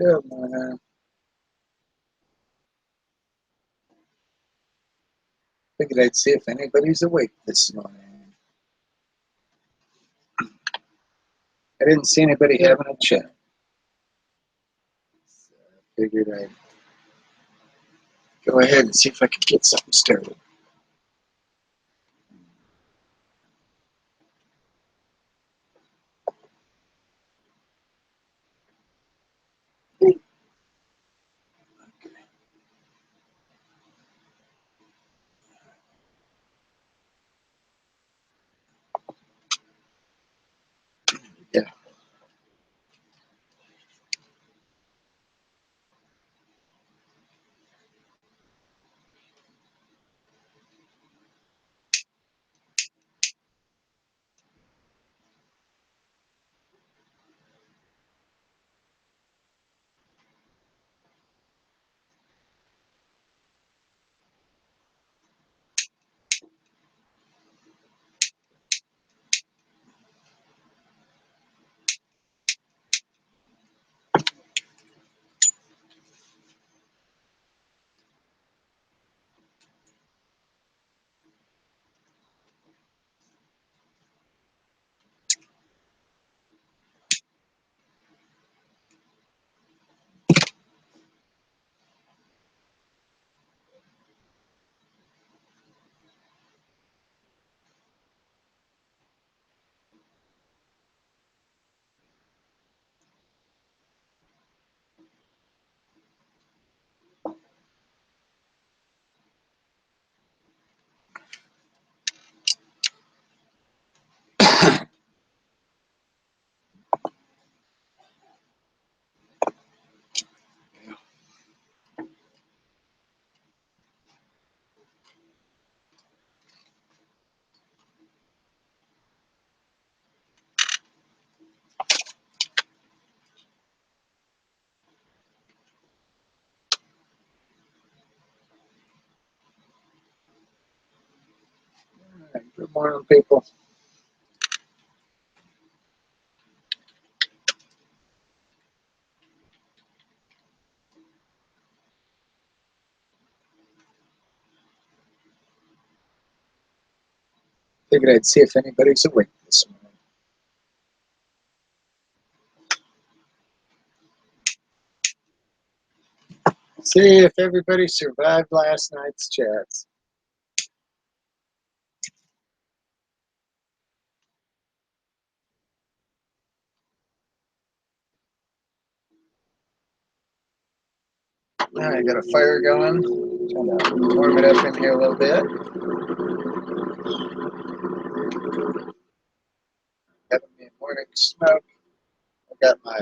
Good morning. Figured I'd see if anybody's awake this morning. I didn't see anybody having a chat. So I figured I'd go ahead and see if I could get something started. Yeah. Good morning, people. Figured I'd see if anybody's awake this morning. See if everybody survived last night's chats. I got a fire going. Trying to warm it up in here a little bit. Having me a morning smoke. I got my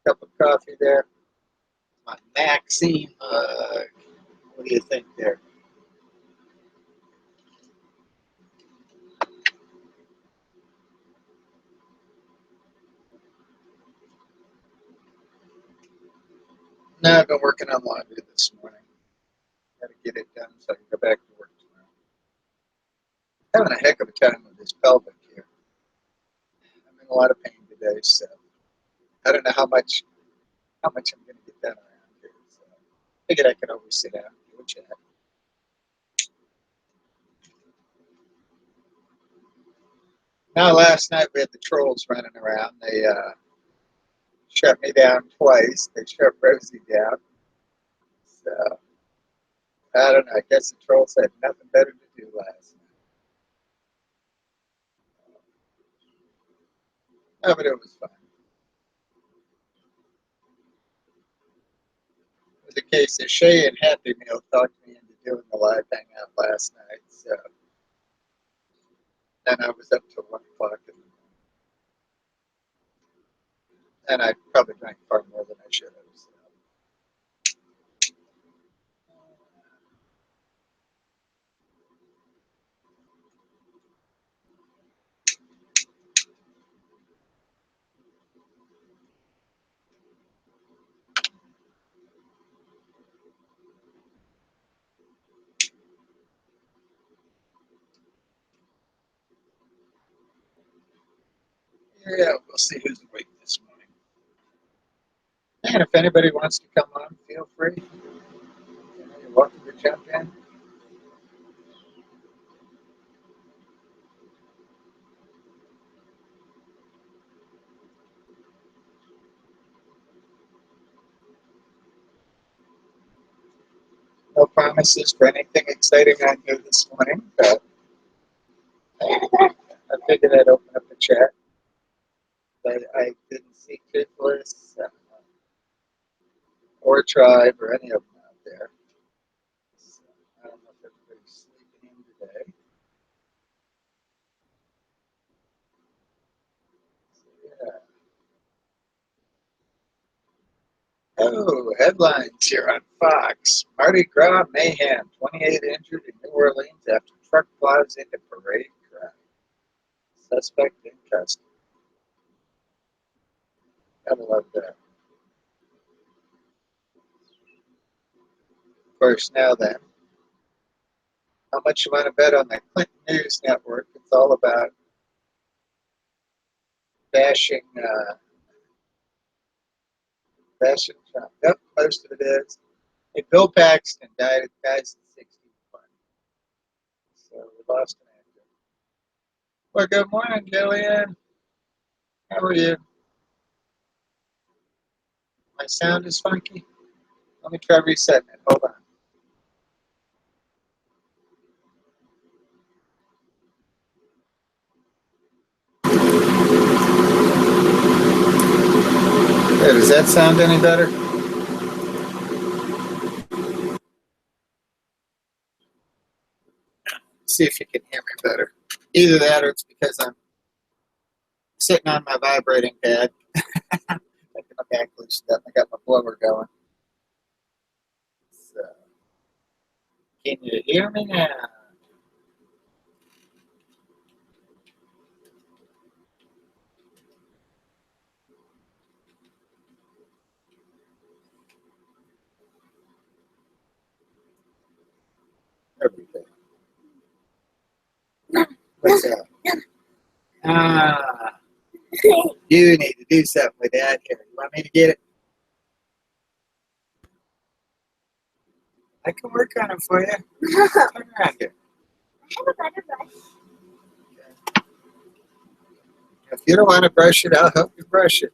cup of coffee there. My Maxine mug. What do you think there? No, I've been working on laundry this morning. Got to get it done so I can go back to work tomorrow. Having a heck of a time with this pelvic here. I'm in a lot of pain today, so I don't know how much I'm going to get done around here. So I figured I could always sit down and do a chat. Now, last night we had the trolls running around. They shut me down twice. They shut Rosie down. So I don't know. I guess the trolls had nothing better to do last night. No, but it was fun. In the case of Shay and Happy Meal talked me into doing the live hangout last night. So then I was up till 1 o'clock in the morning. And I probably drank far more than I should have. So. Yeah, we'll see who's awake this morning. And if anybody wants to come on, feel free. You're welcome to jump in. No promises for anything exciting on here this morning, but I figured I'd open up the chat. But I didn't see Toothless or Tribe or any of them out there. So I don't know if everybody's sleeping in today. So, yeah. Oh, headlines here on Fox. Mardi Gras mayhem. 28 injured in New Orleans after truck plows into parade crowd. Suspect in custody. Gotta love that. Of course, now then, how much you want to bet on the Clinton News Network? It's all about bashing Trump. Yep, most of it is. Hey, Bill Paxton died at guys at 61. So we lost an actor. Well, good morning, Gillian. How are you? My sound is funky. Let me try resetting it. Hold on. Hey, does that sound any better? See if you can hear me better. Either that or it's because I'm sitting on my vibrating pad. Making my back loose up. I got my blower going. So, can you hear me now? Everything. What's that? Ah, you need to do something with that here. You want me to get it? I can work on it for you. Turn around here. I have a better brush. If you don't want to brush it, I'll help you brush it.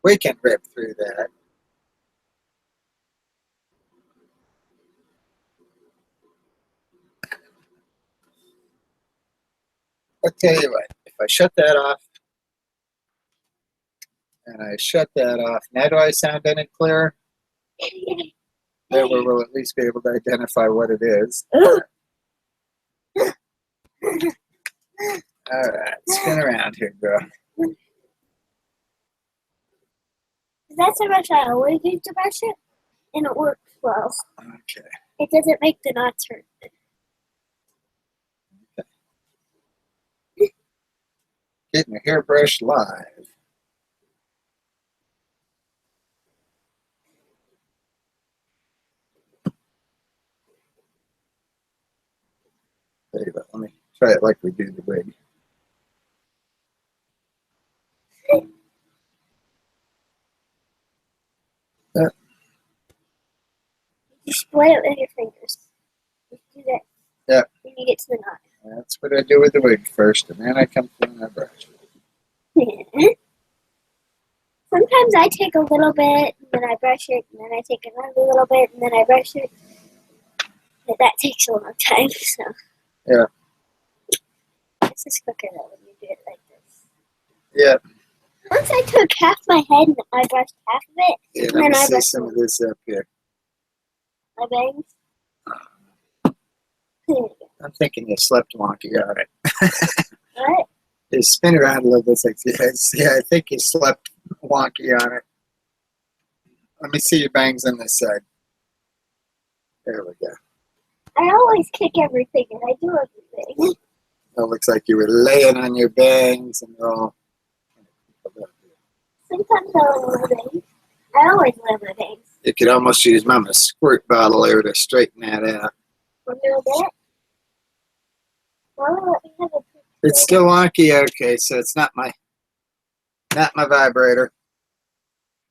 We can rip through that. I'll tell you what, if I shut that off, and I shut that off, now do I sound any clearer? There we will at least be able to identify what it is. All right, spin around here, girl. That's the brush I always use to brush it, and it works well. Okay. It doesn't make the knots hurt. Getting a hairbrush live. Tell you what, let me try it like we do the wig. You split it with your fingers. Just do that. Yeah. When you get to the knot. That's what I do with the wig first, and then I come through my brush. Sometimes I take a little bit, and then I brush it, and then I take another little bit, and then I brush it. But that takes a long time, so. Yeah. This is quicker though when you do it like this. Yeah. Once I took half my head and I brushed half of it, Yeah, and let then me I see brushed some of this up here. my bangs. I'm thinking you slept wonky on it. What? You spin around a little bit. Like, yeah, I think you slept wonky on it. Let me see your bangs on this side. There we go. I always kick everything, and I do everything. It looks like you were laying on your bangs and they're all. Sometimes I'll wear bangs. I always wear my bangs. You could almost use Mama's squirt bottle there to straighten that out. A little bit. Well, let me have a It's still wonky. Okay, so it's not my vibrator.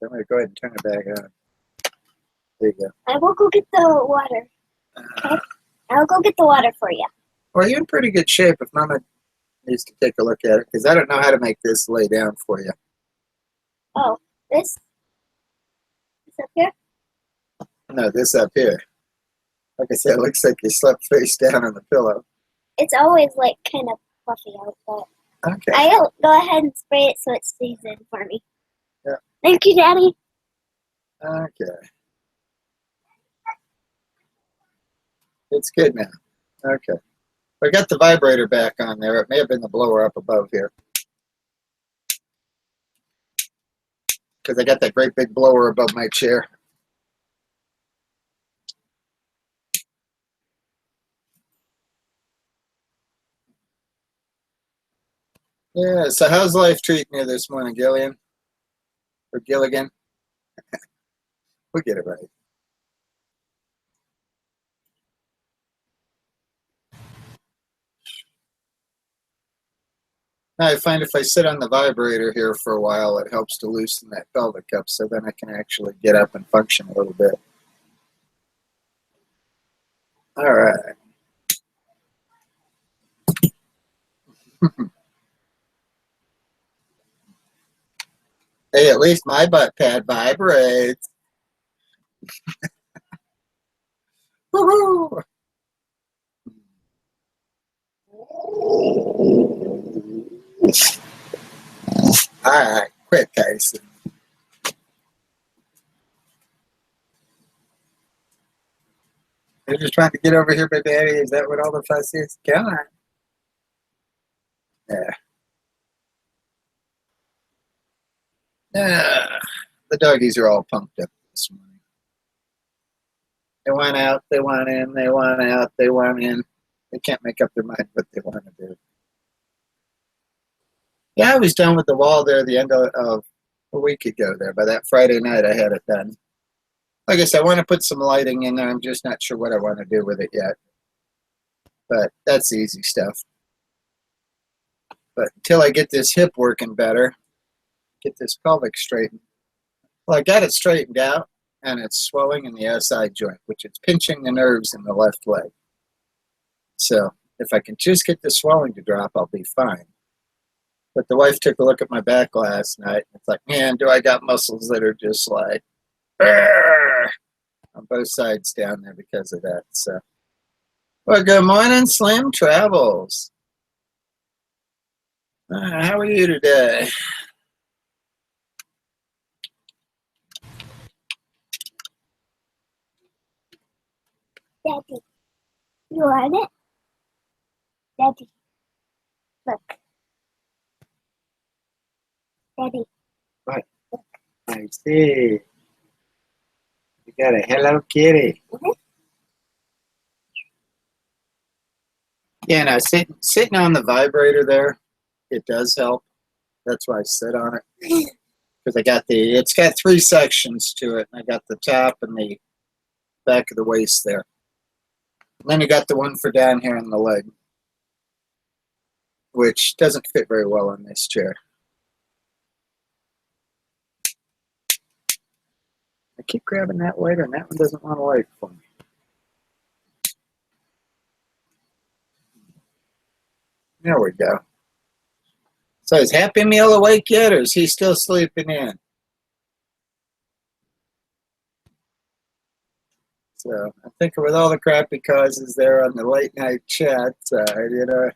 I'm going to go ahead and turn it back on. There you go. I will go get the water. Okay? I'll go get the water for you. Well, you're in pretty good shape if Mama needs to take a look at it, because I don't know how to make this lay down for you. Oh, this up here? No, this up here. Like I said, it looks like you slept face down on the pillow. It's always like kind of fluffy out, but Okay. I'll go ahead and spray it so it stays in for me. Yeah. Thank you, Daddy. Okay. It's good now. Okay. I got the vibrator back on there. It may have been the blower up above here. Because I got that great big blower above my chair. Yeah, so how's life treating you this morning, Gillian? Or Gilligan? We'll get it right. I find if I sit on the vibrator here for a while, it helps to loosen that pelvic up, so then I can actually get up and function a little bit. All right. Hey, at least my butt pad vibrates. Woohoo! All right, quit, Tyson. You're just trying to get over here, baby. Is that what all the fuss is? Come on. Yeah. The doggies are all pumped up this morning. They want out, they want in, they want out, they want in. They can't make up their mind what they want to do. Yeah, I was done with the wall there the end of a week ago there. By that Friday night, I had it done. Like I said, I want to put some lighting in there. I'm just not sure what I want to do with it yet. But that's easy stuff. But until I get this hip working better, get this pelvic straightened. Well, I got it straightened out, and it's swelling in the SI joint, which is pinching the nerves in the left leg. So if I can just get the swelling to drop, I'll be fine. But the wife took a look at my back last night. It's like, man, do I got muscles that are just like, "Argh!" on both sides down there because of that. So, well, good morning, Slim Travels. How are you today? Daddy, you want it? Daddy, look. Daddy. What? I see. You got a Hello Kitty. Mm-hmm. Yeah, no, sitting on the vibrator there, it does help. That's why I sit on it. Because it's got 3 sections to it. I got the top and the back of the waist there. And then you got the one for down here in the leg, which doesn't fit very well on this chair. I keep grabbing that waiter, and that one doesn't want to wait for me. There we go. So is Happy Meal awake yet, or is he still sleeping in? So I'm thinking with all the crappy causes there on the late night chat side, you know,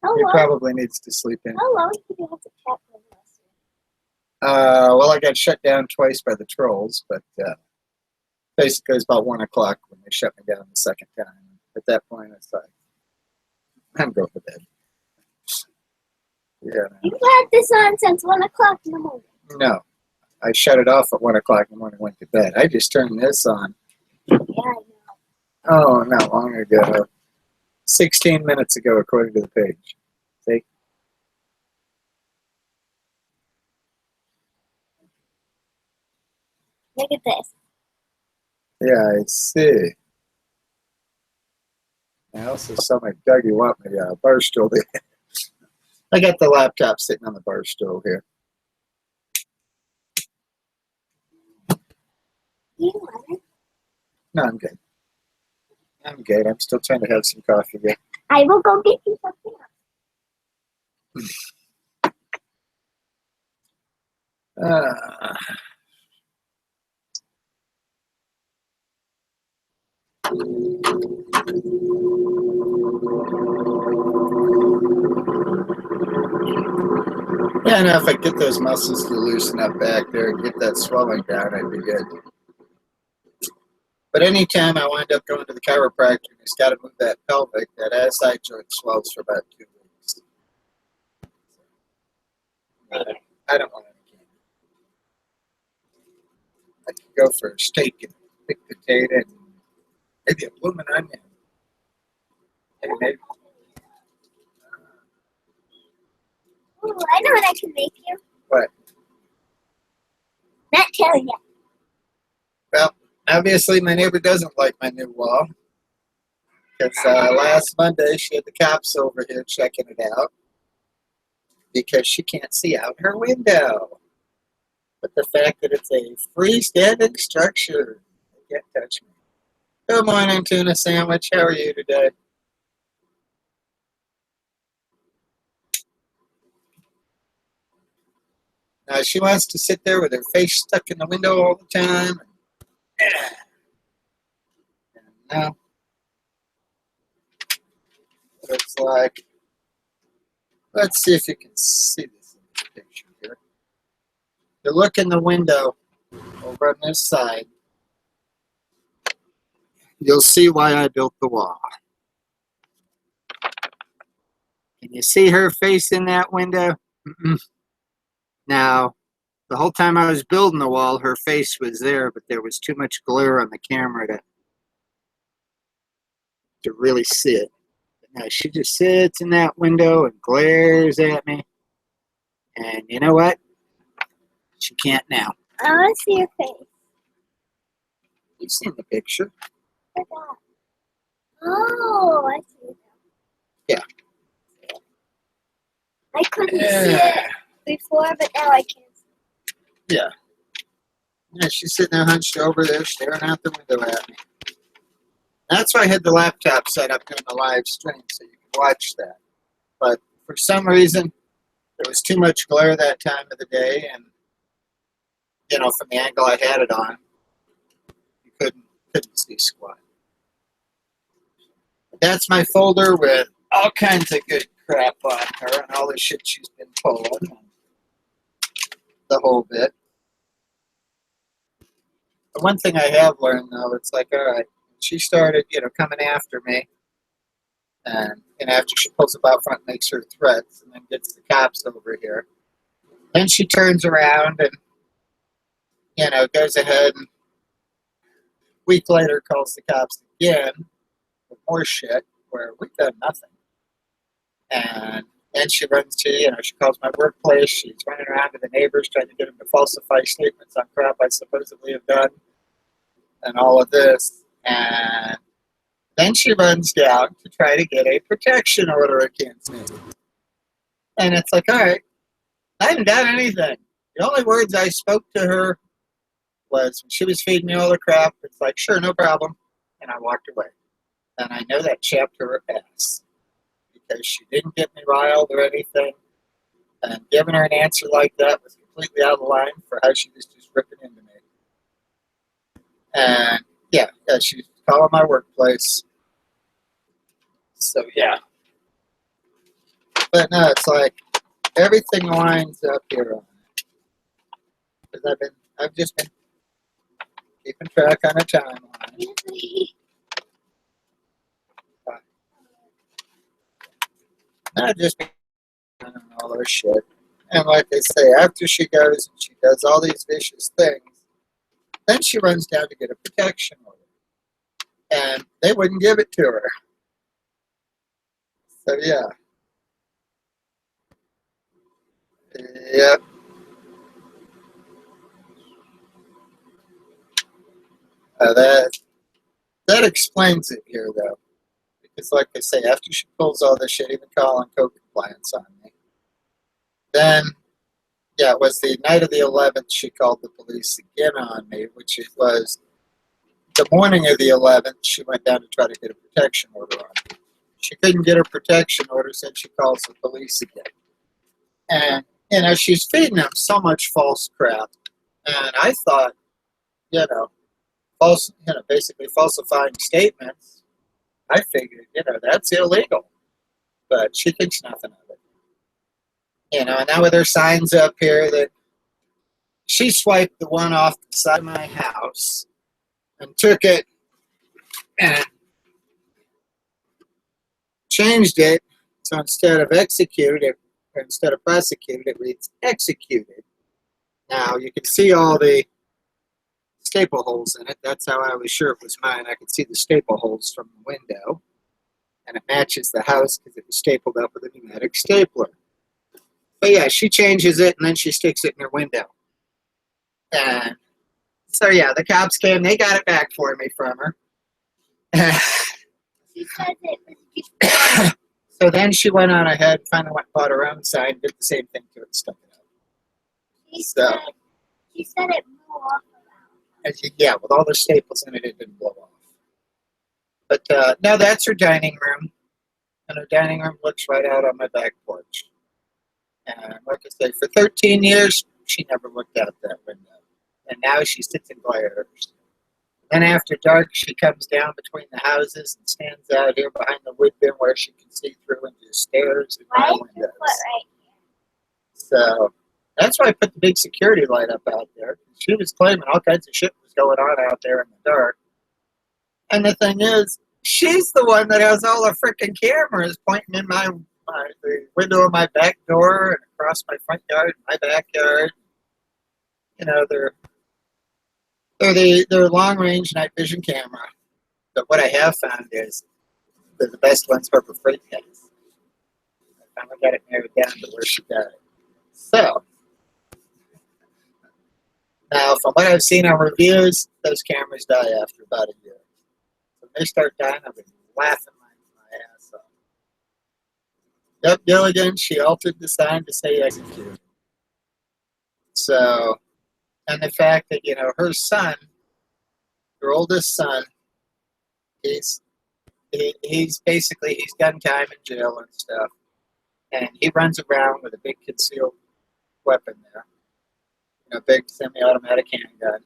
he probably needs to sleep in. How long did you have to chat with us? Well, I got shut down twice by the trolls, but basically it's about 1 o'clock when they shut me down the second time. At that point, it's like, I'm going to bed. Yeah. You've had this on since 1 o'clock in the morning. No, I shut it off at 1 o'clock in the morning and went to bed. I just turned this on. Yeah, I know. Oh, not long ago. 16 minutes ago, according to the page. See? Look at this. Yeah, I see. I also saw my Dougie want me bar stool there. I got the laptop sitting on the bar stool here. Do you want it? No, I'm good. I'm good. I'm still trying to have some coffee here. I will go get you something else. Uh, yeah, now if I get those muscles to loosen up back there and get that swelling down, I'd be good. But anytime I wind up going to the chiropractor, he's got to move that pelvic, that SI joint swells for about 2 weeks. I don't want any candy. I could go for a steak and a big potato and maybe a blooming onion. Maybe. Ooh, I know what I can make you. What? Not telling you. Well, obviously my neighbor doesn't like my new wall. Because last Monday she had the cops over here checking it out because she can't see out her window. But the fact that it's a freestanding structure, they can't touch me. Good morning, tuna sandwich. How are you today? Now she wants to sit there with her face stuck in the window all the time. And no. It's like, let's see if you can see this in this picture here. You look in the window over on this side, you'll see why I built the wall. Can you see her face in that window? Mm-mm. Now, the whole time I was building the wall, her face was there, but there was too much glare on the camera to really see it. Now, she just sits in that window and glares at me. And you know what? She can't now. I want to see your face. You've seen the picture. Look at that. Oh, I see it now. Yeah. I couldn't see it before, but now I can. Yeah. Yeah, she's sitting there hunched over there, staring out the window at me. That's why I had the laptop set up doing the live stream so you can watch that. But for some reason, there was too much glare that time of the day, and you know, from the angle I had it on, you couldn't see squat. But that's my folder with all kinds of good crap on her and all the shit she's been pulling, the whole bit. The one thing I have learned though, it's like, all right, she started, coming after me, and after she pulls up out front, makes her threats, and then gets the cops over here. Then she turns around and, goes ahead and a week later calls the cops again with more shit where we've done nothing. And then she runs to, she calls my workplace. She's running around to the neighbors trying to get them to falsify statements on crap I supposedly have done and all of this. And then she runs down to try to get a protection order against me. And it's like, all right, I haven't done anything. The only words I spoke to her was when she was feeding me all the crap. It's like, sure, no problem. And I walked away. And I know that chapped her ass because she didn't get me riled or anything. And giving her an answer like that was completely out of line for how she was just ripping into me. And yeah, she's calling my workplace. So yeah. But no, it's like everything lines up here on it. Because I've just been keeping track on a timeline. And I've just been doing all her shit. And like they say, after she goes and she does all these vicious things, then she runs down to get a protection order. And they wouldn't give it to her. So yeah. Yep. That explains it here, though. Because like I say, after she pulls all this shit, even calling code compliance on me, then, yeah, it was the night of the 11th, she called the police again on me, which it was the morning of the 11th, she went down to try to get a protection order on him. She couldn't get her protection order, said she calls the police again. And, she's feeding him so much false crap. And I thought, basically falsifying statements, I figured, that's illegal. But she thinks nothing of it. And now with her signs up here that she swiped the one off the side of my house and took it and changed it, so instead of prosecuted, it reads executed. Now you can see all the staple holes in it. That's how I was sure it was mine. I could see the staple holes from the window, and it matches the house because it was stapled up with a pneumatic stapler. But yeah, she changes it and then she sticks it in her window. And so yeah, the cops came. They got it back for me from her. She said it was So then she went on ahead, finally went and bought her own sign, did the same thing to it, stuck it up. She said it blew off around. Yeah, with all the staples in it, it didn't blow off. But no, that's her dining room. And her dining room looks right out on my back porch. And like I say, for 13 years, she never looked out that window. And now she sits and glares. Then after dark, she comes down between the houses and stands out here behind the wood bin where she can see through and just stares at my windows. Right here? So that's why I put the big security light up out there. She was claiming all kinds of shit was going on out there in the dark. And the thing is, she's the one that has all the freaking cameras pointing in the window of my back door and across my front yard and my backyard. They're long-range night vision camera. But what I have found is they're the best ones for freight cats. I finally got it narrowed down to where she got it. So, now from what I've seen on reviews, those cameras die after about a year. When they start dying, I've been laughing my ass off. Yep, Gilligan, she altered the sign to say execute. So, and the fact that, her son, her oldest son, he's done time in jail and stuff. And he runs around with a big concealed weapon there. Big semi-automatic handgun. And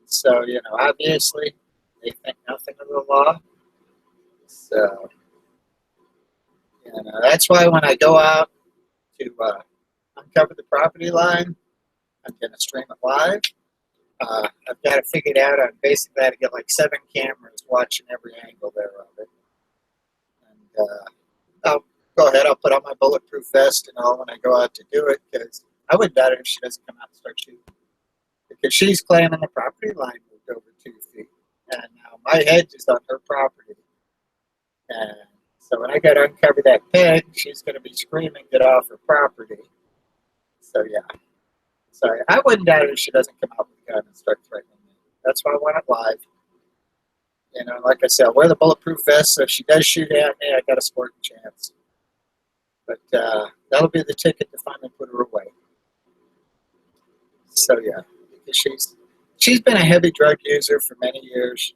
so, obviously, they think nothing of the law. So, that's why when I go out to uncover the property line, I'm going to stream it live. I've got it figured out. I'm basically got to get like 7 cameras watching every angle there of it. And I'll go ahead. I'll put on my bulletproof vest and all when I go out to do it, because I wouldn't doubt it if she doesn't come out and start shooting. Because she's claiming the property line moved over 2 feet. And now my hedge is on her property. And so when I got to uncover that peg, she's going to be screaming, get off her property. So yeah. So I wouldn't doubt it if she doesn't come out with a gun and start threatening me. That's why I want it live. Like I said, I'll wear the bulletproof vest, so if she does shoot at me, I got a sporting chance. But that'll be the ticket to finally put her away. So yeah, because she's been a heavy drug user for many years.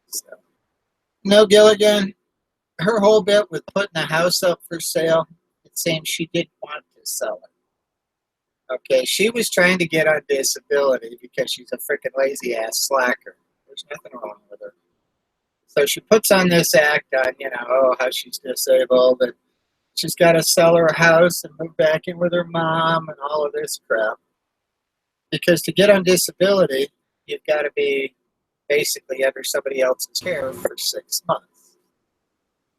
So Gilligan, her whole bit with putting the house up for sale, it seems she didn't want to sell it. Okay, she was trying to get on disability because she's a freaking lazy ass slacker. There's nothing wrong with her. So she puts on this act on, how she's disabled and she's got to sell her house and move back in with her mom and all of this crap. Because to get on disability, you've got to be basically under somebody else's care for 6 months.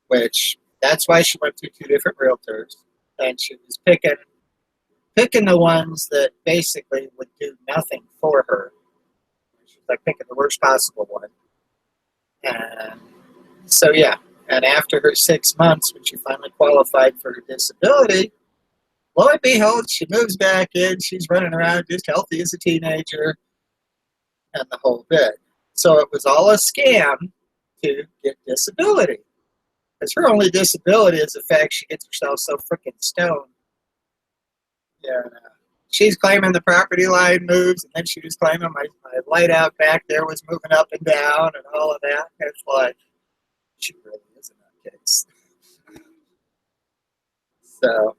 Which, that's why she went through 2 different realtors. And she was picking the ones that basically would do nothing for her. She was like picking the worst possible one. And so yeah, and after her 6 months, when she finally qualified for her disability, lo and behold, she moves back in. She's running around just healthy as a teenager and the whole bit. So it was all a scam to get disability. Because her only disability is the fact she gets herself so freaking stoned. Yeah, she's claiming the property line moves, and then she was claiming my light out back there was moving up and down and all of that. It's like, she really is a nutcase. So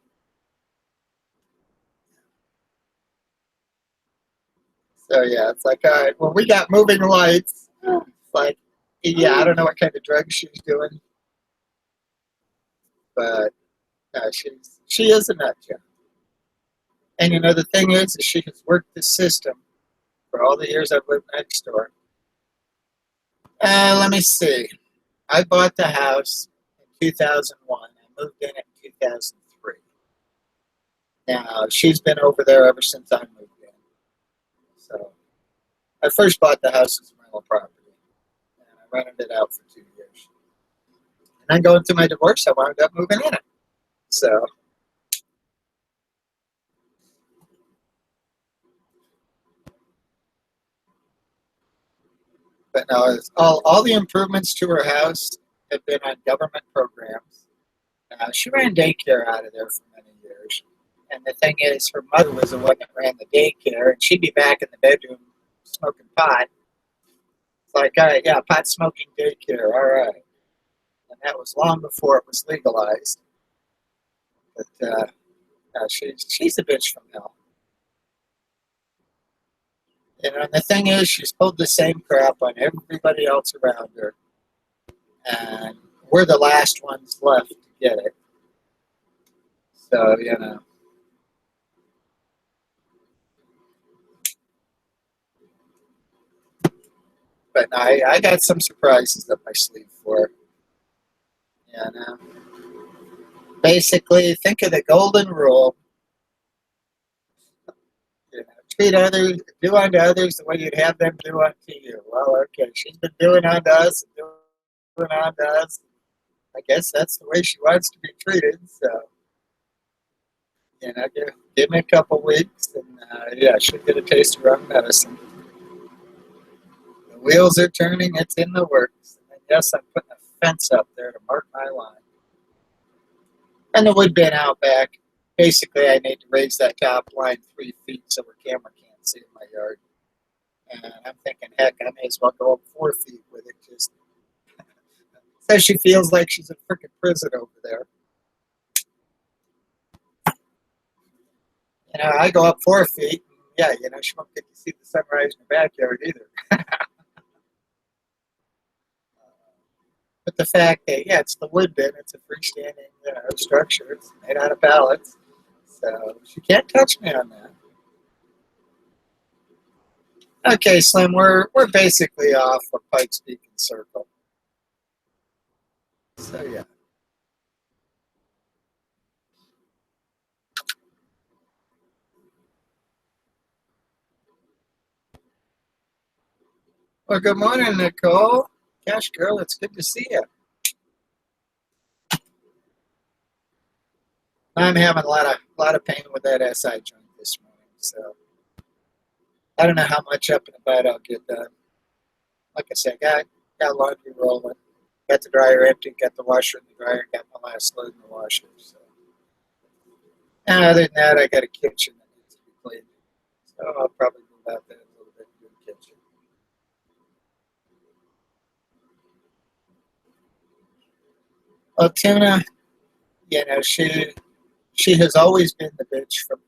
yeah, it's like, all right, well, we got moving lights. It's like, yeah, I don't know what kind of drugs she's doing, but she is a nut job. And the thing is she has worked the system for all the years I've lived next door. Let me see. I bought the house in 2001. I moved in 2003. Now, she's been over there ever since I moved in. So, I first bought the house as rental property, and I rented it out for 2 years. And then going through my divorce, I wound up moving in it. So, but no, all the improvements to her house have been on government programs. She ran daycare out of there for many years. And the thing is, her mother was the one that ran the daycare, and she'd be back in the bedroom smoking pot. It's like, all right, yeah, pot smoking daycare, all right. And that was long before it was legalized. But she's a bitch from hell. And the thing is, she's pulled the same crap on everybody else around her. And we're the last ones left to get it. So, But I got some surprises up my sleeve for her. Basically, think of the golden rule. Treat others, do unto others the way you'd have them do unto you. Well, okay, she's been doing unto us and doing unto us. I guess that's the way she wants to be treated. So, give me a couple weeks, and yeah, she'll get a taste of her own medicine. The wheels are turning; it's in the works. And yes, I'm putting a fence up there to mark my line. And the wood bin out back. Basically, I need to raise that top line 3 feet so her camera can't see in my yard. And I'm thinking, heck, I may as well go up 4 feet with it, just so she feels like she's in freaking prison over there. I go up 4 feet. And, yeah, she won't get to see the sunrise in her backyard either. But the fact that, yeah, it's the wood bin, it's a freestanding structure. It's made out of pallets. So she can't touch me on that. Okay, Slim, we're basically off of Pikes Peak and Circle. So yeah. Well, good morning, Nicole. Gosh, girl, it's good to see you. I'm having a lot of pain with that SI joint this morning, so I don't know how much up and about I'll get done. Like I said, got laundry rolling, got the dryer empty, got the washer in the dryer, got my last load in the washer. So, and other than that, I got a kitchen that needs to be cleaned. So I'll probably move out there a little bit to the kitchen. Well, Tuna, she has always been the bitch from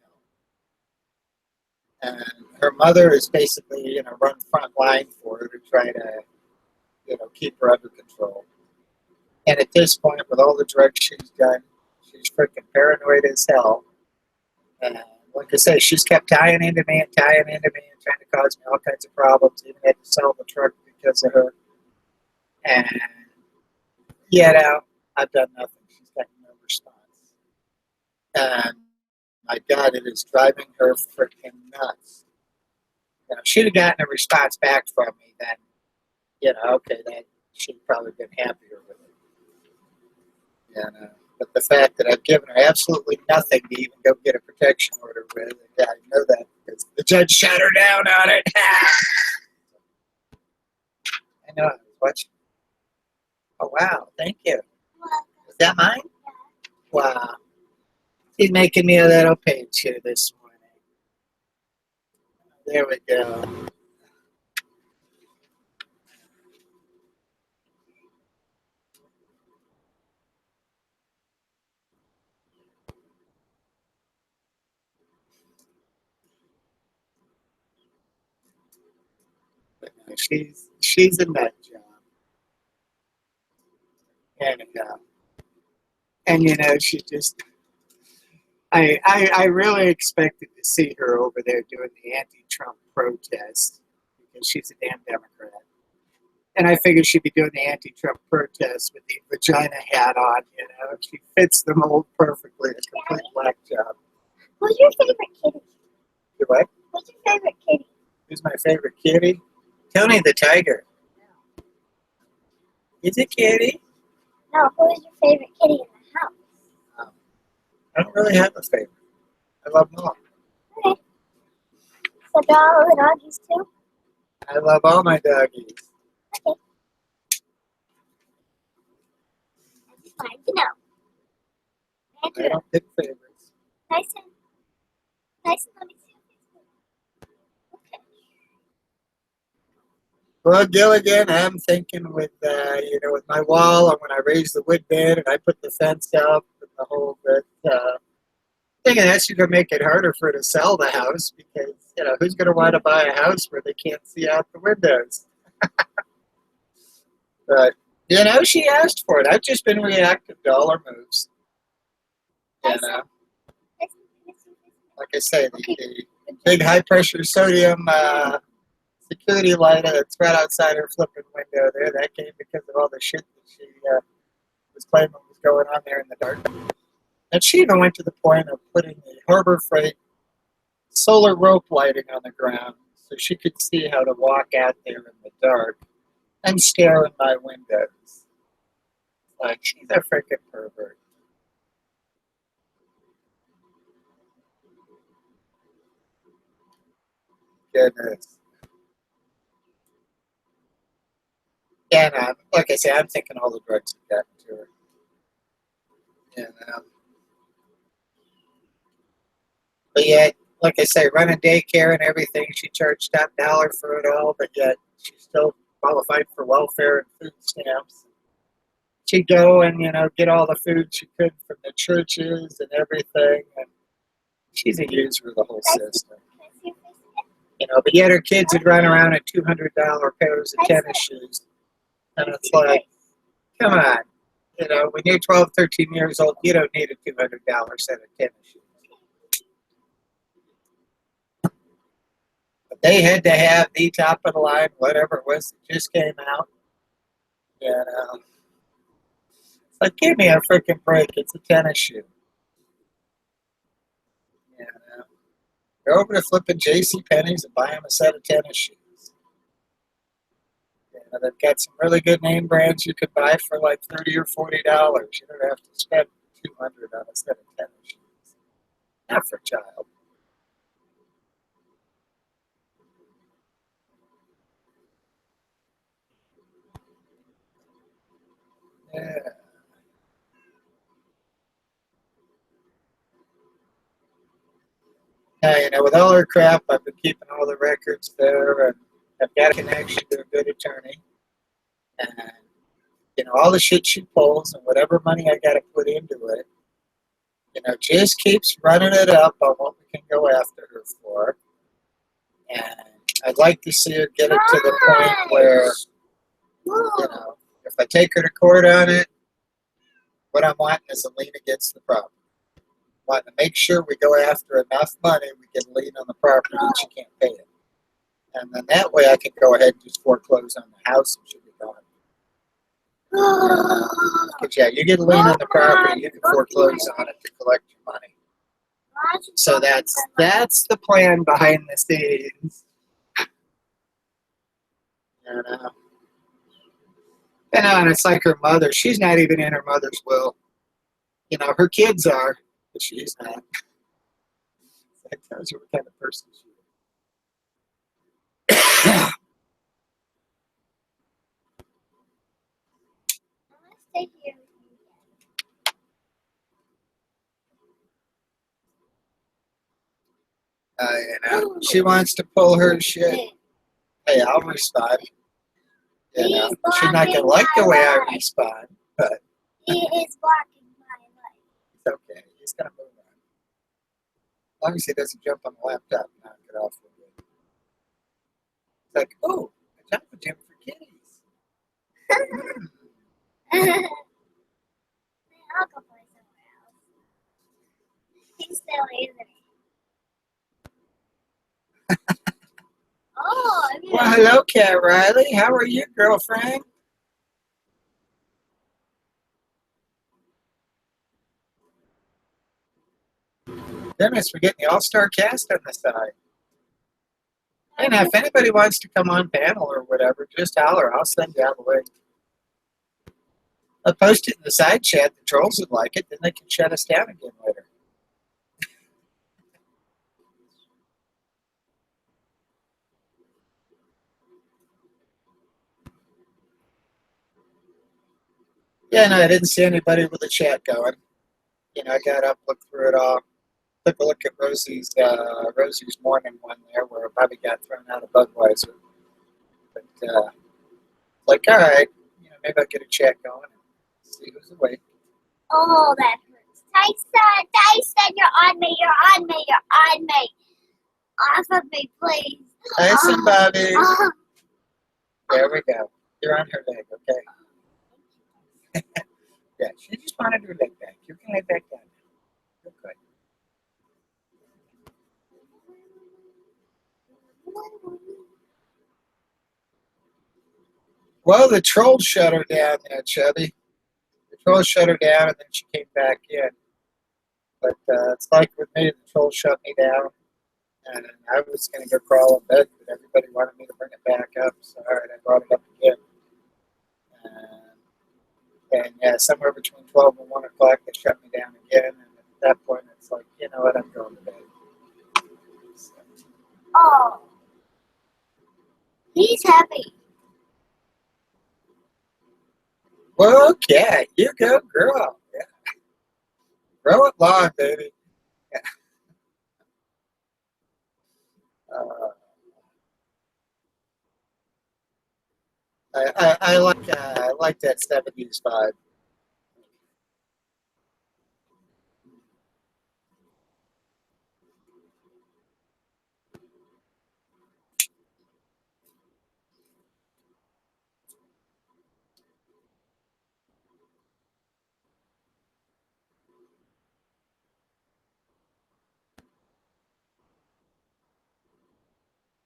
hell. And her mother is basically, run front line for her to try to, keep her under control. And at this point, with all the drugs she's done, she's freaking paranoid as hell. And like I say, she's kept tying into me and trying to cause me all kinds of problems. Even had to sell the truck because of her. And I've done nothing. She's got no response. And my God, it is driving her freaking nuts. If she'd have gotten a response back from me, then, okay, that she'd probably been happier with it. But the fact that I've given her absolutely nothing to even go get a protection order with, yeah, I know that because the judge shut her down on it. I know. I was watching. Oh, wow. Thank you. Is that mine? Wow. She's making me a little page here this morning. There we go. But no, she's a nut job. And she just I really expected to see her over there doing the anti-Trump protest because she's a damn Democrat. And I figured she'd be doing the anti-Trump protest with the vagina hat on. She fits the mold perfectly. A complete black job. Who's your favorite kitty? You what? Who's your favorite kitty? Who's my favorite kitty? Tony the tiger. He's a kitty. No, who is your favorite kitty in the house? I don't really have a favorite. I love them all. Okay. So do all the doggies too? I love all my doggies. Okay. Fine to know. And I don't pick favorites. nice and let me see. Okay. Well, Gilligan, I'm thinking with with my wall, and when I raise the wood bed and I put the fence up and the whole bit, thinking that's going to make it harder for her to sell the house because who's going to want to buy a house where they can't see out the windows? But she asked for it. I've just been reactive to all her moves. Like I say, the big high pressure sodium security light that's right outside her flipping window there, that came because of all the shit that she was claiming was going on there in the dark. And she even went to the point of putting the Harbor Freight solar rope lighting on the ground so she could see how to walk out there in the dark and stare in my windows. Like, she's a freaking pervert. Goodness. Yeah, no, like I say, I'm thinking all the drugs have gotten to her. But yet, like I say, running daycare and everything, she charged top dollar for it all, but yet she still qualified for welfare and food stamps. She'd go and, get all the food she could from the churches and everything, and she's a user of the whole system. But yet her kids would run around in $200 pairs of tennis shoes. And it's like, come on. When you're 12, 13 years old, you don't need a $200 set of tennis shoes. But they had to have the top of the line, whatever it was that just came out. It's like, give me a freaking break. It's a tennis shoe. Go over to flipping JCPenney's and buy them a set of tennis shoes. They've got some really good name brands you could buy for like $30 or $40. You don't have to spend $200 on a set of tennis shoes. Not for a child. Yeah. Now, with all her crap, I've been keeping all the records there, and I've got a connection to a good attorney. And, all the shit she pulls and whatever money I got to put into it, just keeps running it up on what we can go after her for. And I'd like to see her get it to the point where, if I take her to court on it, what I'm wanting is a lien against the property. I'm wanting to make sure we go after enough money we can lien on the property and she can't pay it. And then that way I can go ahead and just foreclose on the house and she'll be gone. Because, you get a lien on the property, you can foreclose on it to collect your money. So that's the plan behind the scenes. And it's like her mother. She's not even in her mother's will. Her kids are, but she's not. That tells you what kind of person she is. Stay here. She wants to pull her shit. Hey, I'll respond. She's not gonna like the way I respond, but he is blocking my life. it's okay. He's gonna move on. As long as he doesn't jump on the laptop and knock it off. It's like, oh, a jumper gym for kitties. I'll go play somewhere else. He's silly, isn't he? Oh, I mean, Well, hello, Cat Riley. How are you, girlfriend? Goodness, we're getting the all-star cast on the side. Hey, now, if anybody wants to come on panel or whatever, just holler. I'll send you out the link. I'll post it in the side chat. The trolls would like it. Then they can shut us down again later. Yeah, no, I didn't see anybody with the chat going. I got up, looked through it all. Took a look at Rosie's morning one there where it probably got thrown out of Budweiser. But, like, all right, maybe I'll get a chat going and see who's awake. oh, that hurts. Tyson, you're on me. Off of me, please. Tyson, Bobby. Oh. There we go. You're on her leg, okay? Yeah, she just wanted her leg back. You can lay back down. You're good. Well, the troll shut her down there, Chubby. The troll shut her down, and then she came back in. But it's like with me, the troll shut me down, and I was going to go crawl in bed, but everybody wanted me to bring it back up, so all right, I brought it up again. And yeah, somewhere between 12 and 1 o'clock, they shut me down again, and at that point, it's like, you know what, I'm going to bed. So. Oh. He's happy. Well, okay, you go, girl. Yeah. Grow it long, baby. Yeah. I like that 70s vibe.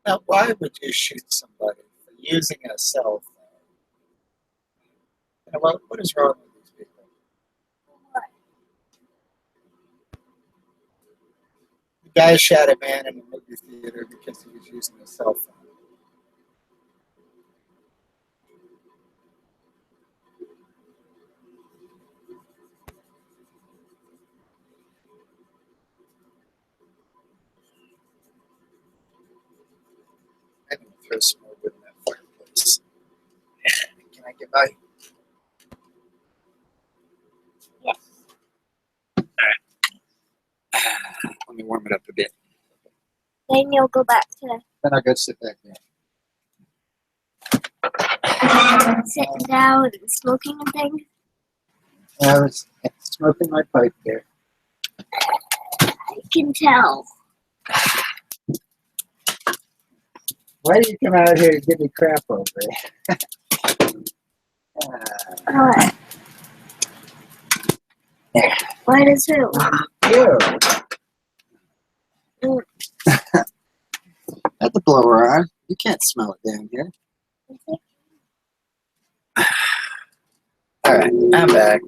Now, why would you shoot somebody for using a cell phone? What is wrong with these people? The guy shot a man in a movie theater because he was using a cell phone. I'm going to throw some more wood in that fireplace. Can I get by? Yes. Let me warm it up a bit. Then you'll go back to Then I'll go sit back there. sitting down and smoking and things. I was smoking my pipe there. I can tell. Why do you come out here to give me crap over it? What? Why does who? You. Mm. Got the blower on. You can't smell it down here. All right, I'm back.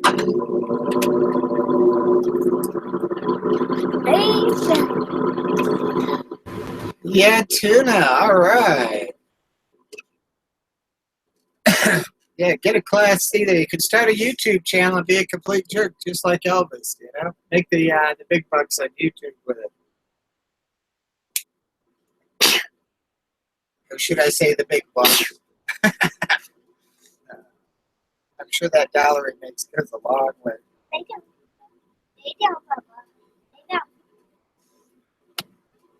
Yeah, tuna. All right. Yeah, get a Class C there. You could start a YouTube channel and be a complete jerk, just like Elvis. Make the big bucks on YouTube with it. Or should I say the big buck? I'm sure that dollar it makes goes a long way. They don't, Papa.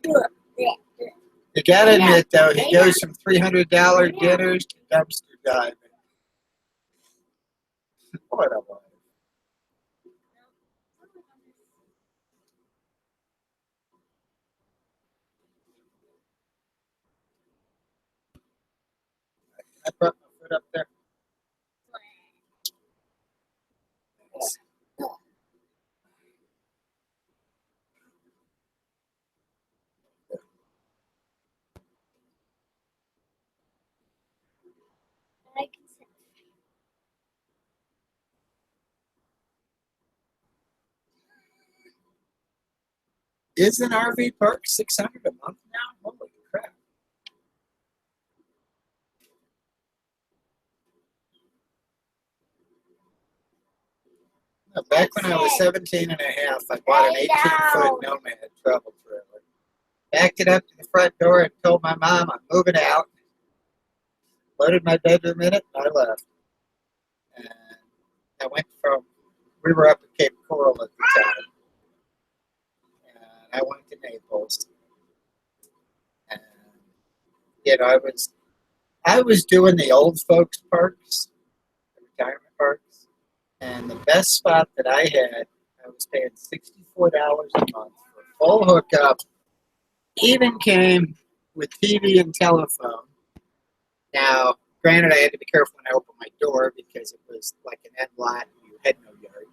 They don't. You gotta admit, though, he goes from $300 dinners to dumpster diving. What a life. I brought my foot up there. Is an RV park $600 a month now? Holy crap. Now, back when I was 17 and a half, I bought an 18-foot Nomad travel trailer. Backed it up to the front door and told my mom I'm moving out. Loaded my bedroom in it and I left. And I went from, we were up at Cape Coral at the time. And I went to Naples. And, you know, I was doing the old folks parks, the retirement parks. And the best spot that I had, I was paying $64 a month for full hookup. Even came with TV and telephone. Now, granted, I had to be careful when I opened my door because it was like an end lot and you had no yard.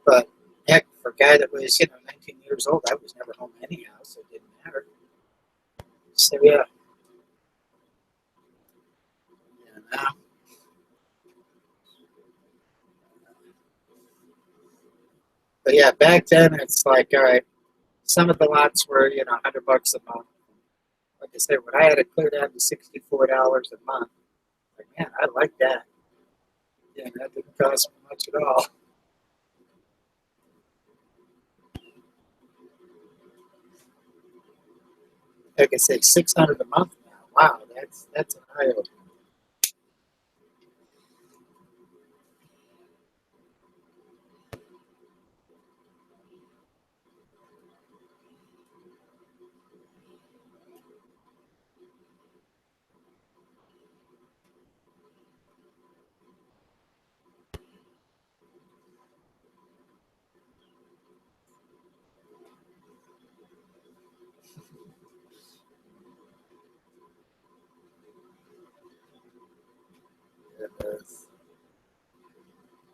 But heck, for a guy that was, 19 years old, I was never home anyhow, so it didn't matter. So, yeah. But yeah, back then it's like, all right, some of the lots were, $100 a month. Like I said, when I had it clear down to $64 a month, like, man, I like that. Yeah, that didn't cost me much at all. Like I say, $600 a month now. Wow, that's an eye opener.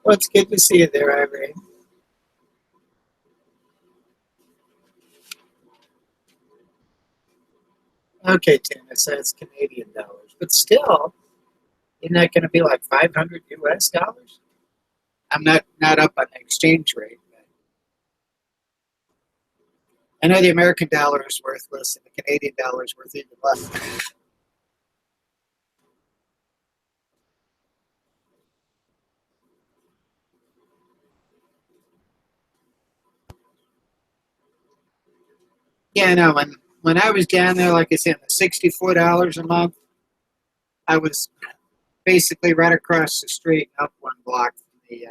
Well, it's good to see you there, Irene. Okay, Tim, it says Canadian dollars, but still, isn't that going to be like 500 US dollars? I'm not up on the exchange rate. But I know the American dollar is worthless, and the Canadian dollar is worth even less. Yeah, I know. When I was down there, like I said, $64 a month, I was basically right across the street, up one block from the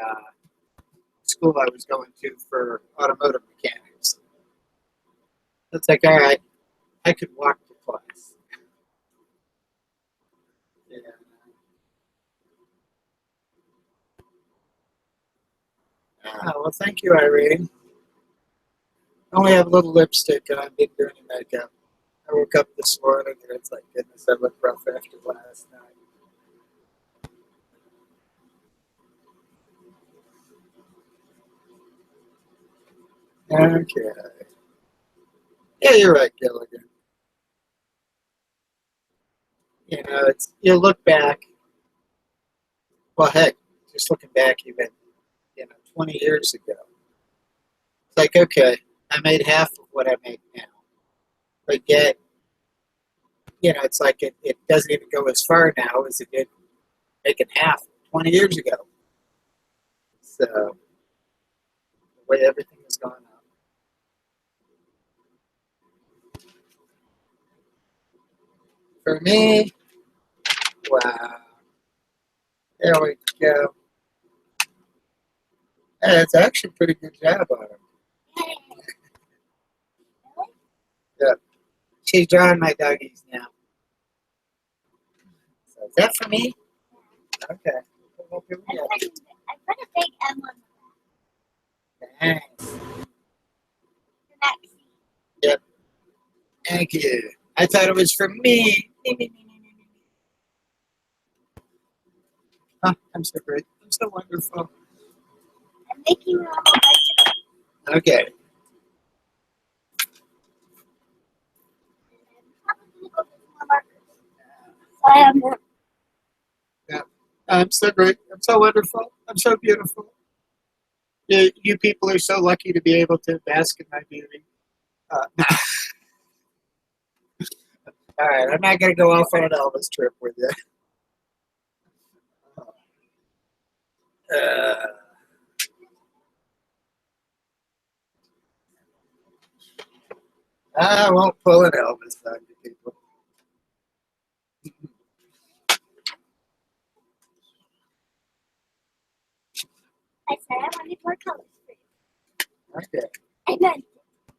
school I was going to for automotive mechanics. It's like, all right, I could walk to class. Yeah. Well, thank you, Irene. I only have a little lipstick on. I didn't do any makeup. I woke up this morning and it's like, goodness, I look rough after last night. Okay. Yeah, you're right, Gilligan. You look back. Well, heck, just looking back even, 20 years ago. It's like, okay, I made half of what I make now. But yet, it's like it doesn't even go as far now as it did making half 20 years ago. So, the way everything has gone up. For me, wow. There we go. Hey, that's actually a pretty good job on him. Yeah. She's drawing my doggies now. So is that for me? Okay. Well, here we go. I put a big M on Thanks. the Maxine. Yep. Thank you. I thought it was for me. Oh, I'm so great. I'm so wonderful. I'm making a whole bunch of them. Okay. I'm probably going to go get more markers. So I have more. I'm so great. I'm so wonderful. I'm so beautiful. You people are so lucky to be able to bask in my beauty. All right, I'm not going to go off on an Elvis trip with you. I won't pull an Elvis on you people. I said I wanted more colors for you. Okay. I meant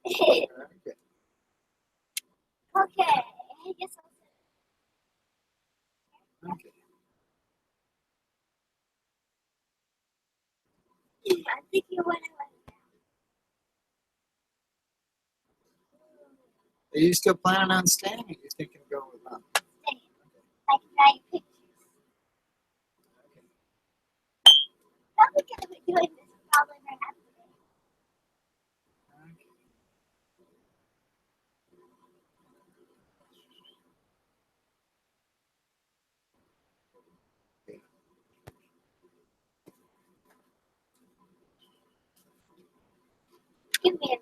it. Okay. Okay. I guess I'll Okay. sit. I'm thinking of what I want. Are you still planning on staying, or are you thinking of going with Mom? Staying. I can draw you pictures. Probably gonna be doing this probably right after this. Give me a minute.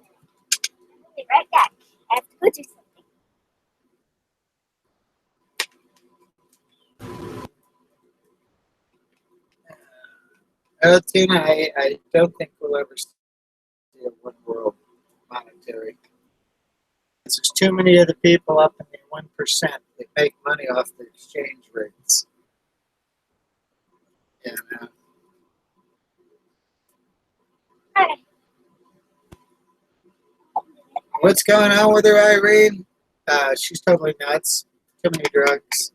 I'll be right back. I have to go do something. Tina, I don't think we'll ever see a one world monetary. There's too many of the people up in the 1% that make money off the exchange rates. And Alright. what's going on with her, Irene? She's totally nuts. Too many drugs.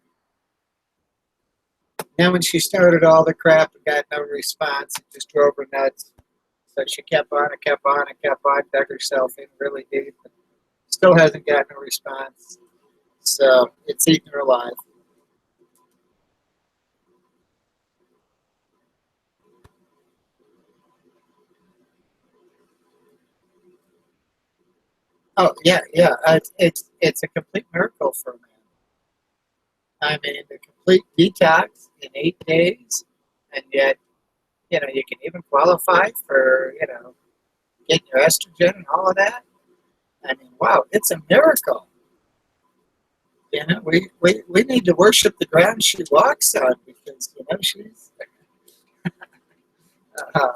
Then when she started all the crap and got no response, it just drove her nuts. So she kept on and kept on and kept on, dug herself in really deep. And still hasn't gotten a response. So it's eating her alive. Oh yeah, yeah. It's a complete miracle for a man. I mean, the complete detox in 8 days, and yet you can even qualify for getting your estrogen and all of that. I mean, wow, it's a miracle. We need to worship the ground she walks on because she's. Uh,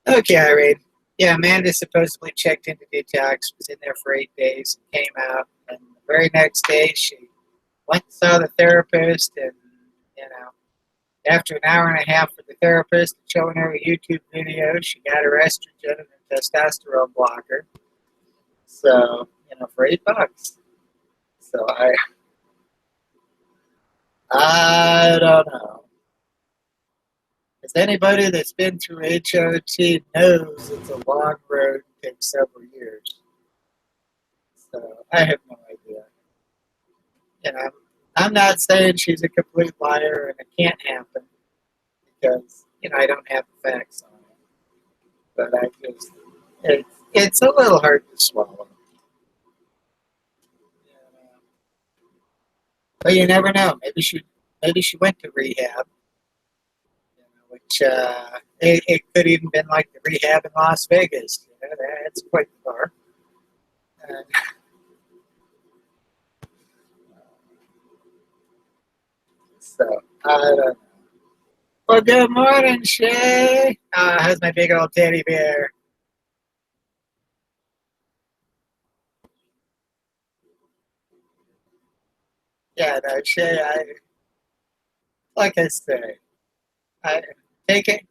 okay, Irene. Yeah, Amanda supposedly checked into detox, was in there for 8 days, and came out, and the very next day she went and saw the therapist, and after an hour and a half with the therapist showing her a YouTube video, she got her estrogen and a testosterone blocker. So for $8. So I don't know. As anybody that's been through HOT knows, it's a long road and takes several years. So I have no idea. I'm not saying she's a complete liar and it can't happen because I don't have the facts on it. But it's a little hard to swallow. But you never know. Maybe she went to rehab. Which it could even been like the rehab in Las Vegas. That's quite far. So I don't know. Well, good morning, Shay. How's my big old teddy bear? Yeah, no, Shay. Like I say, I take it,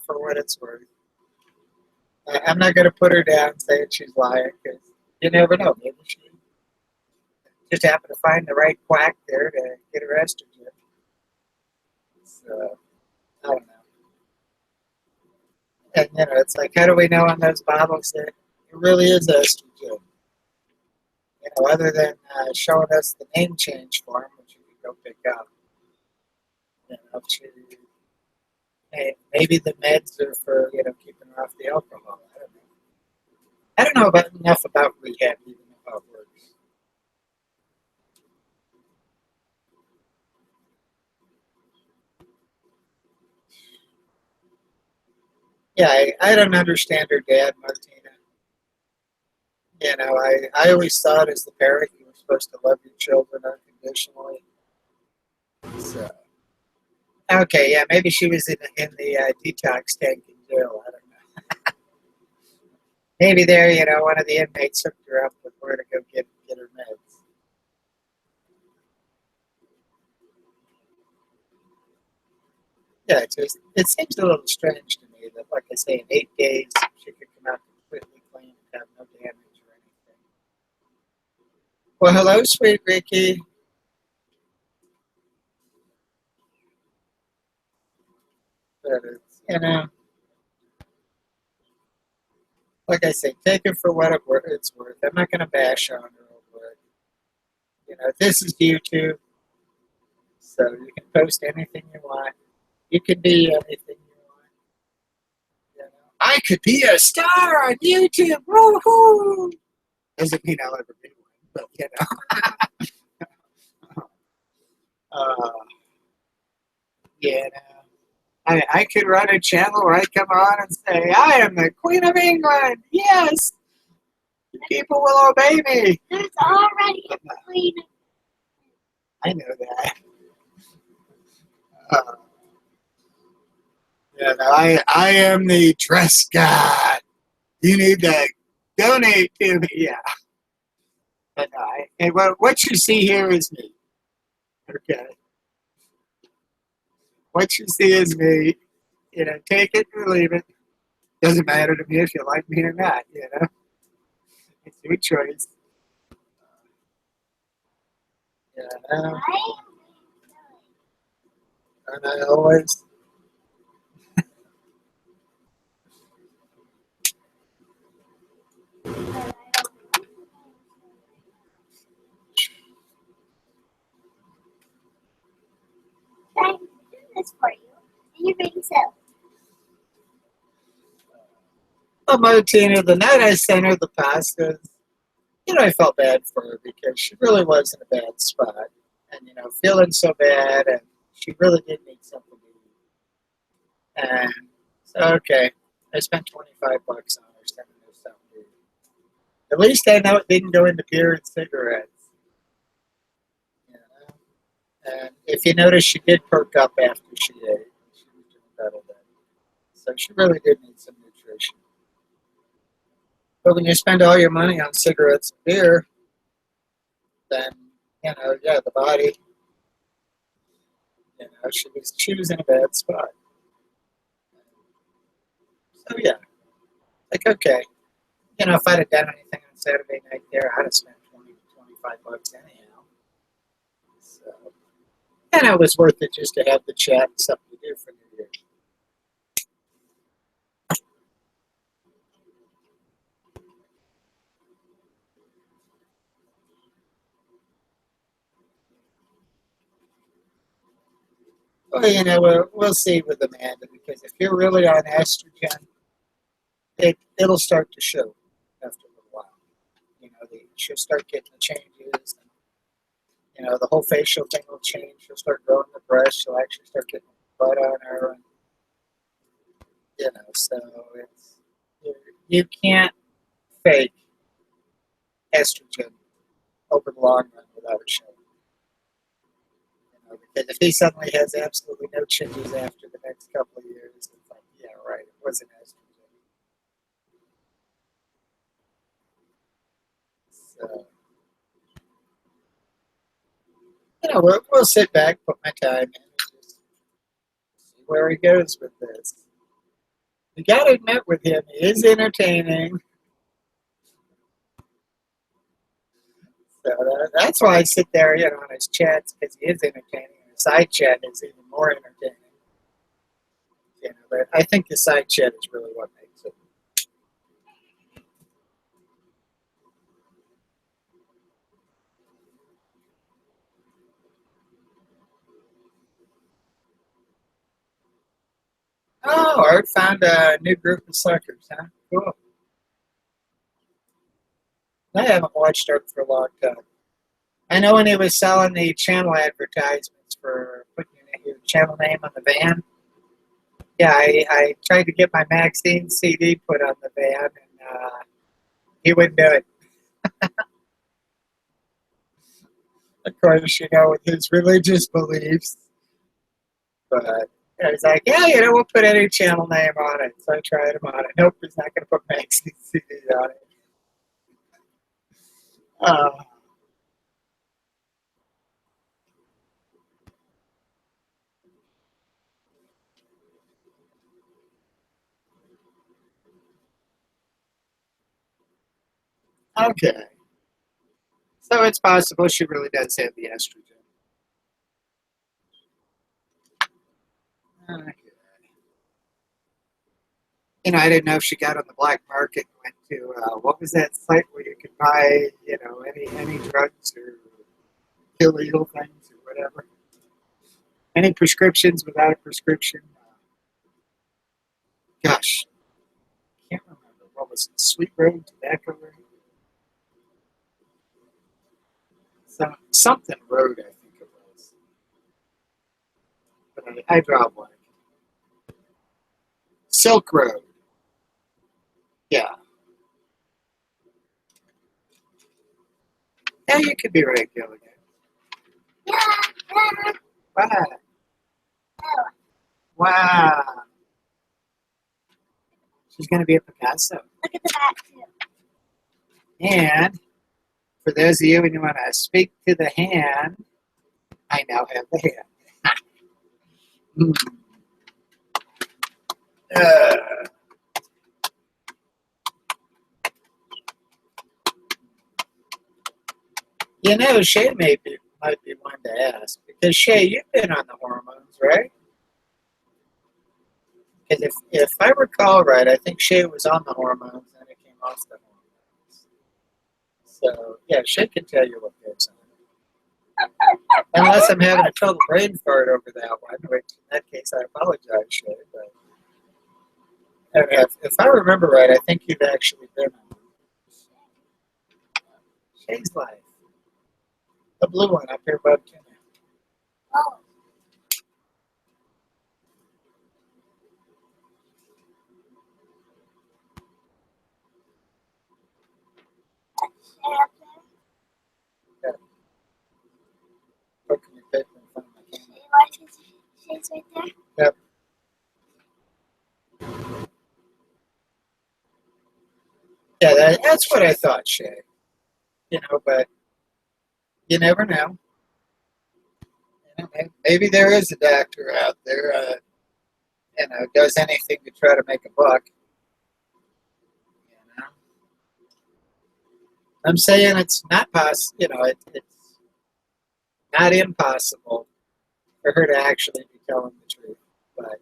for what it's worth. I'm not going to put her down saying she's lying because you never know. Maybe she just happened to find the right quack there to get her estrogen. So, I don't know. And, it's like, how do we know on those bottles that it really is estrogen? Other than showing us the name change form, which you can go pick up. Maybe the meds are for, keeping her off the alcohol. I don't know. I don't know enough about rehab, even how it works. Yeah, I don't understand her dad, Martina. I always thought as the parent you were supposed to love your children unconditionally. So, okay, yeah, maybe she was in the detox tank in jail. I don't know. Maybe there, one of the inmates hooked her up with where to go get her meds. Yeah, it seems a little strange to me that, like I say, in 8 days she could come out completely clean and have no damage or anything. Well, hello, sweet Ricky. But it's, like I say, take it for what it's worth. I'm not going to bash on her over it. This is YouTube, so you can post anything you want. You can be anything you want. I could be a star on YouTube. Woohoo! Doesn't mean I'll ever be one, but uh, you know, I could run a channel where I come on and say, "I am the Queen of England." Yes, people will obey me. There's already a queen. I know that. Uh, I am the dress god. You need to donate to me. Yeah. But and what you see here is me. Okay. What you see is me. Take it or leave it. Doesn't matter to me if you like me or not. It's your choice. Yeah. And I always. Trying to do this for you, and you're being silly. Well, Martina, the night I sent her the pastas, I felt bad for her because she really was in a bad spot. And, feeling so bad, and she really did need something to eat. And so, okay, I spent $25 on her sending her something. At least I know it didn't go into beer and cigarettes. And if you notice, she did perk up after she ate. She was doing better then. So she really did need some nutrition. But when you spend all your money on cigarettes and beer, then, the body, she was in a bad spot. So, yeah, like, okay. If I'd have done anything on Saturday night there, I'd have spent $20 to $25 anyhow. So, and it was worth it just to have the chat and something to do for New Year's. Well, we'll see with Amanda because if you're really on estrogen, it'll start to show after a little while. She'll start getting the changes. The whole facial thing will change. She'll start growing the breast. She'll actually start getting blood on her. And, so you can't fake estrogen over the long run without it showing. Because if he suddenly has absolutely no changes after the next couple of years, it's like, yeah, right, it wasn't estrogen. So, we'll sit back, put my time in, and just see where he goes with this. You got to admit with him, he is entertaining. So that's why I sit there, on his chats, because he is entertaining. And the side chat is even more entertaining. But I think the side chat is really what makes it. Oh, Art found a new group of suckers, huh? Cool. I haven't watched Art for a long time. I know when he was selling the channel advertisements for putting your channel name on the van. Yeah, I tried to get my Maxine CD put on the van, and he wouldn't do it. Of course, with his religious beliefs. But I was like, yeah, we'll put any channel name on it. So I tried him on it. Nope, he's not going to put Maxine CD on it. Okay. So it's possible she really does have the estrogen. Okay. I didn't know if she got on the black market and went to, what was that site where you could buy, any drugs or illegal things or whatever. Any prescriptions without a prescription. Gosh, can't remember. What was it? Sweet Road, Tobacco Road? Something Road, I think it was. But I draw a blank. Silk Road. Yeah. Yeah, you could be right, Gilligan. Wow. Wow. She's going to be a Picasso. Look at the back too. And for those of you who want to speak to the hand, I now have the hand. Mm. Shay might be one to ask. Because, Shay, you've been on the hormones, right? Because if I recall right, I think Shay was on the hormones and it came off the hormones. So, yeah, Shay can tell you what goes on. Unless I'm having a total brain fart over that one, which in that case I apologize, Shay. But if I remember right, I think you've actually been on Shay's Life. The blue one up here above Kim. Oh. Yeah. Poking your paper in front of my camera. Shay's right there. Yep. Yeah, that's what I thought, Shay. But you never know. Maybe there is a doctor out there, does anything to try to make a buck. I'm saying it's not possible. It's not impossible for her to actually be telling the truth. But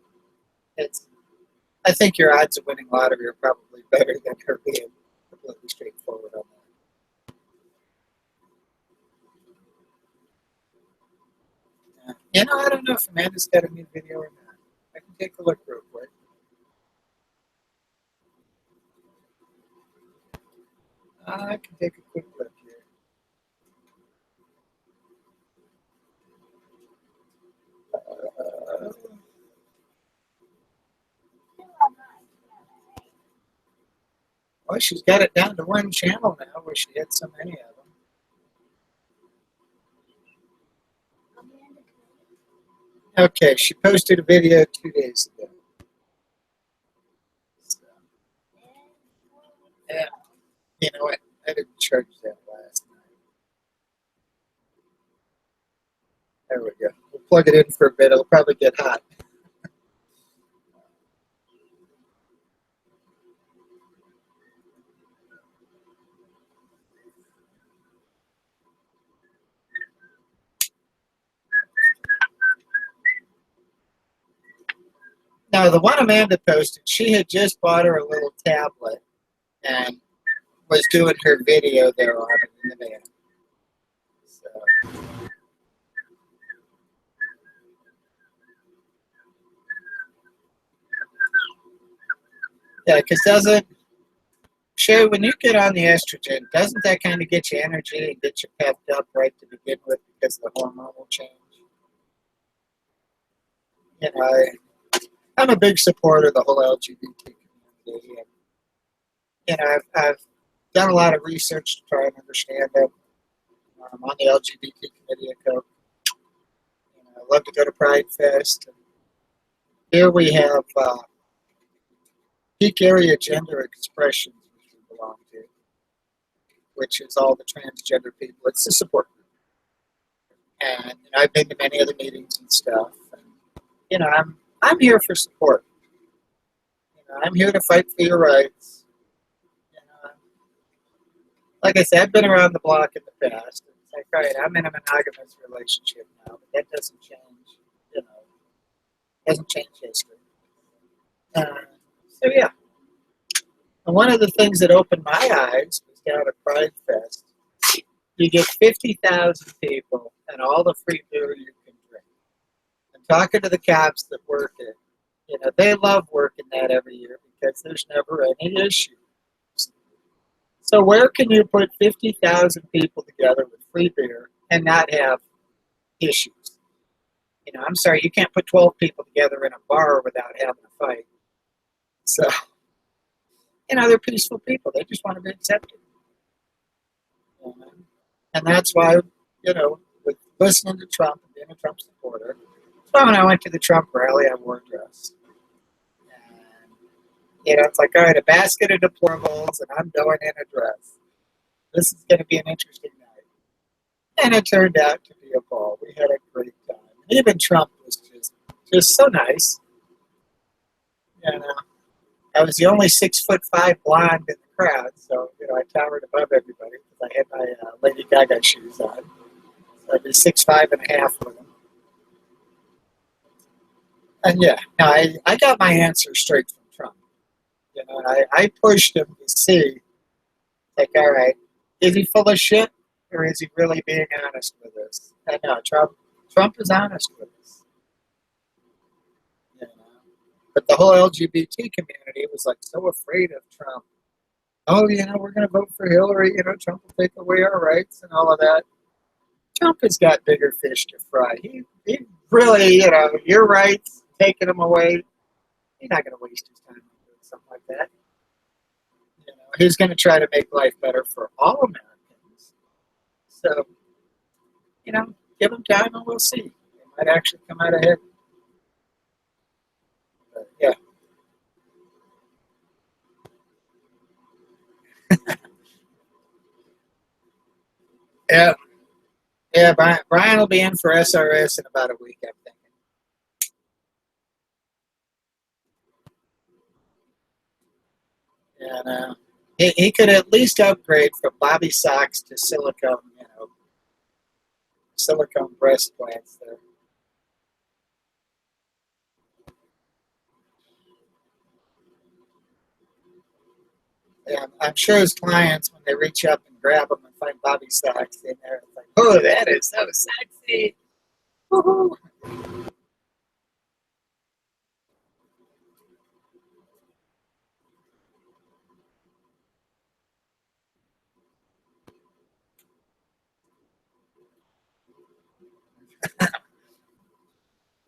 I think your odds of winning lottery are probably better than her being completely straightforward on that. I don't know if Amanda's got a new video or not. I can take a look real quick. I can take a quick look here. Well, she's got it down to one channel now where she had so many of them. Okay, she posted a video 2 days ago. So, yeah, you know what? I didn't charge that last night. There we go. We'll plug it in for a bit. It'll probably get hot. Now, the one Amanda posted, she had just bought her a little tablet and was doing her video there on it in the van. So, yeah, because Shay, when you get on the estrogen, doesn't that kind of get you energy and get you pepped up right to begin with because of the hormonal change? You know, I'm a big supporter of the whole LGBT community. And, you know, I've done a lot of research to try and understand it. I'm on the LGBT committee at Coke. You know, I love to go to Pride Fest. And here we have peak area gender expressions, which we belong to, which is all the transgender people. It's the support group. And you know, I've been to many other meetings and stuff. And, you know, I'm here for support. You know, I'm here to fight for your rights. You know, like I said, I've been around the block in the past. It's like, all right, I'm in a monogamous relationship now, but that doesn't change. You know, doesn't change history. So yeah. And one of the things that opened my eyes was down at Pride Fest. You get 50,000 people and all the free beer you can drink. And talking to the cops that work it, you know, they love working that every year because there's never any issues. So where can you put 50,000 people together with free beer and not have issues? You know, I'm sorry, you can't put 12 people together in a bar without having a fight. So, you know, they're peaceful people. They just want to be accepted. You know? And that's why, you know, with listening to Trump and being a Trump supporter, so when I went to the Trump rally, I wore a dress. And, you know, it's like, all right, a basket of deplorables, and I'm going in a dress. This is going to be an interesting night. And it turned out to be a ball. We had a great time. And even Trump was just so nice. You know, I was the only 6'5" blonde in the crowd, so you know I towered above everybody because I had my Lady Gaga shoes on. So I'd be 6'5.5" with them. And yeah, no, I got my answer straight from Trump. You know, I pushed him to see, like, all right, is he full of shit or is he really being honest with us? And no, Trump is honest with us. You know? But the whole LGBT community was like so afraid of Trump. Oh, you know, we're going to vote for Hillary. You know, Trump will take away our rights and all of that. Trump has got bigger fish to fry. He really, you know, your rights, taking them away, he's not going to waste his time doing something like that. You know, he's going to try to make life better for all Americans. So, you know, give him time and we'll see. He might actually come out ahead. But, yeah. Yeah. Yeah, Brian will be in for SRS in about a week, I'm thinking. And he could at least upgrade from bobby socks to silicone, you know, silicone breast plants there. Yeah, I'm sure his clients, when they reach up and grab them and find bobby socks in there, it's like, oh, that is so sexy. Woohoo.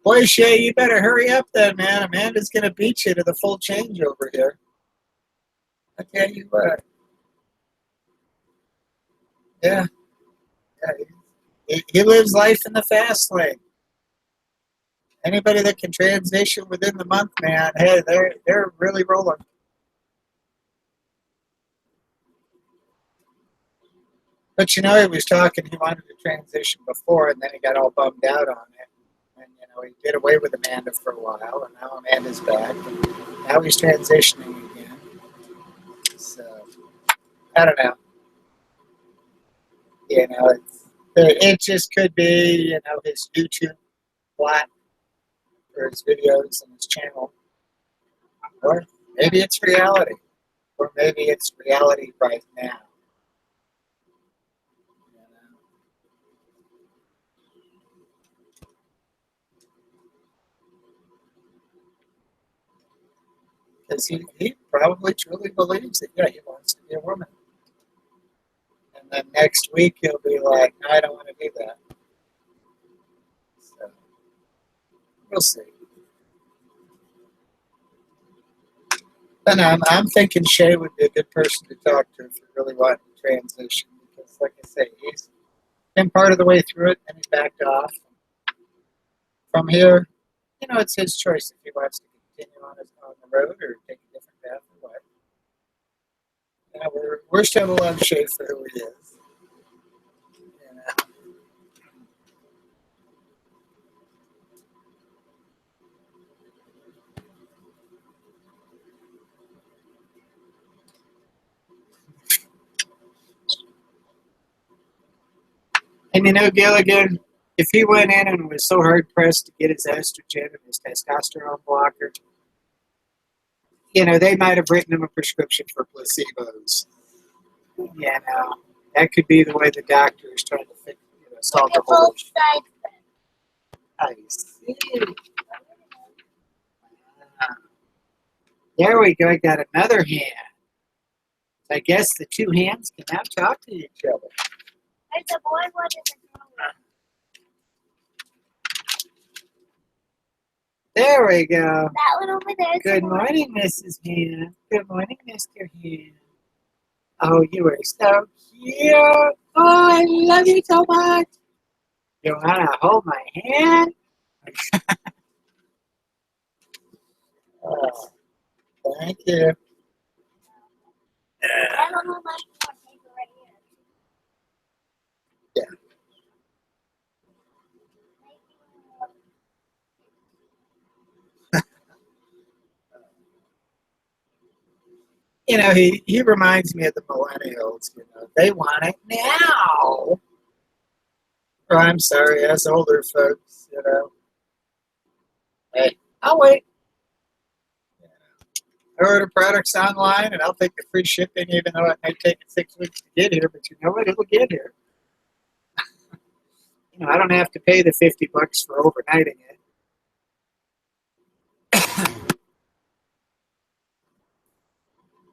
Boy, Shay, you better hurry up then, man. Amanda's going to beat you to the full change over here. I tell you what. Yeah. He lives life in the fast lane. Anybody that can transition within the month, man, hey, they're really rolling. But you know, he was talking, he wanted to transition before, and then he got all bummed out on it. And you know, he did away with Amanda for a while, and now Amanda's back. And now he's transitioning again. I don't know. You know, it just could be, you know, his YouTube plot or his videos and his channel. Or maybe it's reality. Or maybe it's reality right now. You know? Because he probably truly believes that, yeah, he wants to be a woman. And then next week he'll be like, no, I don't want to do that. So we'll see. And I'm thinking Shay would be a good person to talk to if you really want to transition. Because, like I say, he's been part of the way through it and he backed off. From here, you know, it's his choice if he wants to continue on the road or take a different path or what. You know, we're still to love Shay for who he is. You know? And you know, Gilligan, if he went in and was so hard pressed to get his estrogen and his testosterone blocker, you know, they might have written him a prescription for placebos. You know, that could be the way the doctor is trying to fix, you know, solve the whole issue. I see. There we go. I got another hand. I guess the two hands can now talk to each other. There's a boy one and a girl one. There we go. That one over there is Good the boy. morning, Mrs. Hand. Good morning, Mr. Hand. Oh, you are so cute. Oh, I love you so much. You want to hold my hand? Oh, thank you. I don't know my paper right here. Yeah. You know, he reminds me of the millennials. You know, they want it now. Or I'm sorry, us older folks. You know, hey, I'll wait. I order products online, and I'll take the free shipping, even though it may take 6 weeks to get here. But you know what? It'll get here. You know, I don't have to pay the $50 for overnighting it.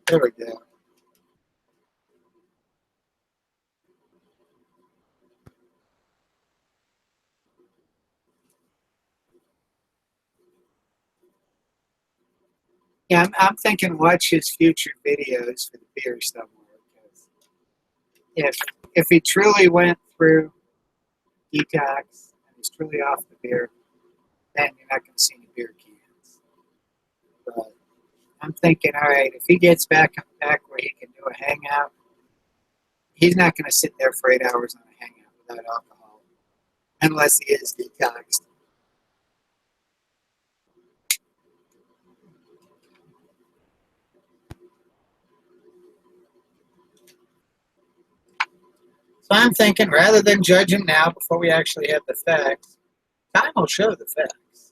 There we go. Yeah, I'm thinking watch his future videos for the beer somewhere. Because if he truly went through detox and is truly off the beer, then you're not going to see any beer cans. But I'm thinking, all right, if he gets back where he can do a hangout, he's not going to sit there for 8 hours on a hangout without alcohol, unless he is detoxed. So I'm thinking, rather than judge him now before we actually have the facts, time will show the facts.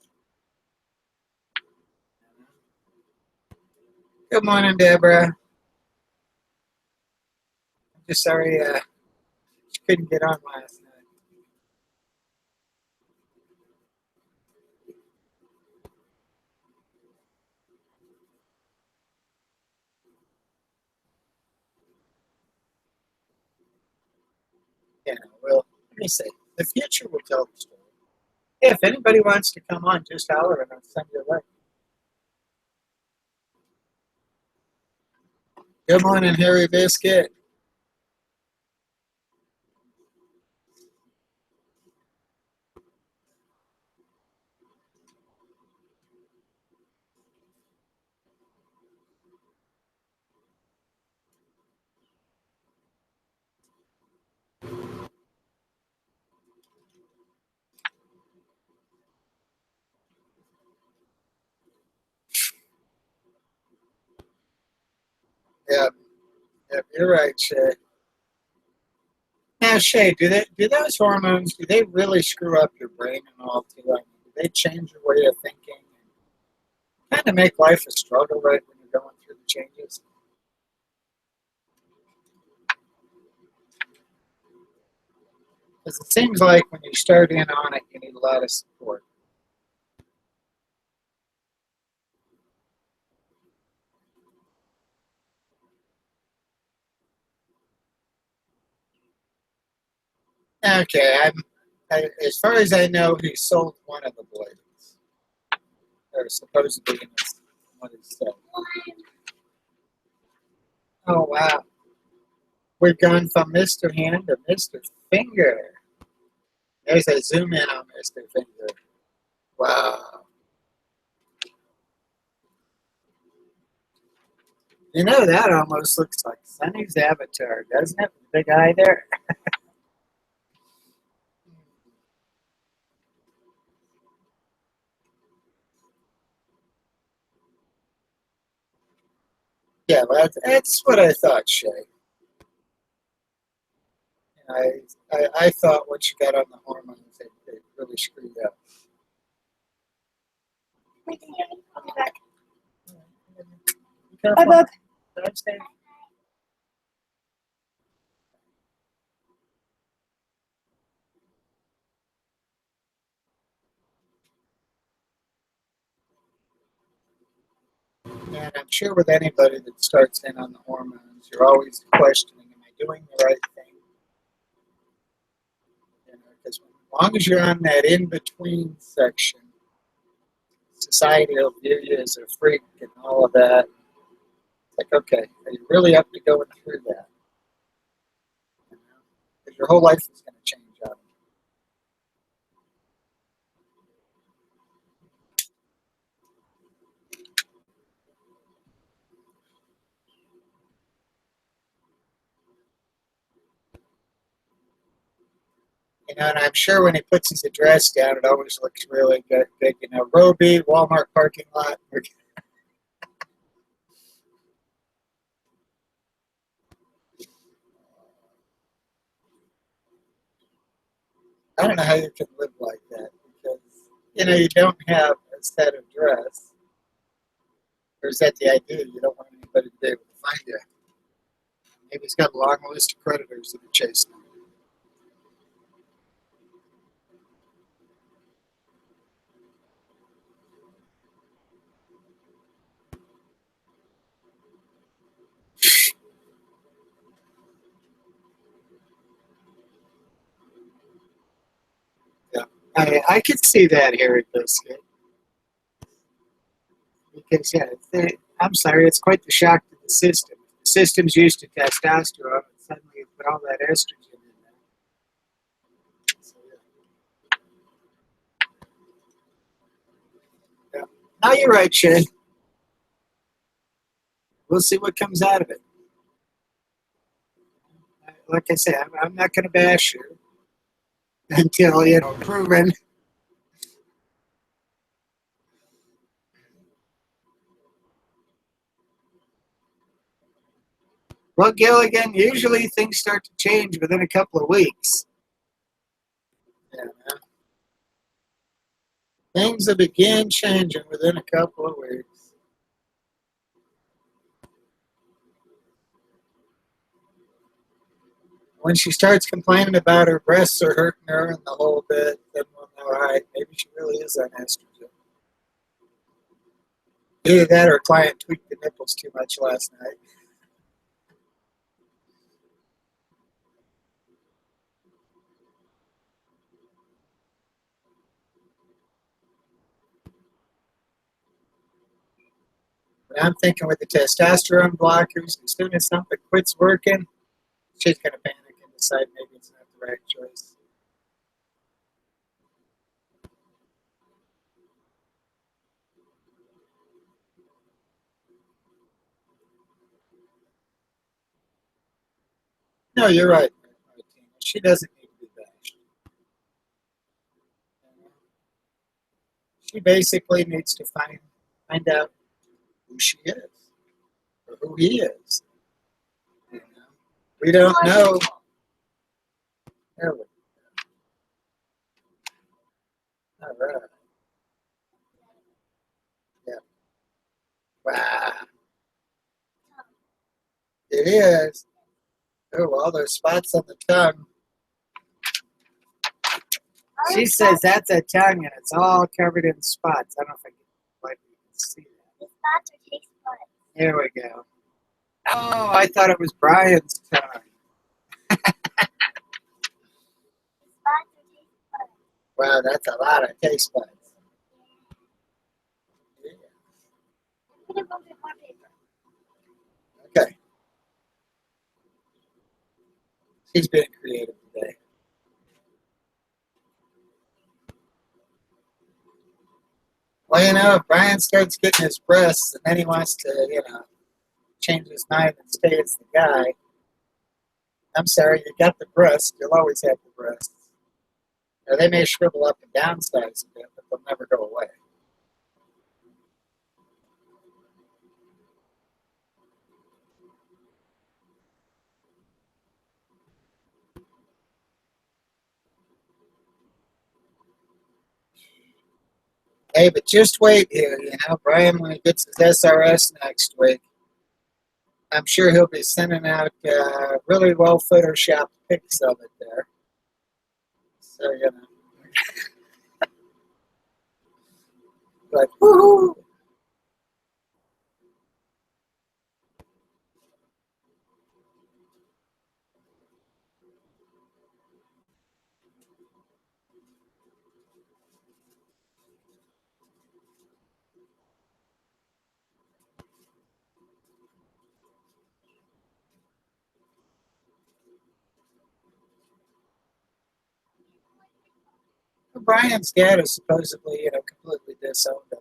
Good morning, Deborah. I'm just sorry she couldn't get on last night. Yeah, well, let me say, the future will tell the story. If anybody wants to come on, just holler and I'll send you a link. Good morning, Harry Biscuit. Yeah, You're right, Shay. Now, Shay, do those hormones, do they really screw up your brain and all too? I mean, do they change your way of thinking? Kind of make life a struggle, right, when you're going through the changes? Because it seems like when you start in on it, you need a lot of support. Okay, as far as I know, he sold one of the blades. Or supposedly in his, what he said. Oh, wow. We've gone from Mr. Hand to Mr. Finger. There's a zoom in on Mr. Finger. Wow. You know, that almost looks like Sonny's avatar, doesn't it? The big eye there. Yeah, well, that's what I thought, Shay. I thought once you got on the hormones, it really screwed up. Wait, I'll be back. Be careful. Bye, Drive safe. And I'm sure with anybody that starts in on the hormones, you're always questioning, am I doing the right thing? Because as long as you're on that in-between section, society will view you as a freak and all of that. It's like, okay, are you really up to going through that? Because your whole life is going to change on it. You know, and I'm sure when he puts his address down, it always looks really good. Big, you know, Roby, Walmart parking lot. I don't know how you can live like that because, you know, you don't have a set address. Or is that the idea? You don't want anybody to be able to find you. Maybe he's got a long list of creditors that are chasing him. Yeah, I could see that, Harry Biscuit. Because, yeah, I'm sorry, it's quite the shock to the system. The system's used to testosterone, and suddenly you put all that estrogen in there. So, yeah. No, you're right, Shay. We'll see what comes out of it. Like I said, I'm not going to bash you until, you know, proven. Well, Gilligan, usually things start to change within a couple of weeks. Yeah, man. Things will begin changing within a couple of weeks. When she starts complaining about her breasts are hurting her and the whole bit, then we'll know, all right, maybe she really is on estrogen. Either that or her client tweaked the nipples too much last night. But I'm thinking with the testosterone blockers, as soon as something quits working, she's going to panic and decide maybe it's not the right choice. No, you're right, Martina. She doesn't need to be bashed. She basically needs to find out who she is or who he is. You know? We don't know. There we go. All right. Yeah. Wow. It is. Oh, all those spots on the tongue. She says that's a tongue and it's all covered in spots. I don't know if I can quite see that. The spots are taste buds. There we go. Oh, I thought it was Brian's tongue. The spots are taste buds. Wow, that's a lot of taste buds. Yeah. I'm gonna go get more paper. Okay. She's being creative today. Well, you know, if Brian starts getting his breasts and then he wants to, change his mind and stay as the guy, I'm sorry, you got the breasts. You'll always have the breasts. Now, they may shrivel up and downsize a bit, but they'll never go away. Hey, but just wait here, Brian, when he gets his SRS next week, I'm sure he'll be sending out really well photoshopped pics of it there. So, like, woohoo! Brian's dad is supposedly, completely disowned him.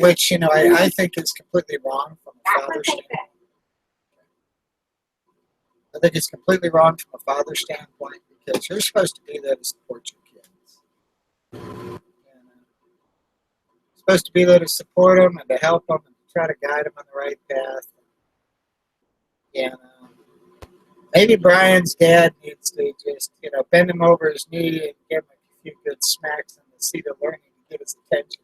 Which, I think is completely wrong from a father's standpoint. I think it's completely wrong from a father's standpoint because you're supposed to be there to support your kids. You're supposed to be there to support them and to help them and to try to guide them on the right path. Maybe Brian's dad needs to just, bend him over his knee and give him a few good smacks on the seat of learning to get his attention.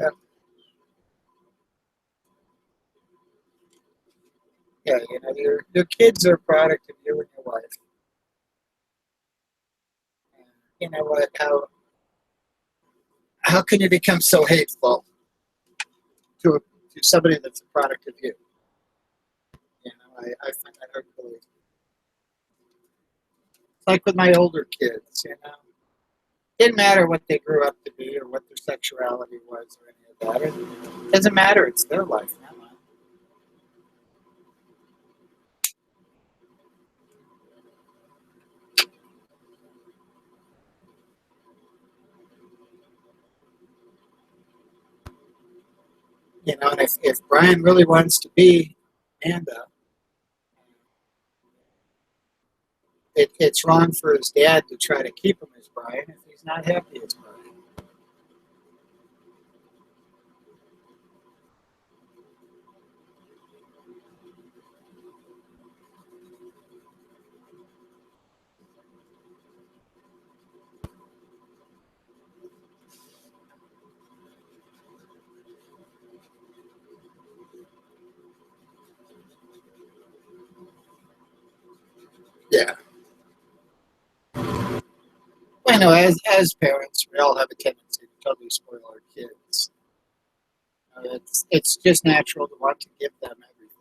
I don't know. Yeah, your kids are a product of you and your wife. And you know what? How can you become so hateful to somebody that's a product of you? I find that hard to believe. It's like with my older kids, Didn't matter what they grew up to be or what their sexuality was or any of that. It doesn't matter. It's their life, not mine. And if Brian really wants to be Amanda, it's wrong for his dad to try to keep him as Brian if he's not happy as Brian. Yeah. Well, as parents, we all have a tendency to totally spoil our kids. It's just natural to want to give them everything.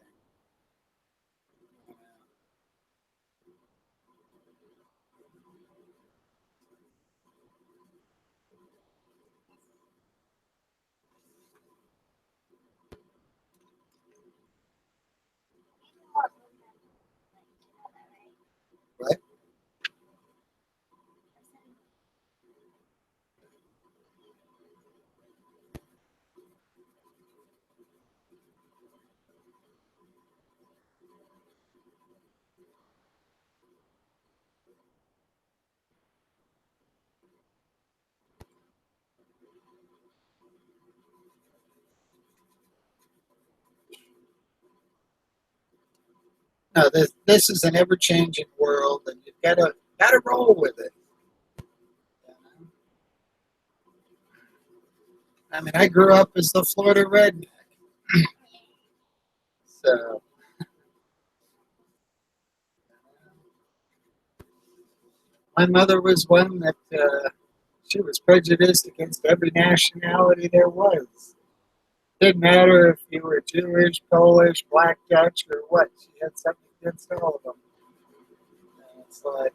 Right? No, this is an ever-changing world, and you've got to roll with it. I mean, I grew up as the Florida redneck, so my mother was one that she was prejudiced against every nationality there was. Didn't matter if you were Jewish, Polish, Black, Dutch, or what. She had something against all of them. And it's like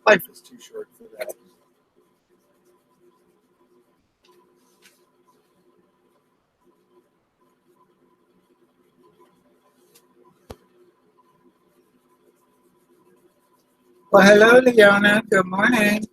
life is too short for that. Well, hello, Leona. Good morning.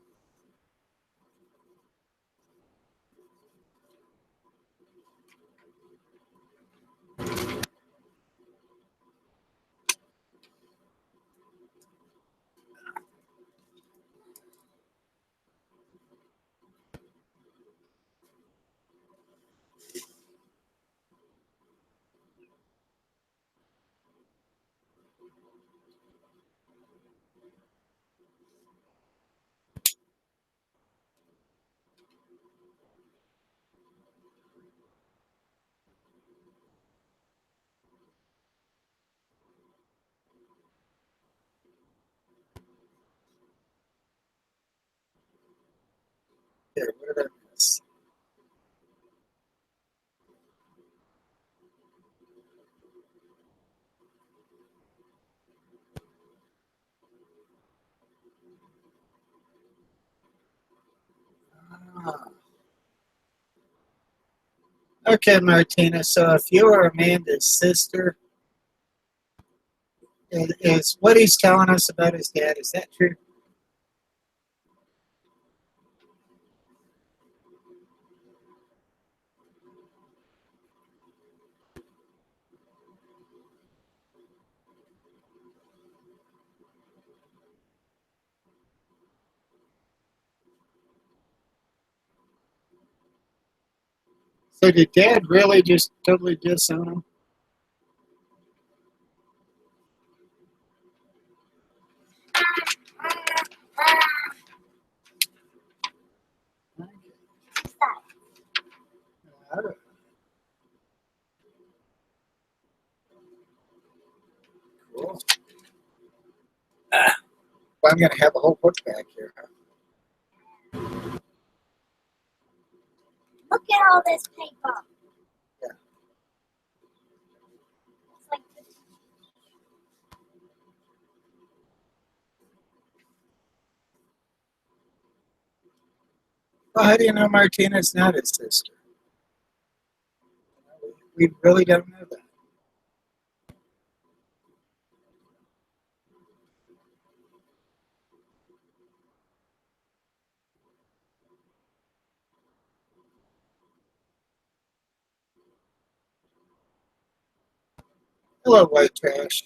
Here, what did I miss? Ah. Okay, Martina. So if you are Amanda's sister, is what he's telling us about his dad, is that true? So did Dad really just totally disown him? Okay. Cool. Well, I'm going to have a whole book back here. Huh? Look at all this paper. Yeah. It's like Well, how do you know Martina's not his sister? We really don't know that. Hello, white trash.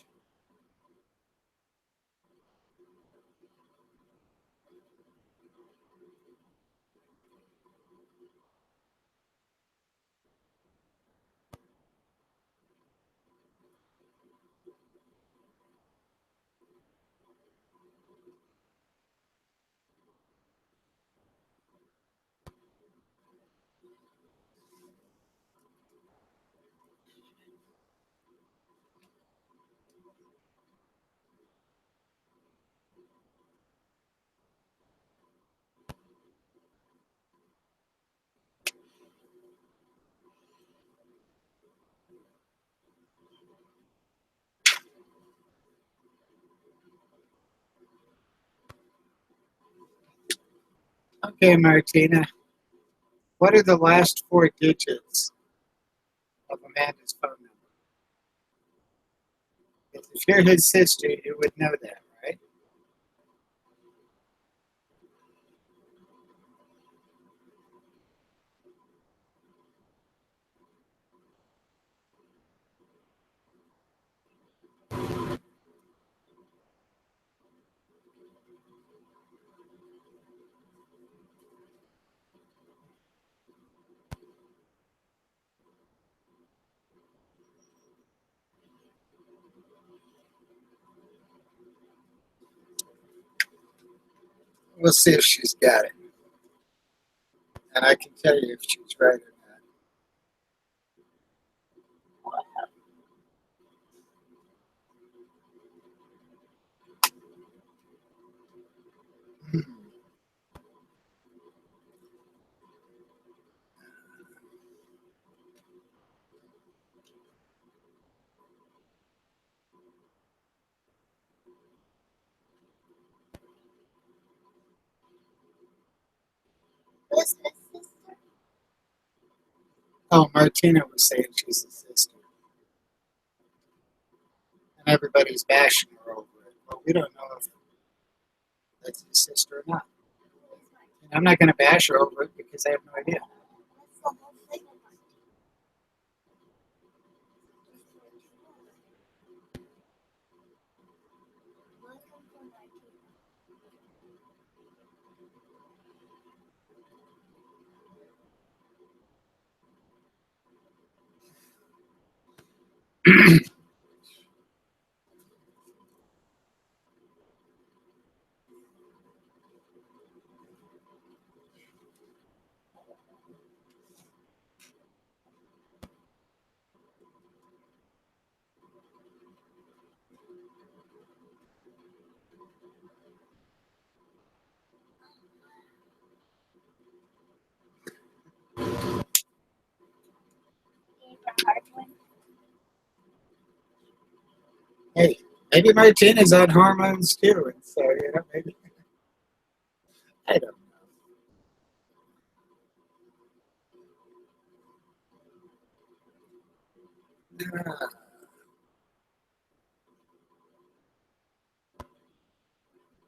Okay, Martina. What are the last four digits of Amanda's phone number? If you're his sister, you would know that, right? We'll see if she's got it. And I can tell you if she's right or not. Who's his sister? Oh, Martina was saying she's a sister. And everybody's bashing her over it. But we don't know if that's his sister or not. And I'm not going to bash her over it because I have no idea. What's the whole thing about? Welcome to my kingdom. Gave her a hard one. Hey, maybe Martina's on hormones too. And so, maybe. I don't know.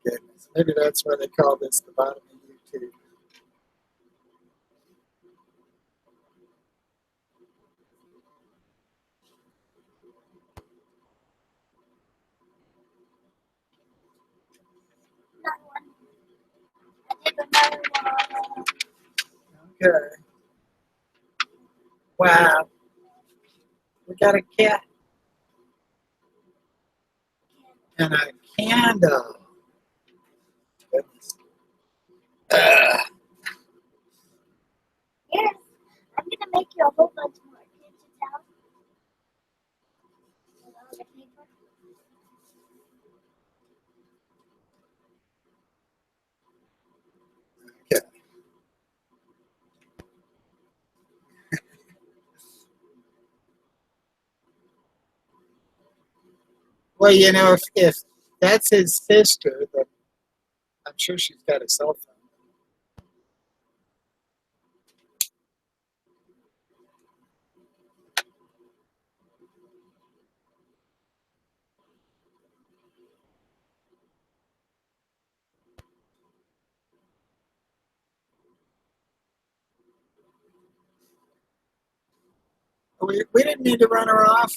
Goodness. Maybe that's why they call this the bottom of YouTube. Another one. I did another one. Okay. Wow. We got a cat and a candle. Goodness. Yes. I'm gonna make you a whole bunch more. Can't you tell? With all the paper. Okay. Well, if that's his sister, then I'm sure she's got a cell phone. We didn't need to run her off.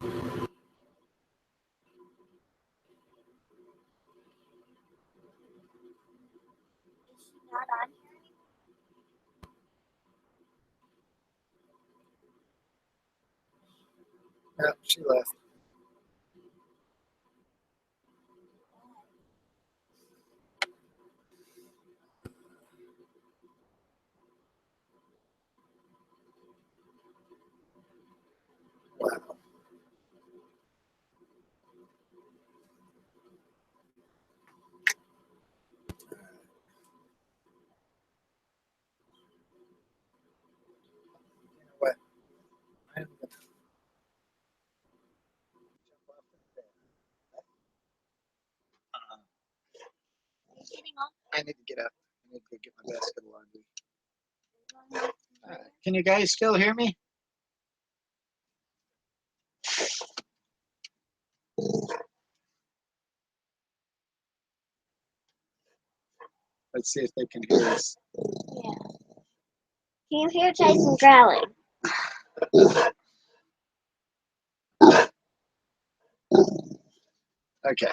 Is she not on here anymore? No, she left. Wow. You know what? I'm gonna jump off the bed. Are you getting off? I need to get up. I need to get my basket of laundry. Can you guys still hear me? Let's see if they can hear us. Yeah. Can you hear Tyson growling? Okay.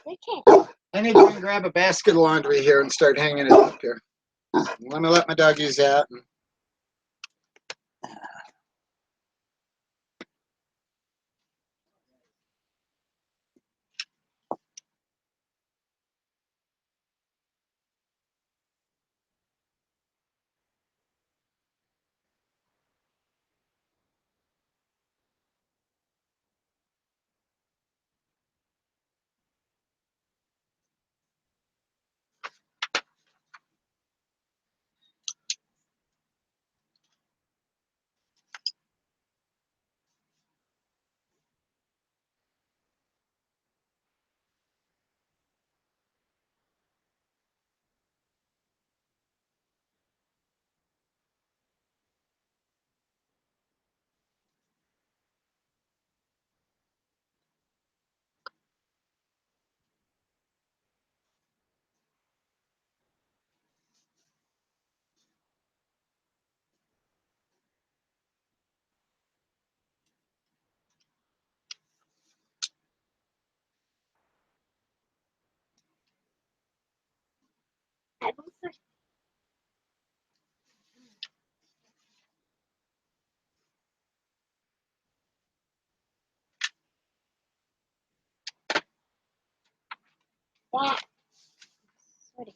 They can't. I need to go and grab a basket of laundry here and start hanging it up here. Let me let my doggies out. I both are. That. Sorry.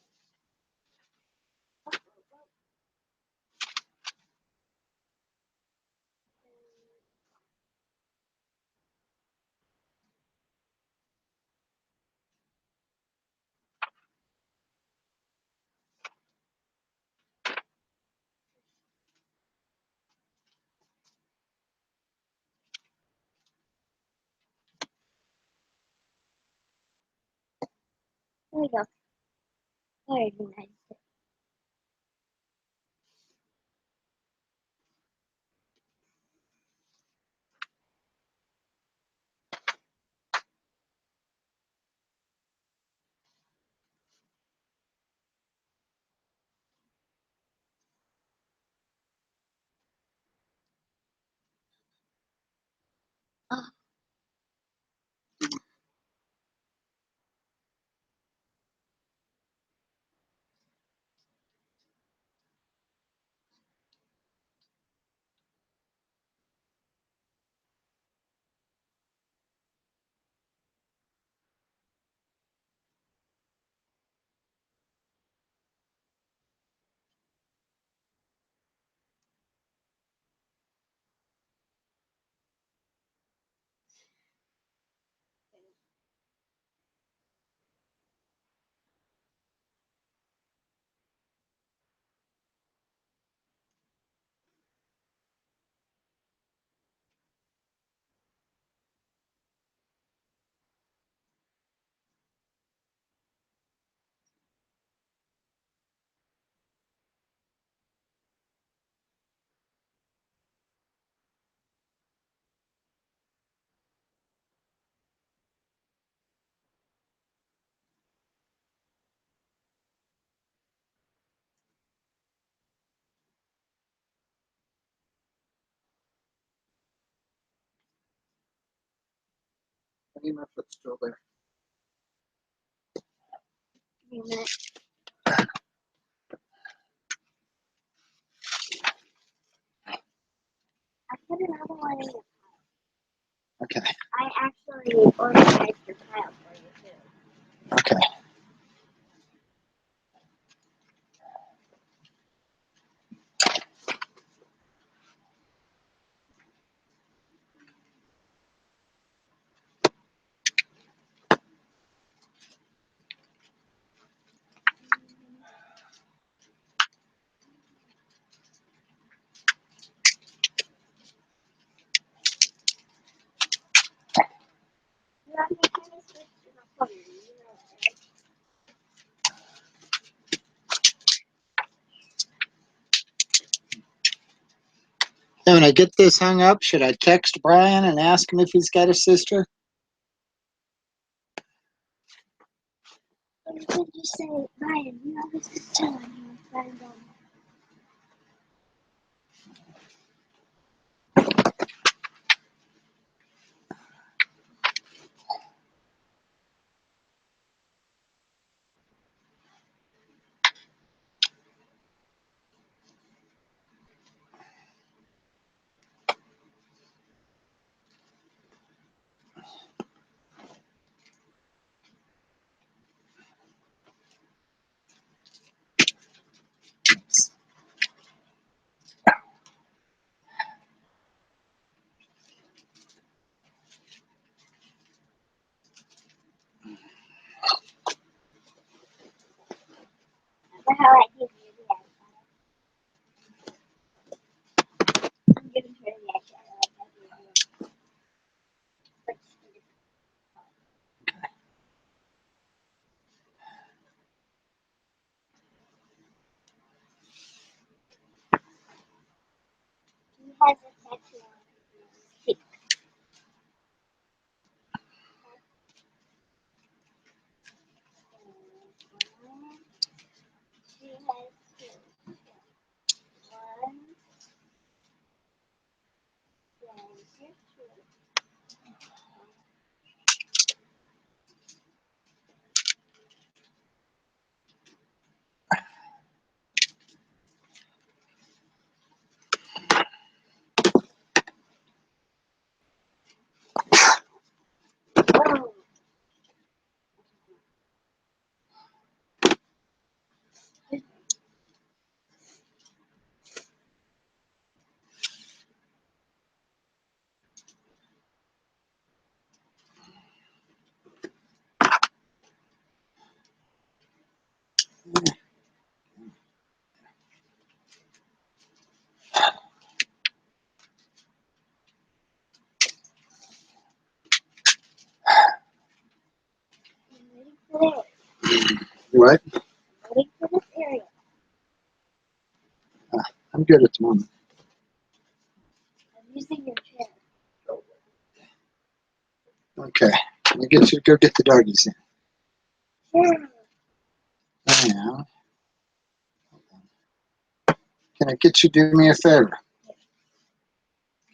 There we go. I organized it. Oh, I need my footstool there. give me a minute. I put another one in. Okay. I actually organized your pile for you too. Okay. You have me kind of switched in the corner, you know that, right? Now, when I get this hung up, should I text Brian and ask him if he's got a sister? Or you could just say, Ryan, you have a sister on your friend on. Remember how I gave you the eyeshadow? I'm giving her the eyeshadow like I gave you. But she has a tattoo on her cheek. She has two. One, then here's two. What? Waiting for this area. I'm good at the moment. I'm using your chair. Okay. Can I get you to go get the doggies in? Sure. I am. Can I get you to do me a favor?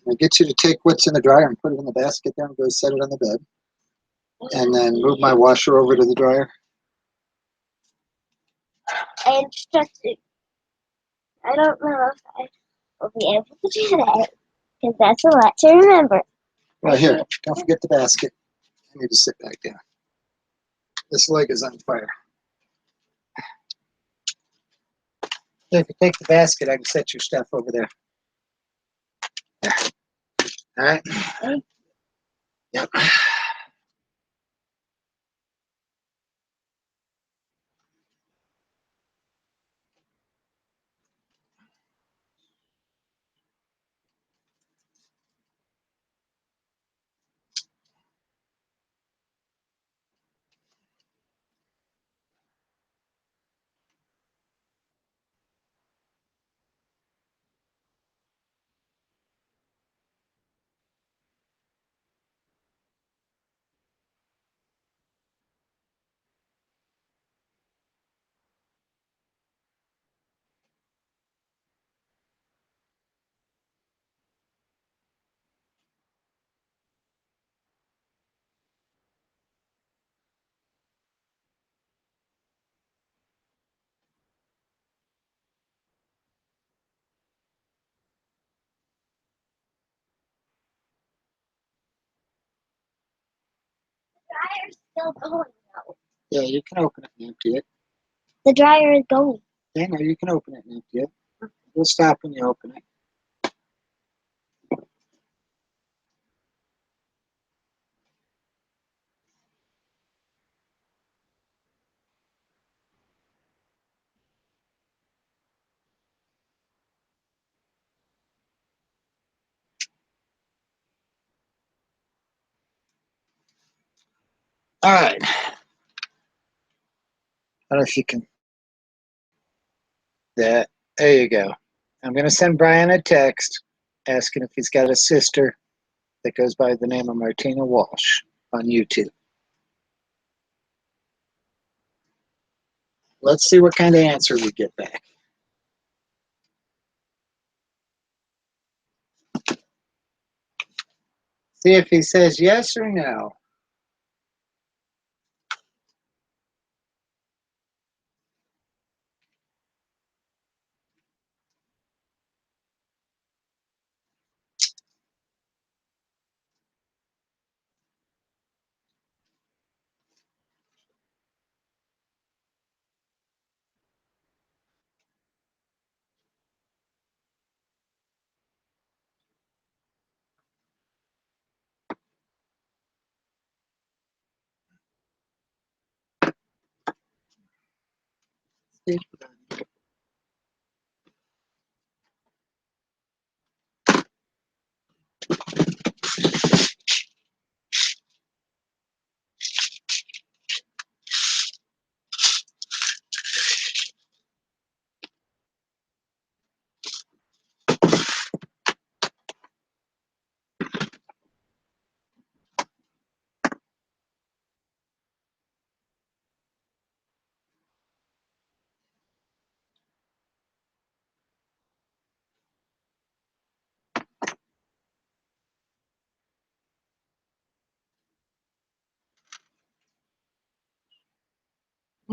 Can I get you to take what's in the dryer and put it in the basket there and go set it on the bed? And then move my washer over to the dryer? I instructed. I don't know if I will be able to do that because that's a lot to remember. Well, here. Don't forget the basket. I need to sit back down. This leg is on fire. So if you take the basket, I can set your stuff over there. There. All right? Okay. Yep. The dryer's still going though. Yeah, you can open it and empty it. The dryer is going. Yeah, no, you can open it and empty it. We'll stop when you open it. All right. I don't know if you can. That. There you go. I'm going to send Brian a text asking if he's got a sister that goes by the name of Martina Walsh on YouTube. Let's see what kind of answer we get back. See if he says yes or no.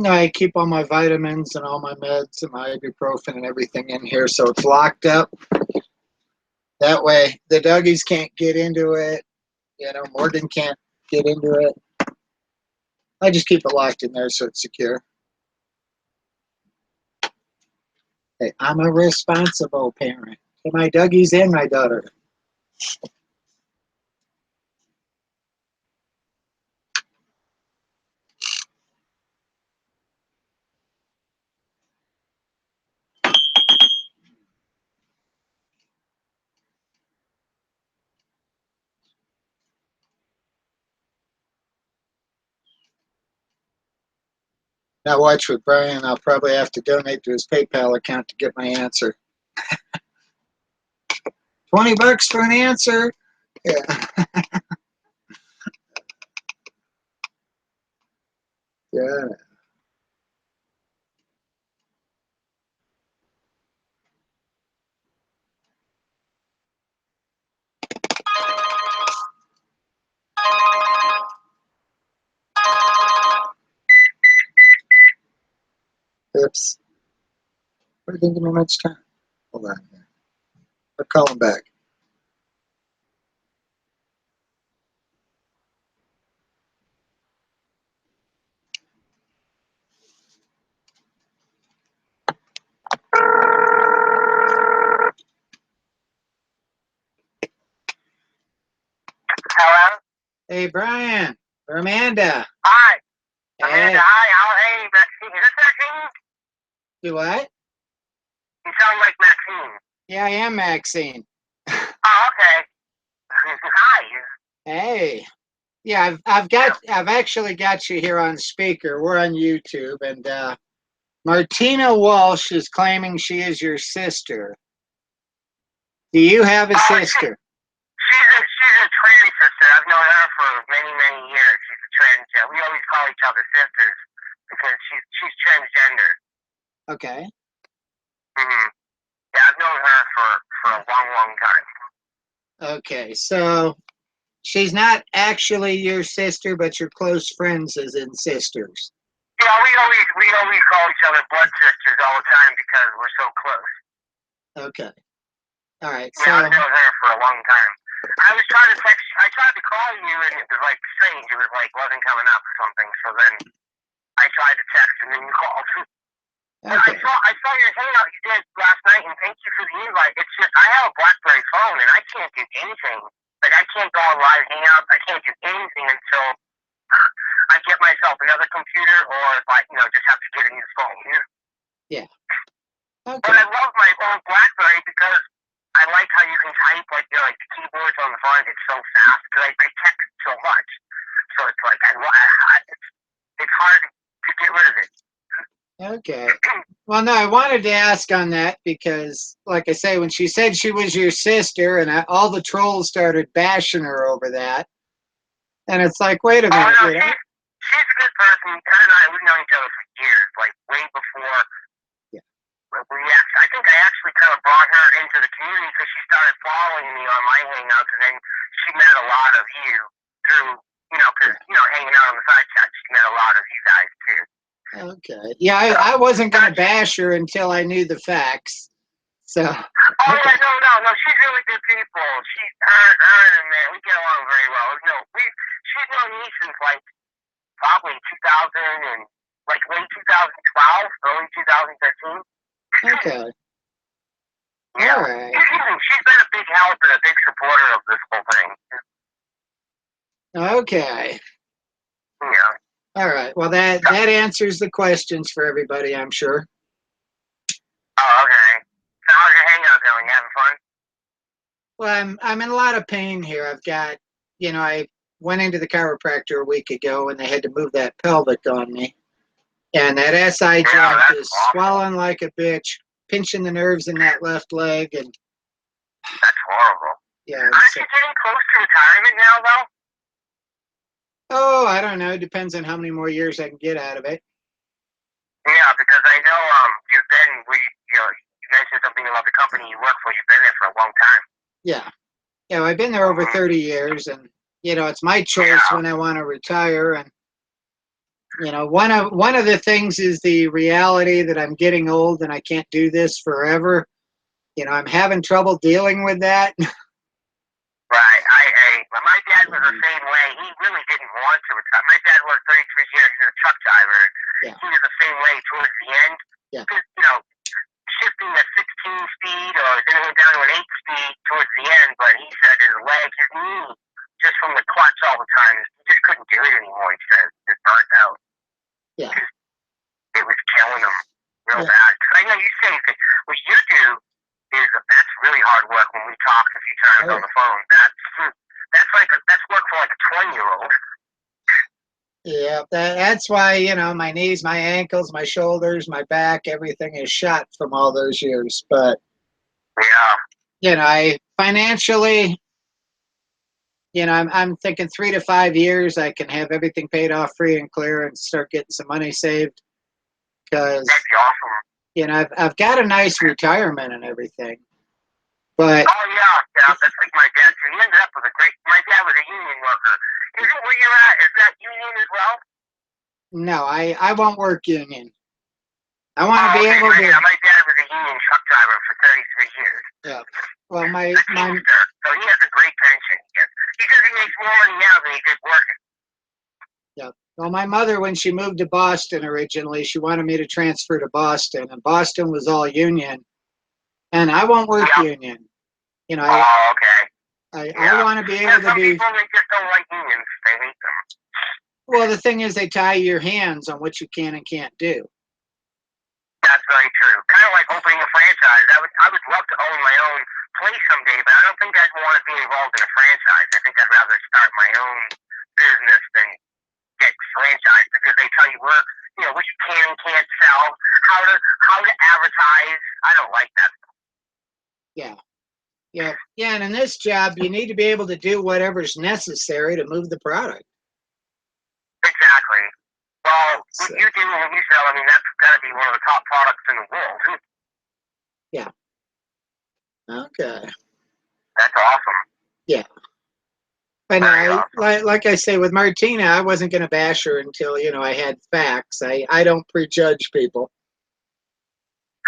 I keep all my vitamins and all my meds and my ibuprofen and everything in here so it's locked up. That way the doggies can't get into it. You know, Morgan can't get into it. I just keep it locked in there so it's secure. Hey, I'm a responsible parent to my doggies and my daughter. Now watch with Brian. I'll probably have to donate to his PayPal account to get my answer. $20 for an answer. Yeah. Yeah. Oops. Why didn't give me much time? Hold on here. I'll call him back. Hello? Hey, Brian. Or Amanda. Hi. Hey. Amanda, hi. Hey, Maxine. Is this Maxine? Do what? You sound like Maxine. Yeah, I am Maxine. Oh, okay. Hi. Hey. Yeah, I've actually got you here on speaker. We're on YouTube, and Martina Walsh is claiming she is your sister. Do you have a sister? She's a trans sister. I've known her for many, many years. She's a trans. We always call each other sisters because she's transgender. Okay. Mm-hmm. Yeah, I've known her for a long, long time. Okay, so she's not actually your sister, but you're close friends as in sisters. Yeah, we always call each other blood sisters all the time because we're so close. Okay. All right. Yeah, I've known her for a long time. I was trying to text. I tried to call you, and it was like strange. It was like wasn't coming up or something. So then I tried to text, and then you called. Okay. I saw your hangout you did last night, and thank you for the invite. It's just I have a BlackBerry phone, and I can't do anything. Like I can't go on live hangouts. I can't do anything until I get myself another computer, or like just have to get a new phone. Yeah. Okay. But I love my old BlackBerry because I like how you can type like the keyboards on the front. It's so fast because I text so much. So it's like it's hard to get rid of it. Okay. Well, no, I wanted to ask on that because, like I say, when she said she was your sister, and all the trolls started bashing her over that, and it's like, wait a minute, Oh no, she's a good person. Her and we've known each other for years, like way before. Yeah. I think I actually kind of brought her into the community because she started following me on my hangouts, and then she met a lot of you through, hanging out on the side chat. She met a lot of you guys too. Okay. Yeah, I wasn't going to bash her until I knew the facts. So. Oh okay. Yeah, no. She's really good people. Her and man, we get along very well. She's known me since like probably 2000 and like late 2012, early 2013. Okay. Yeah. All right. She's been a big help and a big supporter of this whole thing. Okay. Yeah. All right. Well, that answers the questions for everybody, I'm sure. Oh, okay. So how's your hangout going? You having fun? Well, I'm in a lot of pain here. I've got, I went into the chiropractor a week ago, and they had to move that pelvic on me, and that SI joint is swelling like a bitch, pinching the nerves in that left leg, and that's horrible. Yeah. Aren't you getting close to retirement now, though? Oh, I don't know. It depends on how many more years I can get out of it. Yeah, because I know you mentioned something about the company you work for. You've been there for a long time. Yeah. Yeah, I've been there over 30 years, and, it's my choice when I want to retire. And, one of the things is the reality that I'm getting old and I can't do this forever. I'm having trouble dealing with that. Right. My dad was the same way. He really didn't want to retire. My dad worked 33 years. He was a truck driver. Yeah. He was the same way towards the end. Yeah. Because, shifting to 16 speed or then it went down to an 8 speed towards the end, but he said his leg, his knee, just from the clutch all the time, he just couldn't do it anymore. He said it just burnt out. Yeah. It was killing him real bad. Because I know you say that what you do that's really hard work when we talked a few times on the phone. That's work for like a 20-year-old. Yeah, Yeah, that's why, you know, my knees, my ankles, my shoulders, my back, everything is shot from all those years. But, Yeah. you know, I financially, you know, I'm thinking 3 to 5 years, I can have everything paid off free and clear and start getting some money saved. Because, That'd be awesome. you know, I've got a nice retirement and everything. But, Oh, yeah. Yeah, that's like my dad, too. He ended up with a great, my dad was a union worker. Is it where you're at? Is that union as well? no, I won't work union. I want to Oh, be okay. able to. Yeah, my dad was a union truck driver for 33 years. Yeah. Well, my Teamster. So he has a great pension. He says he makes more money now than he did working. yeah. Well, my mother, when she moved to Boston originally, she wanted me to transfer to Boston, and Boston was all union, and I won't work Yeah. union. You know, Oh, okay. I want to be able to some be. people, they just don't like unions. They hate them. Well, the thing is, they tie your hands on what you can and can't do. That's very true. Kind of like opening a franchise. I would love to own my own place someday, but I don't think I'd want to be involved in a franchise. I think I'd rather start my own business than get franchised because they tell you where, you know, what you can and can't sell, how to advertise. I don't like that. Yeah. Yeah. Yeah. And in this job, you need to be able to do whatever's necessary to move the product. Exactly. Well, what So, you do and what you sell, I mean, that's got to be one of the top products in the world. yeah. Okay. That's awesome. Yeah. But no, Very awesome. like I say, with Martina, I wasn't going to bash her until, you know, I had facts. I don't prejudge people.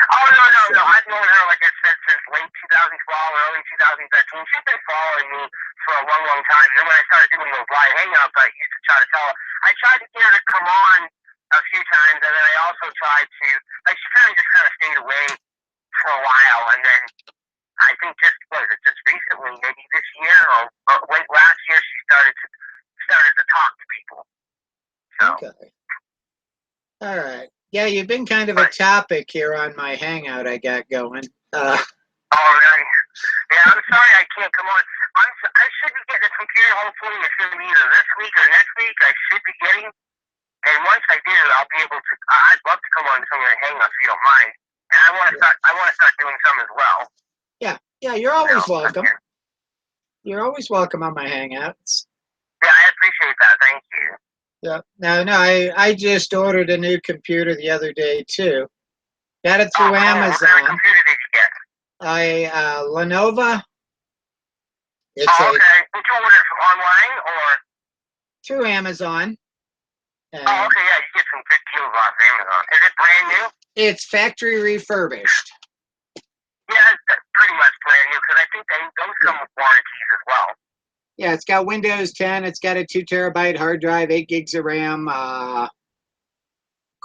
Oh, no. I've known her, like I said, since late 2012, early 2013. She's been following me for a long, long time. And then when I started doing those live hangouts, I used to try to tell her. I tried to get her to come on a few times, and then I also tried to, like, she kind of stayed away for a while. And then I think just recently, maybe this year or late last year, she started to talk to people. So. Okay. All right. Yeah, you've been kind of a topic here on my hangout I got going. Oh, really? Yeah, I'm sorry I can't come on. I should be getting a computer hopefully as soon either this week or next week. I should be getting, and once I do, I'll be able to. I'd love to come on some of the hangouts if you don't mind. And I want to start. I want to start doing some as well. Yeah, you're always welcome. Again. You're always welcome on my hangouts. Yeah, I appreciate that. Thank you. Yeah. No, I just ordered a new computer the other day too. Got it through Cool. What kind of Amazon. computer did you get? Lenovo. It's okay. Did you order it from online or? Through Amazon. Okay. Yeah, you get some good deals off Amazon. Is it brand new? It's factory refurbished. Yeah, it's pretty much brand new because I think those come with warranties as well. Yeah, it's got Windows 10. It's got a 2 terabyte hard drive, 8 gigs of RAM,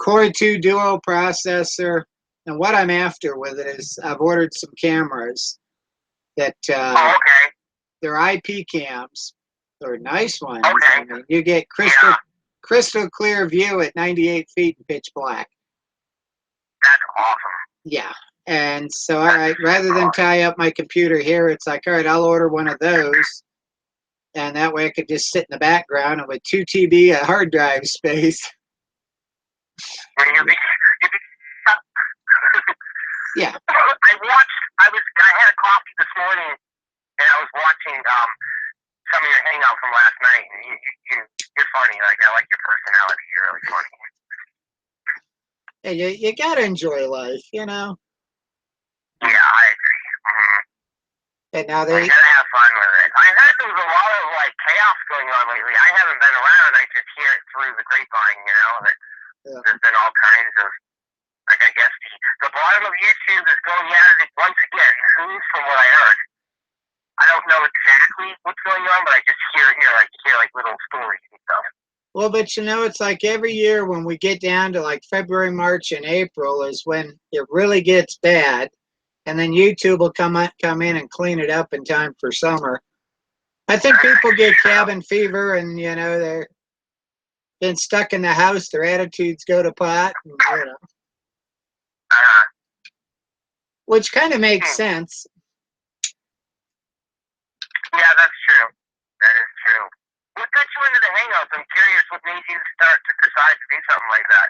Core 2 Duo processor. And what I'm after with it is I've ordered some cameras that okay. they're IP cams. They're nice ones. Okay. I mean, you get crystal clear view at 98 feet in pitch black. That's awesome. Yeah. And so, all right, rather than tie up my computer here, it's like, all right, I'll order one of those. And that way I could just sit in the background and with 2 TB of hard drive space. Yeah. I had a coffee this morning and I was watching some of your hangout from last night. And you're funny. Like, I like your personality. You're really funny. Hey, you gotta enjoy life, you know? Yeah, I agree. Mm-hmm. And now You gotta have fun with it. I heard there was a lot of like chaos going on lately. I haven't been around. I just hear it through the grapevine, you know, that there's been all kinds of, like, I guess the bottom of YouTube is going at it once again, from what I heard. I don't know exactly what's going on, but I just hear little stories and stuff. Well, but you know, it's like every year when we get down to like February, March, and April is when it really gets bad. And then YouTube will come in and clean it up in time for summer. I think people get cabin fever and, you know, they're been stuck in the house. Their attitudes go to pot, and, you know, which kind of makes sense. Yeah, that's true. That is true. What got you into the hangouts? I'm curious what made made you start to decide to do something like that?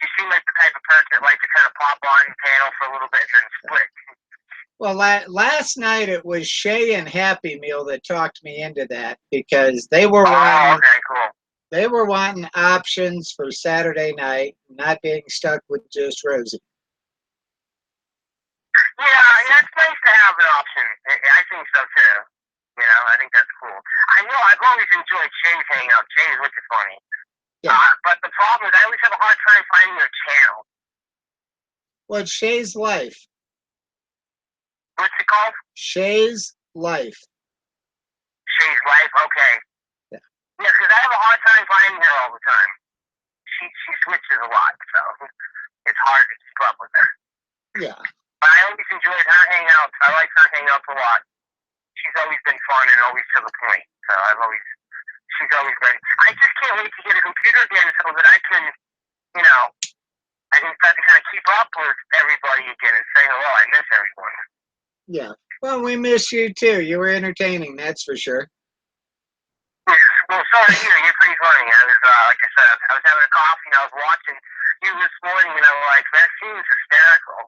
You seem like the type of person that likes to kind of pop on and panel for a little bit and then split. Well, last night it was Shay and Happy Meal that talked me into that because they were Oh, okay, cool. they were wanting options for Saturday night, not being stuck with just Rosie. Yeah, it's nice to have an option. I think so too. You know, I think that's cool. I know I've always enjoyed Shay's hangout. Shay's which is funny. Yeah. But the problem is I always have a hard time finding your channel. Well, Shay's Life. What's it called? Shay's Life. Shay's Life? Okay. Yeah. Yeah, because I have a hard time finding her all the time. She switches a lot, so it's hard to keep up with her. Yeah. But I always enjoyed her hangouts. I like her hangouts a lot. She's always been fun and always to the point. So she's always ready. I just can't wait to get a computer again so that I can, you know, I can start to kind of keep up with everybody again and say hello. I miss everyone. Yeah. Well, we miss you too. You were entertaining, that's for sure. Well, so are you. You're pretty funny. I was, like I said, I was having a coffee and I was watching you this morning and I was like, that seems hysterical.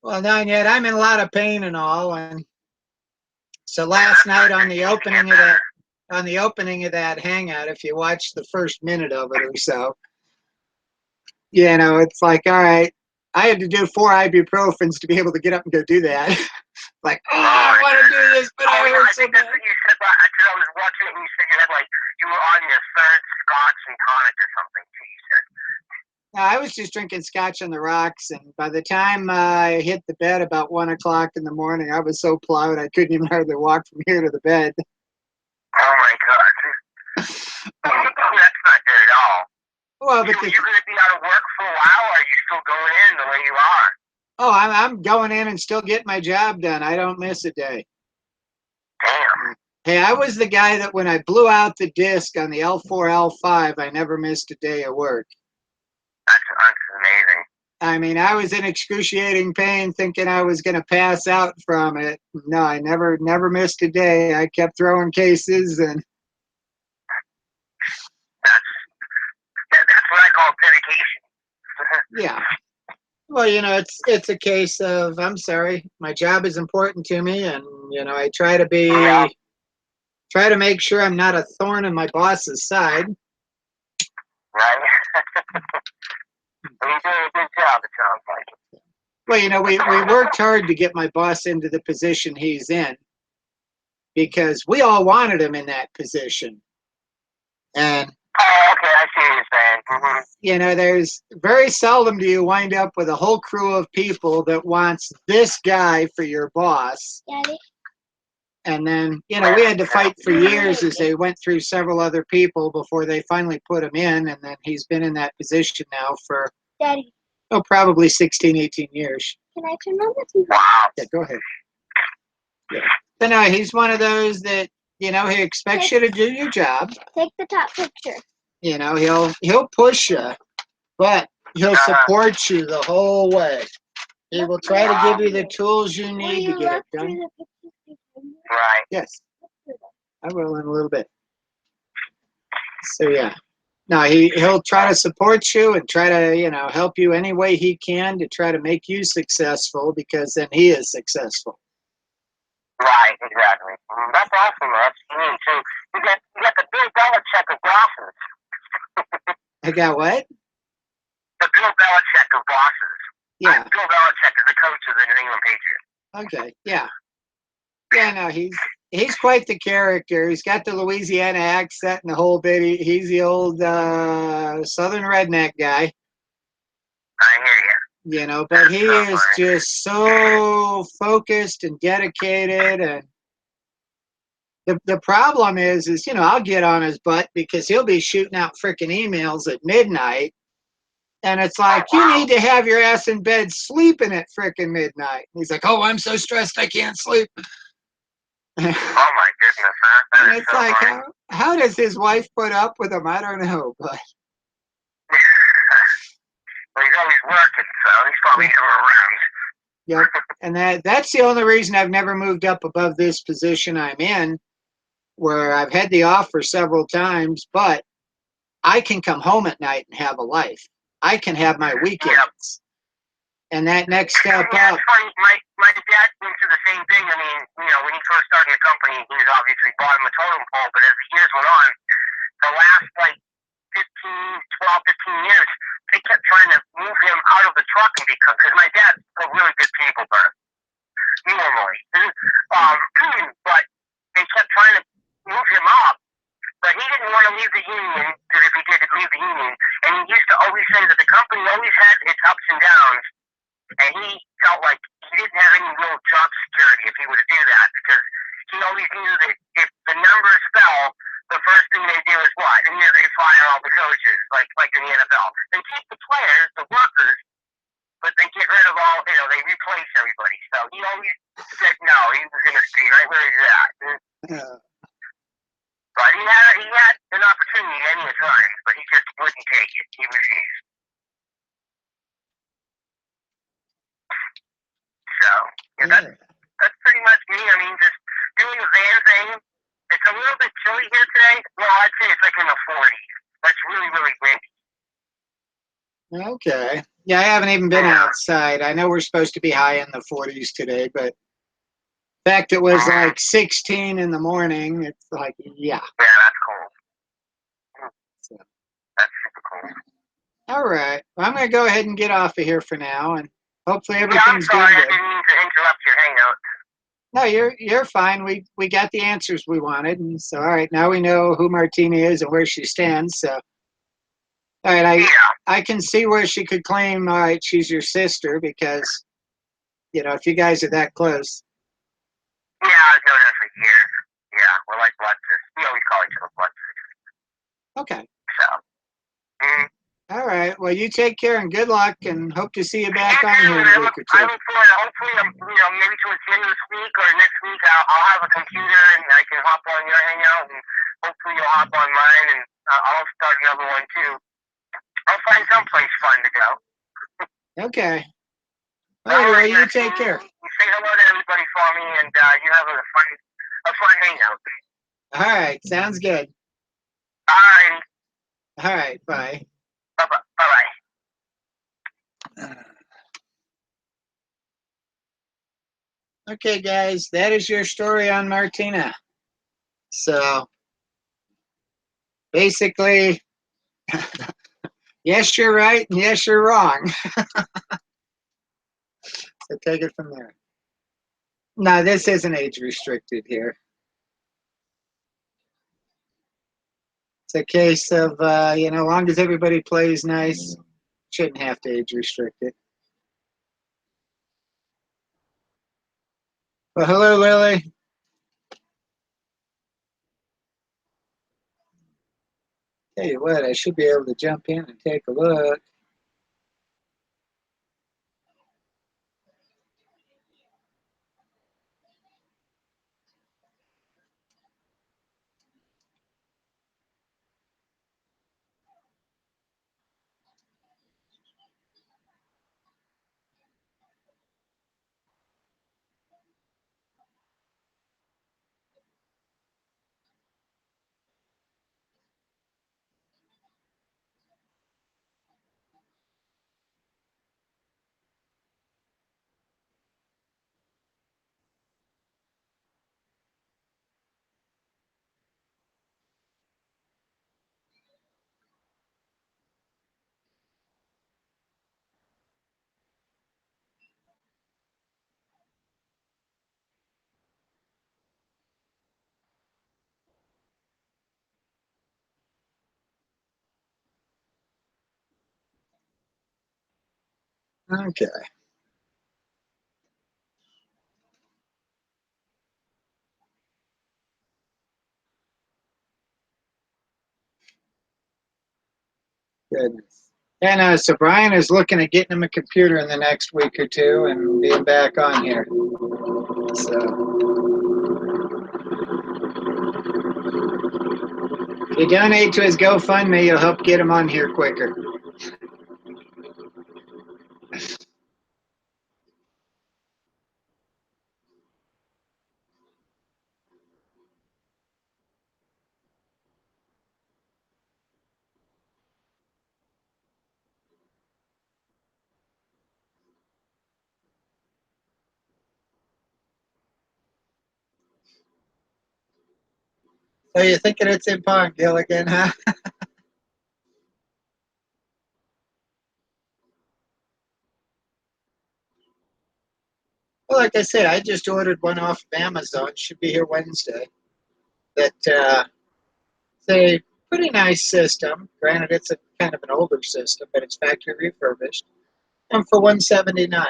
Well, not yet. I'm in a lot of pain and all, and so last night on the opening of that hangout, if you watch the first minute of it or so, you know, it's like, all right, I had to do 4 ibuprofens to be able to get up and go do that. Like, oh, I want to do this, but I hurt so I think that's bad. what you said. Because I was watching it and you said you had you were on your third scotch and tonic or something. You said. I was just drinking scotch on the rocks, and by the time I hit the bed about 1 o'clock in the morning, I was so plowed I couldn't even hardly walk from here to the bed. Oh my God. That's not good at all. Well, but you're going to be out of work for a while, or are you still going in the way you are? Oh, I'm going in and still getting my job done. I don't miss a day. Damn. Hey, I was the guy that when I blew out the disc on the L4, L5, I never missed a day of work. That's amazing. I mean, I was in excruciating pain thinking I was going to pass out from it. No, I never missed a day. I kept throwing cases and... That's what I call dedication. Yeah. Well, you know, it's a case of, I'm sorry, my job is important to me, and, you know, I try to make sure I'm not a thorn in my boss's side. Right? You're doing a good job, it sounds like. Well, you know, we worked hard to get my boss into the position he's in because we all wanted him in that position. And oh, okay, I see what you're saying. Mm-hmm. You know, there's very seldom do you wind up with a whole crew of people that wants this guy for your boss. Daddy? And then, you know, we had to fight for years as they went through several other people before they finally put him in. And then he's been in that position now for, Daddy, probably 16, 18 years. can I turn on the TV? Wow. Yeah, go ahead. Yeah. But no, he's one of those that, you know, he expects you to do your job. Take the top picture. You know, he'll push you, but he'll support you the whole way. He will try to give you the tools you need to get it done. Right. Yes, I will in a little bit. So yeah, no, he'll try to support you and try to, you know, help you any way he can to try to make you successful, because then he is successful. Right, exactly. That's awesome. That's me too. You got the Bill Belichick of bosses. I got what? The Bill Belichick of bosses. Yeah. Bill Belichick is the coach of the New England Patriots. Okay. Yeah. Yeah. No, he's quite the character. He's got the Louisiana accent and the whole bit. He's the old Southern redneck guy. I hear you. You know, but he is just so focused and dedicated. And the problem is, you know, I'll get on his butt because he'll be shooting out freaking emails at midnight. And it's like, you need to have your ass in bed sleeping at freaking midnight. He's like, oh, I'm so stressed I can't sleep. Oh my goodness, huh? And it's so like, how does his wife put up with him? I don't know, but... Well, he's always working, so he's probably never around. Yep. And that's the only reason I've never moved up above this position I'm in, where I've had the offer several times, but I can come home at night and have a life. I can have my weekends. And that next step Yeah, up. it's funny. My dad went through the same thing. I mean, when he first started the company, he was obviously bottom of totem pole, but as the years went on, the last 15 years, they kept trying to move him out of the trucking because my dad's a really good people person, normally. But they kept trying to move him up, but he didn't want to leave the union because if he did, he'd leave the union. And he used to always say that the company always had its ups and downs, and he felt like he didn't have any real job security if he were to do that because he always knew that if the numbers fell, the first thing they do is what? And they fire all the coaches, like in the NFL. They keep the players, the workers, but they get rid of all, they replace everybody. So he always said no, he was going to stay right where he's at. But he had an opportunity at any time, but he just wouldn't take it. He refused. So, that's pretty much me. I mean, just doing the van thing. It's a little bit chilly here today. Well, I'd say it's like in the 40s. That's really, really windy. Okay. Yeah, I haven't even been outside. I know we're supposed to be high in the 40s today, but the fact it was like 16 in the morning, it's like, yeah. Yeah, that's cold. So. That's super cold. All right. Well, I'm going to go ahead and get off of here for now, and hopefully I'm everything's sorry, good. I didn't mean to interrupt your hangout. No, you're fine. We got the answers we wanted, and so all right. Now we know who Martina is and where she stands. So, all right, I can see where she could claim, all right, she's your sister because, if you guys are that close. Yeah, I've known her for years. Yeah, we're like blood sisters. We always call each other blood sisters. Okay. So. All right. Well, you take care and good luck, and hope to see you back on too, here in a week or two. I look forward to hopefully, maybe towards the end of this week or next week, I'll have a computer and I can hop on your hangout, and hopefully you'll hop on mine, and I'll start another one too. I'll find someplace fun to go. Okay. All right. Well, you take care. You say hello to everybody for me, and you have a fun hangout. All right. Sounds good. All right. All right. Bye. Bye-bye. Okay, guys, that is your story on Martina. So, basically, yes, you're right, and yes, you're wrong. So take it from there. No, this isn't age restricted here. It's a case of, as long as everybody plays nice, shouldn't have to age restrict it. Well, hello, Lily. Tell you what, I should be able to jump in and take a look. Okay. Goodness. And so Brian is looking at getting him a computer in the next week or two and being back on here. So if you donate to his GoFundMe, you'll help get him on here quicker. So you're thinking it's in Pond Gilligan, huh? Well, like I said, I just ordered one off of Amazon. Should be here Wednesday. That it's a pretty nice system. Granted, it's a kind of an older system, but it's factory refurbished. And for 179,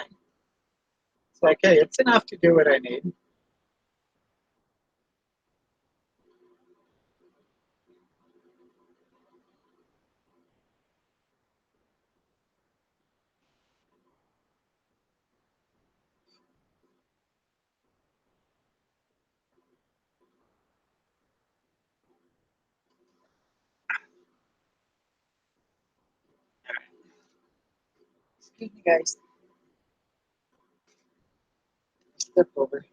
it's like, hey, it's enough to do what I need. Excuse me, guys. Step over.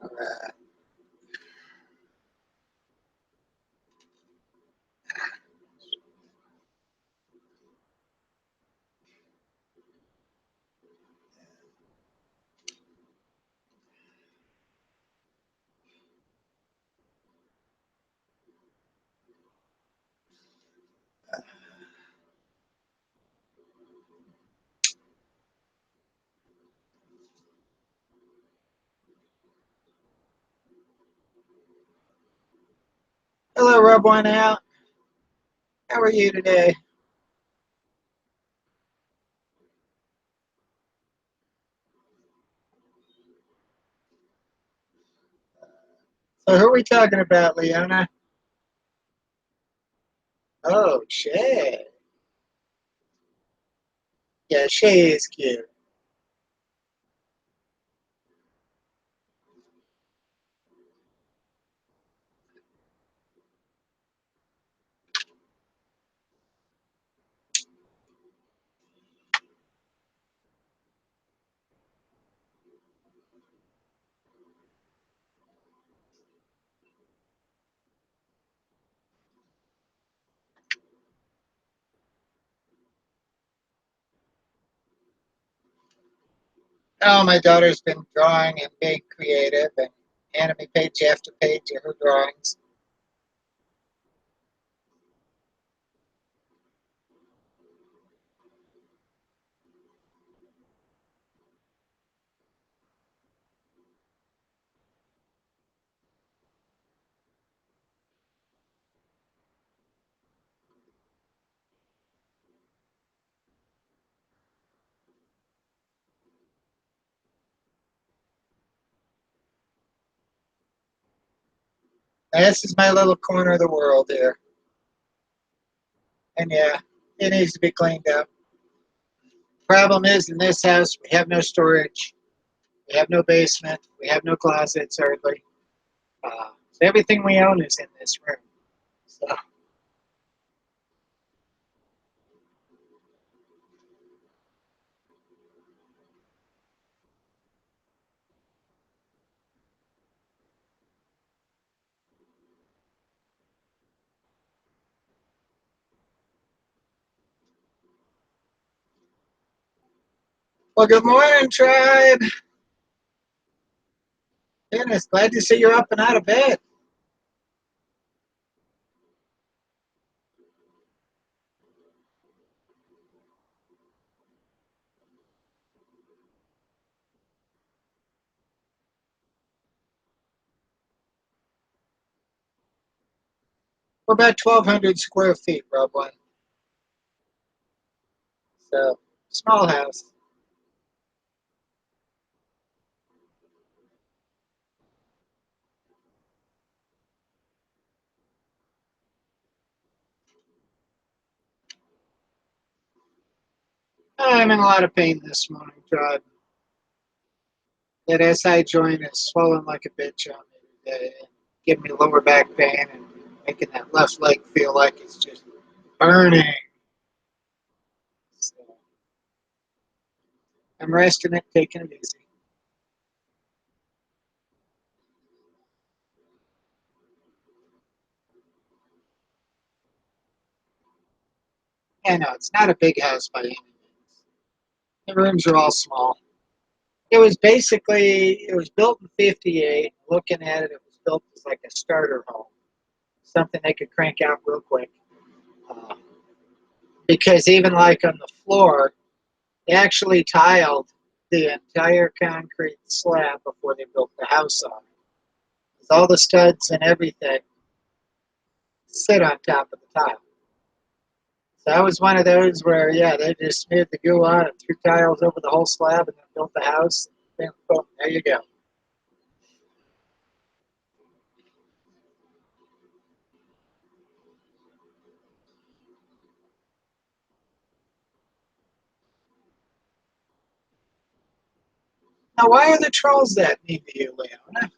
All right. Hello, Rub One Out. How are you today? So who are we talking about, Leona? Oh, Shay. Yeah, Shay is cute. Oh, my daughter's been drawing and being creative and handing me page after page of her drawings. Now, this is my little corner of the world here. And yeah, it needs to be cleaned up. Problem is, in this house, we have no storage. We have no basement. We have no closets, hardly. So everything we own is in this room. So, well, good morning, tribe. Goodness, glad to see you're up and out of bed. We're about 1,200 square feet, Rob One. So, small house. I'm in a lot of pain this morning, tribe. That SI joint is swelling like a bitch on me today, and giving me lower back pain and making that left leg feel like it's just burning. So, I'm resting it, taking it easy. Yeah, no, it's not a big house by any means. The rooms are all small. It was built in '58. Looking at it, it was built as like a starter home, something they could crank out real quick. Uh, because even like on the floor, they actually tiled the entire concrete slab before they built the house on it. 'Cause all the studs and everything sit on top of the tile. So that was one of those where, yeah, they just smeared the goo on and threw tiles over the whole slab and then built the house. Then, boom, there you go. Now, why are the trolls that mean to you, Leona?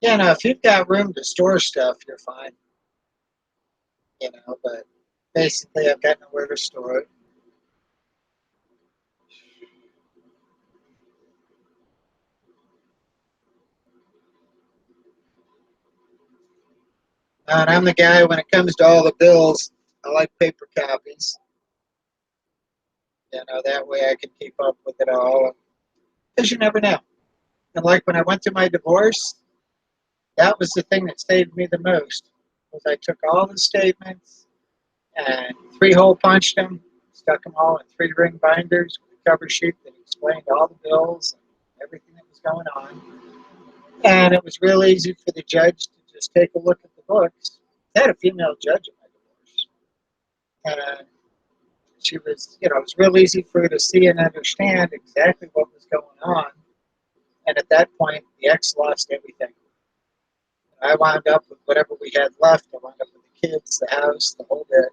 Yeah, no, if you've got room to store stuff, you're fine. but basically I've got nowhere to store it. And I'm the guy when it comes to all the bills, I like paper copies. That way I can keep up with it all. Because you never know. And like when I went through my divorce, that was the thing that saved me the most. Was I took all the statements and three-hole punched them, stuck them all in three-ring binders with a cover sheet that explained all the bills and everything that was going on. And it was real easy for the judge to just take a look at the books. I had a female judge in my divorce. And she was, it was real easy for her to see and understand exactly what was going on. And at that point, the ex lost everything. I wound up with whatever we had left. I wound up with the kids, the house, the whole bit.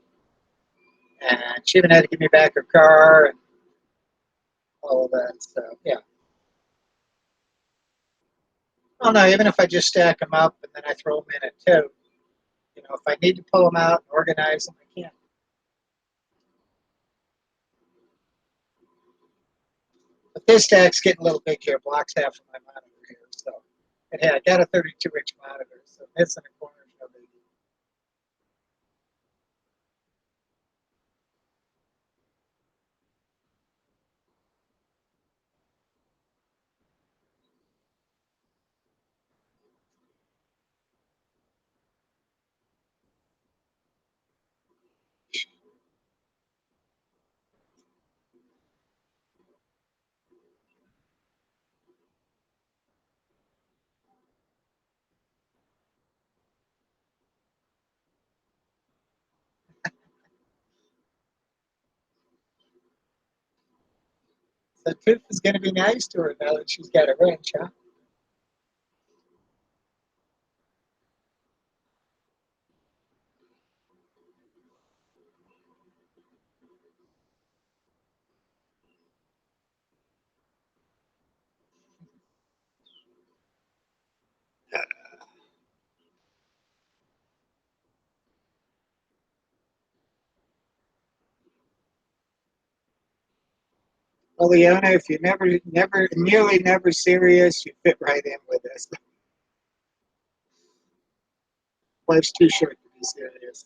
And she even had to give me back her car and all of that. So, yeah. Well, no, even if I just stack them up and then I throw them in at two, if I need to pull them out and organize them, I can. But this stack's getting a little big here, blocks half of my monitor here. So, and hey, I got a 32-inch monitor, so missing a corner is no biggie. So Tiff is going to be nice to her now that she's got a wrench, huh? Well, Leona, if you're nearly never serious, you fit right in with us. Life's too short to be serious.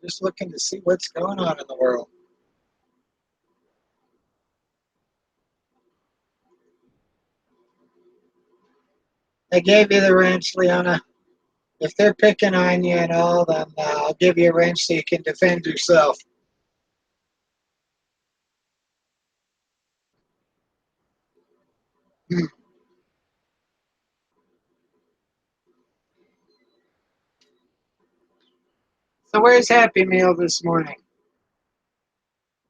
Just looking to see what's going on in the world. I gave you the wrench, Leona. If they're picking on you and all, then I'll give you a wrench so you can defend yourself. So where's Happy Meal this morning?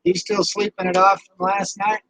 He's still sleeping it off from last night?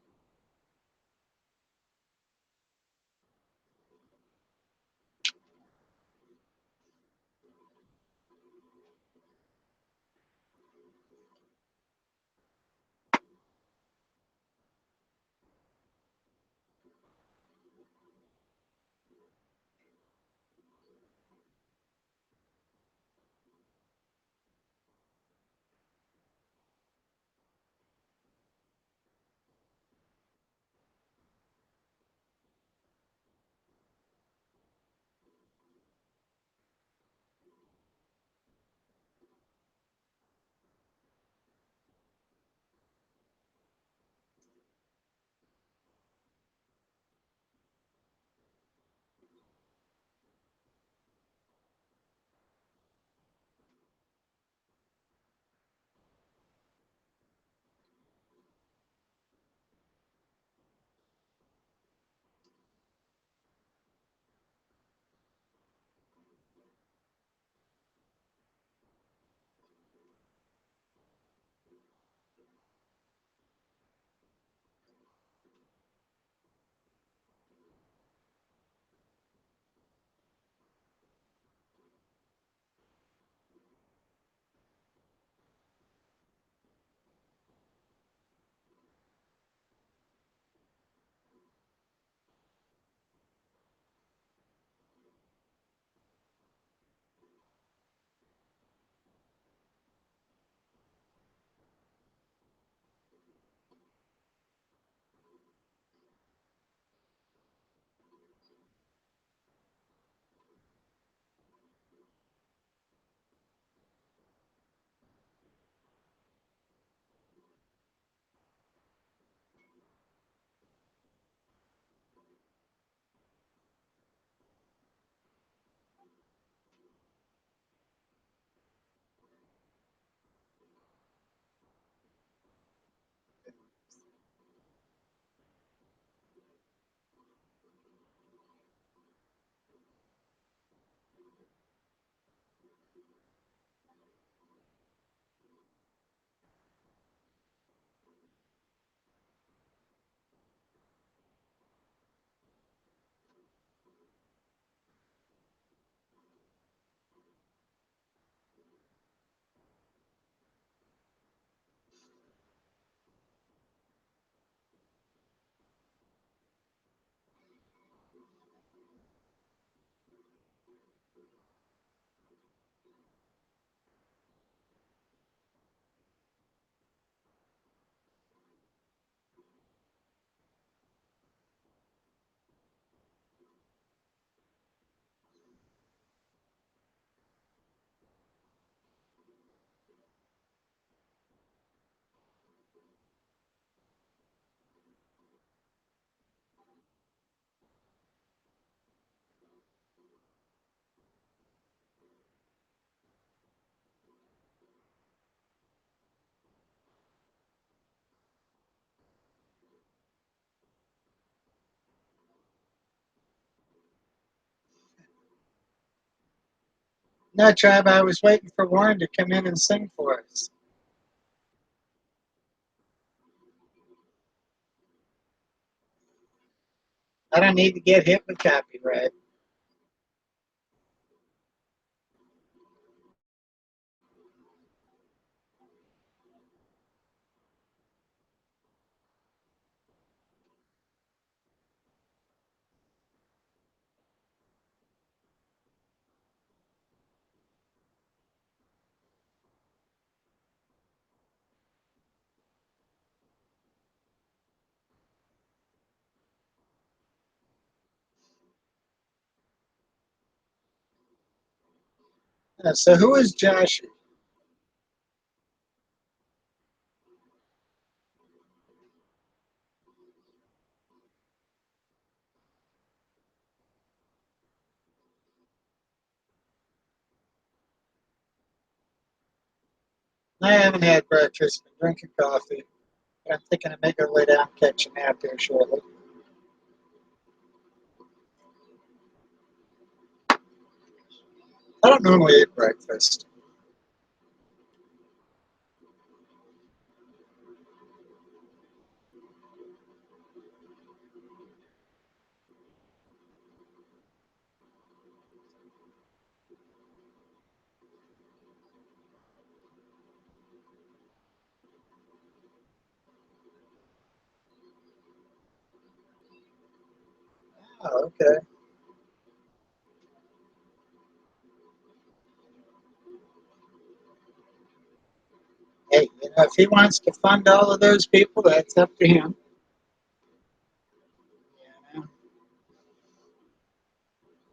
No, Tribe, I was waiting for Warren to come in and sing for us. I don't need to get hit with copyright. So who is Josh? I haven't had breakfast, been drinking coffee. I'm thinking of making a lay down and catch a nap here shortly. I don't normally eat breakfast. Oh, okay. Hey, if he wants to fund all of those people, that's up to him. You know?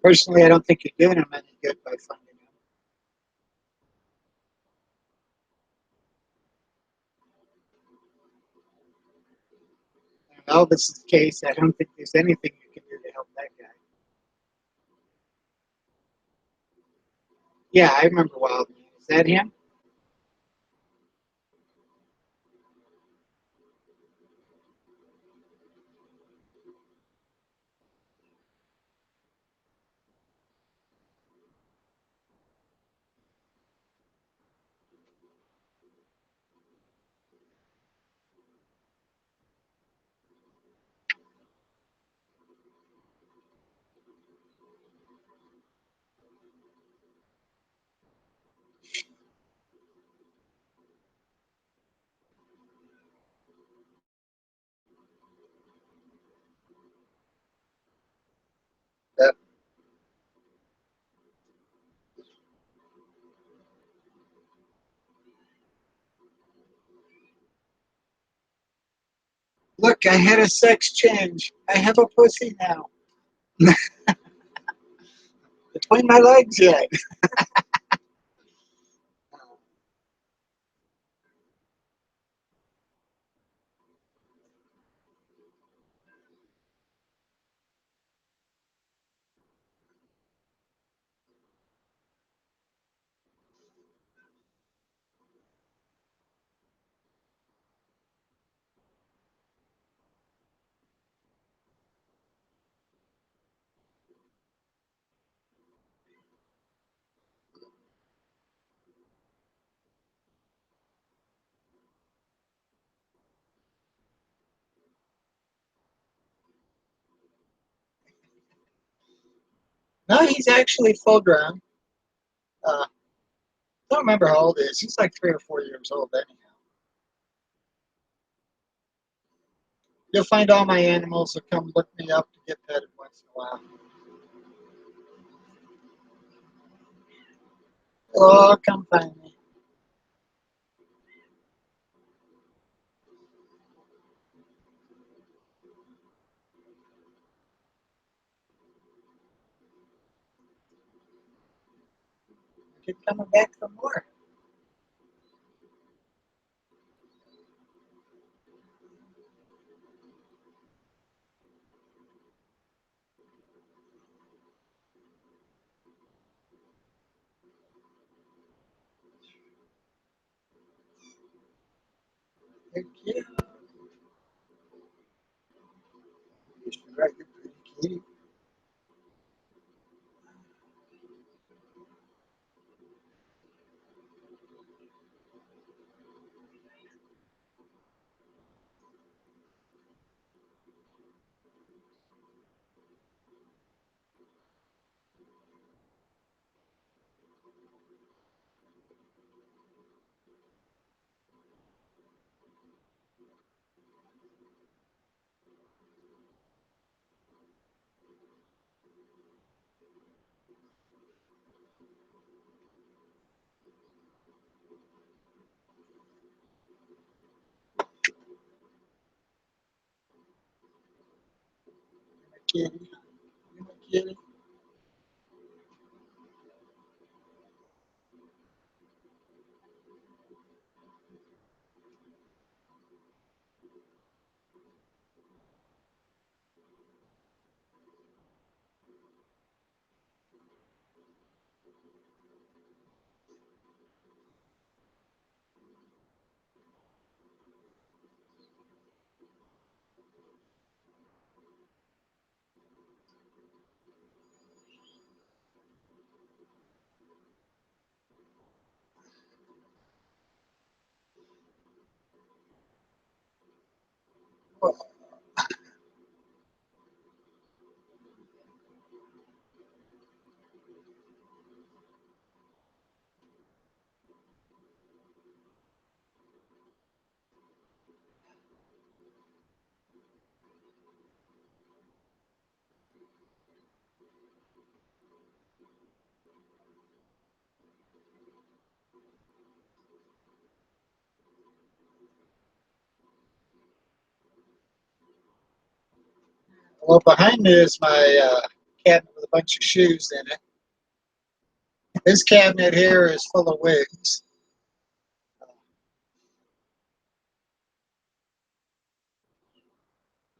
Personally, I don't think you're doing him any good by funding him. In Elvis's case, I don't think there's anything you can do to help that guy. Yeah, I remember Wildman. Is that him? That, Look, I had a sex change. I have a pussy now. Between my legs yet. No, he's actually full grown. I don't remember how old he is. He's like 3 or 4 years old anyhow. You'll find all my animals will come look me up to get petted once in a while. Oh, come find me. Keep coming back for more. Thank you. you're right, you're pretty cute. You're my kitty. You're my kitty. Well, behind me is my cabinet with a bunch of shoes in it. This cabinet here is full of wigs.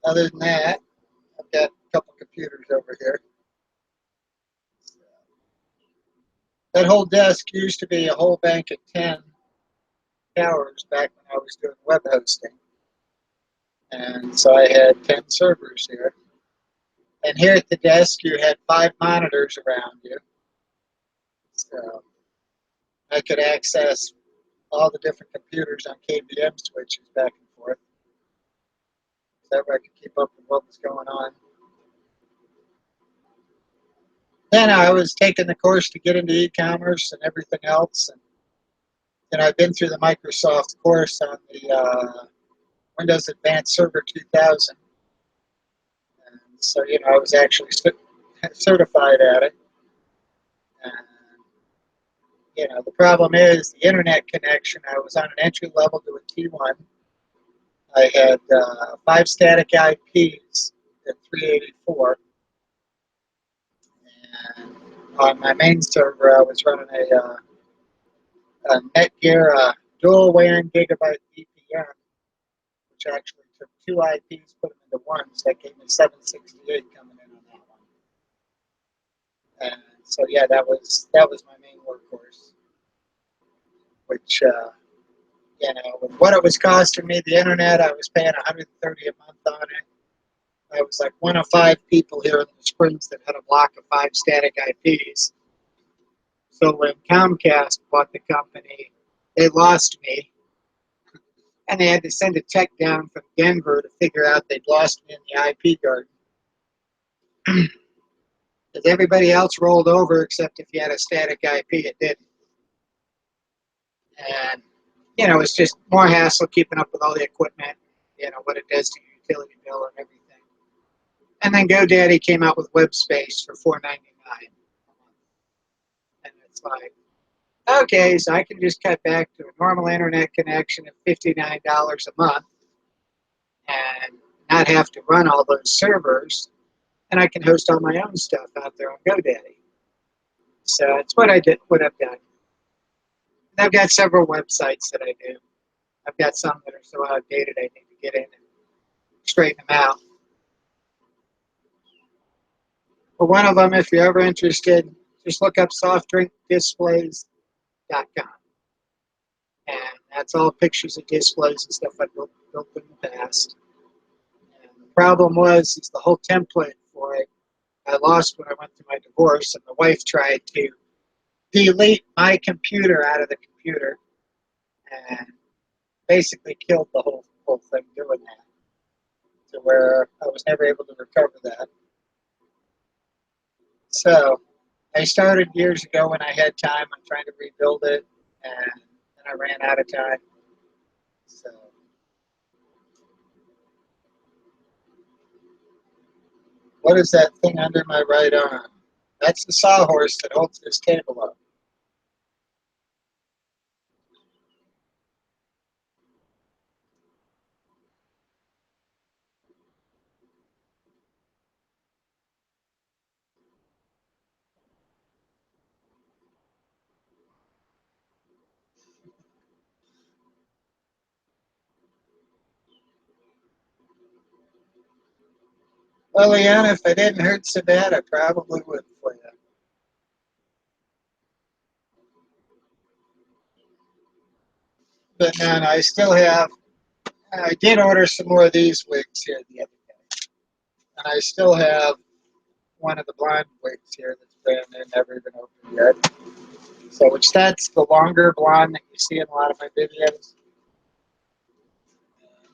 Other than that, I've got a couple computers over here. That whole desk used to be a whole bank of 10 towers back when I was doing web hosting. And so I had 10 servers here. And here at the desk, you had 5 monitors around you. So I could access all the different computers on KVM switches back and forth. So that way I could keep up with what was going on. Then I was taking the course to get into e-commerce and everything else. And I've been through the Microsoft course on the Windows Advanced Server 2000. And so, I was actually certified at it. And, the problem is the internet connection. I was on an entry level to a T1. I had 5 static IPs at 384. And on my main server, I was running a Netgear dual WAN gigabyte VPN, which actually took 2 IPs, put them into one, so that gave me 768 coming in on that one. And so yeah, that was my main workhorse. Which with what it was costing me, the internet, I was paying $130 a month on it. I was like one of 5 people here in the Springs that had a block of 5 static IPs. So when Comcast bought the company, they lost me. And they had to send a tech down from Denver to figure out they'd lost me in the IP garden. Because everybody else rolled over except if you had a static IP, it didn't. And, it's just more hassle keeping up with all the equipment, what it does to your utility bill and everything. And then GoDaddy came out with web space for $4.99. And it's like, okay, so I can just cut back to a normal internet connection of $59 a month and not have to run all those servers, and I can host all my own stuff out there on GoDaddy. So it's what I've done. And I've got several websites that I do. I've got some that are so outdated I need to get in and straighten them out. But one of them, if you're ever interested, just look up softdrinkdisplays.com. And that's all pictures of displays and stuff I built in the past. And the problem was the whole template for it I lost when I went through my divorce, and the wife tried to delete my computer out of the computer and basically killed the whole thing doing that, to where I was never able to recover that. So I started years ago when I had time on trying to rebuild it, and then I ran out of time. So what is that thing under my right arm? That's the sawhorse that holds this table up. Well, Leanna, if I didn't hurt so bad, I probably would for you. But no, I still have, I did order some more of these wigs here the other day. And I still have one of the blonde wigs here that's brand new, never even opened yet. So, which that's the longer blonde that you see in a lot of my videos.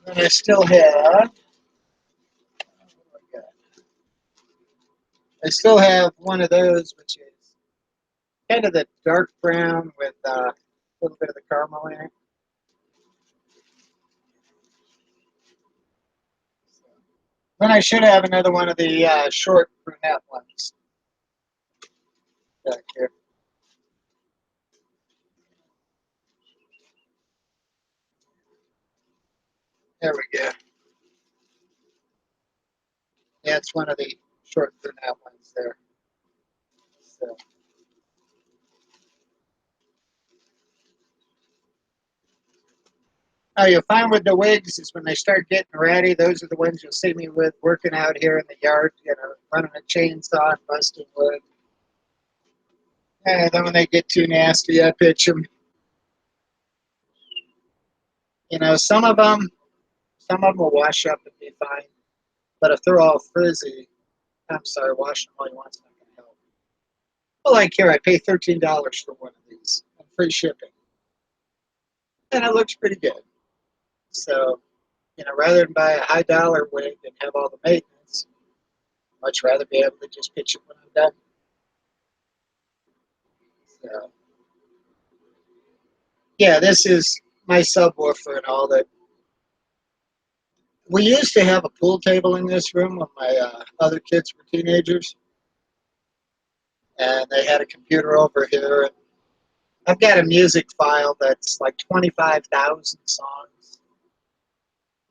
And I still have I still have one of those, which is kind of the dark brown with a little bit of the caramel in it. Then I should have another one of the short brunette ones back here. There we go. Yeah, it's one of the short brunette ones there. So, oh, you'll find with the wigs is when they start getting ratty, those are the ones you'll see me with working out here in the yard, running a chainsaw and busting wood. And then when they get too nasty, I pitch them. Some of them will wash up and be fine. But if they're all frizzy, I'm sorry, washing them all you want's not going to help. Well, like here, I pay $13 for one of these and free shipping. And it looks pretty good. So, rather than buy a high dollar wig and have all the maintenance, I'd much rather be able to just pitch it when I'm done. So, yeah, this is my subwoofer and all that. We used to have a pool table in this room when my other kids were teenagers. And they had a computer over here. And I've got a music file that's like 25,000 songs.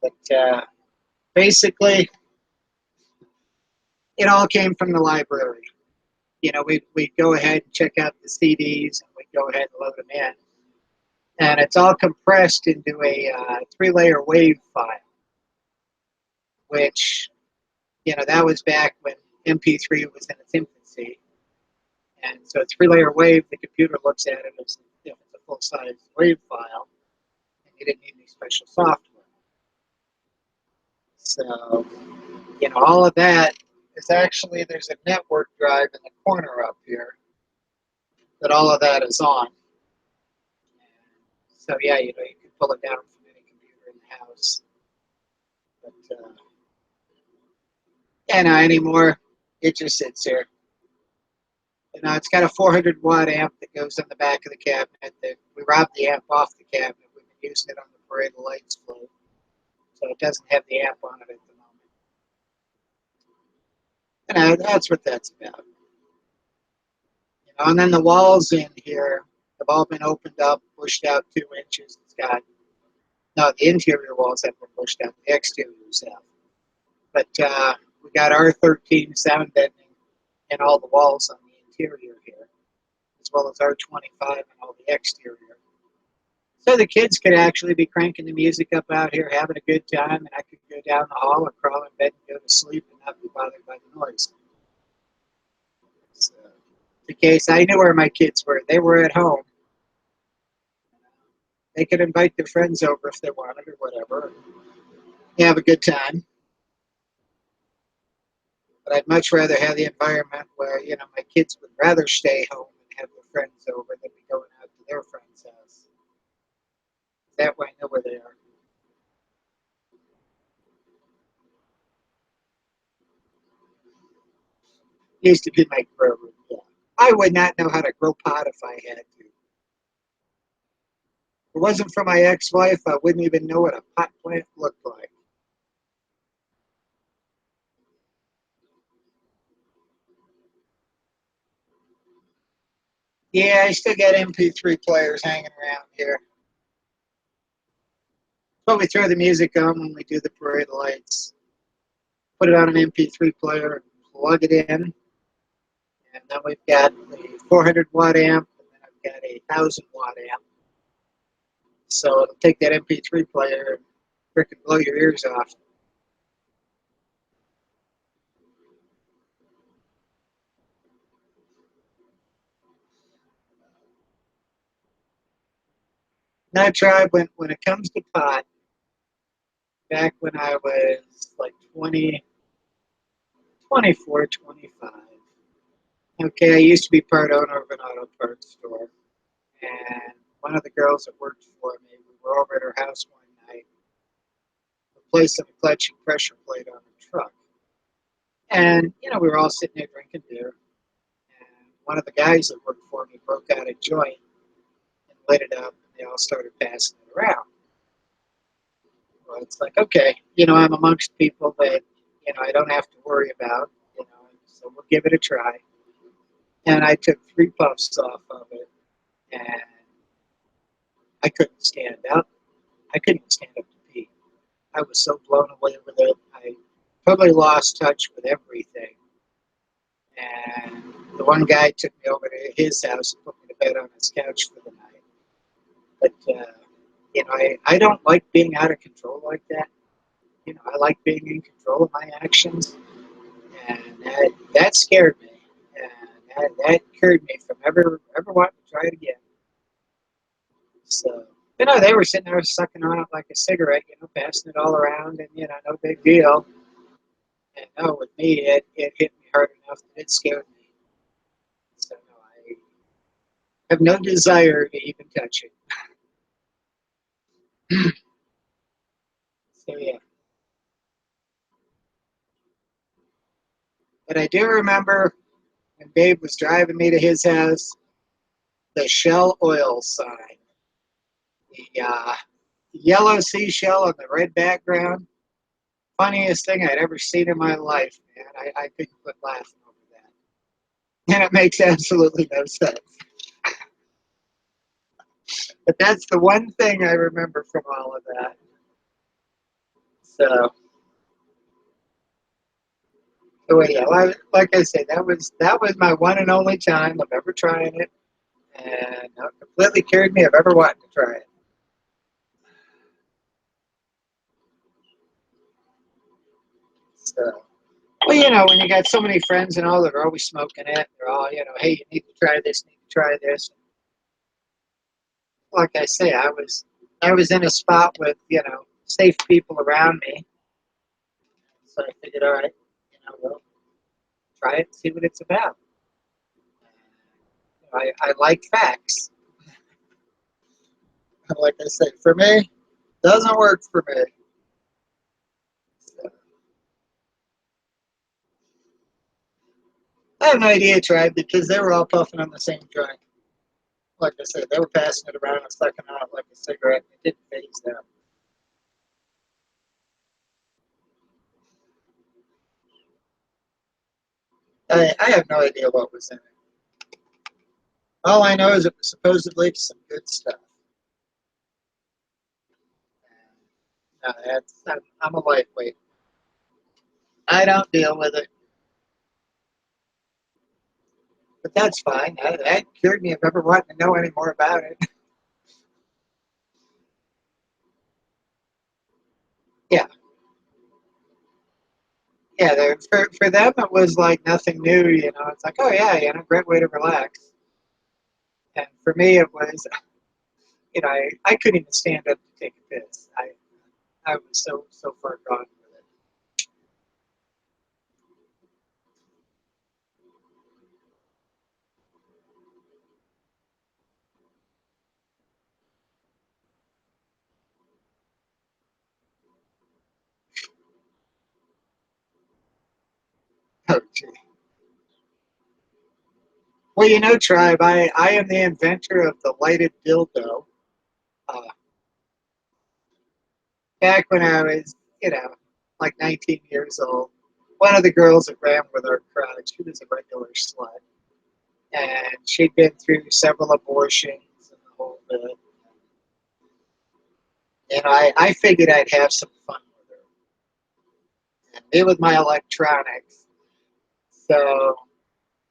But basically, it all came from the library. We'd go ahead and check out the CDs, and we'd go ahead and load them in. And it's all compressed into a 3-layer WAV file, which, that was back when MP3 was in its infancy. And so a 3-layer WAV, the computer looks at it as if it's a full-size WAV file, and you didn't need any special software. So, all of that is actually, there's a network drive in the corner up here that all of that is on. So, yeah, you can pull it down from any computer in the house. But, anymore, it just sits here. It's got a 400-watt amp that goes in the back of the cabinet. We robbed the amp off the cabinet. We've been using it on the Parade of Lights float. So it doesn't have the amp on it at the moment. That's what that's about. And then the walls in here have all been opened up, pushed out 2 inches. The interior walls have been pushed out, the exteriors have. But we got R13 sound deadening in all the walls on the interior here, as well as R25 and all the exterior. So the kids could actually be cranking the music up out here, having a good time, and I could go down the hall or crawl in bed and go to sleep and not be bothered by the noise. So, the case, I knew where my kids were. They were at home. They could invite their friends over if they wanted or whatever. And have a good time. But I'd much rather have the environment where, my kids would rather stay home and have their friends over than be going out to their friend's house. That way I know where they are. Used to be my grow room. Yeah. I would not know how to grow pot if I had to. If it wasn't for my ex-wife, I wouldn't even know what a pot plant looked like. Yeah, I still got MP3 players hanging around here. But we throw the music on when we do the Parade of Lights. Put it on an MP3 player and plug it in. And then we've got the 400-watt amp, and then I've got a 1,000-watt amp. So it'll take that MP3 player and freaking blow your ears off. And I tried when it comes to pot, back when I was like 20, 24, 25. Okay, I used to be part owner of an auto parts store. And one of the girls that worked for me, we were over at her house one night, replacing a clutch and pressure plate on her truck. And, you know, we were all sitting there drinking beer. And one of the guys that worked for me broke out a joint and lit it up, and they all started passing it around. Well, it's like, okay, you know, I'm amongst people that, you know, I don't have to worry about, you know, so we'll give it a try. And I took 3 puffs off of it, and I couldn't stand up. I couldn't stand up to pee. I was so blown away with it. I totally lost touch with everything. And the one guy took me over to his house and put me to bed on his couch for the night. But, you know, I don't like being out of control like that. You know, I like being in control of my actions. And that scared me. And that cured me from ever wanting to try it again. So, you know, they were sitting there sucking on it like a cigarette, you know, passing it all around, and, you know, no big deal. And no, with me, it hit me hard enough that it scared me. So, no, I have no desire to even touch it. So, yeah. But I do remember when Dave was driving me to his house, the Shell oil sign, the yellow seashell on the red background. Funniest thing I'd ever seen in my life, man. I couldn't quit laughing over that. And it makes absolutely no sense. But that's the one thing I remember from all of that. So yeah, like I said, that was my one and only time of ever trying it, and it completely cured me of ever wanting to try it. So, well, you know, when you got so many friends and all that are always smoking it, they're all, you know, hey, you need to try this, need to try this. Like I say, I was in a spot with, you know, safe people around me, so I figured, all right, you know, well, try it, and see what it's about. I like facts. Like I say, for me, doesn't work for me. So, I have no idea, tried because they were all puffing on the same joint. Like I said, they were passing it around and sucking on it like a cigarette. It didn't phase them. I have no idea what was in it. All I know is it was supposedly some good stuff. No, I'm a lightweight. I don't deal with it, but that's fine. That cured me of ever wanting to know any more about it. Yeah, yeah. For them, it was like nothing new. You know, it's like, oh yeah, you know, great way to relax. And for me, it was, you know, I couldn't even stand up to take a piss. I was so far gone with it. Oh, gee. Well, you know, Tribe, I am the inventor of the lighted dildo. Uh, Back when I was, you know, like 19 years old, one of the girls that ran with our crowd, she was a regular slut. And she'd been through several abortions and the whole bit. And I figured I'd have some fun with her. And me with my electronics. So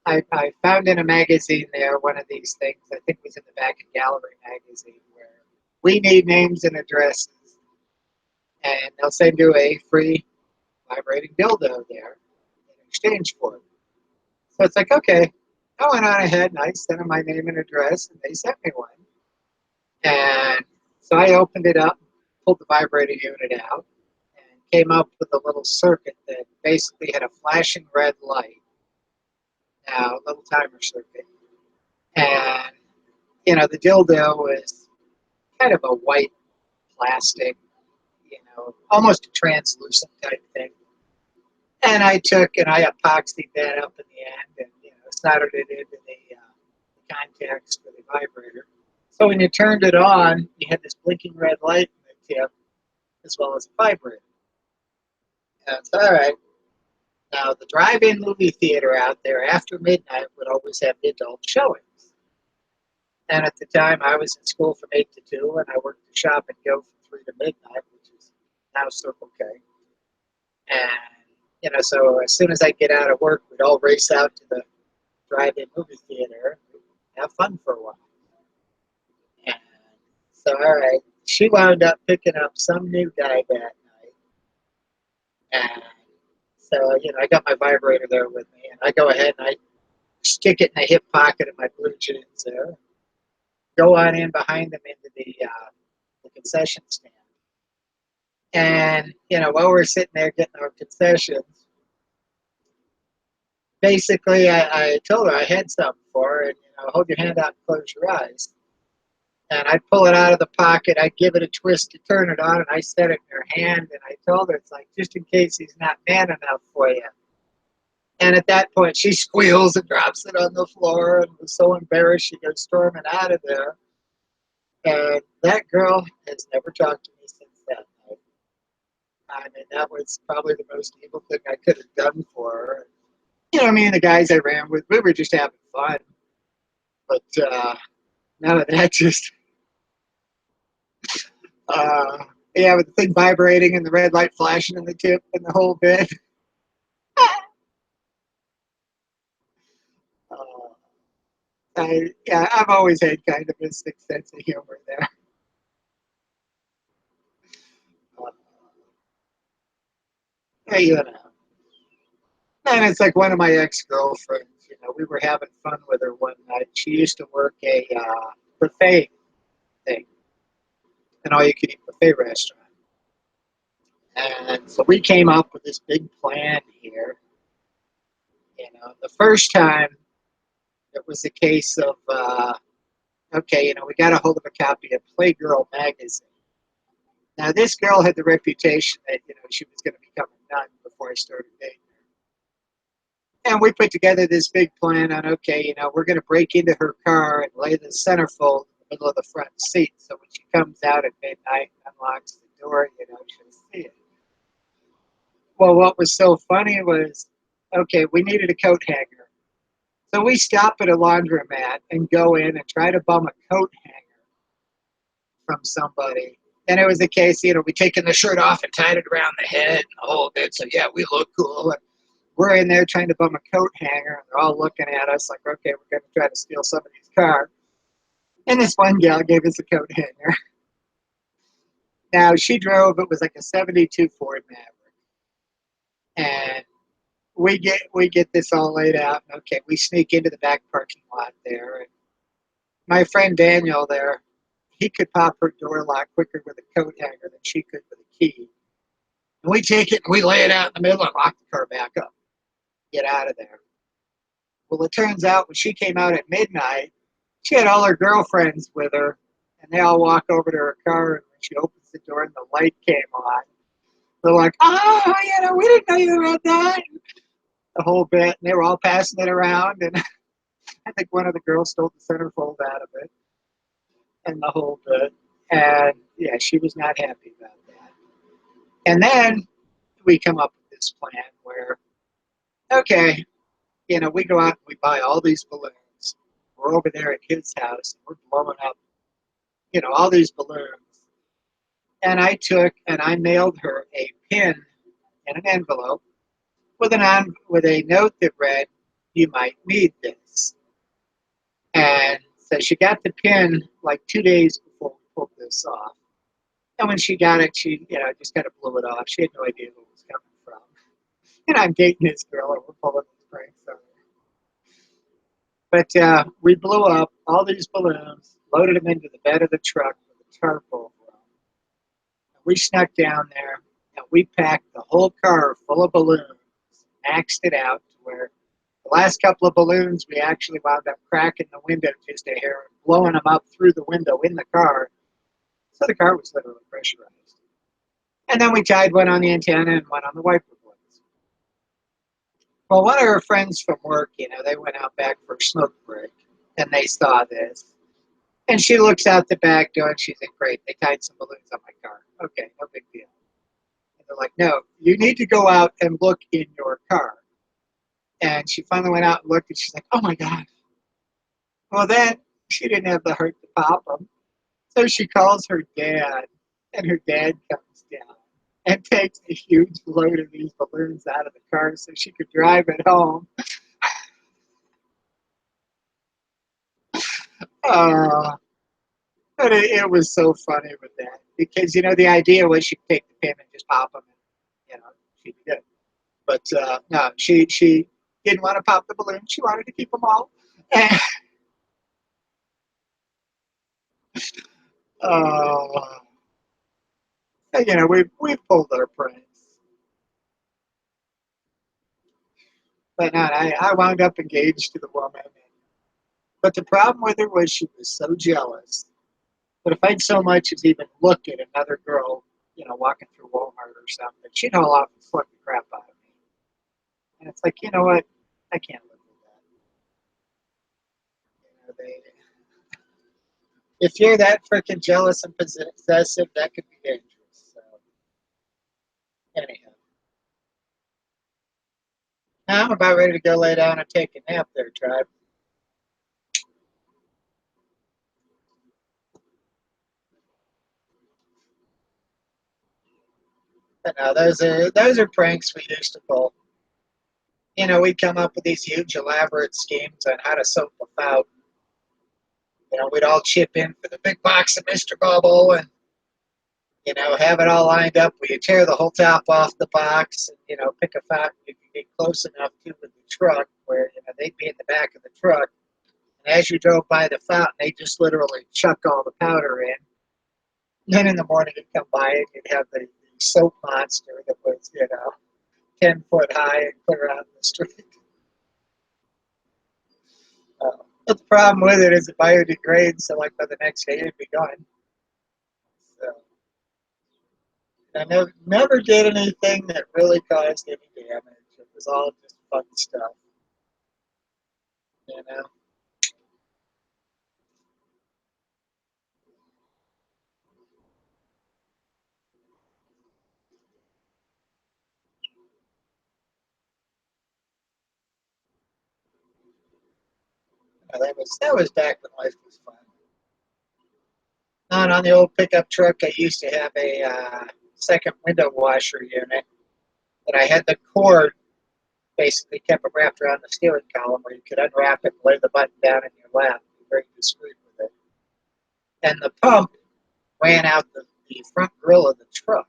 I found in a magazine there one of these things, I think it was in the Back and Gallery magazine, where we need names and addresses. And they'll send you a free vibrating dildo there in exchange for it. So it's like, okay. I went on ahead and I sent them my name and address, and they sent me one. And so I opened it up, pulled the vibrating unit out, and came up with a little circuit that basically had a flashing red light. Now, a little timer circuit. And, you know, the dildo was kind of a white plastic, you know, almost a translucent type thing. And I took and I epoxied that up in the end and, soldered it into the contacts for the vibrator. So when you turned it on, you had this blinking red light in the tip as well as a vibrator. And it's all right. Now, the drive-in movie theater out there after midnight would always have the adult showings. And at the time, I was in school from 8 to 2, and I worked the shop and go from 3 to midnight, which is now Circle K. And, so as soon as I get out of work, we'd all race out to the drive-in movie theater and have fun for a while. And so, all right, she wound up picking up some new guy that night. And so, I got my vibrator there with me, and I go ahead and I stick it in the hip pocket of my blue jeans there, go on in behind them into the concession stand. And, while we're sitting there getting our concessions, basically I told her I had something for her, and, hold your hand out and close your eyes. And I'd pull it out of the pocket, I'd give it a twist to turn it on, and I set it in her hand, and I told her, it's like, just in case he's not man enough for you. And at that point, she squeals and drops it on the floor and was so embarrassed she goes storming out of there. And that girl has never talked to me since that night. I mean, that was probably the most evil thing I could have done for her. Me and the guys I ran with, we were just having fun. But none of that just... yeah, with the thing vibrating and the red light flashing in the tip and the whole bit. I've always had kind of a sick sense of humor there. Hey, and it's like one of my ex-girlfriends, we were having fun with her one night. She used to work a buffet thing, an all-you-can-eat buffet restaurant. And so we came up with this big plan here. The first time, it was a case of, okay, we got a hold of a copy of Playgirl magazine. Now, this girl had the reputation that, she was going to become a nun before I started dating her. And we put together this big plan on, okay, we're going to break into her car and lay the centerfold in the middle of the front seat. So when she comes out at midnight and unlocks the door, she'll see it. Well, what was so funny was, okay, we needed a coat hanger. So we stop at a laundromat and go in and try to bum a coat hanger from somebody. And it was the case, we taken the shirt off and tied it around the head and the whole bit. So, yeah, we look cool. And we're in there trying to bum a coat hanger. And they're all looking at us like, okay, we're going to try to steal somebody's car. And this one gal gave us a coat hanger. Now, she drove, it was like a 72 Ford Maverick. And we get this all laid out. And okay, we sneak into the back parking lot there. And my friend Daniel there, he could pop her door lock quicker with a coat hanger than she could with a key. And we take it and we lay it out in the middle and lock the car back up. Get out of there. Well, it turns out when she came out at midnight, she had all her girlfriends with her, and they all walk over to her car, and when she opens the door and the light came on, they're like, oh, we didn't know you had that. The whole bit, and they were all passing it around, and I think one of the girls stole the centerfold out of it, and the whole bit. And, yeah, she was not happy about that. And then we come up with this plan where, okay, we go out and we buy all these balloons. We're over there at his house, and we're blowing up, all these balloons. And I took and I mailed her a pin in an envelope with a note that read, "You might need this." And so she got the pin like 2 days before we pulled this off. And when she got it, she, just kind of blew it off. She had no idea who it was coming from. And I'm dating this girl, and we're pulling these pranks on her. But we blew up all these balloons, loaded them into the bed of the truck with a tarp over them. We snuck down there, and we packed the whole car full of balloons, maxed it out to where the last couple of balloons, we actually wound up cracking the window just a hair and blowing them up through the window in the car. So the car was literally pressurized. And then we tied one on the antenna and one on the wiper blades. Well, one of her friends from work, they went out back for a smoke break, and they saw this. And she looks out the back door, and she's like, great, they tied some balloons on my car. Okay, no big deal. And they're like, no, you need to go out and look in your car. And she finally went out and looked, and she's like, oh, my God. Well, then she didn't have the heart to pop them. So she calls her dad, and her dad comes down and takes a huge load of these balloons out of the car so she could drive it home. Uh, but it was so funny with that because, the idea was she'd take the pin and just pop them and, she'd be good. But no, she didn't want to pop the balloons. She wanted to keep them all. And, we've pulled our pranks. But no, I wound up engaged to the woman. But the problem with her was she was so jealous. But if I'd so much as even look at another girl, walking through Walmart or something, she'd haul off and flip the crap out of me. And it's like, you know what? I can't live with that. If you're that freaking jealous and possessive, that could be dangerous. So, anyhow. Now I'm about ready to go lay down and take a nap there, tribe. But no, those are pranks we used to pull. We'd come up with these huge elaborate schemes on how to soap them out. We'd all chip in for the big box of Mr. Bubble and, have it all lined up. We'd tear the whole top off the box and, pick a fountain you could get close enough to with the truck where, they'd be in the back of the truck. And as you drove by the fountain, they just literally chuck all the powder in. And then in the morning, you'd come by and you'd have the soap monster that was, 10 foot high and clear out in the street. But the problem with it is it biodegrades, so like by the next day it'd be gone. So I never did anything that really caused any damage. It was all just fun stuff, you know. That was back when life was fun. And on the old pickup truck, I used to have a second window washer unit, and I had the cord basically kept it wrapped around the steering column where you could unwrap it and lay the button down in your lap. Be very discreet with it. And the pump ran out the front grill of the truck.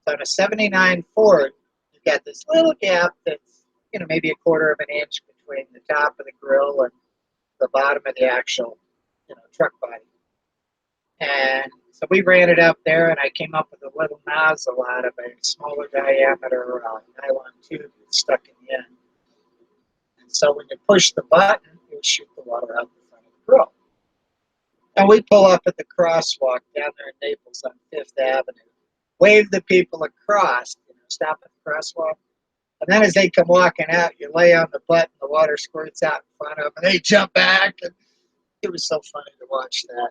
So on a 79 Ford, you've got this little gap that's, maybe a quarter of an inch between the top of the grill and the bottom of the actual, truck body. And so we ran it up there, and I came up with a little nozzle out of a smaller diameter nylon tube that's stuck in the end. And so when you push the button, it would shoot the water out the front of the grill. And we pull up at the crosswalk down there in Naples on 5th Avenue, wave the people across, stop at the crosswalk. And then as they come walking out, you lay on the button, the water squirts out in front of them, and they jump back. And it was so funny to watch that.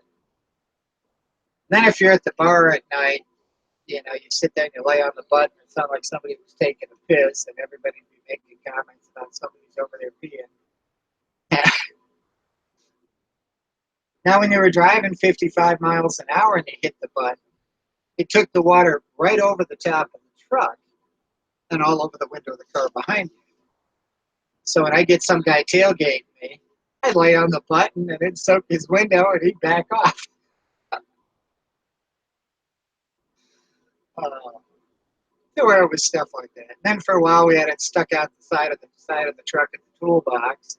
Then if you're at the bar at night, you sit there and you lay on the button. It sounds like somebody was taking a piss, and everybody would be making comments about somebody who's over there peeing. Now, when you were driving 55 miles an hour and you hit the button, it took the water right over the top of the truck and all over the window of the car behind you. So when I get some guy tailgating me, I'd lay on the button and it'd soak his window and he'd back off. To where it was stuff like that. And then for a while we had it stuck out the side of the truck in the toolbox.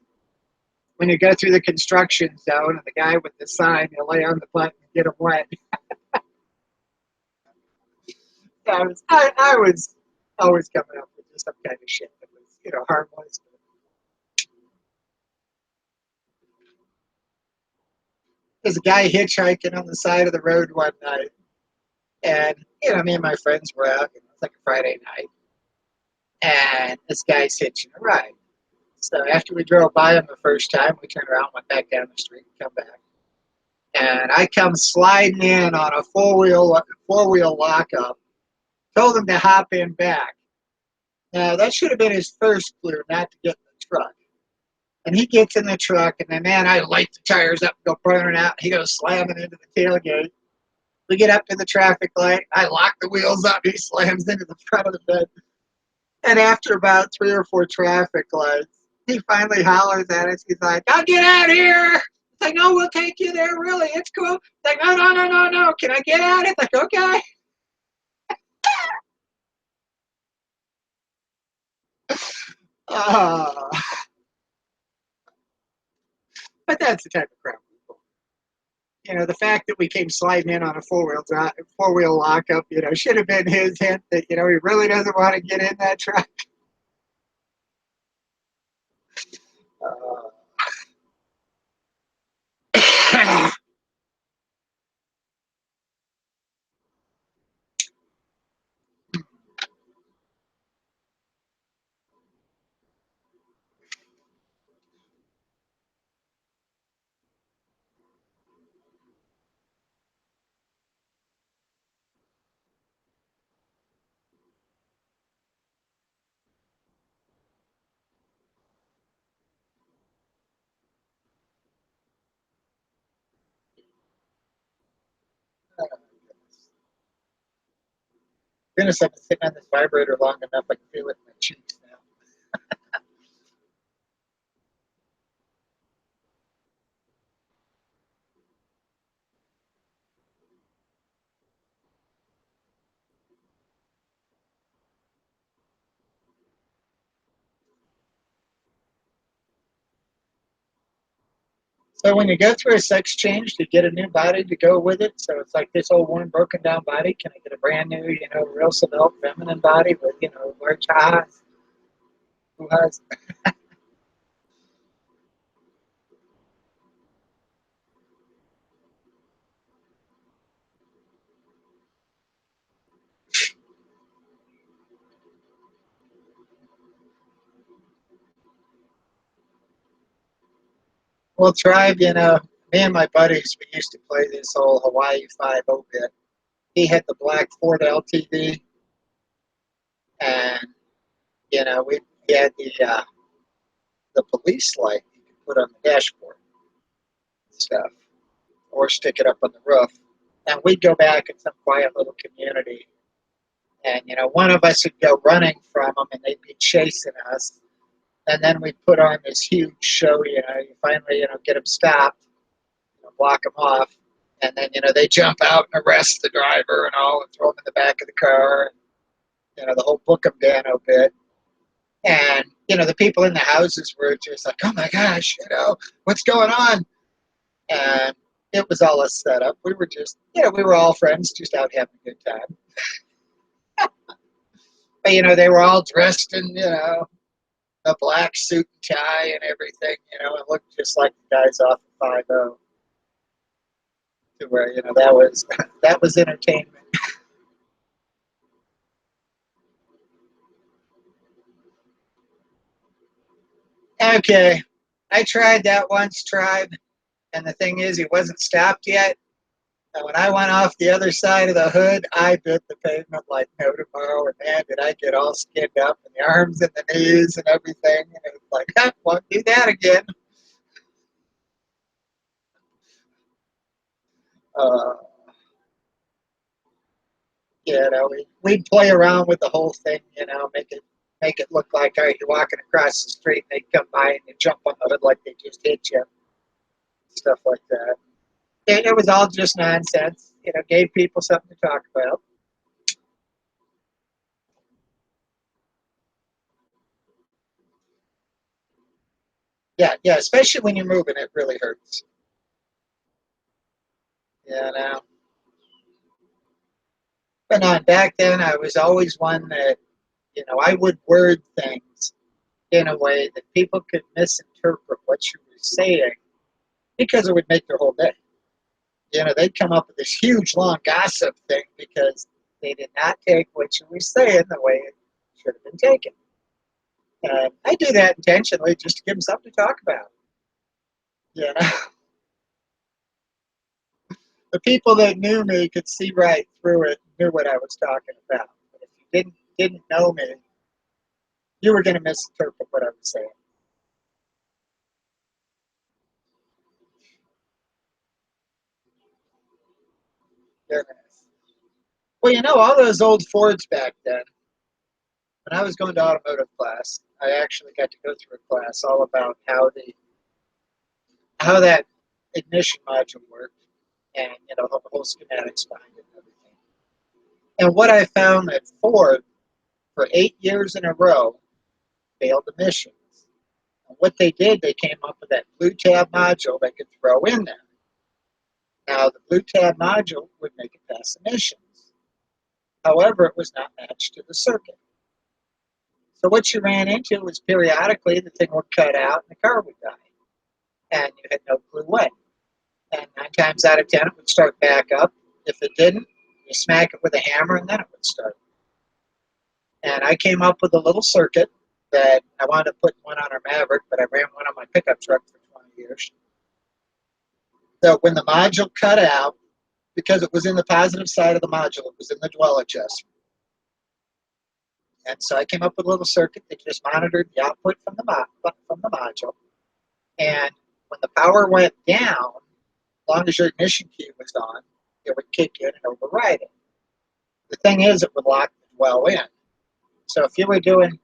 When you go through the construction zone and the guy with the sign, you lay on the button and get him wet. I was always coming up with just some kind of shit that was, harmless. There's a guy hitchhiking on the side of the road one night, and me and my friends were out. It was like a Friday night, and this guy's hitching a ride. So after we drove by him the first time, we turned around, went back down the street, and come back. And I come sliding in on a four-wheel lockup, told him to hop in back. Now, that should have been his first clue, not to get in the truck. And he gets in the truck, and then, man, I light the tires up, go burning out. He goes slamming into the tailgate. We get up to the traffic light. I lock the wheels up. He slams into the front of the bed. And after about 3 or 4 traffic lights, he finally hollers at us. He's like, "I'll get out of here." It's like, "No, we'll take you there. Really, it's cool." It's like, "No, no, no, no, no. Can I get out?" It's like, "Okay." Uh, but that's the type of crap we pull. You know, the fact that we came sliding in on a four-wheel lockup, you know, should have been his hint that, you know, he really doesn't want to get in that truck. Uh, Goodness, I've been sitting on this vibrator long enough. I can feel it in my cheeks now. So when you go through a sex change, to get a new body to go with it. So it's like this old worn, broken down body. Can I get a brand new, you know, real svelte, feminine body with, you know, large eyes? Who has? Well, Tribe, you know, me and my buddies, we used to play this whole Hawaii 5-0 bit. He had the black Ford LTV, and you know, we had the police light you could put on the dashboard and stuff, or stick it up on the roof. And we'd go back in some quiet little community, and you know, one of us would go running from them, and they'd be chasing us. And then we'd put on this huge show. You know, you finally, you know, get them stopped, you know, block them off, and then you know they jump out and arrest the driver and all, and throw them in the back of the car. And, you know, the whole book 'em Dano bit. And you know, the people in the houses were just like, "Oh my gosh, you know, what's going on?" And it was all a setup. We were just, you know, we were all friends, just out having a good time. But you know, they were all dressed in, you know, a black suit and tie and everything, you know, and looked just like the guys off of 5-0. To where, you know, that was that was entertainment. Okay, I tried that once, Tribe, and the thing is, he wasn't stopped yet. And when I went off the other side of the hood, I bit the pavement like no tomorrow. And man, did I get all skinned up in the arms and the knees and everything. And it was like, I won't do that again. Uh, you know, we'd play around with the whole thing, you know, make it look like, all right, you're walking across the street and they come by and you jump on the hood like they just hit you. Stuff like that. It was all just nonsense. You know, gave people something to talk about. Yeah, yeah, especially when you're moving, it really hurts. You know. But on back then, I was always one that, you know, I would word things in a way that people could misinterpret what you were saying because it would make their whole day. You know, they'd come up with this huge, long gossip thing because they did not take what you were saying the way it should have been taken. And I do that intentionally just to give them something to talk about. You know, the people that knew me could see right through it, knew what I was talking about. But if you didn't know me, you were going to misinterpret what I was saying. Goodness. Well, you know, all those old Fords back then, when I was going to automotive class, I actually got to go through a class all about how that ignition module worked, and you know the whole schematics behind it and everything. And what I found that Ford, for 8 years in a row, failed emissions. And what they did, they came up with that blue tab module they could throw in there. Now, the blue tab module would make it pass emissions. However, it was not matched to the circuit. So what you ran into was periodically the thing would cut out and the car would die. And you had no clue when. And 9 times out of 10, it would start back up. If it didn't, you smack it with a hammer and then it would start. And I came up with a little circuit that I wanted to put one on our Maverick, but I ran one on my pickup truck for 20 years. So when the module cut out, because it was in the positive side of the module, it was in the dwell adjustment. And so I came up with a little circuit that just monitored the output from the module. And when the power went down, as long as your ignition key was on, it would kick in and override it. The thing is, it would lock the dwell in. So if you were doing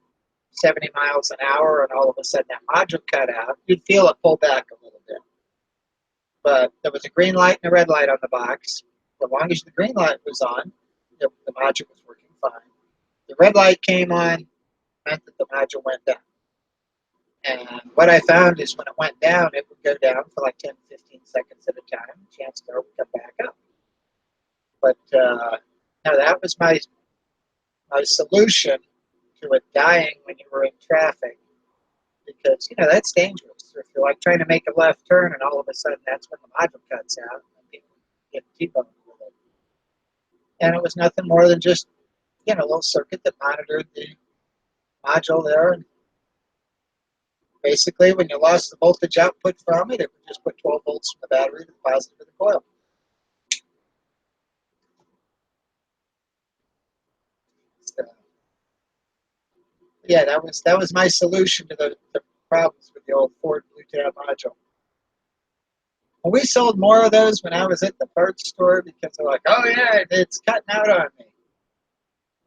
70 miles an hour and all of a sudden that module cut out, you'd feel it pull back a little bit. But there was a green light and a red light on the box. As long as the green light was on, the module was working fine. The red light came on, meant that the module went down. And what I found is when it went down, it would go down for like 10, 15 seconds at a time. Chances are it would come back up. But no, that was my solution to it dying when you were in traffic, because you know that's dangerous. If you're like trying to make a left turn and all of a sudden that's when the module cuts out and people get T-boned with it. And it was nothing more than just a little circuit that monitored the module there. And basically, when you lost the voltage output from it, it would just put 12 volts from the battery to the positive of the coil. So, yeah, that was my solution to the problems with the old Ford Blue Tab module. Well, we sold more of those when I was at the parts store because they're like, oh yeah, it's cutting out on me.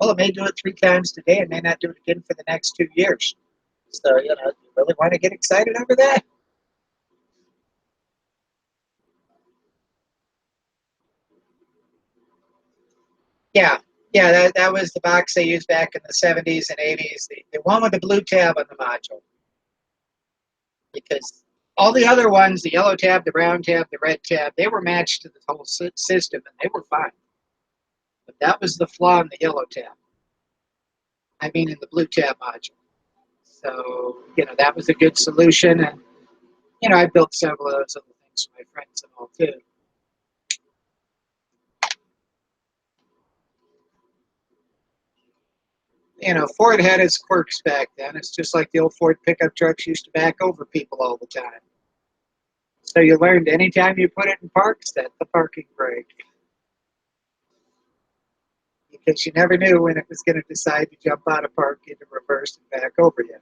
Well, it may do it 3 times today and may not do it again for the next 2 years. So, you really want to get excited over that? Yeah, that was the box they used back in the 70s and 80s, the one with the blue tab on the module. Because all the other ones, the yellow tab, the brown tab, the red tab, they were matched to the whole system and they were fine. But that was the flaw in the yellow tab. I mean in the blue tab module. So, that was a good solution. And, I built several of those other things for my friends and all too. Ford had its quirks back then. It's just like the old Ford pickup trucks used to back over people all the time. So you learned anytime you put it in park, set the parking brake. Because you never knew when it was going to decide to jump out of park into reverse and back over you.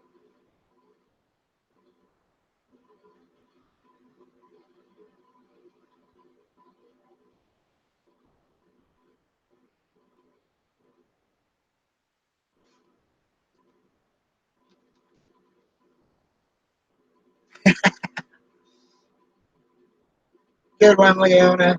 Good one, Leona.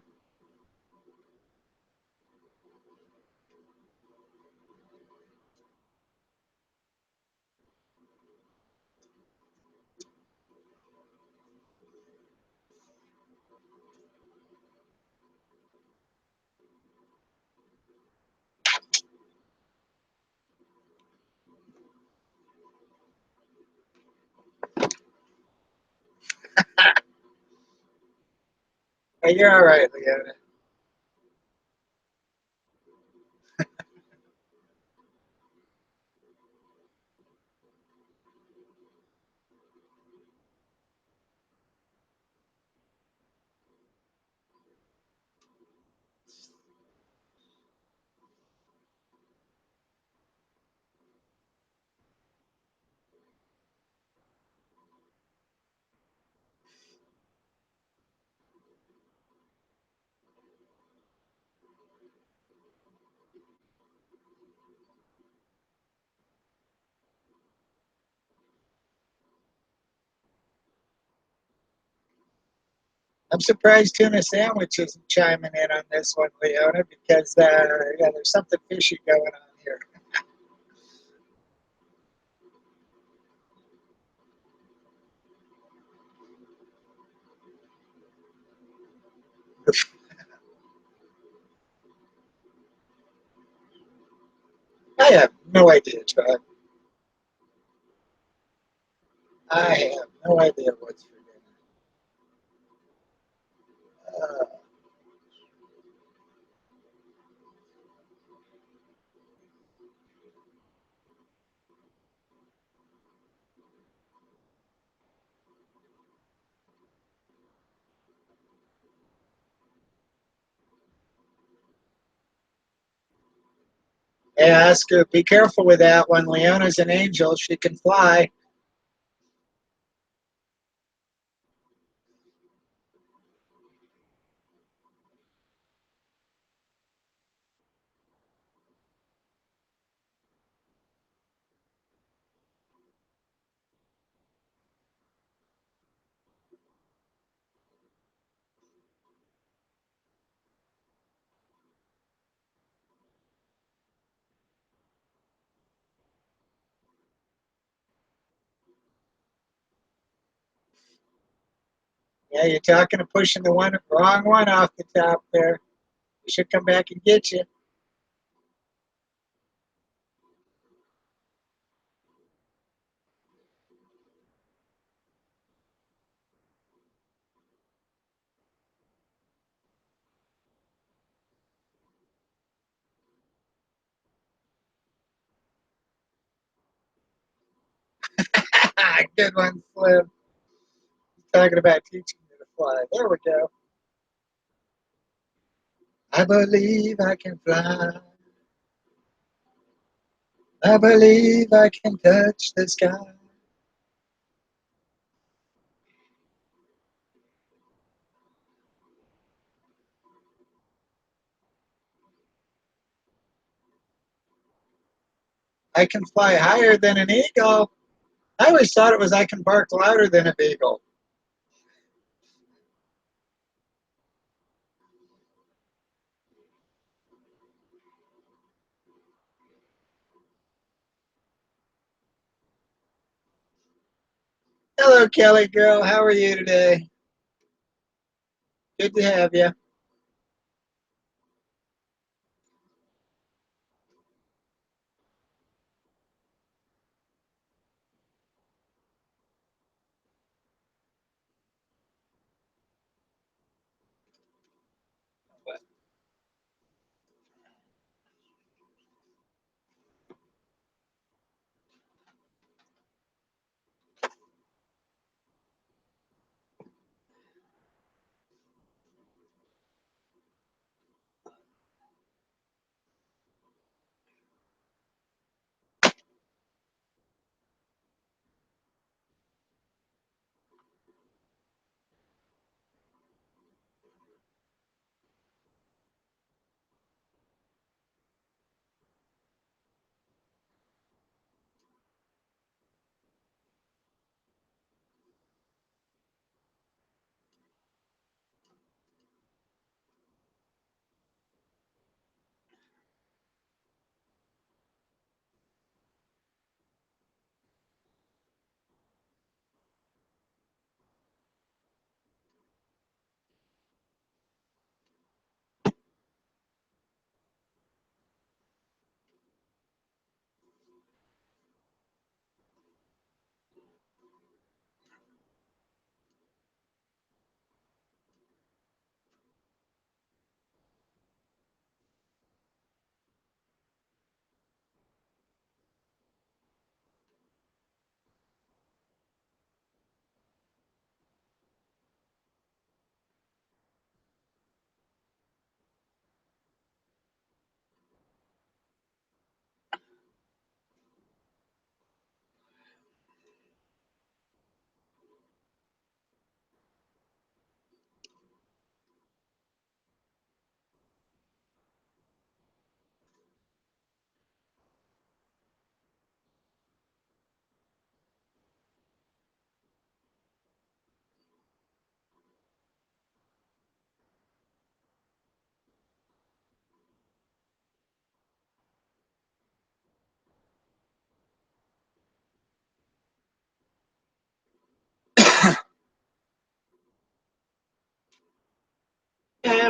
Hey, you're all right, Leona. I'm surprised tuna sandwich isn't chiming in on this one, Leona, because yeah, there's something fishy going on here. I have no idea, Chuck. I have no idea what's for dinner. Hey, Oscar, be careful with that one. Leona's an angel. She can fly. Yeah, you're talking to pushing the wrong one off the top there. We should come back and get you. Good one, Slim. Talking about teaching you to fly. There we go. I believe I can fly. I believe I can touch the sky. I can fly higher than an eagle. I always thought it was I can bark louder than a beagle. Hello, Kelly girl. How are you today? Good to have you.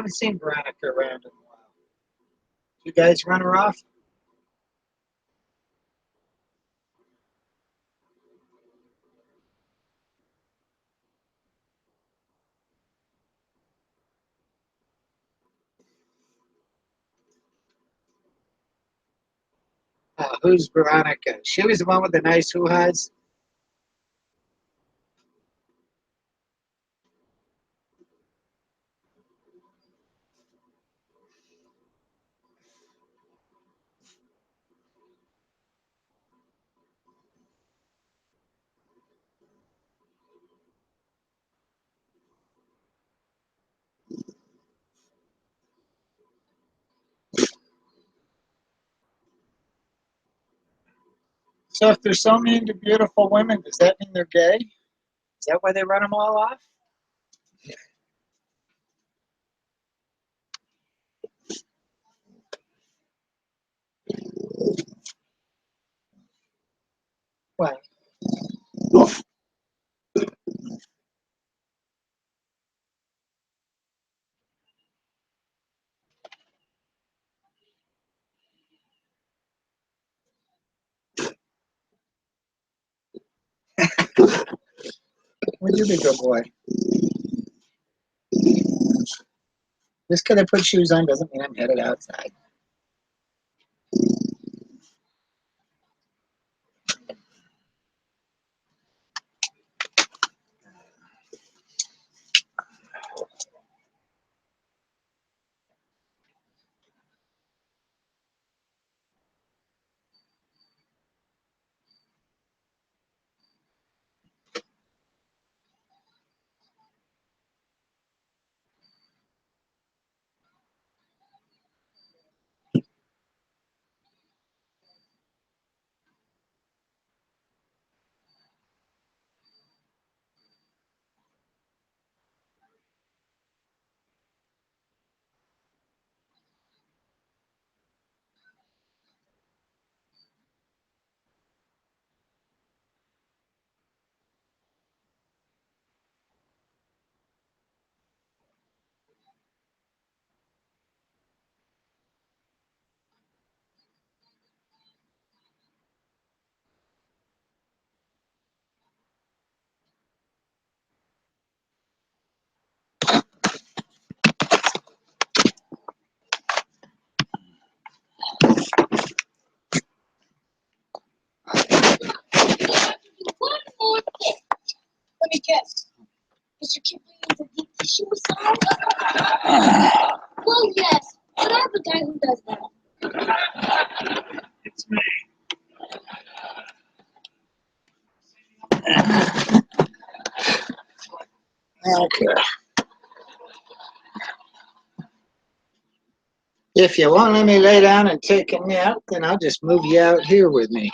haven't seen Veronica around in a while. You guys run her off? Who's Veronica? She was the one with the nice hoo-has. So if they're so mean to beautiful women, does that mean they're gay? Is that why they run them all off? Well, well, you be a good boy. Just because I put shoes on doesn't mean I'm headed outside. One more thing. Let me guess. Is your kid playing the deep tissue song? Well, yes, but I'm the guy who does that. It's me. Okay. If you won't let me lay down and take a nap, then I'll just move you out here with me.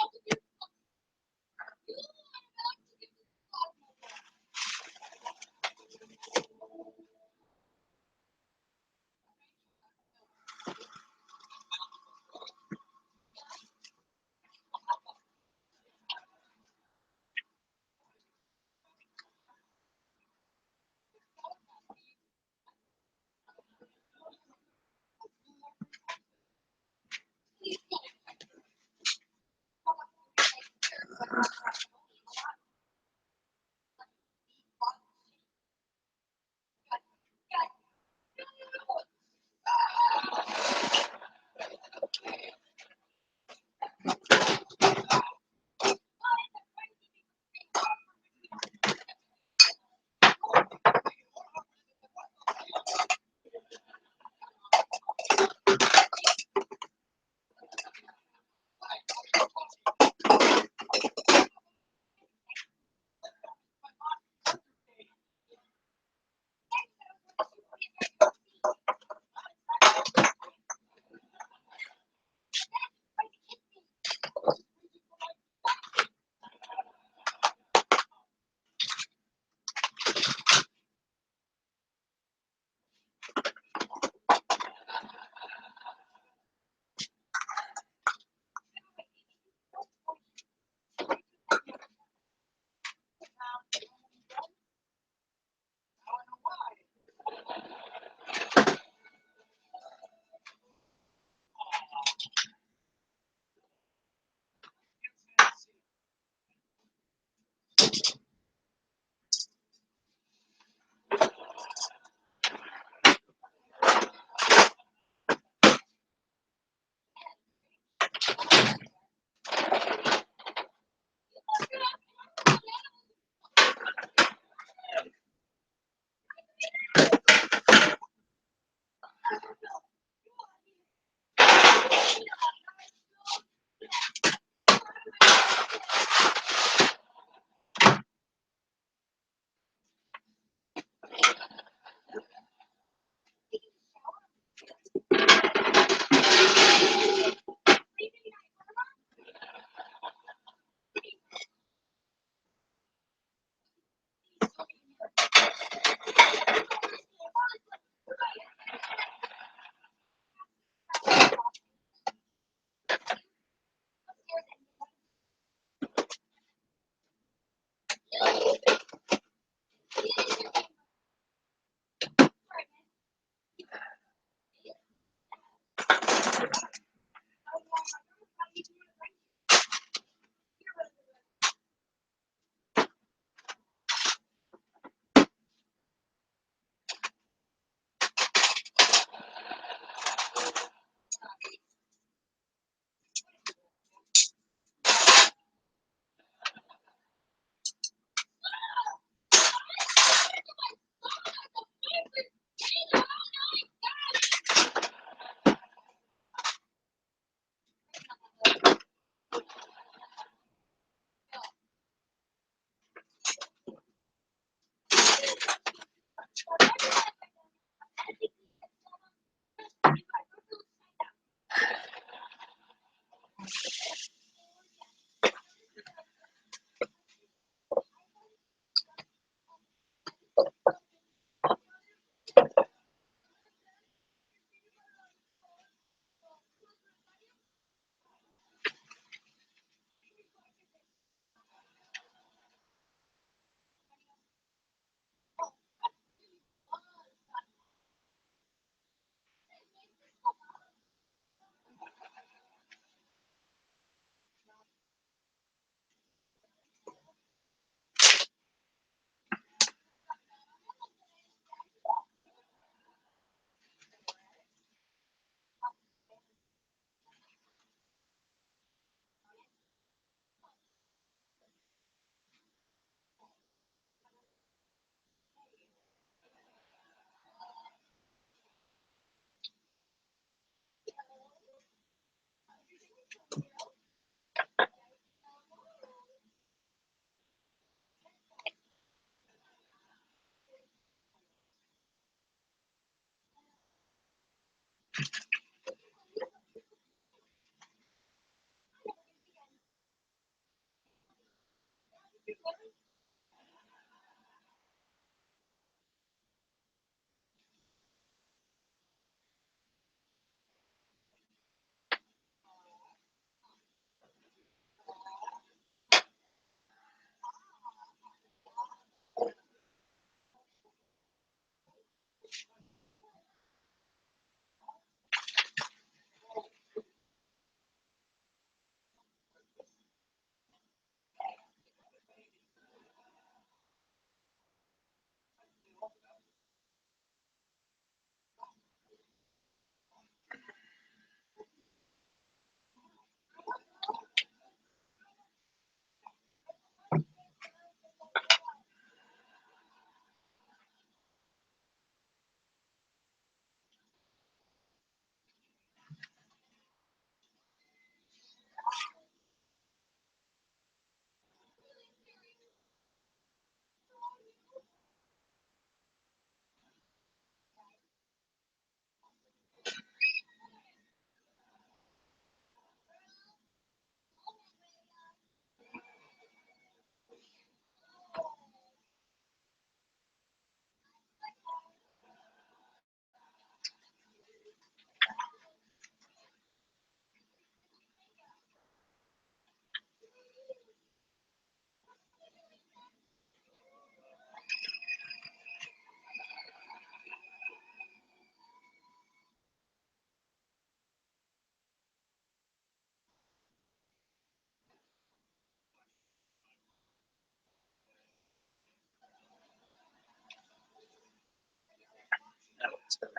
That looks better.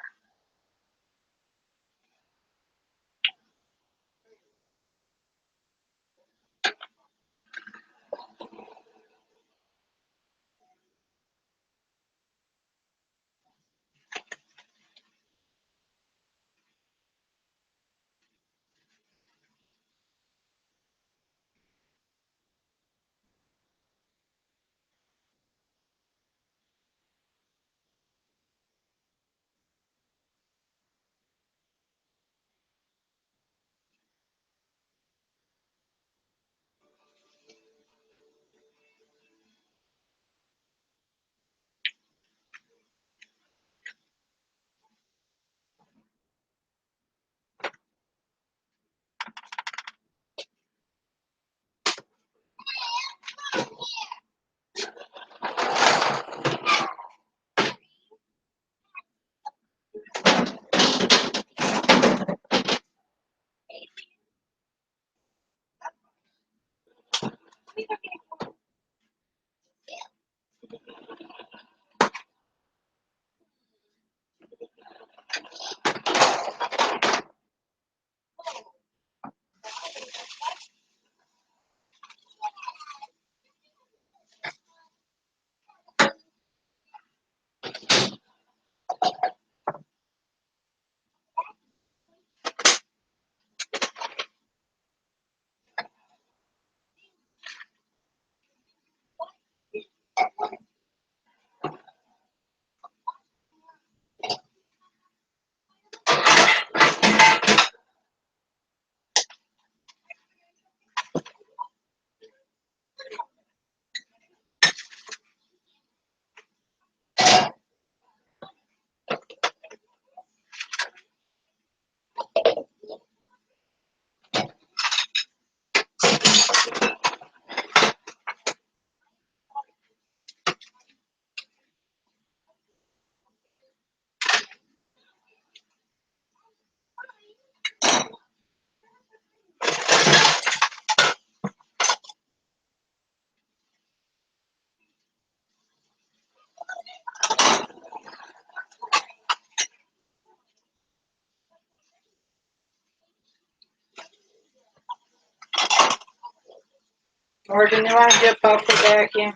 Morgan, you want to dip off the vacuum?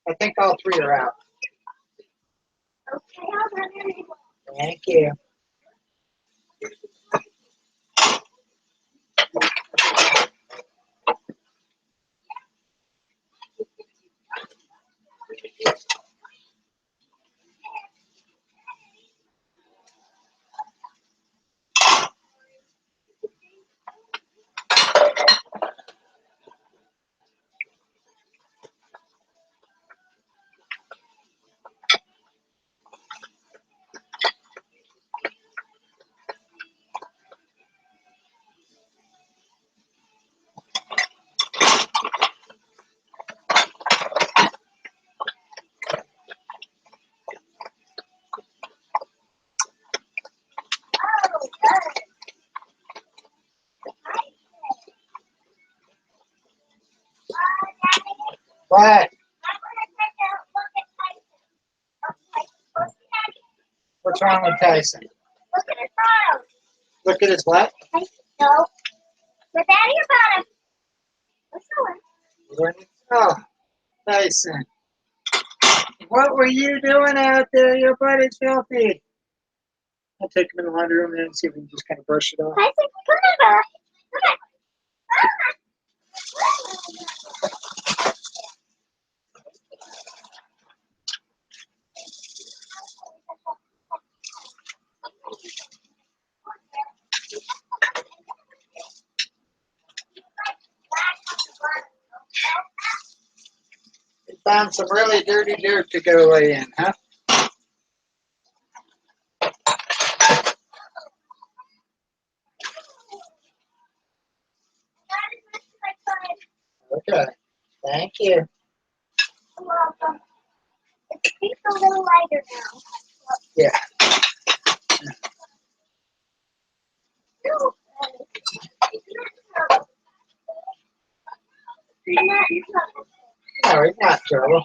I think all three are out. Okay, I'll run it. Thank you. What? What's wrong with Tyson? Look at his bottom. Look at his what? No. Look at your bottom. What's going? Oh, Tyson. What were you doing out there? Your butt is filthy. I'll take him in the laundry room and see if we can just kind of brush it off. Tyson, come on, Bella. Come on. We found some really dirty dirt to go lay in, huh? Okay. Thank you. You're welcome. It's a little lighter now. Yeah. No. No, he's not trouble.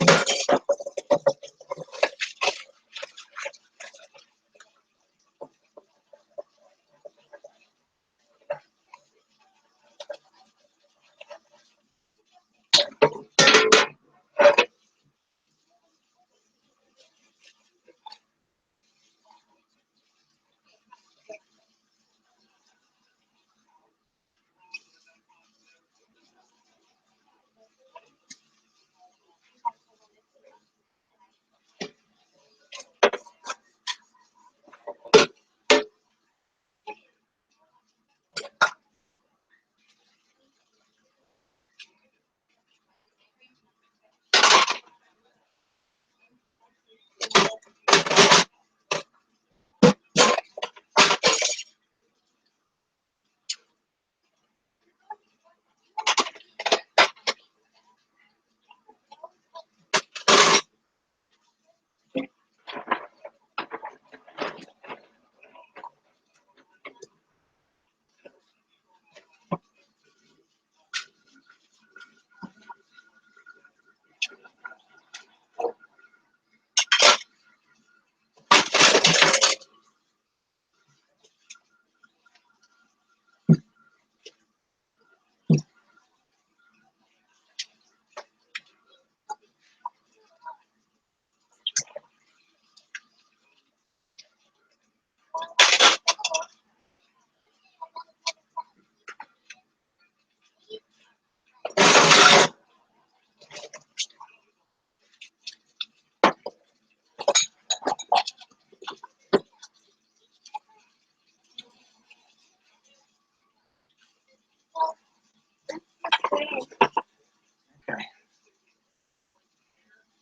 Okay.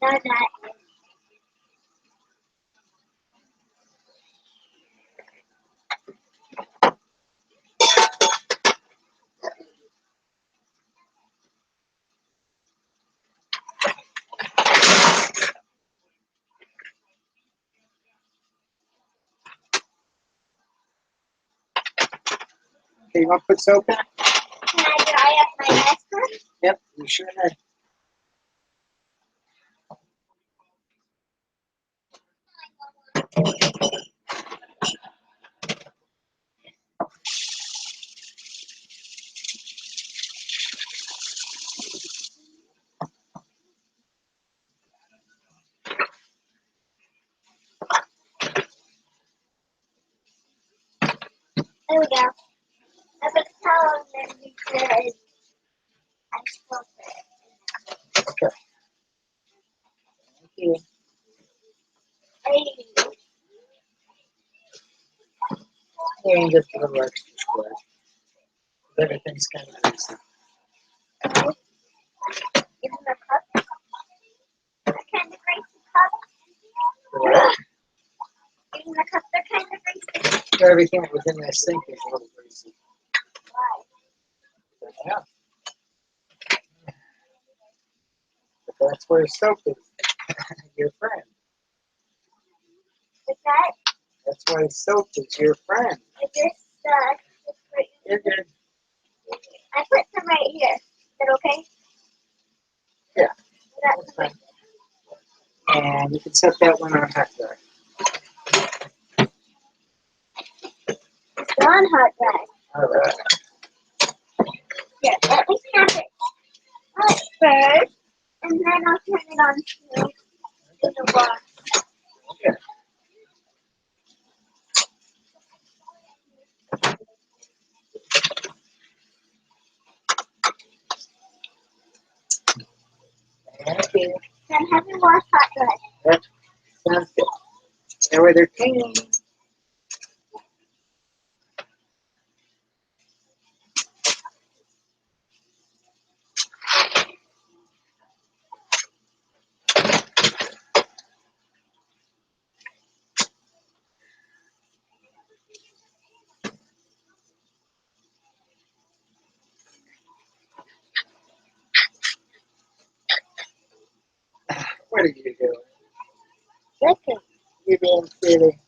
Now that Okay, you want to put soap in? can I dry up my mess first? Yep, you sure did. There we go. I put the towel and then because I spilled it. Okay. Thank you. Hey. And just a little extra square. Everything's kind of greasy. Give him a cup. They're kind of greasy cup. What? Give him a cup. They're kind of greasy. Everything within that sink is a little greasy. Why? Yeah. But that's where soap is. Your friend. Is that? That's why soap is your friend. Is this right? You're good. I put some right here. Is that okay? Yeah. That's That's fine. And you can set that one on hot dry. It's on hot dry. All right. Here, let me snap it up first, and then I'll turn it on to the wash. Okay. Okay. Then have me wash hot dry. That sounds good. That way they're clean. What are you doing? Listen. You're being silly.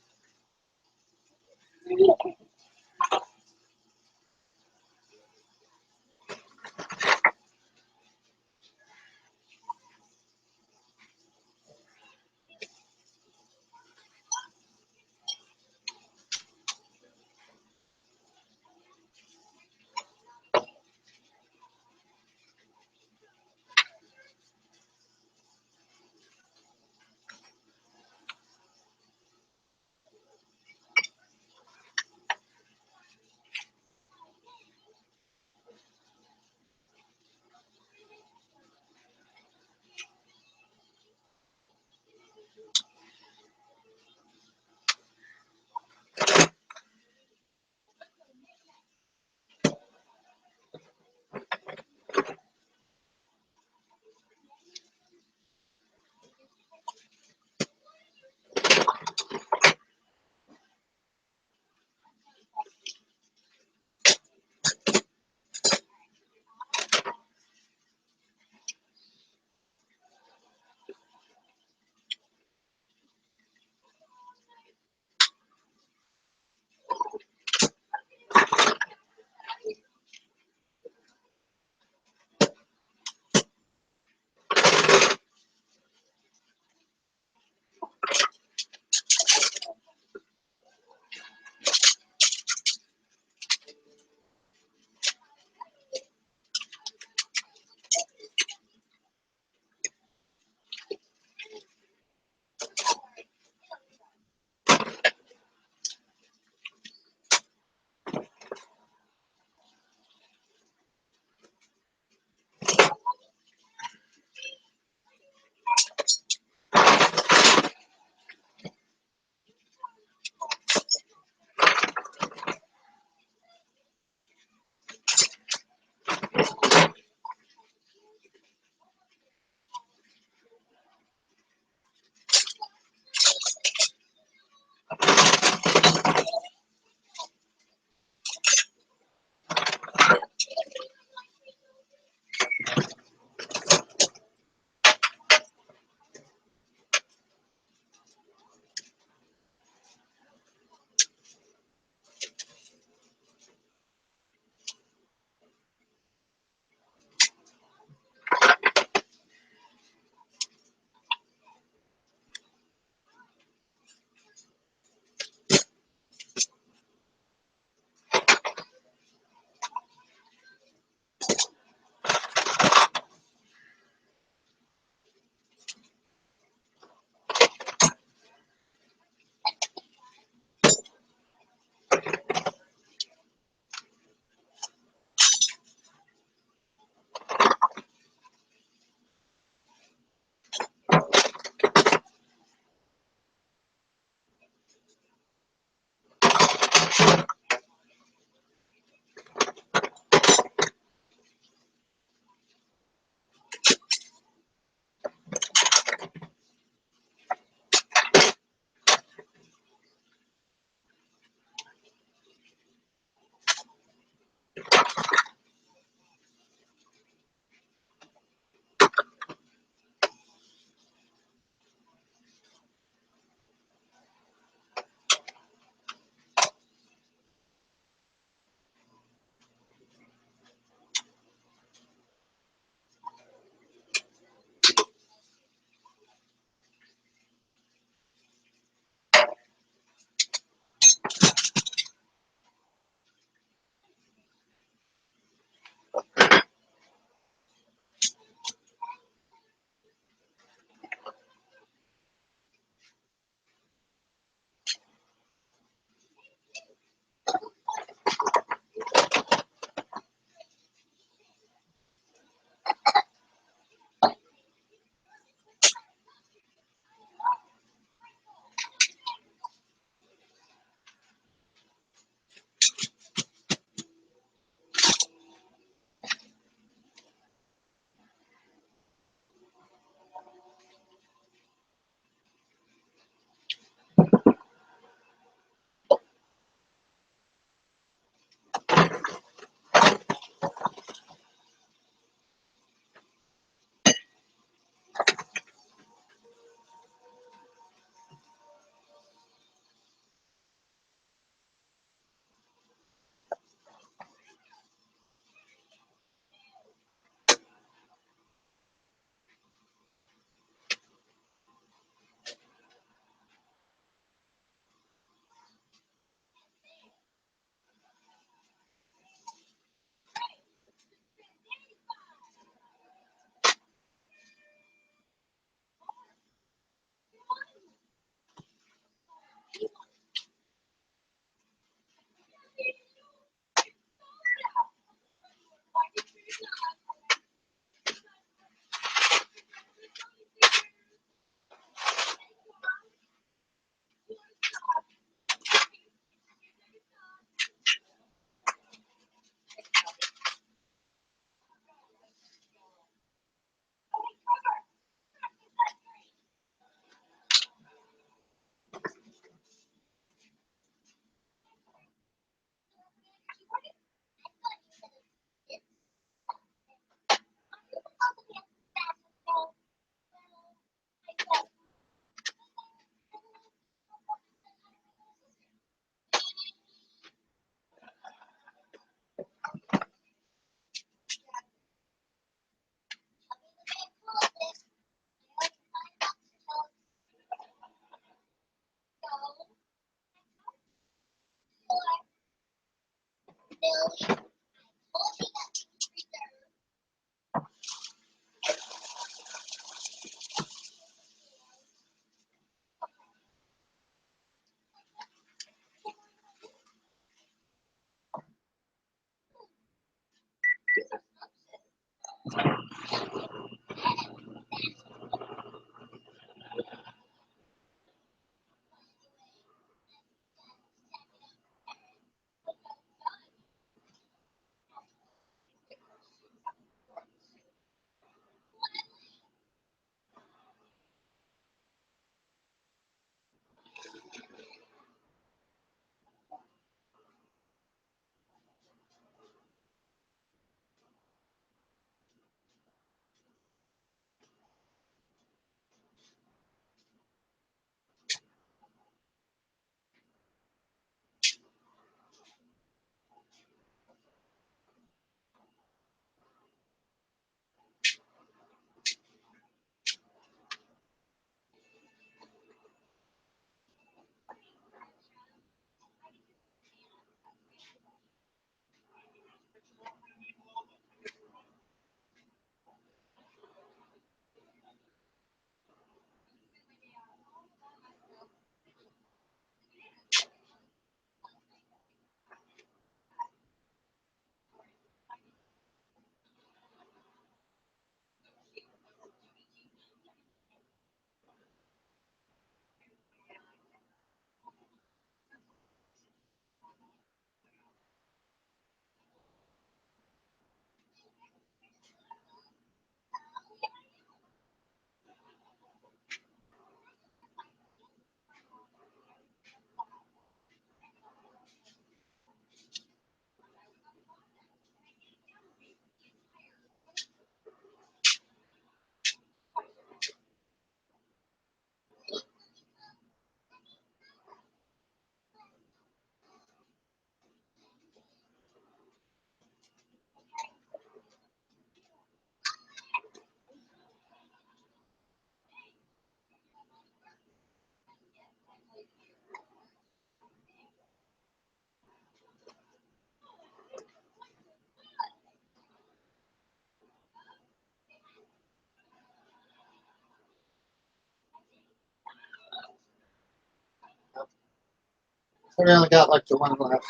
We only got like the one left.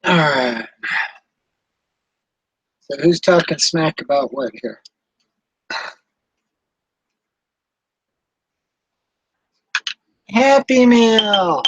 All right. So who's talking smack about what here? Happy Meal. All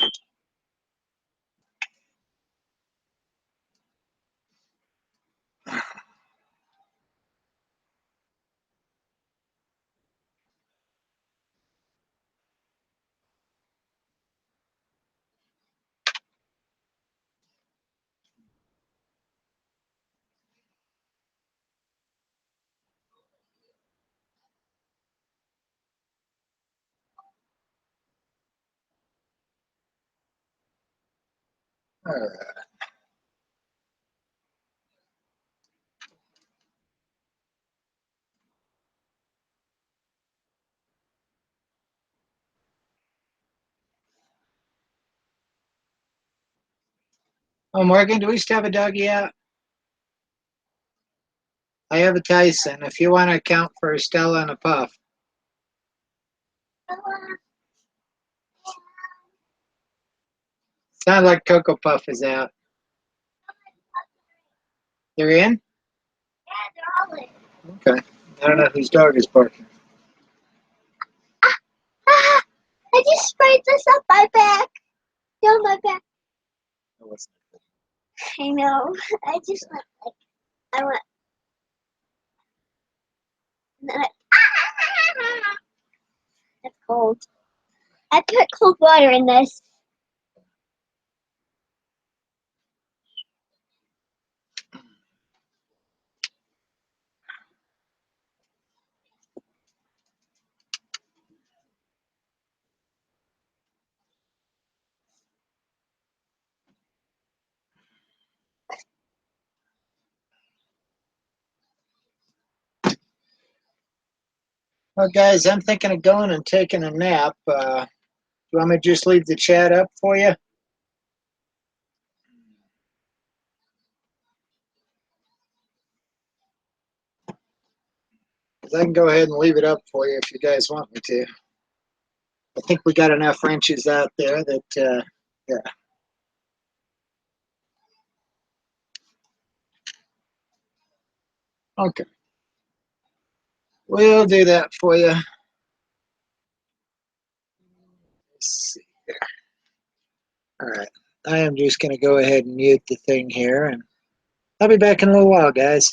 right. Oh, Morgan, do we still have a doggy out? I have a Tyson. If you want to account for a Stella and a Puff. Sounds like Cocoa Puff is out. They're in? Yeah, they're all in. Okay. I don't know whose dog is barking. Ah, I just sprayed this up my back. Down my back. I know. I just went like, I went, and then it's cold. I put cold water in this. Well, guys, I'm thinking of going and taking a nap. You want me to just leave the chat up for you? 'Cause I can go ahead and leave it up for you if you guys want me to. I think we got enough wrenches out there that, yeah. Okay. We'll do that for you. Let's see here. All right. I am just going to go ahead and mute the thing here, and I'll be back in a little while, guys.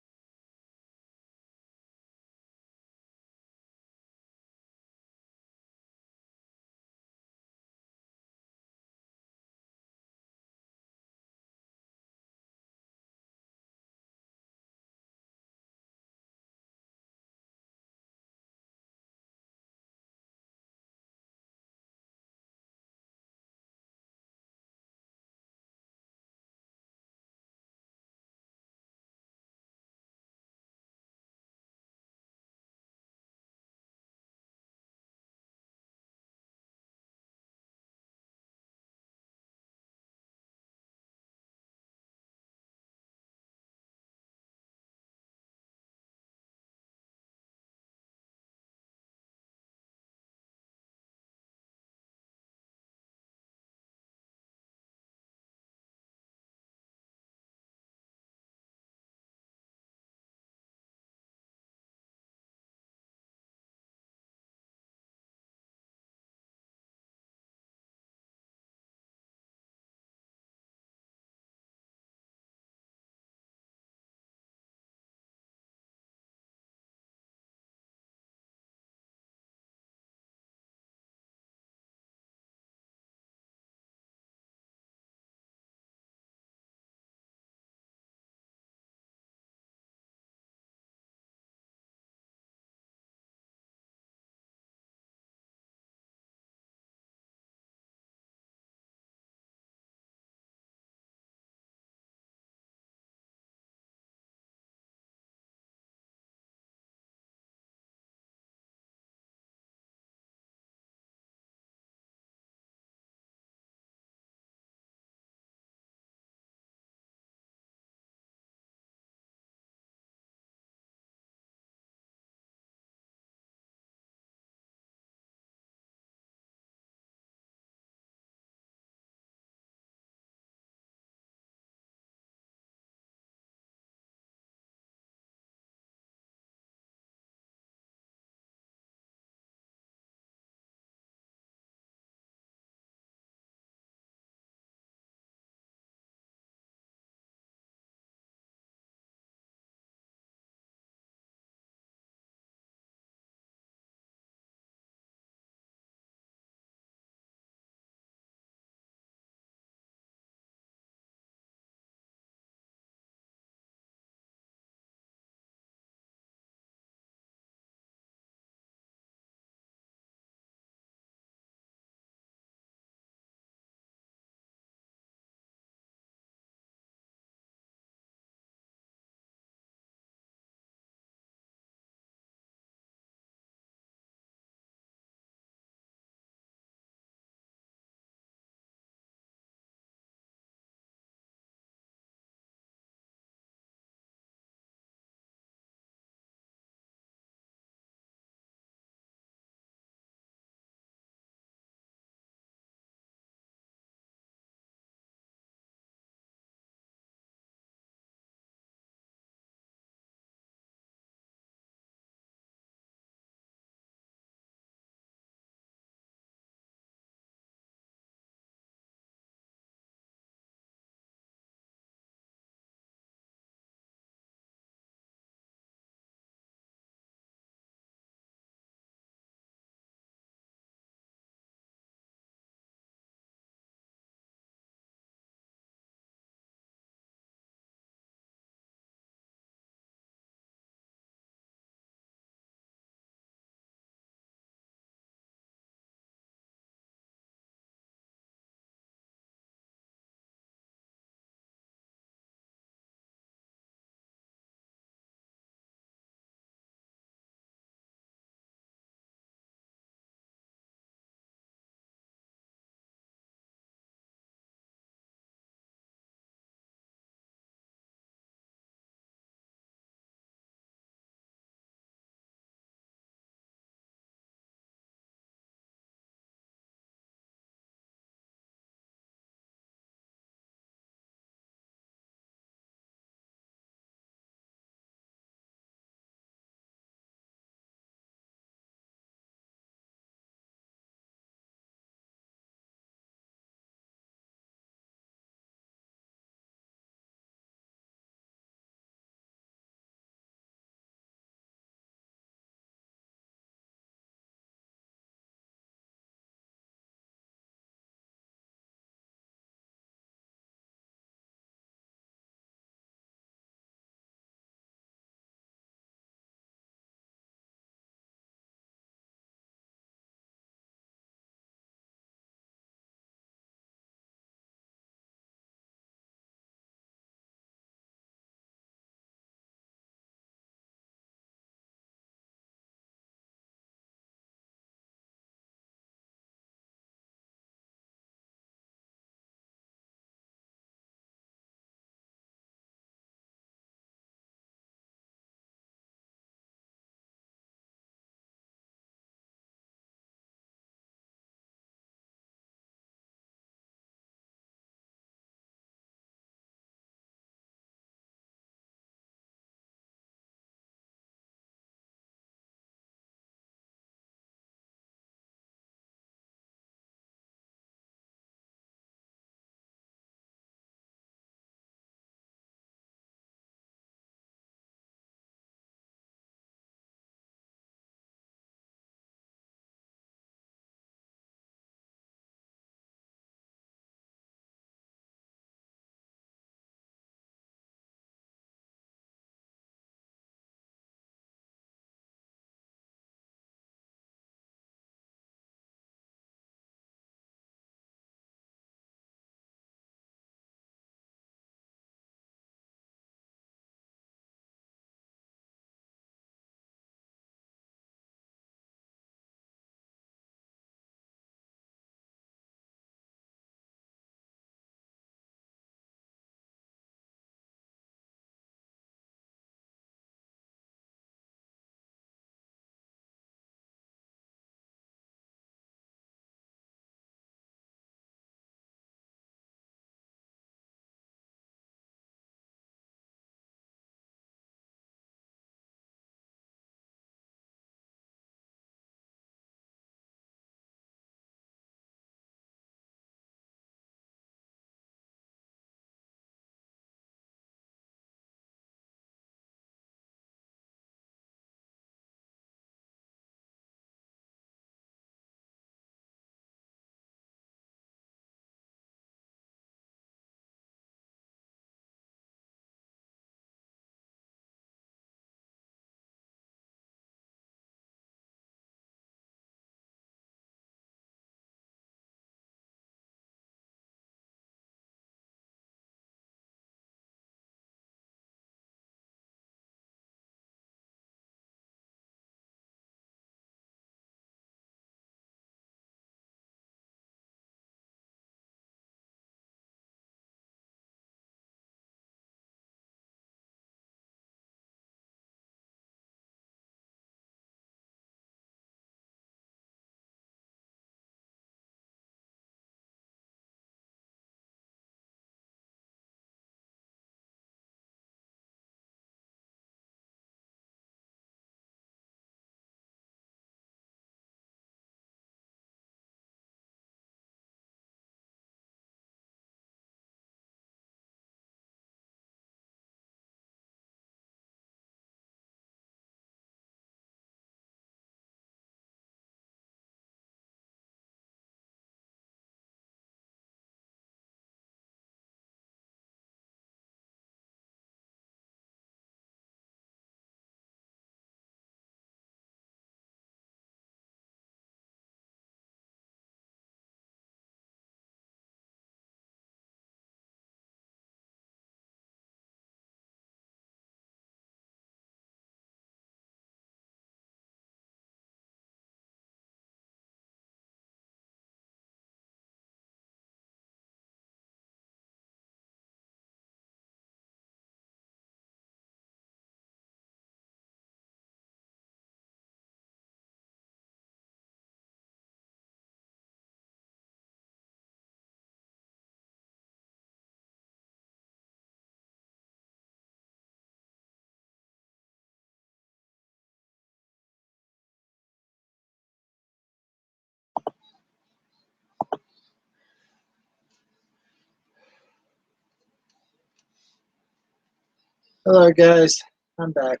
Hello, guys. I'm back.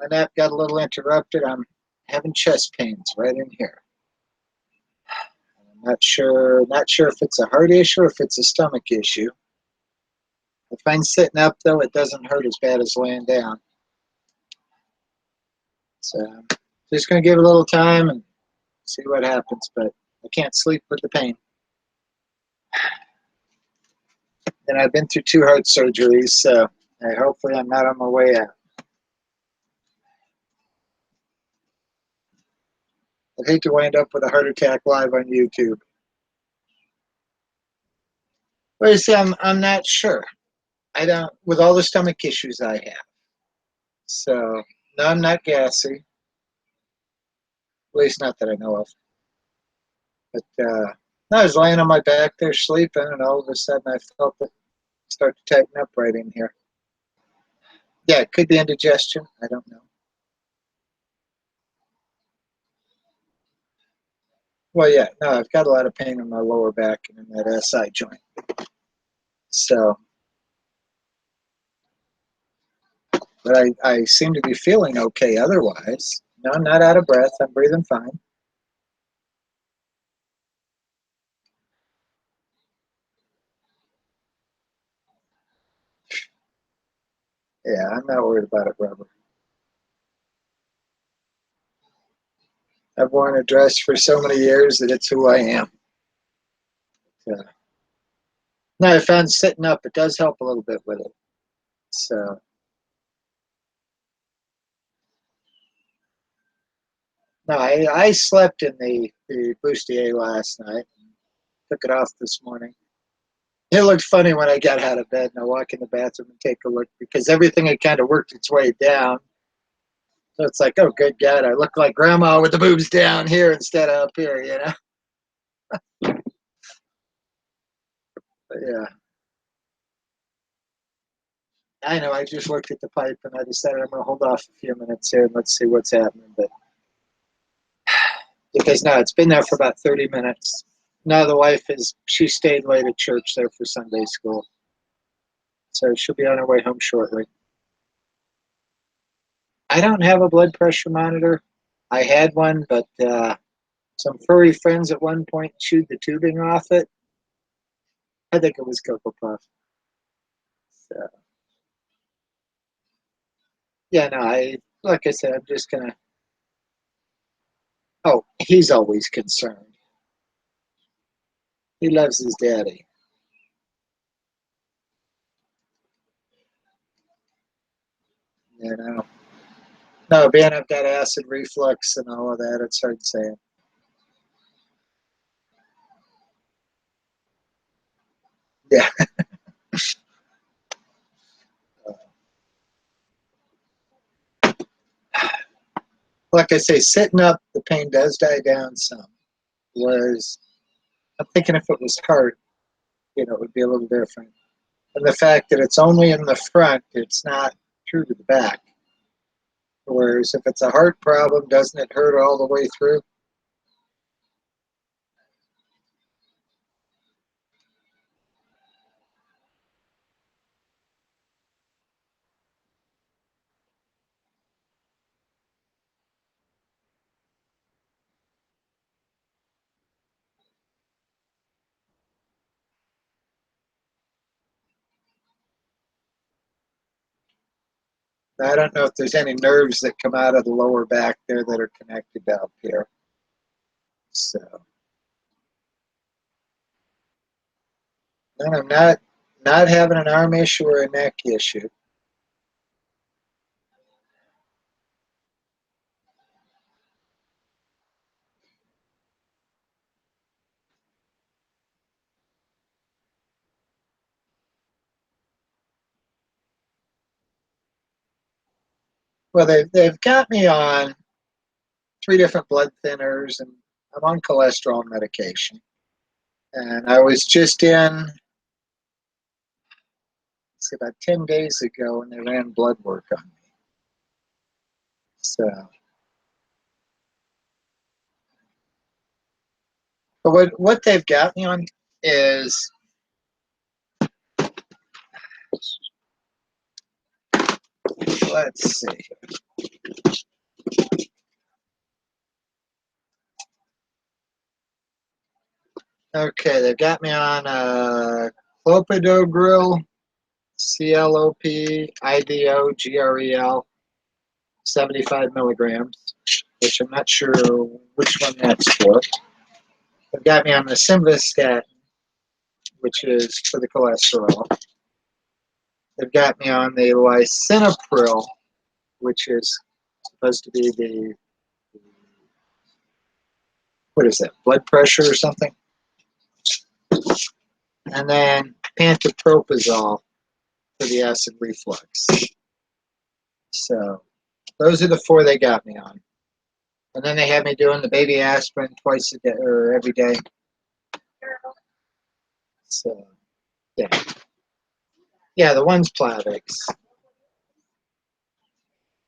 My nap got a little interrupted. I'm having chest pains right in here. I'm not sure if it's a heart issue or if it's a stomach issue. If I'm sitting up, though, it doesn't hurt as bad as laying down. So just going to give it a little time and see what happens, but I can't sleep with the pain. And I've been through 2 heart surgeries, so hopefully I'm not on my way out. I'd hate to wind up with a heart attack live on YouTube. Well, you see, I'm not sure. I don't, with all the stomach issues I have. So, no, I'm not gassy. At least not that I know of. But, no, I was laying on my back there sleeping, and all of a sudden I felt it start to tighten up right in here. Yeah, it could be indigestion. I don't know. Well, yeah, no, I've got a lot of pain in my lower back and in that SI joint. So, but I seem to be feeling okay otherwise. No, I'm not out of breath. I'm breathing fine. Yeah, I'm not worried about it, Robert. I've worn a dress for so many years that it's who I am. Yeah. No, I found sitting up, it does help a little bit with it. So, no, I slept in the bustier last night. Took it off this morning. It looked funny when I got out of bed and I walk in the bathroom and take a look because everything had kind of worked its way down. So it's like, oh, good God, I look like grandma with the boobs down here instead of up here, you know? But yeah, I know. I just looked at the pipe and I decided I'm going to hold off a few minutes here and let's see what's happening. But because now it's been there for about 30 minutes. Now the wife she stayed late at church there for Sunday school. So she'll be on her way home shortly. I don't have a blood pressure monitor. I had one, but some furry friends at one point chewed the tubing off it. I think it was Cocoa Puff. So, yeah, no, like I said, I'm just gonna. Oh, he's always concerned. He loves his daddy. You know. No, being I've got acid reflux and all of that, it's hard saying. Yeah. Like I say, sitting up, the pain does die down some. Whereas I'm thinking if it was heart, it would be a little different. And the fact that it's only in the front, it's not through to the back. Whereas if it's a heart problem, doesn't it hurt all the way through? Now, I don't know if there's any nerves that come out of the lower back there that are connected to up here. So, and I'm not having an arm issue or a neck issue. Well, they've got me on 3 different blood thinners, and I'm on cholesterol medication. And I was just in, about 10 days ago, and they ran blood work on me. So, but what they've got me on is Let's see. Okay, they've got me on a clopidogrel, clopidogrel, 75 milligrams, which I'm not sure which one that's for. They've got me on the simvastatin, which is for the cholesterol. They've got me on the lisinopril, which is supposed to be the, what is that, blood pressure or something? And then pantoprazole for the acid reflux. So those are the 4 they got me on. And then they have me doing the baby aspirin twice a day or every day. So yeah. Yeah, the one's Plavix.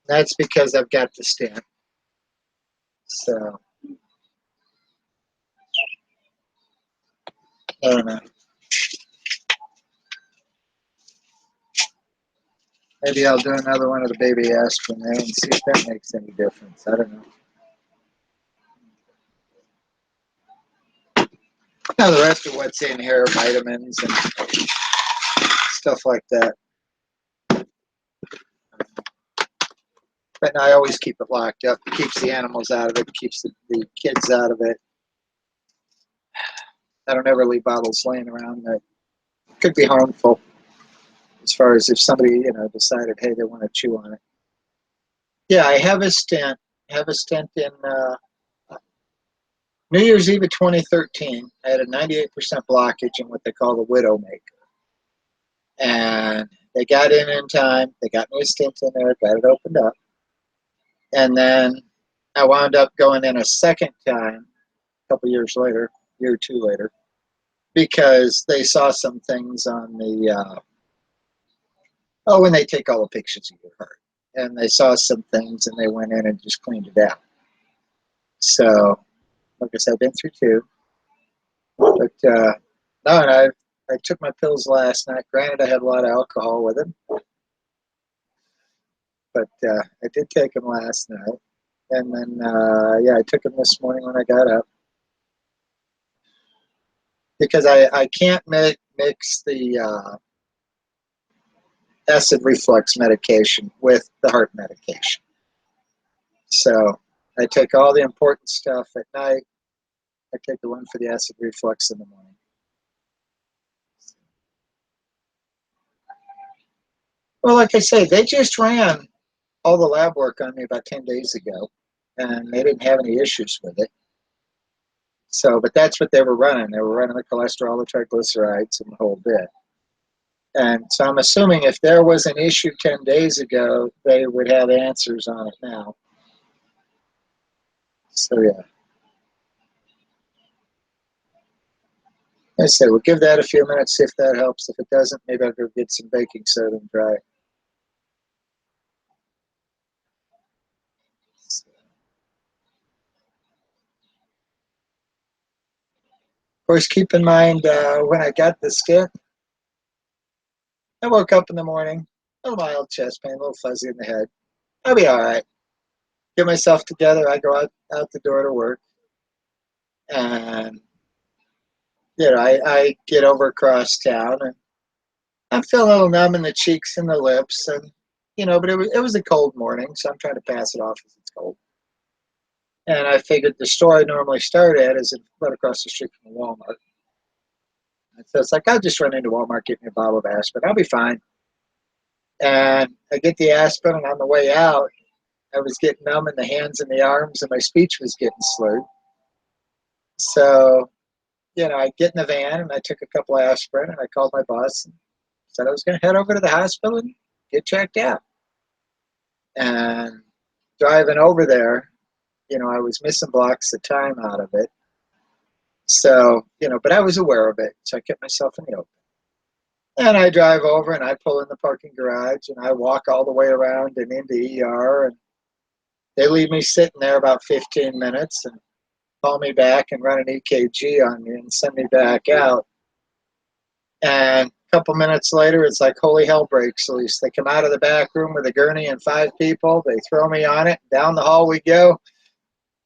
That's because I've got the stent. So I don't know. Maybe I'll do another one of the baby aspirin there and see if that makes any difference. I don't know. Now the rest of what's in here, vitamins and stuff like that. But I always keep it locked up. It keeps the animals out of it. It keeps the kids out of it. I don't ever leave bottles laying around that could be harmful. As far as if somebody, decided, hey, they want to chew on it. Yeah, I have a stent. I have a stent in New Year's Eve of 2013. I had a 98% blockage in what they call the Widowmaker. And they got in time. They got me a stent in there, got it opened up. And then I wound up going in a second time, a couple years later, a year or 2 later, because they saw some things on the, when they take all the pictures of your heart. And they saw some things and they went in and just cleaned it out. So, like I said, I've been through 2. But, no, and I took my pills last night. Granted, I had a lot of alcohol with them. But I did take them last night. And then, I took them this morning when I got up. Because I can't mix the acid reflux medication with the heart medication. So I take all the important stuff at night. I take the one for the acid reflux in the morning. Well, like I say, they just ran all the lab work on me about 10 days ago, and they didn't have any issues with it. So, but that's what they were running. They were running the cholesterol, the triglycerides, and the whole bit. And so I'm assuming if there was an issue 10 days ago, they would have answers on it now. So, yeah. I say, we'll give that a few minutes, see if that helps. If it doesn't, maybe I'll go get some baking soda and try it. Of course, keep in mind, when I got the stent, I woke up in the morning, a little mild chest pain, a little fuzzy in the head. I'll be all right. Get myself together. I go out the door to work. And, I get over across town, and I'm feeling a little numb in the cheeks and the lips. And, but it was a cold morning, so I'm trying to pass it off as it's cold. And I figured the store I normally start at is right across the street from Walmart. And so it's like, I'll just run into Walmart, get me a bottle of aspirin. I'll be fine. And I get the aspirin, and on the way out, I was getting numb in the hands and the arms, and my speech was getting slurred. So, I get in the van, and I took a couple of aspirin, and I called my boss and said I was going to head over to the hospital and get checked out. And driving over there, I was missing blocks of time out of it. So, but I was aware of it, so I kept myself in the open. And I drive over, and I pull in the parking garage, and I walk all the way around and into ER, and they leave me sitting there about 15 minutes and call me back and run an EKG on me and send me back out. And couple minutes later, it's like holy hell breaks loose. They come out of the back room with a gurney and 5 people. They throw me on it. Down the hall we go.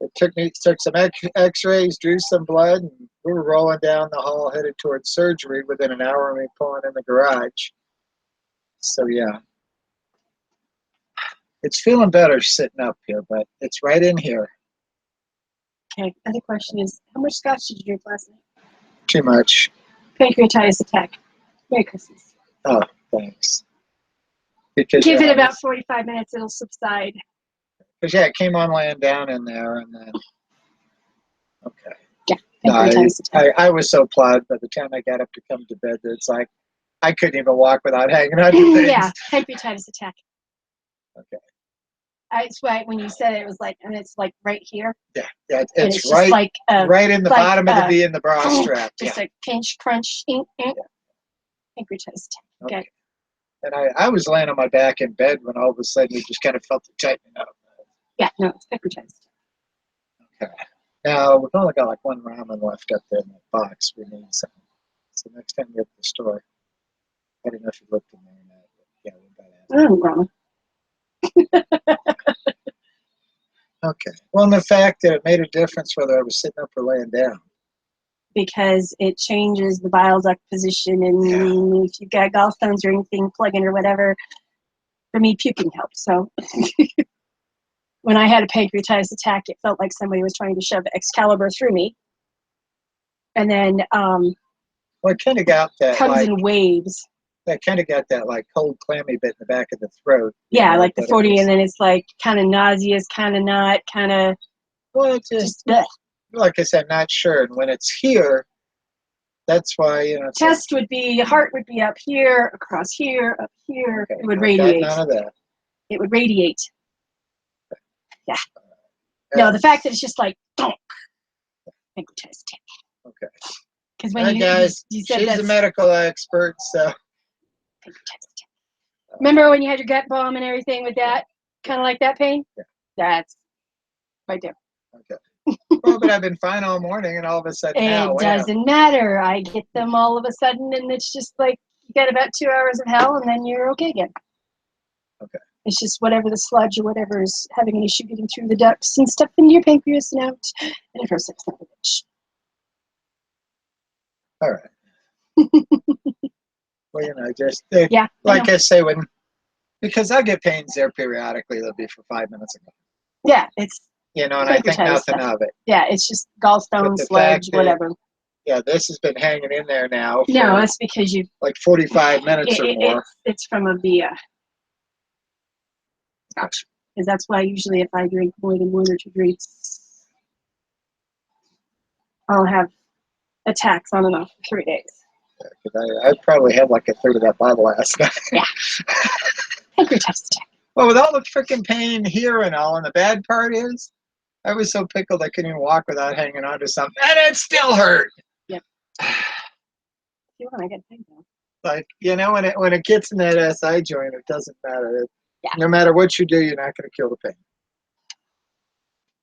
It took some X-rays, drew some blood, and we were rolling down the hall headed towards surgery within an hour of me pulling in the garage. So yeah, it's feeling better sitting up here, but it's right in here. Okay. Other question is, how much scotch did you drink last night? Too much. Pancreatitis attack. Merry Christmas. Oh, thanks. Because Give it yeah, about 45 minutes, it'll subside. because yeah, it came on laying down in there, and then okay. Yeah, No, pancreatitis attack. I was so plowed by the time I got up to come to bed that it's like I couldn't even walk without hanging on to things. Yeah, pancreatitis attack. Okay. It's why when you said it was like, and it's like right here. Yeah, And it's it's right, just like right in the like, bottom of the V in the bra strap. just Yeah. a pinch, crunch, pancreatitis attack. Okay. And I was laying on my back in bed when all of a sudden you just kind of felt the tightening up. Yeah, no, it's pancreatitis. Okay. Now we've only got like one ramen left up there in that box. We need some. So next time you get to the store, I don't know if you looked in there or not. But yeah, we got it. Okay. Well, and the fact that it made a difference whether I was sitting up or laying down. Because it changes the bile duct position, and if you've got gallstones or anything plugging or whatever, for me, puking helps. So when I had a pancreatitis attack, it felt like somebody was trying to shove Excalibur through me. And then Well, I kind of got that comes like in waves. I kind of got that like cold clammy bit in the back of the throat. Yeah, like the but it 40, was- and then it's like kind of nauseous, kind of not, kind of Well, it's just bleh. like I said, not sure. And when it's here, that's why it's like, Chest would be, heart would be up here, across here, up here. okay, It would I've got radiate. none of that. It would radiate. Yeah. Yeah. No, the fact that it's just like, donk. Pancreatitis attack. Okay. Because Hi when guys, you said she's that's a medical expert, so pancreatitis attack. Remember when you had your gut bomb and everything with that? Kind of like that pain? Yeah. That's right there. okay. Well, but I've been fine all morning, and all of a sudden now, It doesn't matter. I get them all of a sudden, and it's just like you got about 2 hours of hell, and then you're okay again. Okay. It's just whatever the sludge or whatever is having an issue getting through the ducts and stuff into your pancreas and out, and it hurts like son of a bitch. All right. Well, just Yeah. like I say, because I get pains there periodically. They'll be for 5 minutes ago. Yeah, it's And I think Pancreatitis nothing stuff. of it. yeah, it's just But gallstone, the sludge, fact that- whatever. Yeah, this has been hanging in there now for No, it's because you. like 45 minutes or more. It's from a via. Ouch. Because that's why usually if I drink more than 1 or 2 drinks, I'll have attacks on and off for 3 days. Yeah, 'cause I probably had like a third of that bottle last night. Yeah. Pancreatitis attack. Well, with all the freaking pain here and all, and the bad part is, I was so pickled I couldn't even walk without hanging on to something, and it still hurt. Yep. You want, I got pain now. Like when it gets in that SI joint, it doesn't matter. Yeah. No matter what you do, you're not going to kill the pain.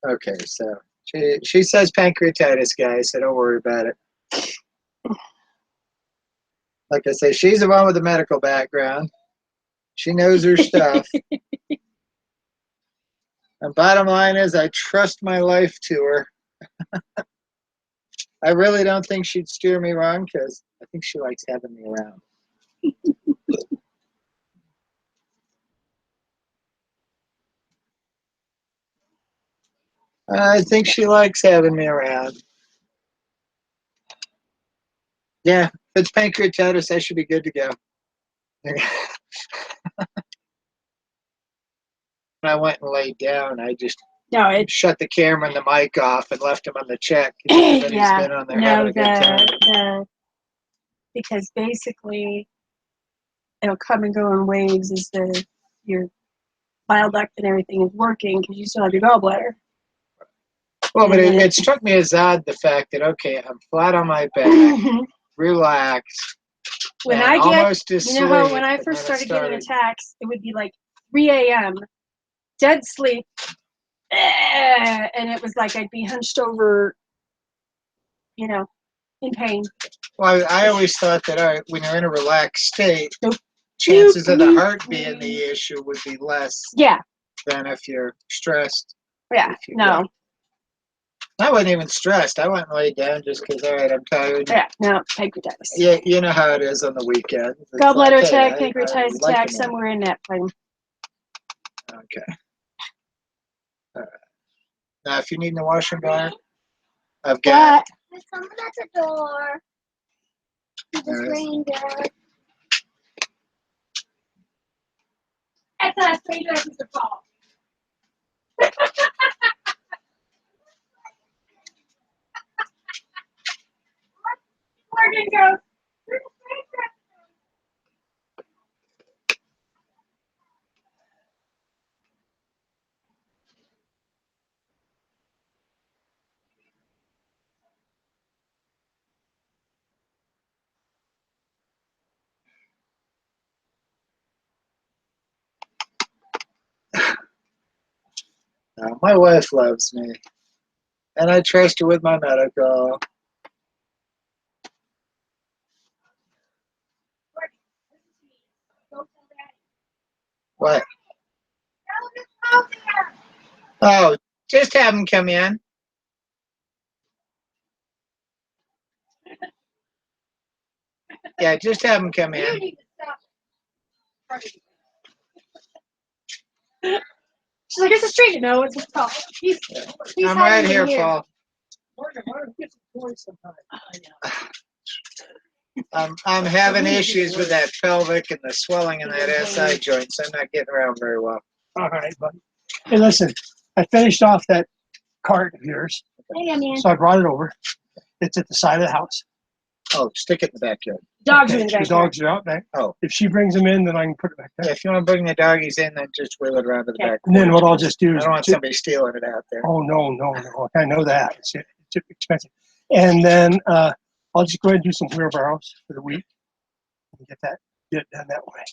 Okay, so she says pancreatitis, guys, so don't worry about it. Like I say, she's the one with the medical background. She knows her stuff. And bottom line is, I trust my life to her. I really don't think she'd steer me wrong because I think she likes having me around. I think she likes having me around. Yeah, if it's pancreatitis, I should be good to go. When I went and laid down, I just No, it's shut the camera and the mic off and left him on the check. Everybody's yeah. been on there having No, a good time. because basically it'll come and go in waves as your bile duct and everything is working because you still have your gallbladder. Well, but And then it struck me as odd the fact that, okay, I'm flat on my back, when relaxed, and I get, almost asleep. you know how when I and first then it started getting attacks, it would be like 3 a.m., dead sleep, and it was like I'd be hunched over, in pain. Well, I always thought that when you're in a relaxed state, Nope. chances of the heart being the issue would be less Yeah, than if you're stressed. yeah, If you- no, I wasn't even stressed. I went and laid down just because, all right, I'm tired. yeah, no, pancreatitis. Yeah, you know how it is on the weekend. It's Gallbladder like, hey, attack, I pancreatitis like attack, them. somewhere in that frame. Okay. All right. Now, if you need the washing bar, I've got. What? There's someone at the door. He just rained down. That's a stranger at the fall. Morgan goes. My wife loves me, and I trust her with my medical. What? Oh, just have him come in. Yeah, just have him come in. She's like, it's a stranger. No, it's a Paul. He's I'm right hiding here, in Paul. Morgan, why don't we get some toys sometime? I'm having issues with that pelvic and the swelling in that SI joint, so I'm not getting around very well. All right, buddy. Hey, listen, I finished off that cart of yours, Hey, man. so I brought it over. It's at the side of the house. Oh, stick it in the backyard. Dogs are Okay, in the the backyard. dogs are out back. Oh. If she brings them in, then I can put it back Yeah, there. if you want to bring the doggies in, then just wheel it around to the Okay. back. And then porch. what I'll just do I is, don't want somebody stealing it out there. oh, no. I know that. It's expensive. And then I'll just go ahead and do some wheelbarrows for the week and get it done that way.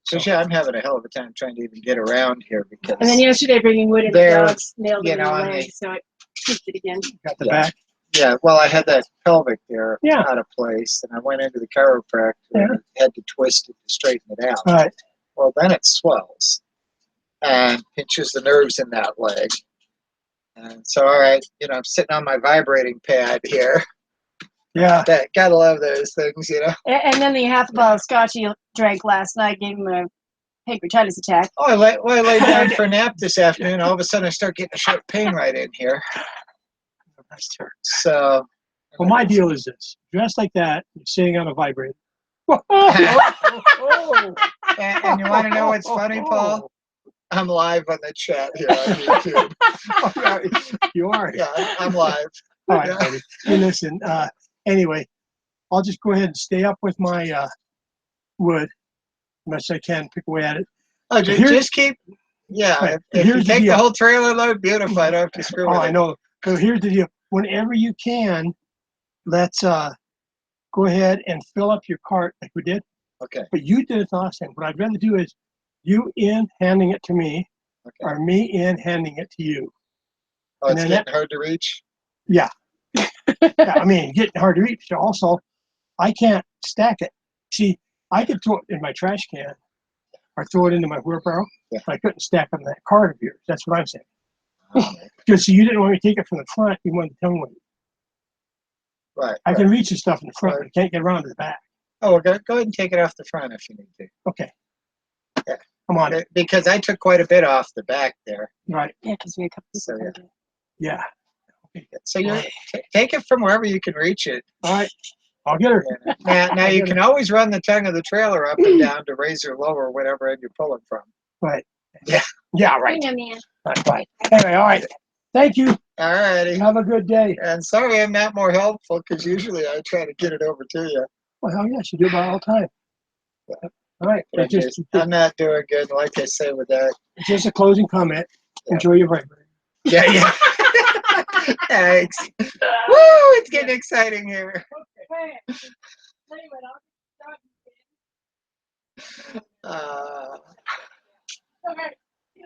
So yeah, I'm having a hell of a time trying to even get around here because And then yesterday, bringing wood in the There, dogs nailed you it in know, the on leg, the- so it twisted again. Got the Yeah. back. yeah, well, I had that pelvic there Yeah. out of place, and I went into the chiropractor and had to twist it to straighten it out. All right. Well, then it swells and pinches the nerves in that leg. And so, all right, I'm sitting on my vibrating pad here. Yeah. Gotta love those things, And then the half bottle of scotch he drank last night gave him a pancreatitis attack. Oh, I laid down for a nap this afternoon. All of a sudden, I start getting a sharp pain right in here. So, Well, my deal is this: dressed like that, you're sitting on a vibrator. and you want to know what's funny, Paul? I'm live on the chat here on YouTube. You are. Yeah, I'm live. All right, Yeah. buddy. You listen. Anyway, I'll just go ahead and stay up with my wood as much as I can, pick away at it. Oh, Here- just keep. Yeah, Right. if you Here's the take the deal. whole trailer load, beautiful. I don't have to screw Oh, with I it. know. So here's the deal. Whenever you can, let's go ahead and fill up your cart like we did. Okay. But you did it the last time. What I'd rather do is you in handing it to me, Okay. or me in handing it to you. Oh, it's and then getting hard to reach. Yeah, I mean, getting hard to reach. Also, I can't stack it. See, I could throw it in my trash can or throw it into my wheelbarrow, Yeah. but I couldn't stack on that cart of yours. That's what I'm saying. Oh, Because see, you didn't want me to take it from the front. You wanted to tell me when. right. I right. can reach the stuff in the front, Right. but I can't get around to the back. Oh, well, go ahead and take it off the front if you need to. Okay. Yeah. Come on. Because I took quite a bit off the back there. Right. Yeah, because we had a couple people. So, yeah. come in. Yeah. So you take it from wherever you can reach it. All right. I'll get her. Now you can always run the tongue of the trailer up and down to raise or lower whatever end you're pulling from. Right. Yeah. Yeah, right. Hang on, man. Right. Anyway, all right. Thank you. All righty. Have a good day. And sorry I'm not more helpful because usually I try to get it over to you. Well, hell yes, you do about all the time. All right. But I'm not doing good, like I say with that. Just a closing comment. Yeah. Enjoy your vibrator. Yeah. Thanks. Woo! It's getting exciting here. Uh, Okay. See you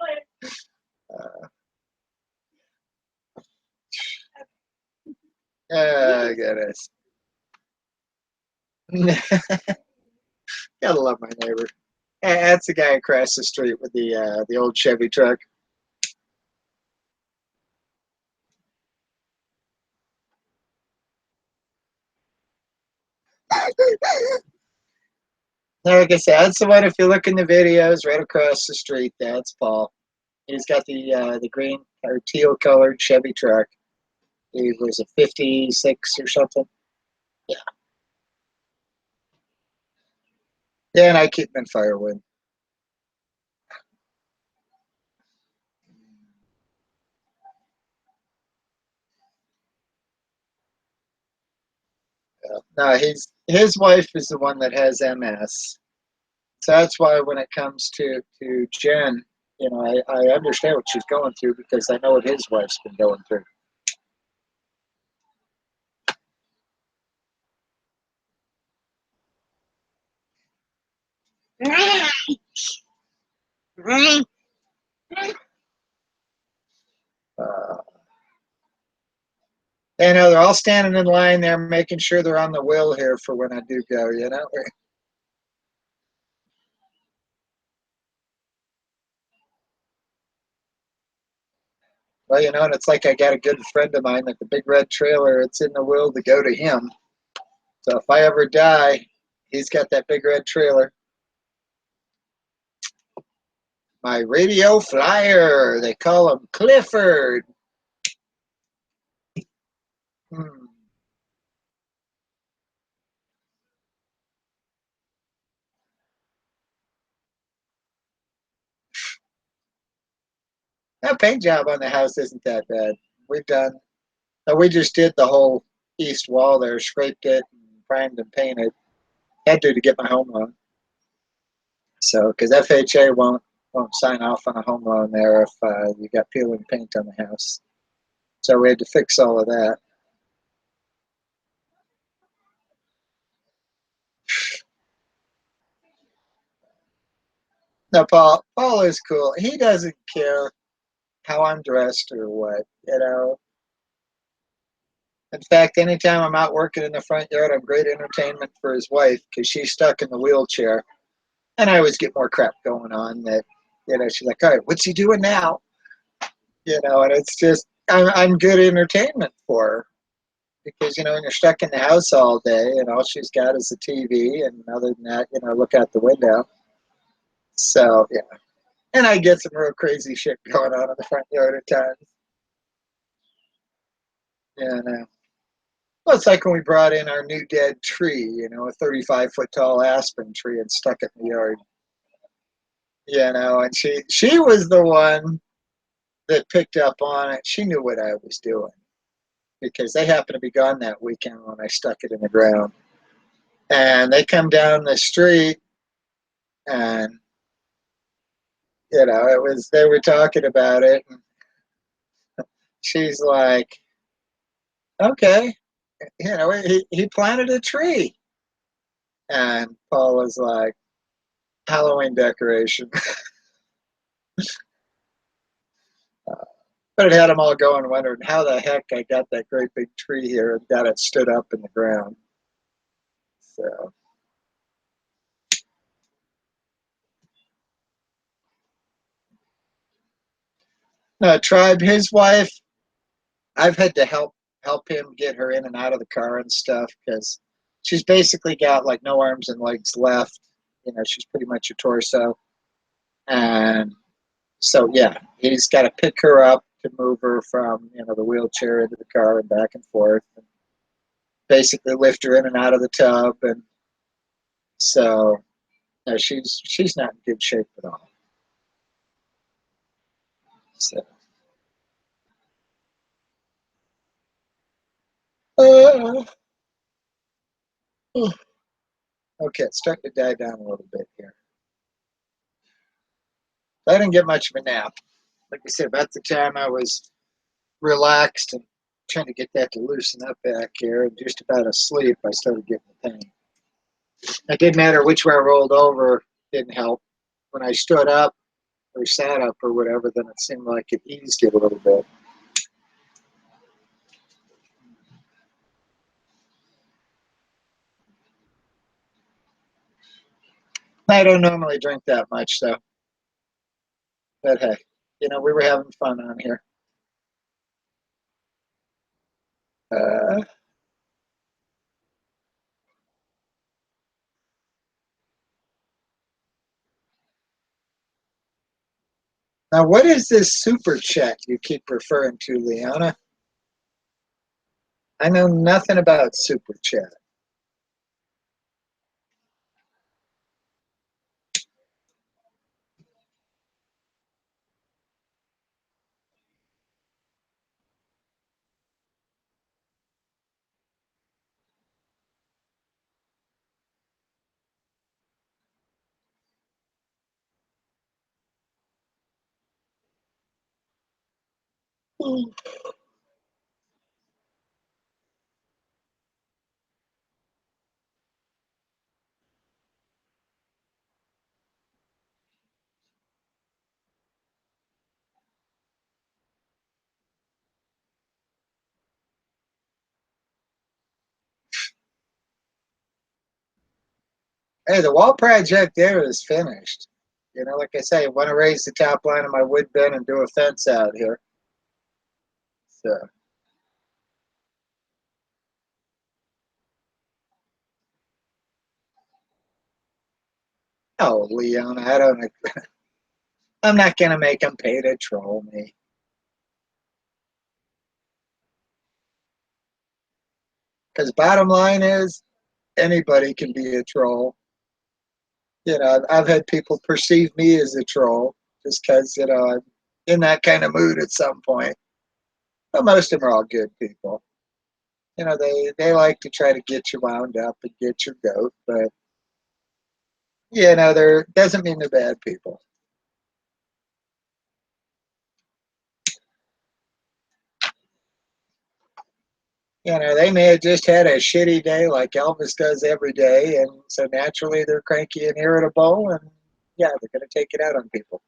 later. goodness. Gotta love my neighbor. That's the guy across the street with the old Chevy truck. Like I said, that's the one. If you look in the videos, right across the street, that's Paul. He's got the green or teal colored Chevy truck. He was a 56 or something. Yeah. Yeah, and I keep him in firewood. Yeah. No, his wife is the one that has MS. So that's why when it comes to Jen, I understand what she's going through because I know what his wife's been going through. Uh, they're all standing in line there, making sure they're on the wheel here for when I do go. Well, and it's like I got a good friend of mine that the big red trailer, it's in the will to go to him. So if I ever die, he's got that big red trailer. My radio flyer, they call him Clifford. Hmm. That paint job on the house isn't that bad. We've done, we just did the whole east wall there, scraped it, and primed and painted. Had to get my home loan. So, because FHA won't sign off on a home loan there if you got peeling paint on the house. So we had to fix all of that. No, Paul is cool. He doesn't care how I'm dressed or what. In fact, anytime I'm out working in the front yard, I'm great entertainment for his wife because she's stuck in the wheelchair. And I always get more crap going on that, she's like, all right, what's he doing now? And it's just, I'm good entertainment for her because, when you're stuck in the house all day and all she's got is the TV and other than that, look out the window. So, yeah. And I get some real crazy shit going on in the front yard at times. And well, it's like when we brought in our new dead tree, a 35-foot tall aspen tree and stuck it in the yard. And she was the one that picked up on it. She knew what I was doing because they happened to be gone that weekend when I stuck it in the ground. And they come down the street and, they were talking about it. And she's like, okay, he planted a tree. And Paul was like, Halloween decoration. But it had them all going, wondering how the heck I got that great big tree here and got it stood up in the ground. So, no, Tribe, his wife, I've had to help him get her in and out of the car and stuff because she's basically got like no arms and legs left. She's pretty much a torso. And so, yeah, he's got to pick her up to move her from, the wheelchair into the car and back and forth. And basically lift her in and out of the tub. And so, no, she's not in good shape at all. So, uh, okay, it's starting to die down a little bit here. I didn't get much of a nap. Like I said, about the time I was relaxed and trying to get that to loosen up back here and just about asleep, I started getting the pain. It didn't matter which way I rolled over, didn't help. When I stood up or sat up or whatever, then it seemed like it eased it a little bit. I don't normally drink that much, though. But hey, we were having fun on here. Uh, Now, what is this super chat you keep referring to, Liana? I know nothing about super chat. Hey, the wall project there is finished. Like I say, I want to raise the top line of my wood bin and do a fence out here. So, oh, Leona, I don't. I'm not gonna make them pay to troll me. Because bottom line is, anybody can be a troll. I've had people perceive me as a troll just because I'm in that kind of mood at some point. But most of them are all good people. They like to try to get you wound up and get your goat, but they're doesn't mean they're bad people. They may have just had a shitty day like Elvis does every day, and so naturally they're cranky and irritable, and yeah, they're going to take it out on people.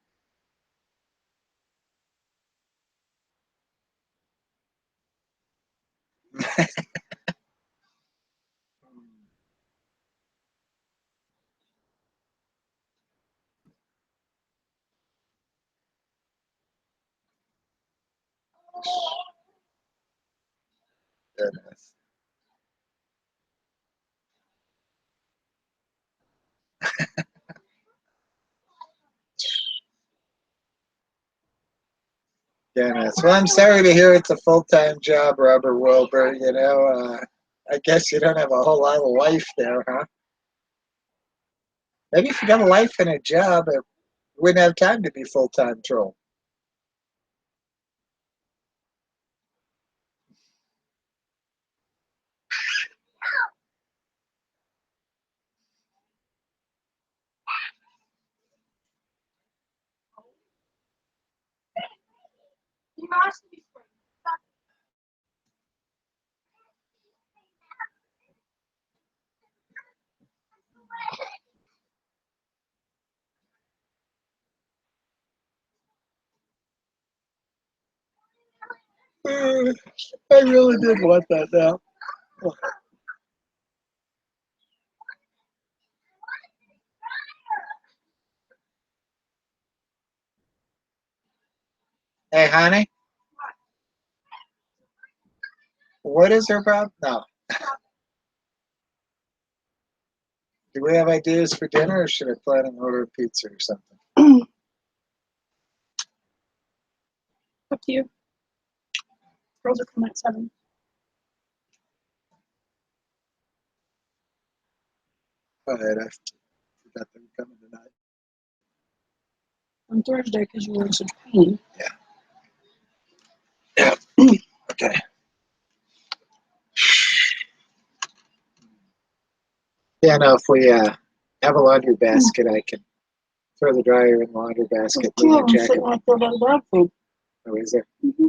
Goodness. Goodness. Well, I'm sorry to hear it's a full-time job, Robert Wilbur. I guess you don't have a whole lot of life there, huh? Maybe if you got a life and a job, it wouldn't have time to be full-time troll. I really did want that now. Hey, honey, what is her problem? No. Do we have ideas for dinner, or should I plan an order of pizza or something? Up to you. Girls are coming at 7. Go ahead. I forgot they were coming tonight. On Thursday, because you were in such pain. Yeah. Okay. Yeah, no, if we have a laundry basket, I can throw the dryer in the laundry basket. I'm sitting right there by the dog food. Oh, is there? Mm-hmm.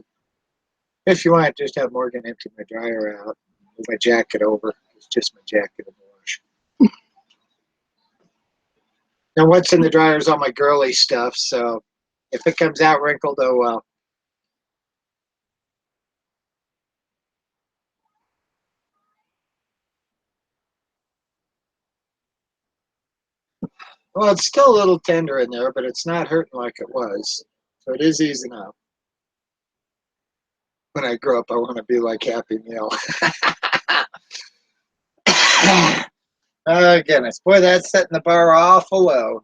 If you want, just have Morgan empty my dryer out, move my jacket over. It's just my jacket in the wash. Now, what's in the dryer is all my girly stuff, so if it comes out wrinkled, oh well. Well, it's still a little tender in there, but it's not hurting like it was. So it is easing up. When I grow up, I want to be like Happy Meal. Oh, goodness. Boy, that's setting the bar awful low.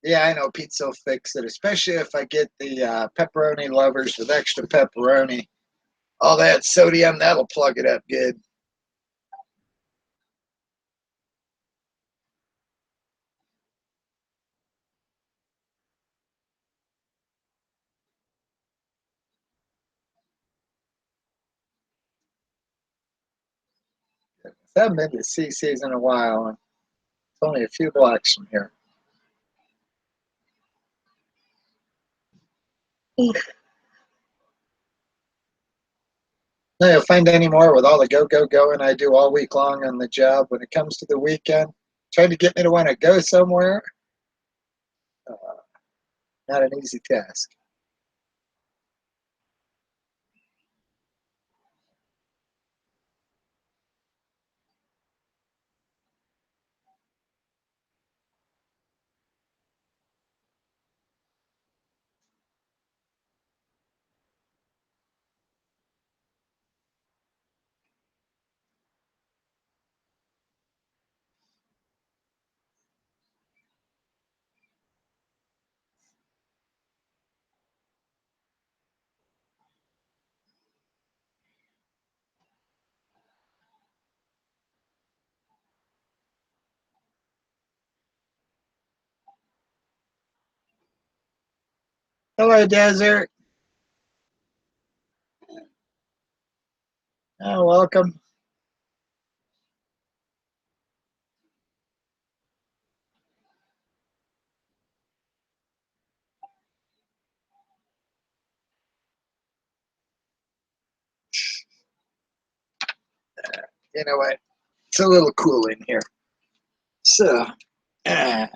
Yeah, I know pizza will fix it, especially if I get the pepperoni lovers with extra pepperoni. All that sodium, that'll plug it up good. I haven't been to CC's in a while. And it's only a few blocks from here. Now, you'll find any more with all the go going I do all week long on the job. When it comes to the weekend, trying to get me to want to go somewhere, uh, not an easy task. Hello, Desert. Oh, welcome. You know what? It's a little cool in here. So, uh,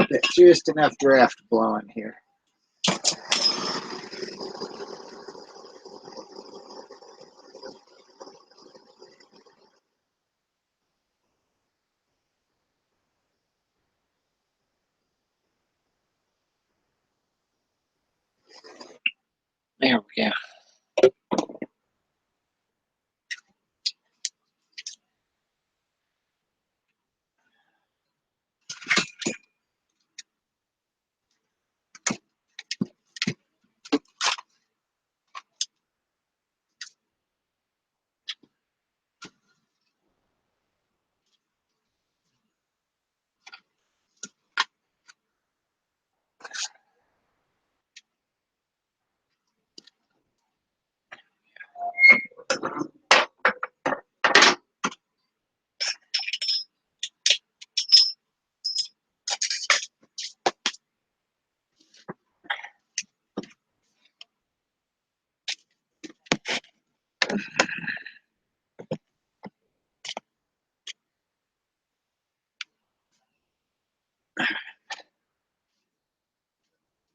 there's just enough draft blowing here. There we go.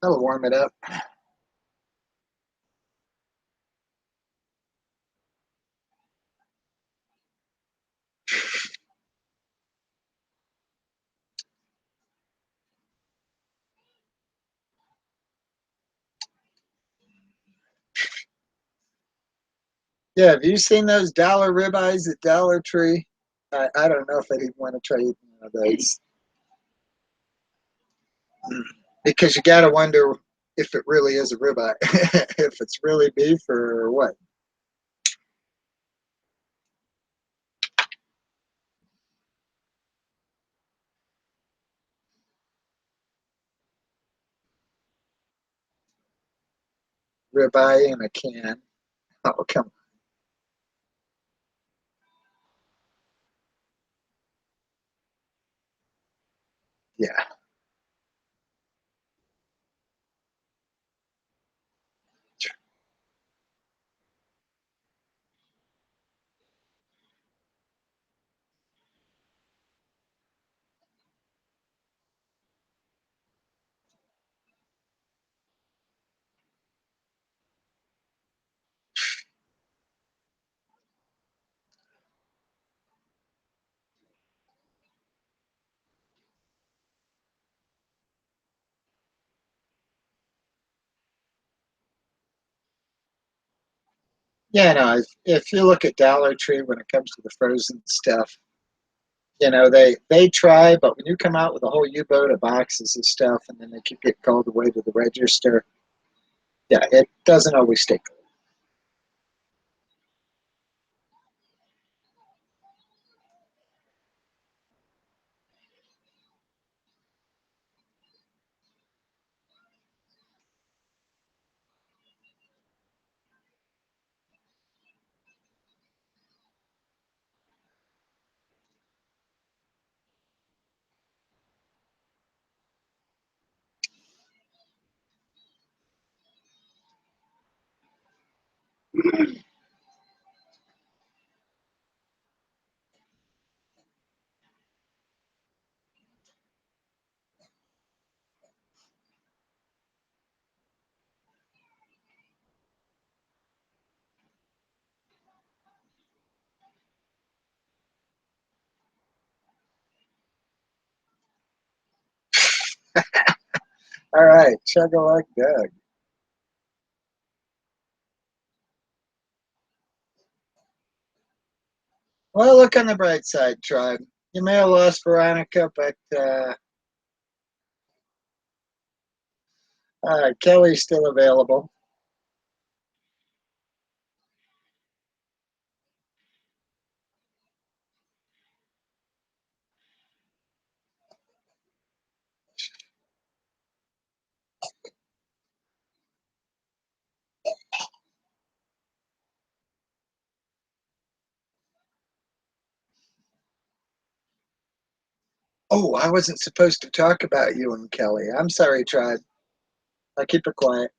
That'll warm it up. Yeah, have you seen those dollar ribeyes at Dollar Tree? I don't know if I'd even want to try eating one of those. Because you got to wonder if it really is a ribeye, if it's really beef or what. Ribeye in a can. Oh, come on. Yeah. Yeah, no, if you look at Dollar Tree when it comes to the frozen stuff, they try, but when you come out with a whole U-boat of boxes of stuff and then they keep getting called away to the register, yeah, it doesn't always stay cold. All right, chug a luck, Doug. Well, look on the bright side, tribe. You may have lost Veronica, but Kelly's still available. Oh, I wasn't supposed to talk about you and Kelly. I'm sorry, tribe. I'll keep it quiet.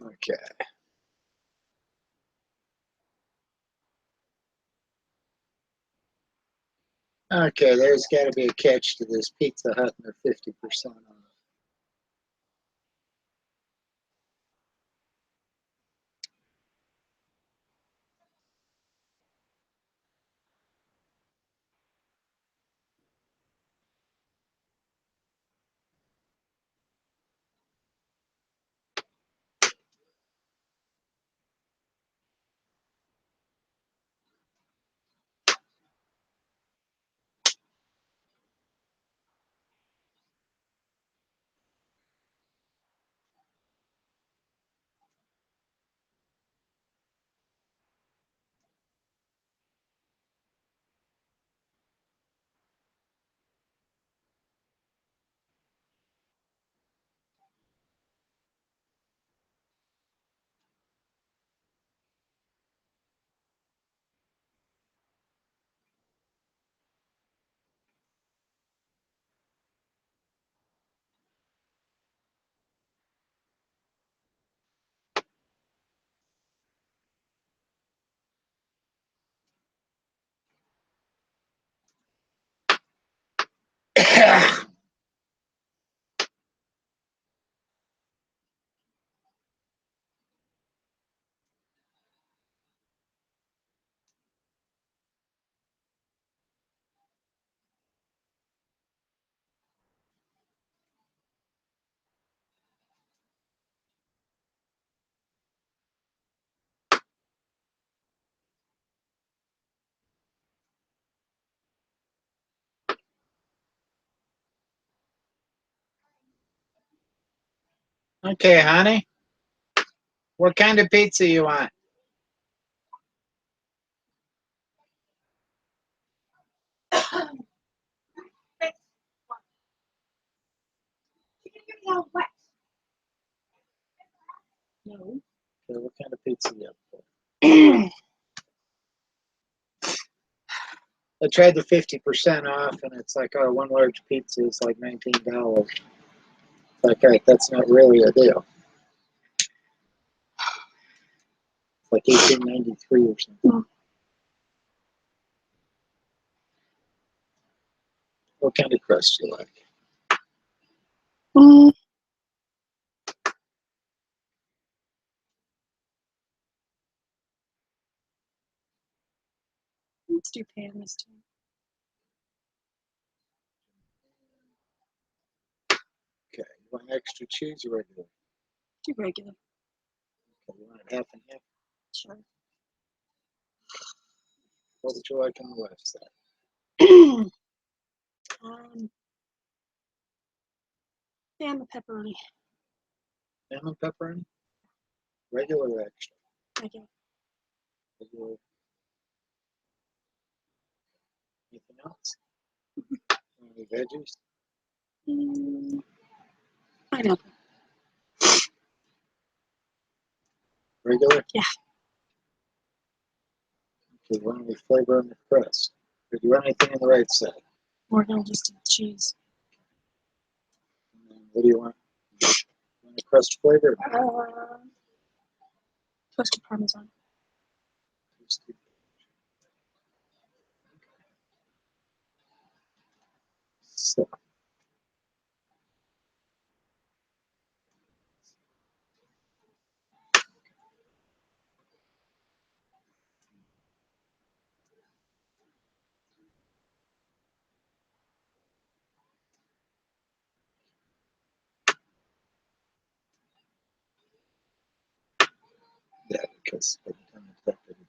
Okay. Okay, there's got to be a catch to this Pizza Hut and their 50% off. Okay, honey. What kind of pizza you want? No. Okay, what kind of pizza you have? I tried the 50% off, and it's like, oh, one large pizza is like $19. Like, right, that's not really a deal. It's like $18.93 or something. What kind of crust do you like? Mm. Let's do pan this time. Okay, you want extra cheese or regular? Do regular. Okay, you want it half and half? Sure. What would you like on the left side? And the pepperoni. Ham and pepperoni? Regular or extra? Regular. Regular. Anything else? Any veggies? Pineapple. Regular? Yeah. Okay, you want any flavor on the crust? Or do you want anything on the right side? More than just cheese. And then what do you want? You want a crust flavor? Toasted parmesan. So, yeah, because by the time it's done, everything.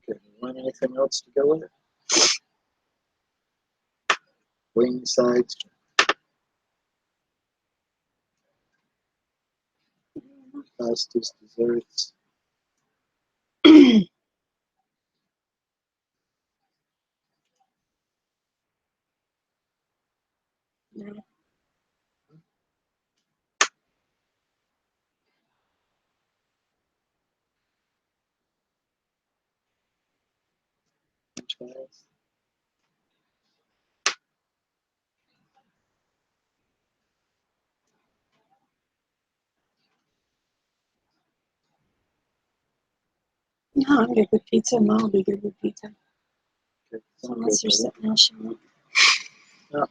Okay, you want anything else to go with it? Wing sides, pastas, desserts. No. place. No, I'm good with pizza. Mom will be good with pizza. Good. Unless there's something else you want. No.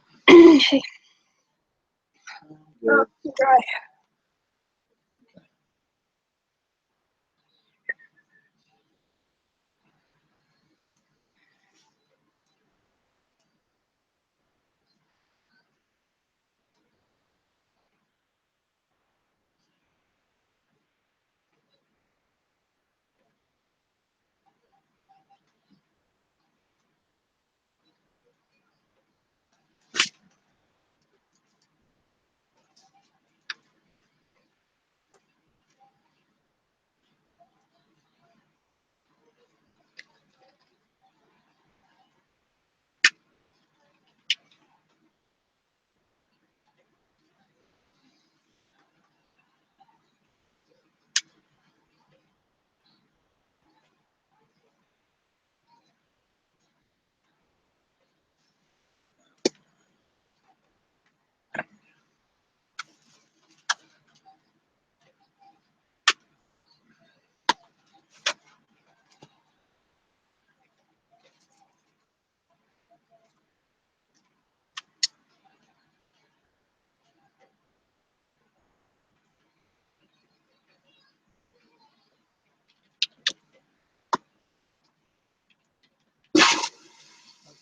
Hey, Good. dry.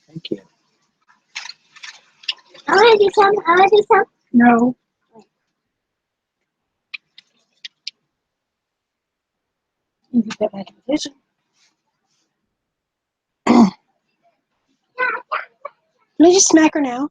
Thank you. I want to do some. I want to do some. No. You can put back in the kitchen. Can I just smack her now?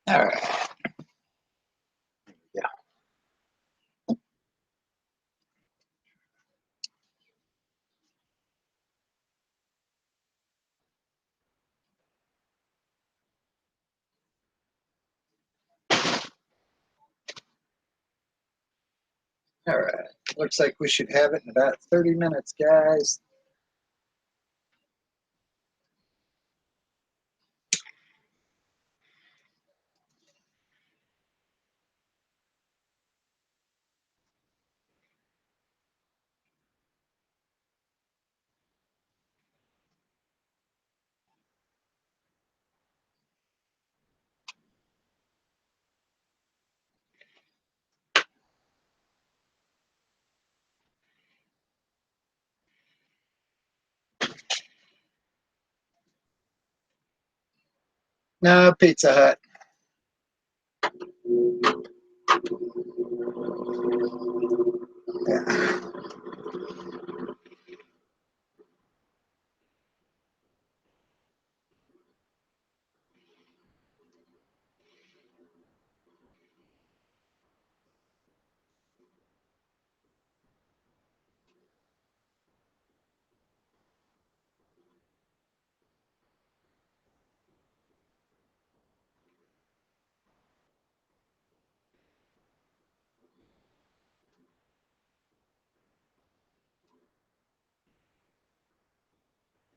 All right. Yeah. All right. Looks like we should have it in about 30 minutes, guys. No, Pizza Hut. Yeah.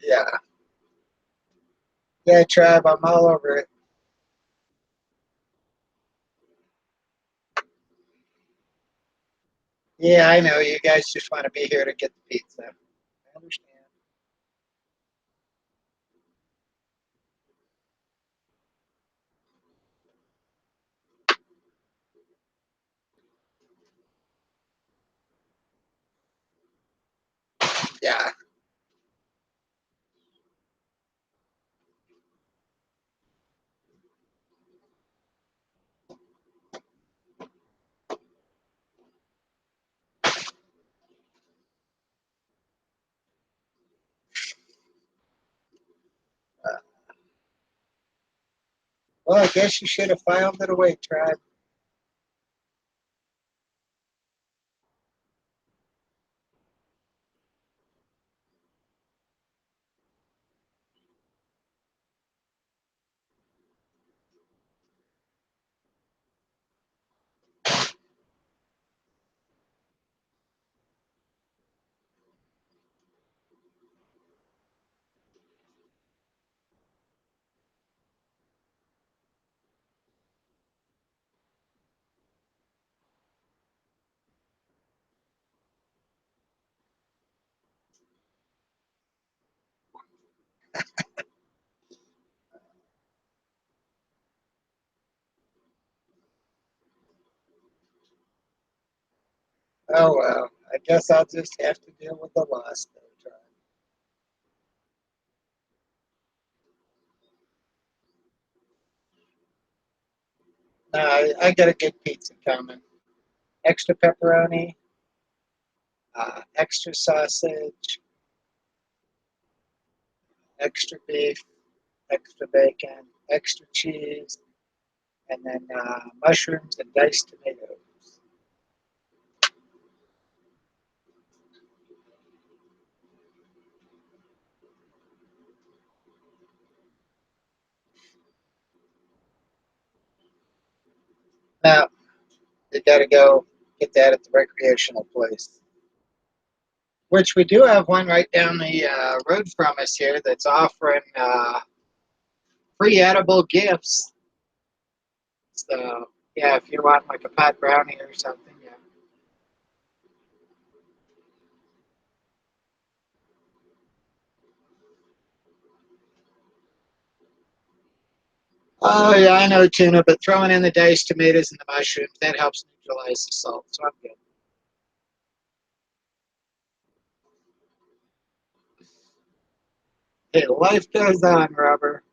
Yeah. Yeah, Trav, I'm all over it. Yeah, I know. You guys just want to be here to get the pizza. I understand. Yeah. Uh, well, I guess you should have filed it away, Tribe. Oh, well. I guess I'll just have to deal with the loss, though, Tribe. No, I got a good pizza coming. Extra pepperoni, extra sausage, extra beef, extra bacon, extra cheese, and then mushrooms and diced tomatoes. Now, you got to go get that at the recreational place, which we do have one right down the road from us here that's offering free edible gifts. So, yeah, if you want like a pot brownie or something, yeah. Oh, yeah, I know tuna, but throwing in the diced tomatoes and the mushrooms, that helps neutralize the salt, so I'm good. Hey, life goes on, Robert.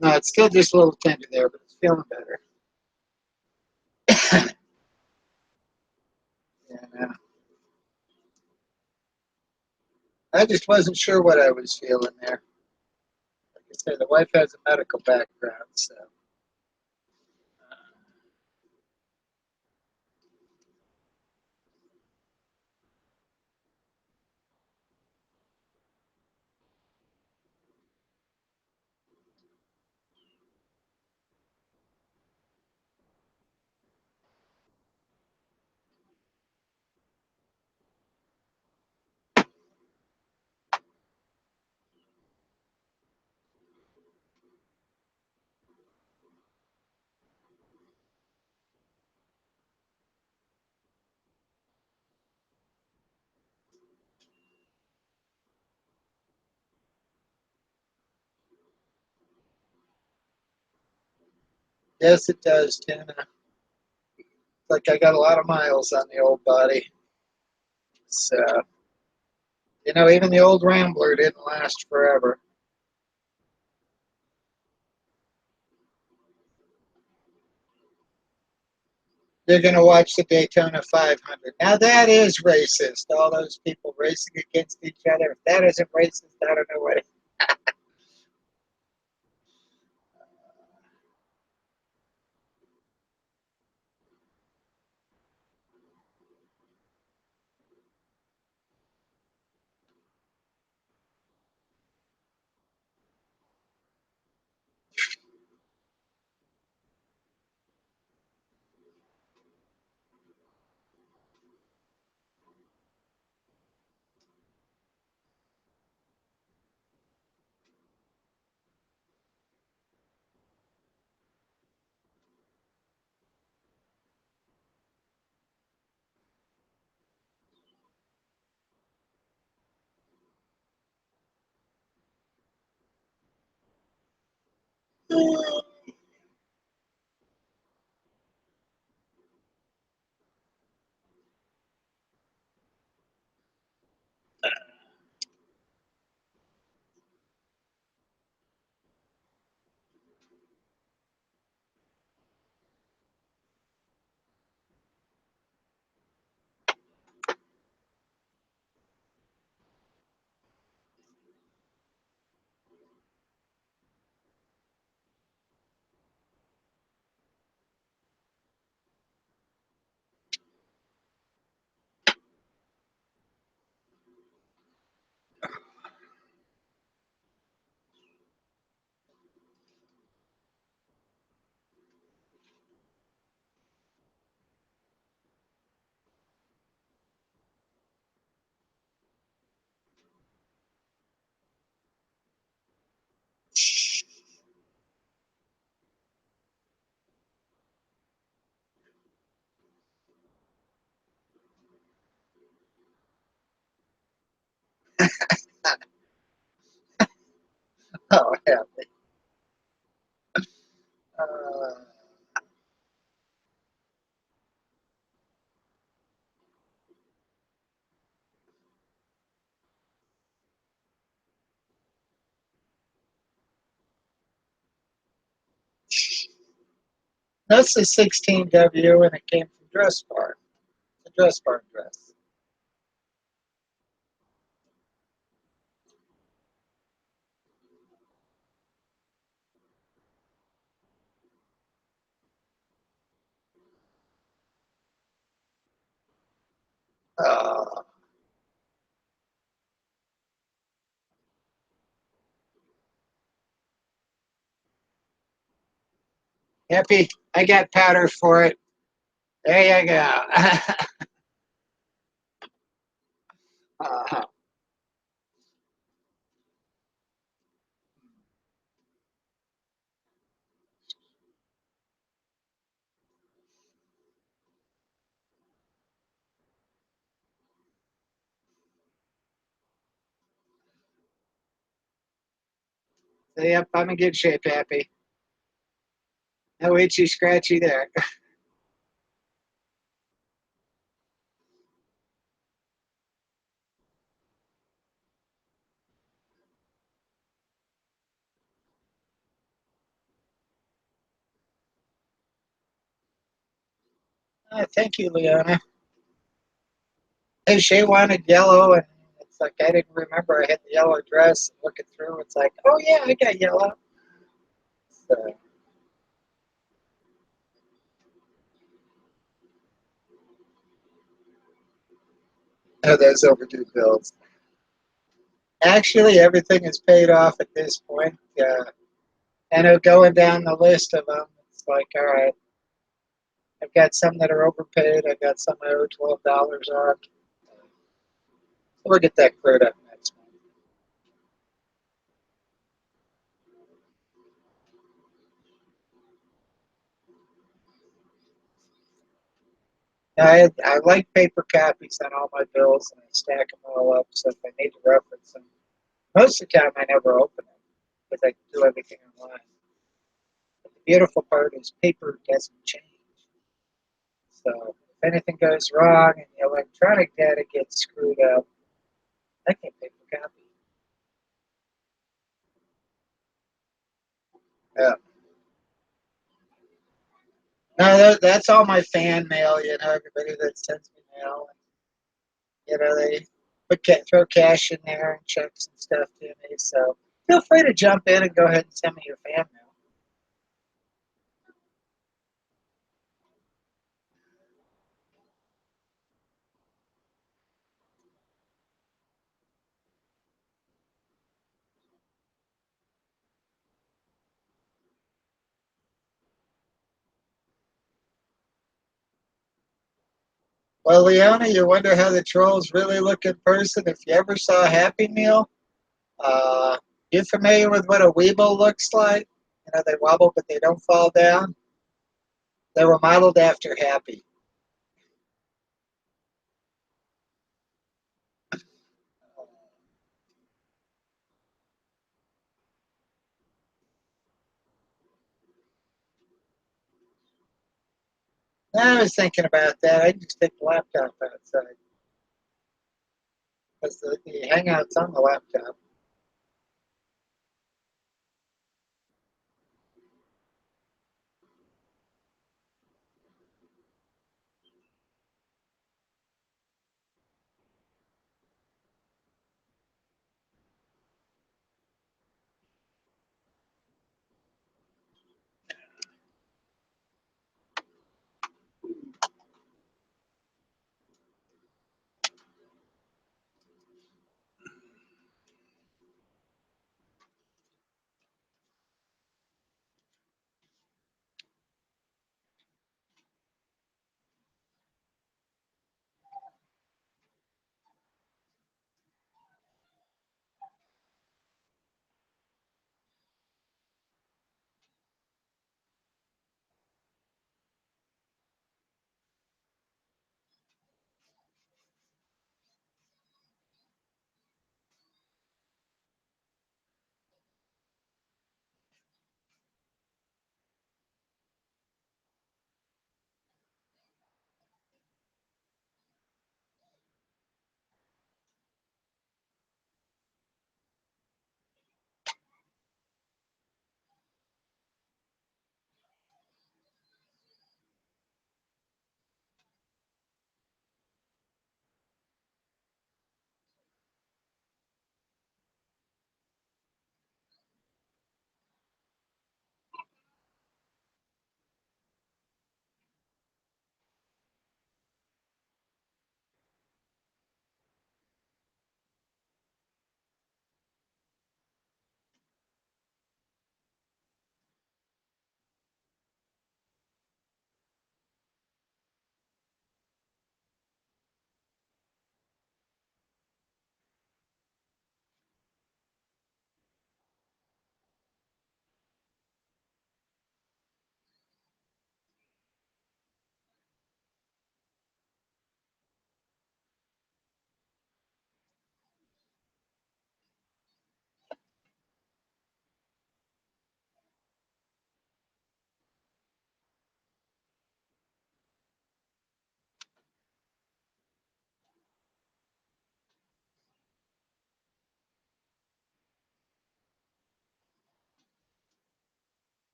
No, it's still just a little tender there, but it's feeling better. Yeah, no. I just wasn't sure what I was feeling there. Like I said, the wife has a medical background, so yes, it does, tuna. Like I got a lot of miles on the old body. So, even the old Rambler didn't last forever. They're going to watch the Daytona 500. Now that is racist. All those people racing against each other. If that isn't racist, I don't know what. Oh, happy. Uh, that's the 16W, and it came from Dress Barn. The Dress Barn dress. Uh, Happy, I got powder for it. There you go. uh, So, yep, I'm in good shape, Happy. No itchy, scratchy there. Thank you, Leona. Hey, Shay wanted yellow, and it's like I didn't remember I had the yellow dress. Looking through, it's like, oh yeah, I got yellow. So, oh, those overdue bills. actually, everything is paid off at this point. I know going down the list of them, it's like, all right, I've got some that are overpaid. I've got some I owe $12 on. We'll get that cleared up next month. I like paper copies on all my bills, and I stack them all up so if I need to reference them. Most of the time, I never open them because I do everything online. But the beautiful part is paper doesn't change. So if anything goes wrong and the electronic data gets screwed up, I can paper copy. Yeah. No, that's all my fan mail. Everybody that sends me mail. They throw cash in there and checks and stuff to me. So feel free to jump in and go ahead and send me your fan mail. Well, Leona, you wonder how the trolls really look in person. If you ever saw a Happy Meal, uh, you familiar with what a Weeble looks like? They wobble, but they don't fall down. They were modeled after Happy. I was thinking about that. I just take the laptop outside because the Hangout's on the laptop.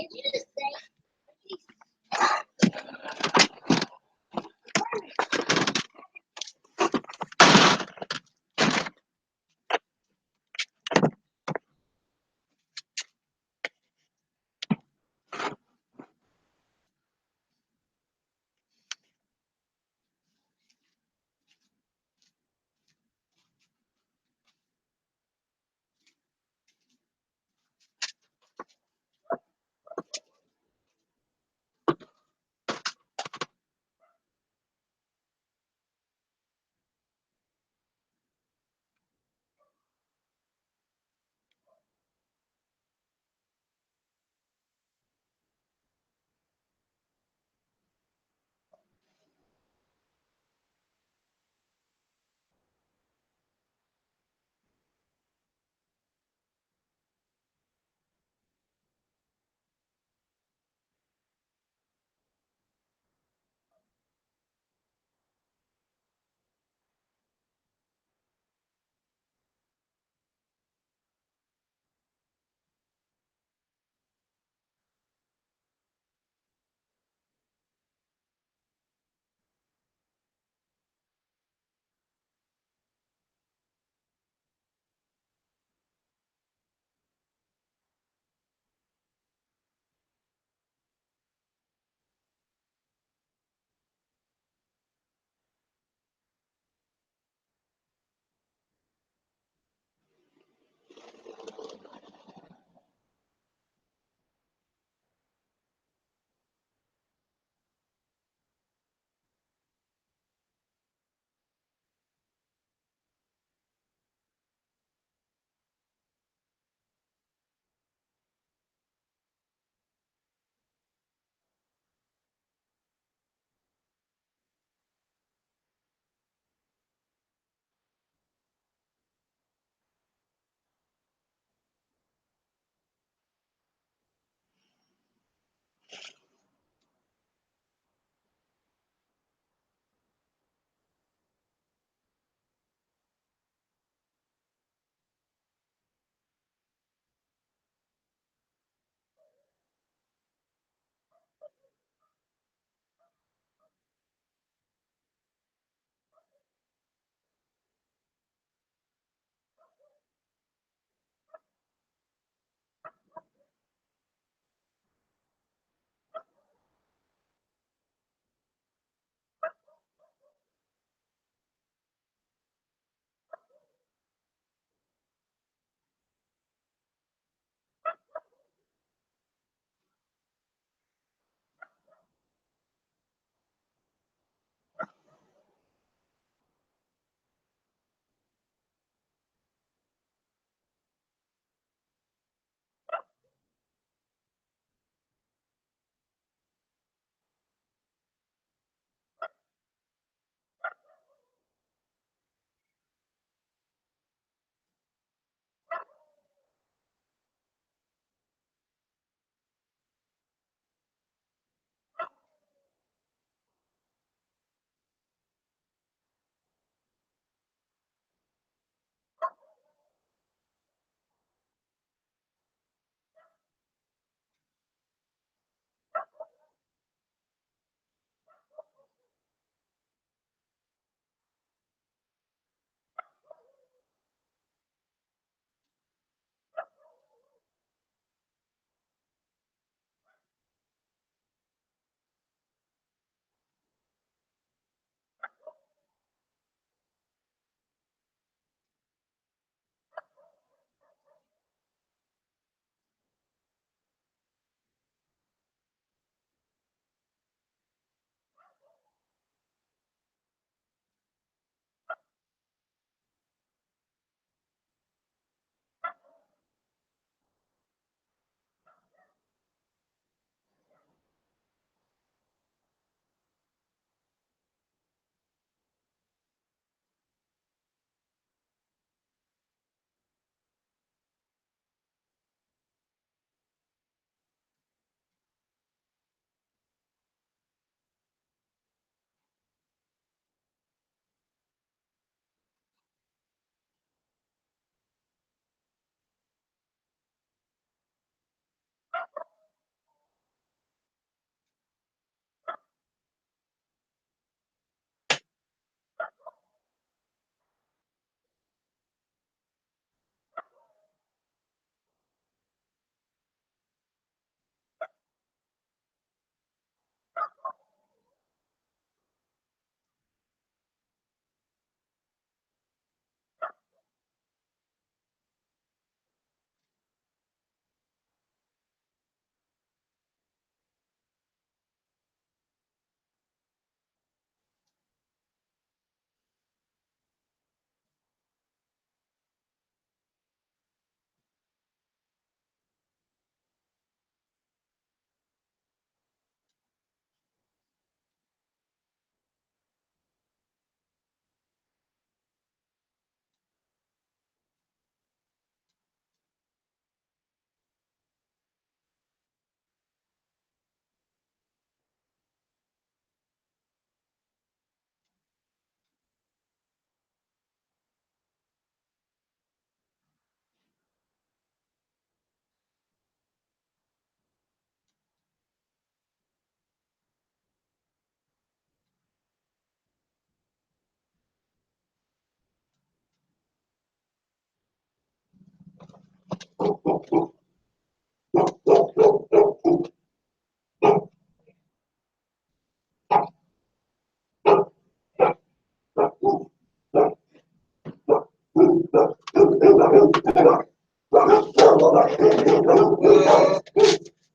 Did you just say?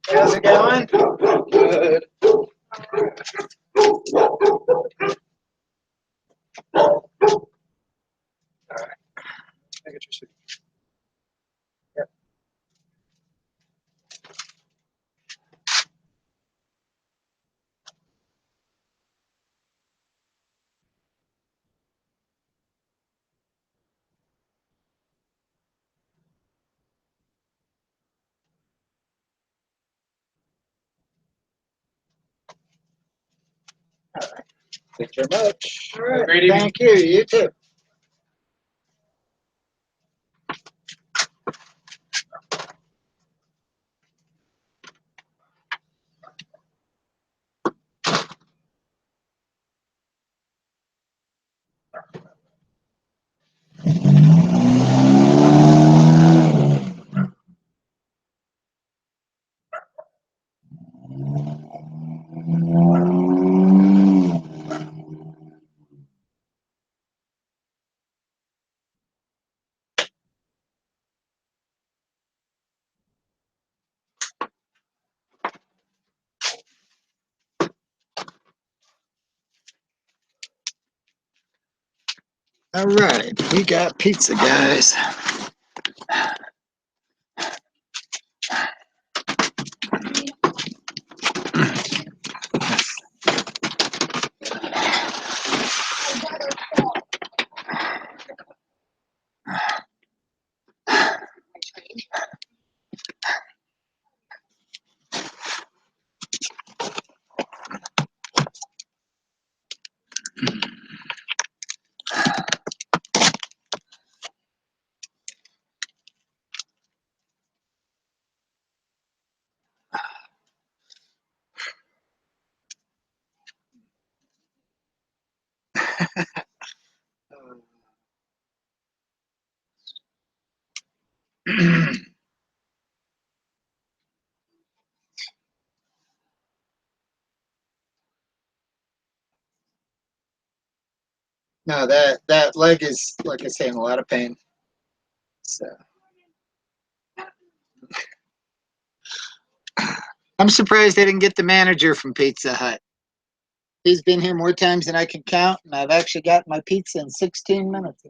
How's it going? Good. All right. I get your seat. Yep. Thank you very much. All right. Great evening. Thank you. You too. All right, we got pizza, guys. No, that leg is, like I say, in a lot of pain. So I'm surprised they didn't get the manager from Pizza Hut. He's been here more times than I can count, and I've actually got my pizza in 16 minutes.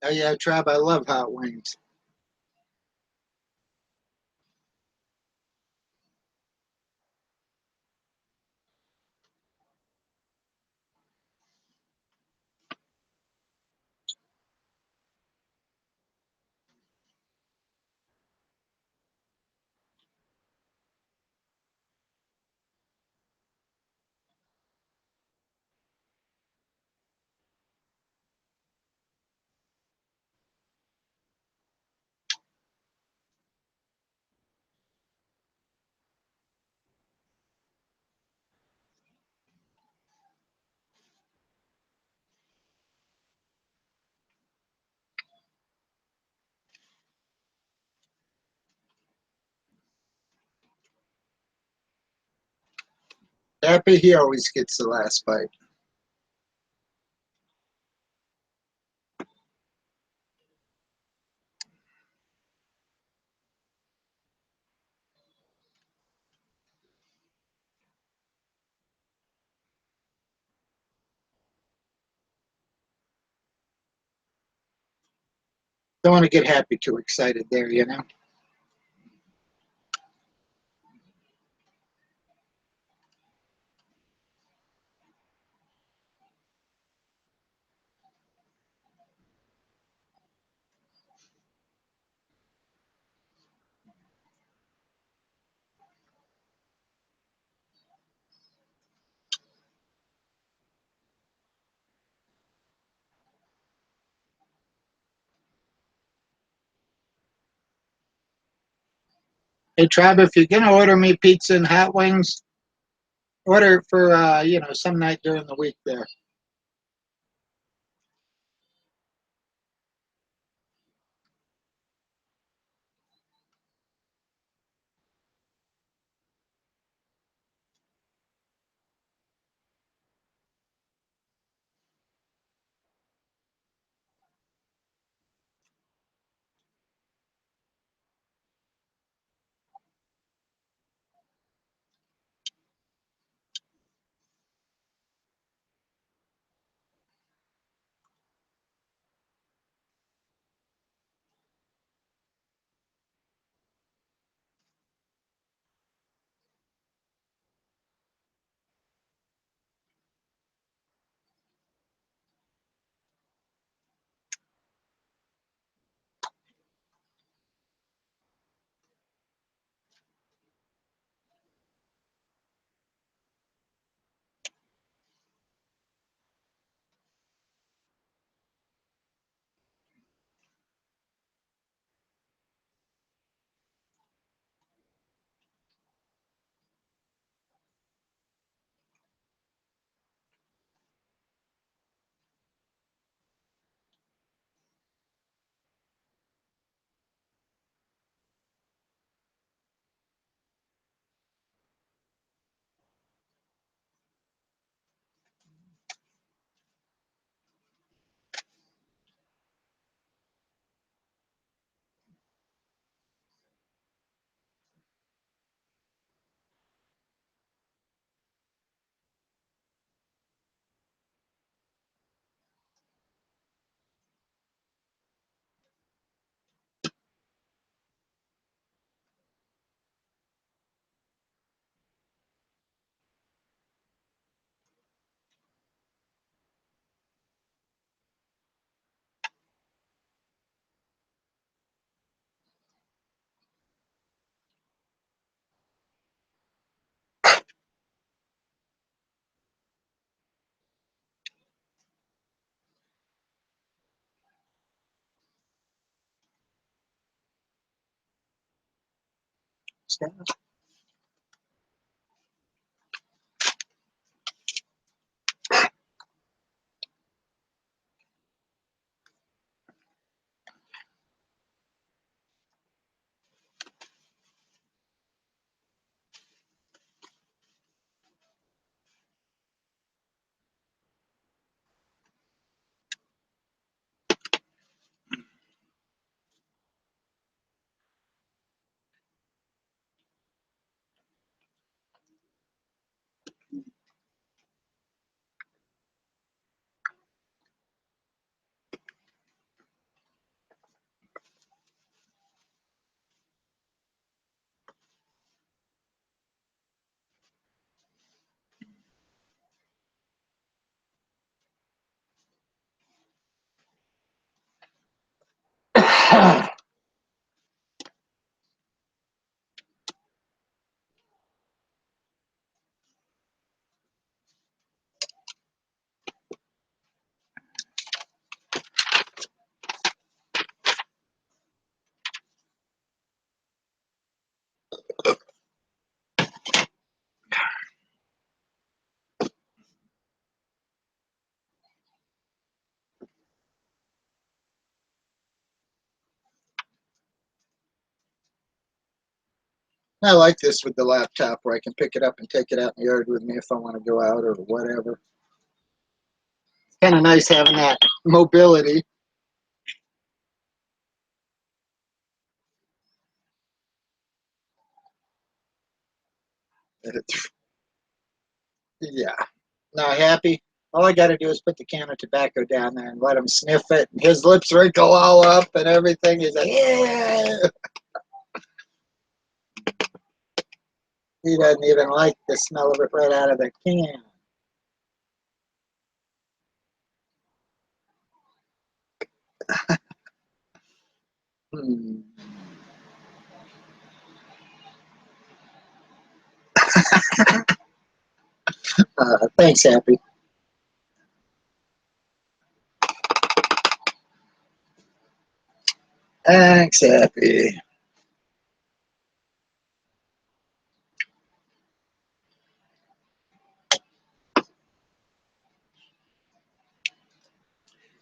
Oh yeah, Trav, I love hot wings. Happy, he always gets the last bite. Don't want to get Happy too excited there, you know. Hey Trav, if you're gonna order me pizza and hot wings, order it for some night during the week there. I like this with the laptop where I can pick it up and take it out in the yard with me if I want to go out or whatever. It's kind of nice having that mobility. Yeah. Now, happy? All I got to do is put the can of tobacco down there and let him sniff it. And his lips wrinkle all up and everything. He's like, yeah. He doesn't even like the smell of it right out of the can. Hmm. Thanks, Happy. Thanks, Happy.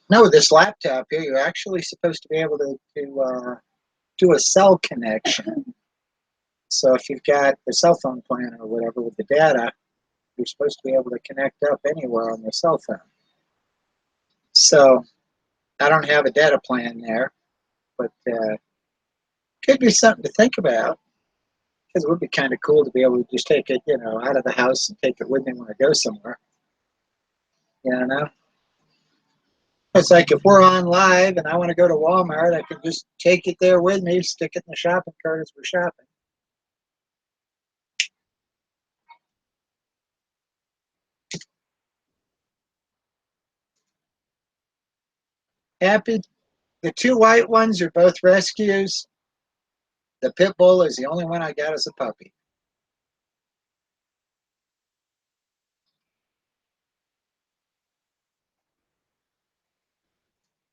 No, with this laptop here, you're actually supposed to be able to do a cell connection. So if you've got the cell phone plan or whatever with the data, you're supposed to be able to connect up anywhere on your cell phone. So I don't have a data plan there, but could be something to think about because it would be kind of cool to be able to just take it, out of the house and take it with me when I go somewhere. You know, it's like if we're on live and I want to go to Walmart, I can just take it there with me, stick it in the shopping cart as we're shopping. Happy? The two white ones are both rescues. The pit bull is the only one I got as a puppy.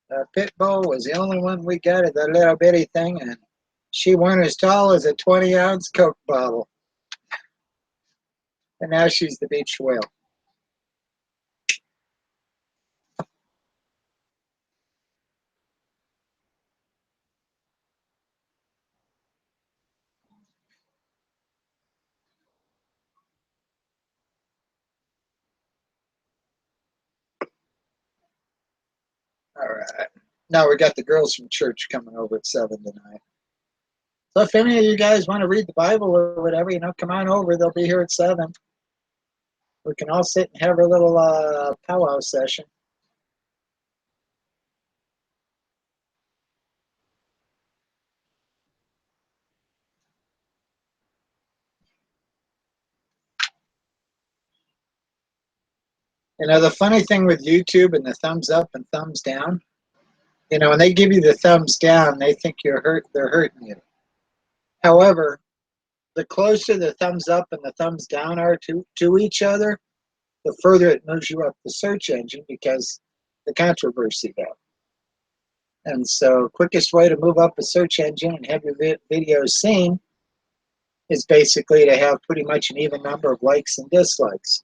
The pit bull was the only one we got at that little bitty thing, and she weren't as tall as a 20-ounce Coke bottle. And now she's the beach whale. All right. Now we got the girls from church coming over at 7 tonight. So if any of you guys want to read the Bible or whatever, come on over. They'll be here at 7. We can all sit and have a little powwow session. The funny thing with YouTube and the thumbs up and thumbs down, when they give you the thumbs down, they think they're hurting you. However, the closer the thumbs up and the thumbs down are to each other, the further it moves you up the search engine because the controversy there. And so quickest way to move up a search engine and have your videos seen is basically to have pretty much an even number of likes and dislikes.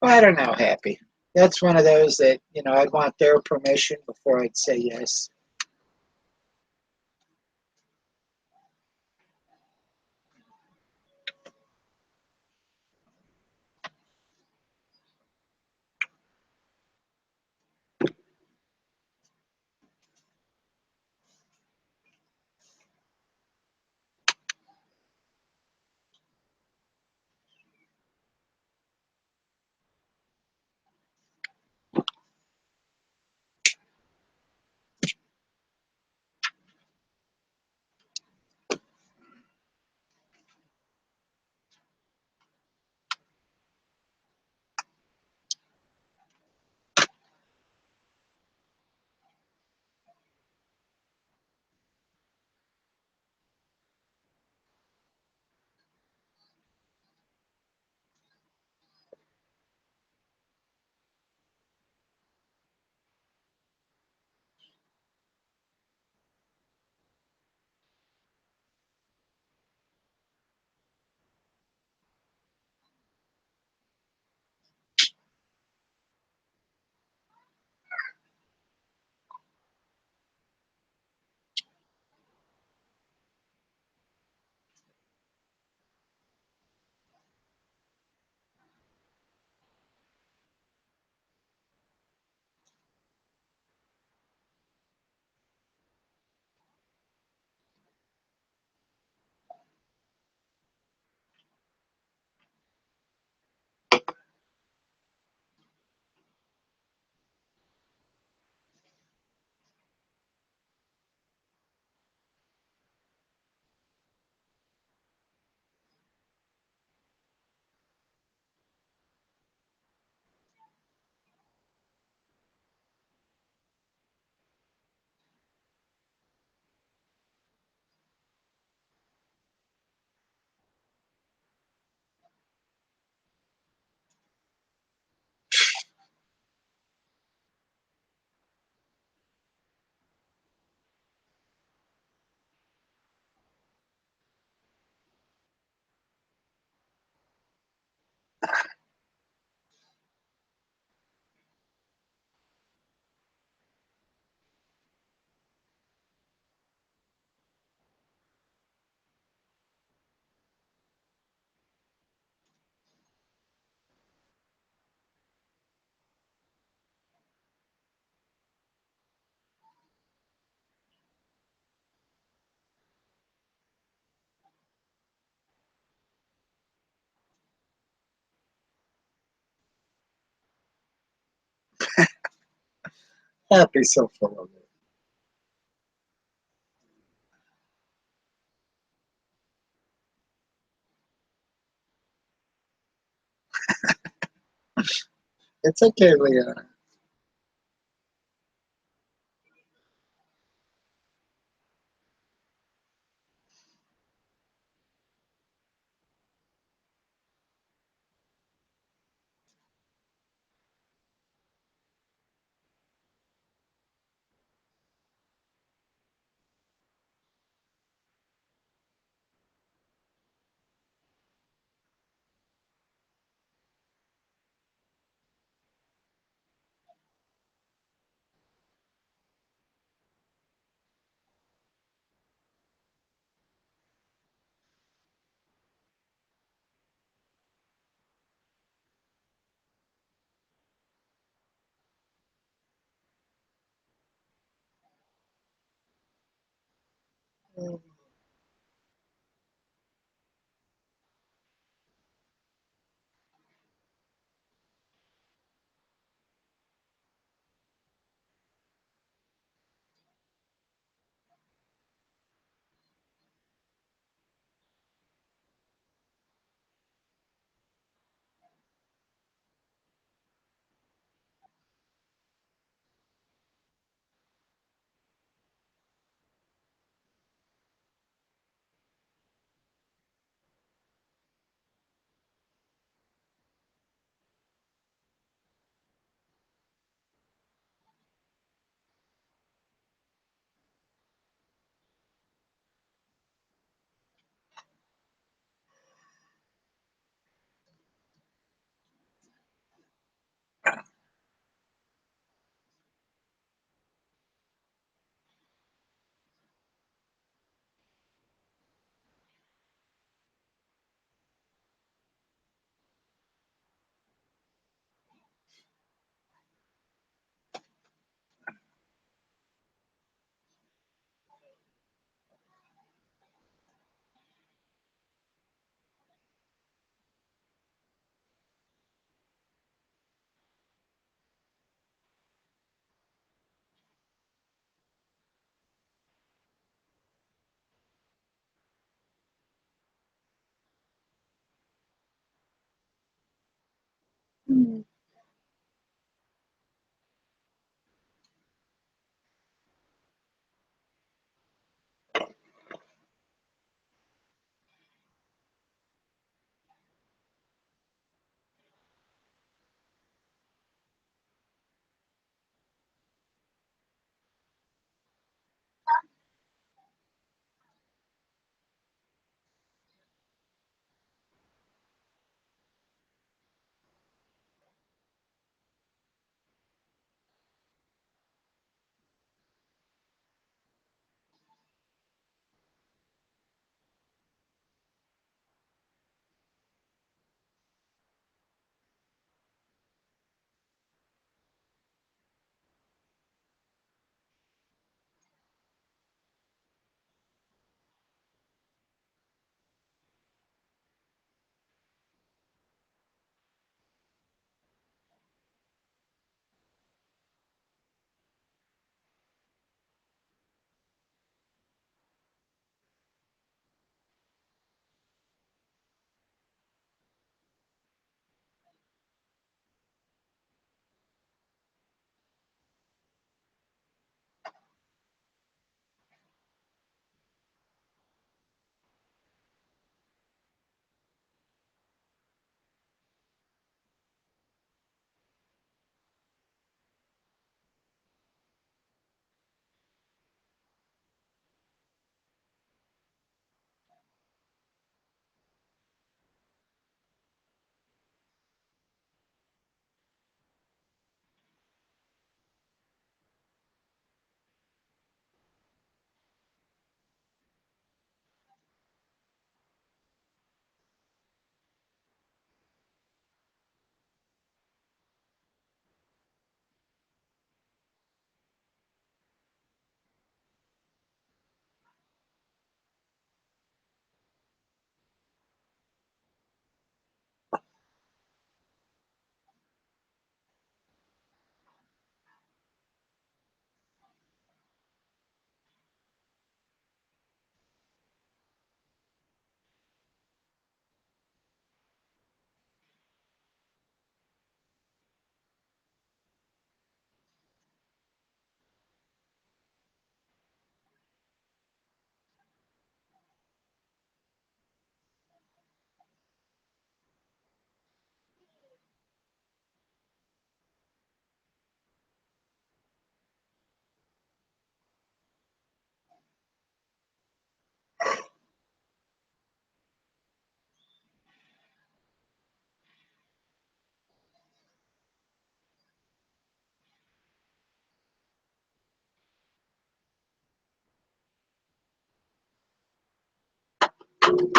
Well, I don't know, Happy. That's one of those that, I'd want their permission before I'd say yes. I'd be so full of it. It's okay, Leona.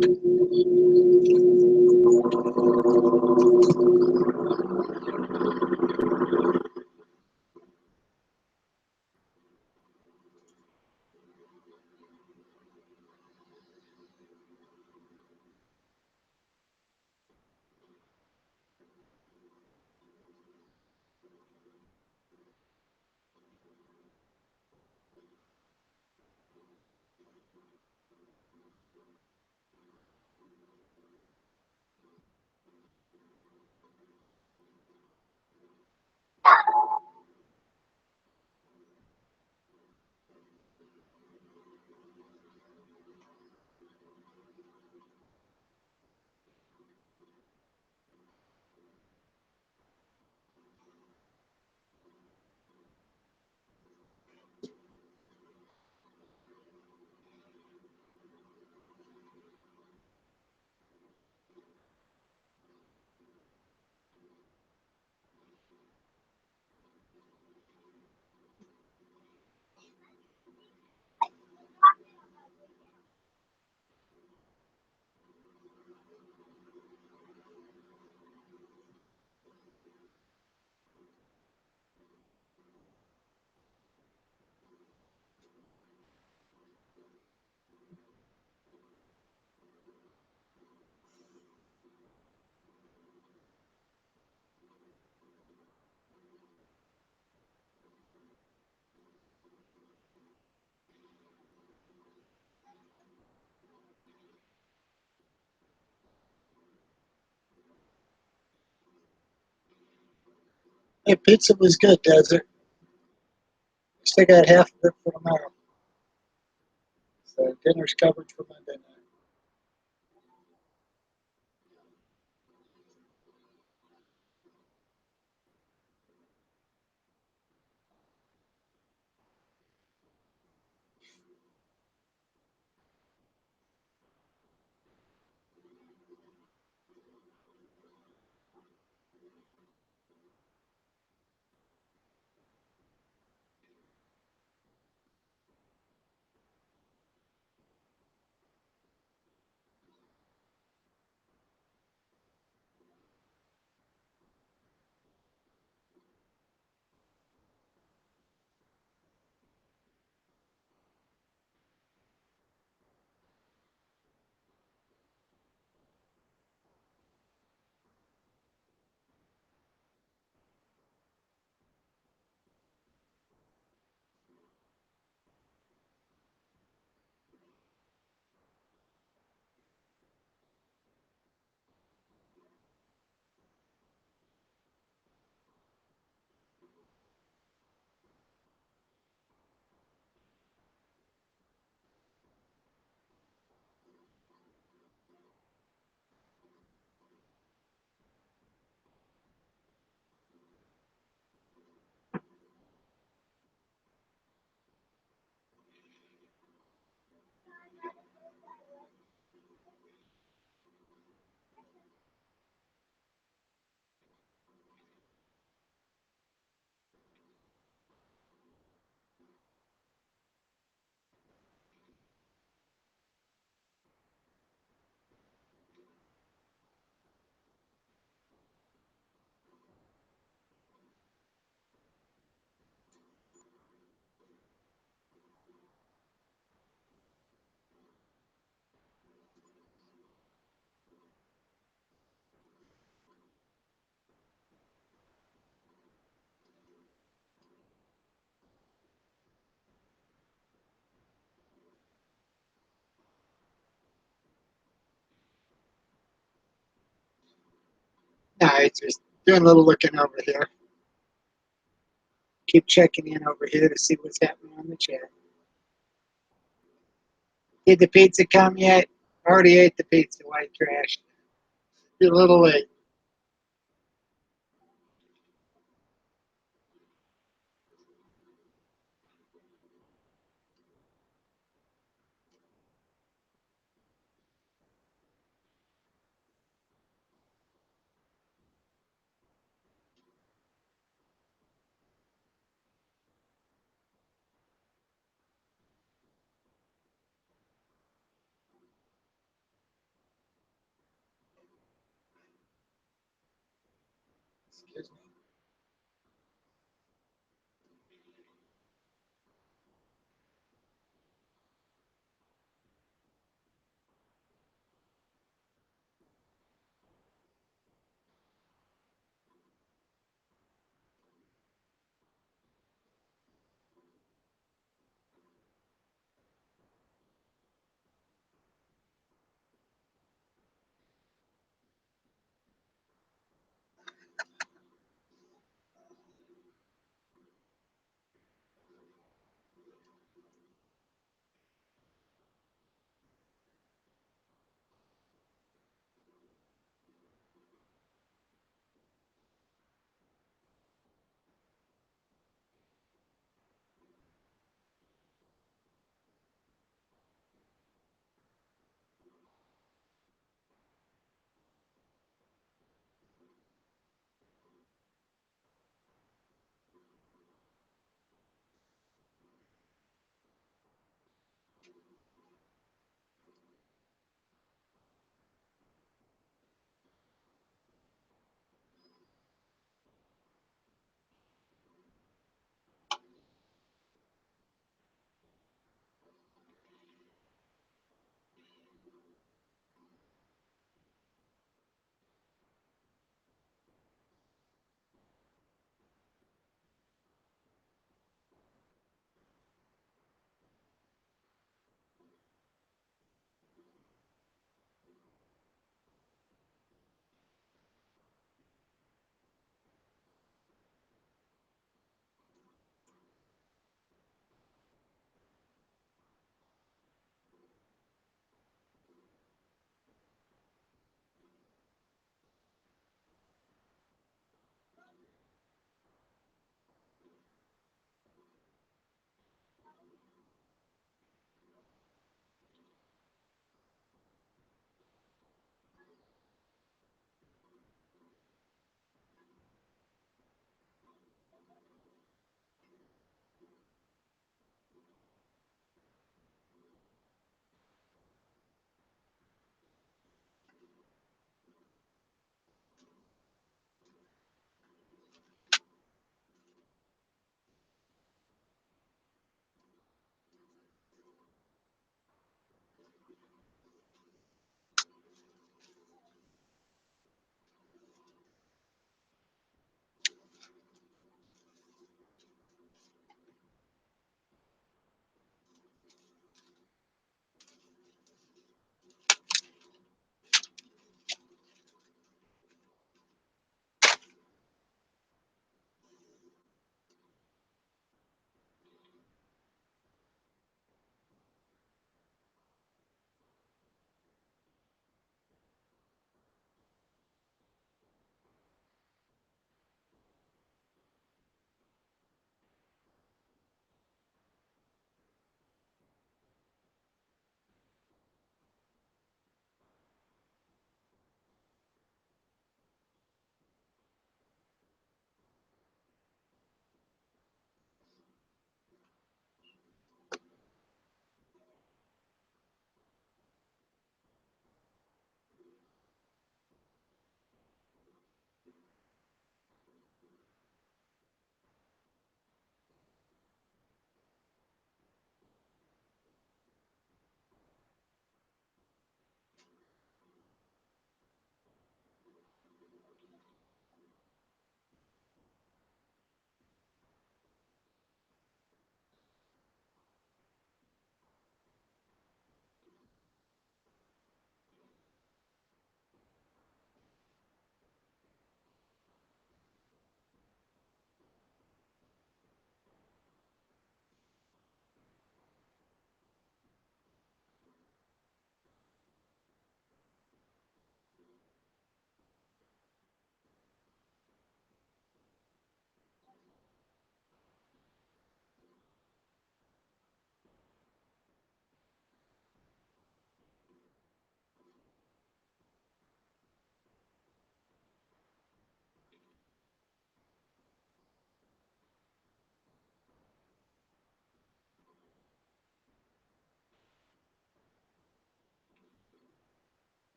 Hey, pizza was good, Desert. Still got half of it for tomorrow. So dinner's covered for Monday night. No, it's just doing a little looking over here. Keep checking in over here to see what's happening on the chat. Did the pizza come yet? Already ate the pizza, white trash. You're a little late. Excuse me.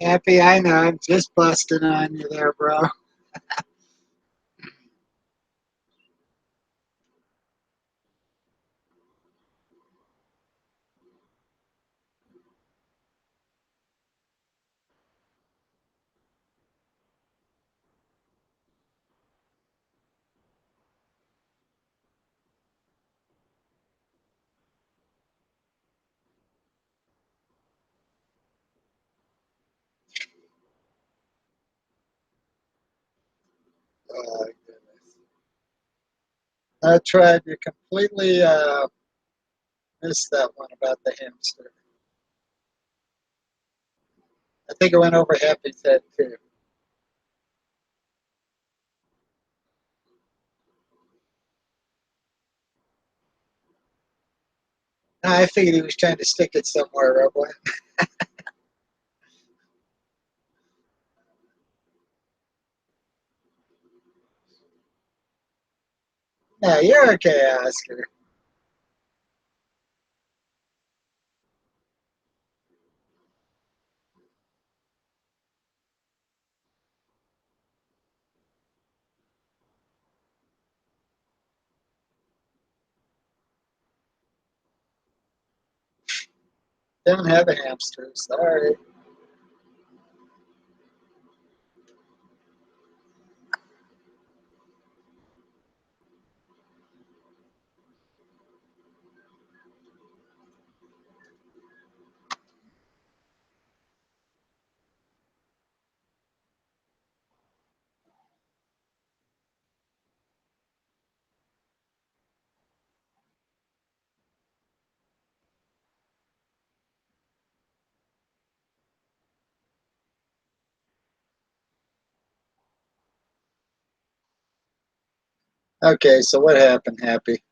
Happy, I know. I'm just busting on you there, bro. Oh, goodness. I tried to completely miss that one about the hamster. I think it went over Happy's head too. I figured he was trying to stick it somewhere, Robo. No, you're okay, Oscar. Don't have a hamster. Sorry. Okay, so what happened, Happy?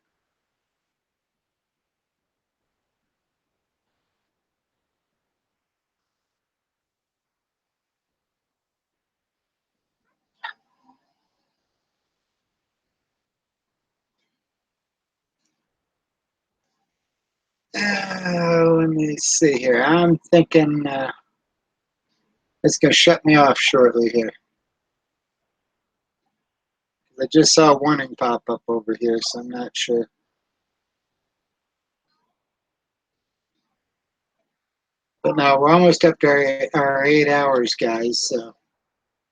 Let me see here. I'm thinking it's going to shut me off shortly here. I just saw a warning pop up over here, so I'm not sure. But no, we're almost up to our 8 hours, guys. So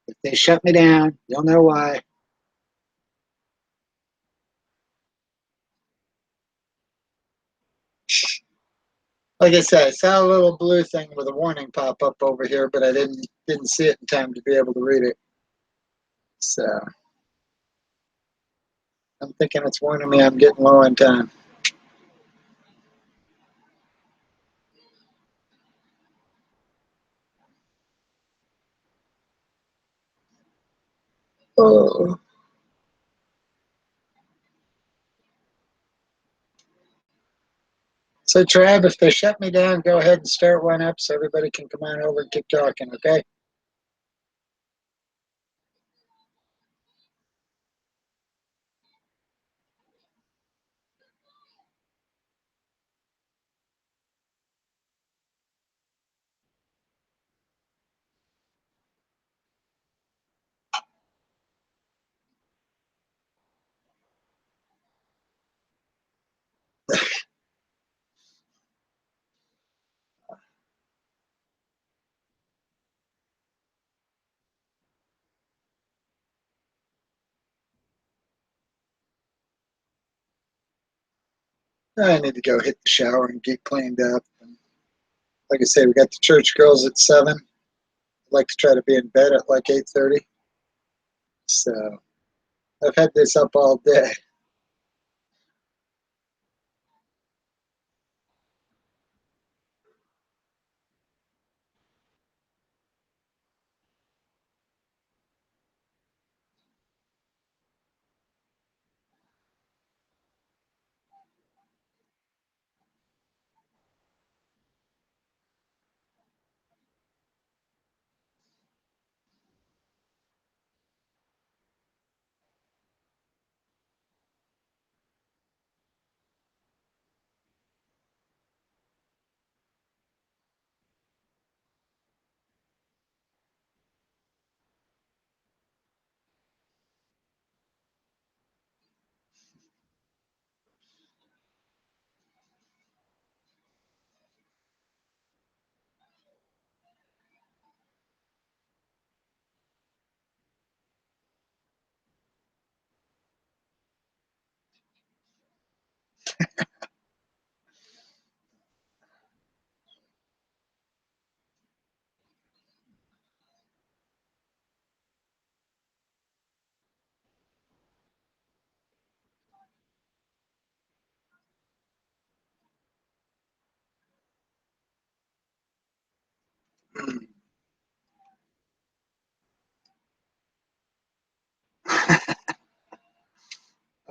if they shut me down, you'll know why. Like I said, I saw a little blue thing with a warning pop up over here, but I didn't see it in time to be able to read it. So I'm thinking it's warning me I'm getting low on time. Oh. So Trav, if they shut me down, go ahead and start one up so everybody can come on over and keep talking, okay? I need to go hit the shower and get cleaned up. And like I say, we got the church girls at 7. I'd like to try to be in bed at like 8:30. So I've had this up all day.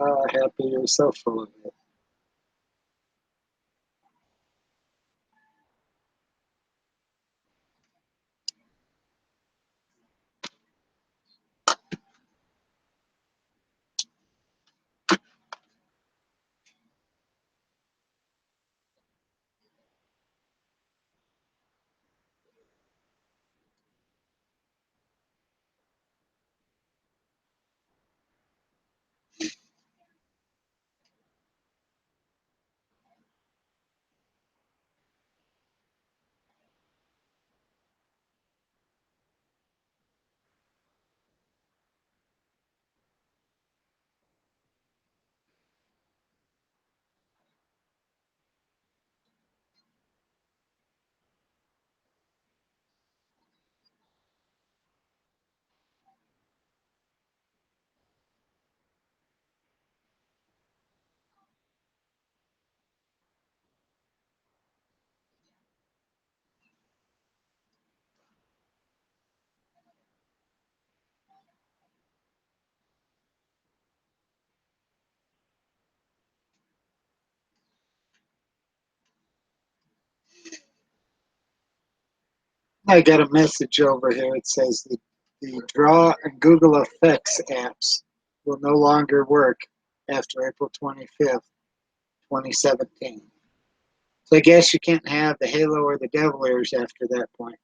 Oh, happy you're so full of it. I got a message over here. It says the Draw and Google Effects apps will no longer work after April 25th, 2017. So I guess you can't have the Halo or the Devil Ears after that point.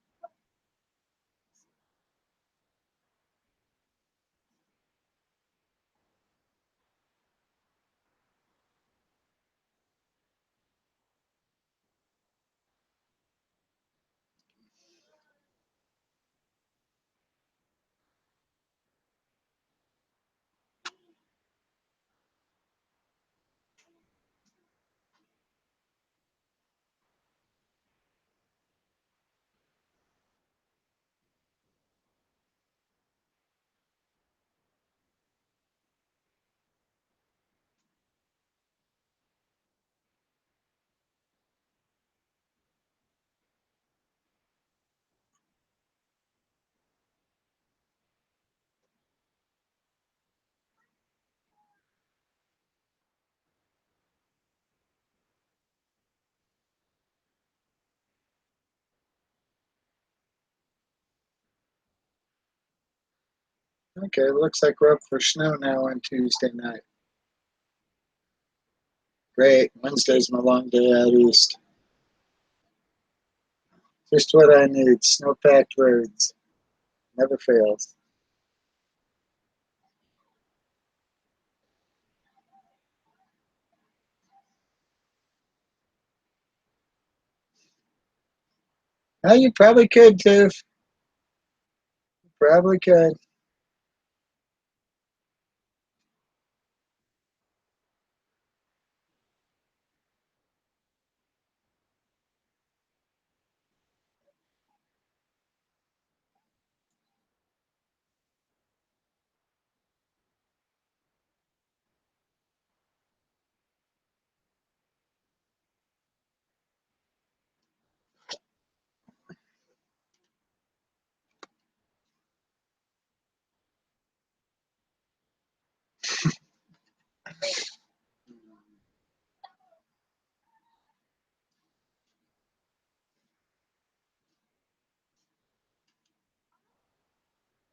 Okay, looks like we're up for snow now on Tuesday night. Great. Wednesday's my long day out east. Just what I need. Snow-packed roads. Never fails. Well, you probably could, Tiff. You probably could.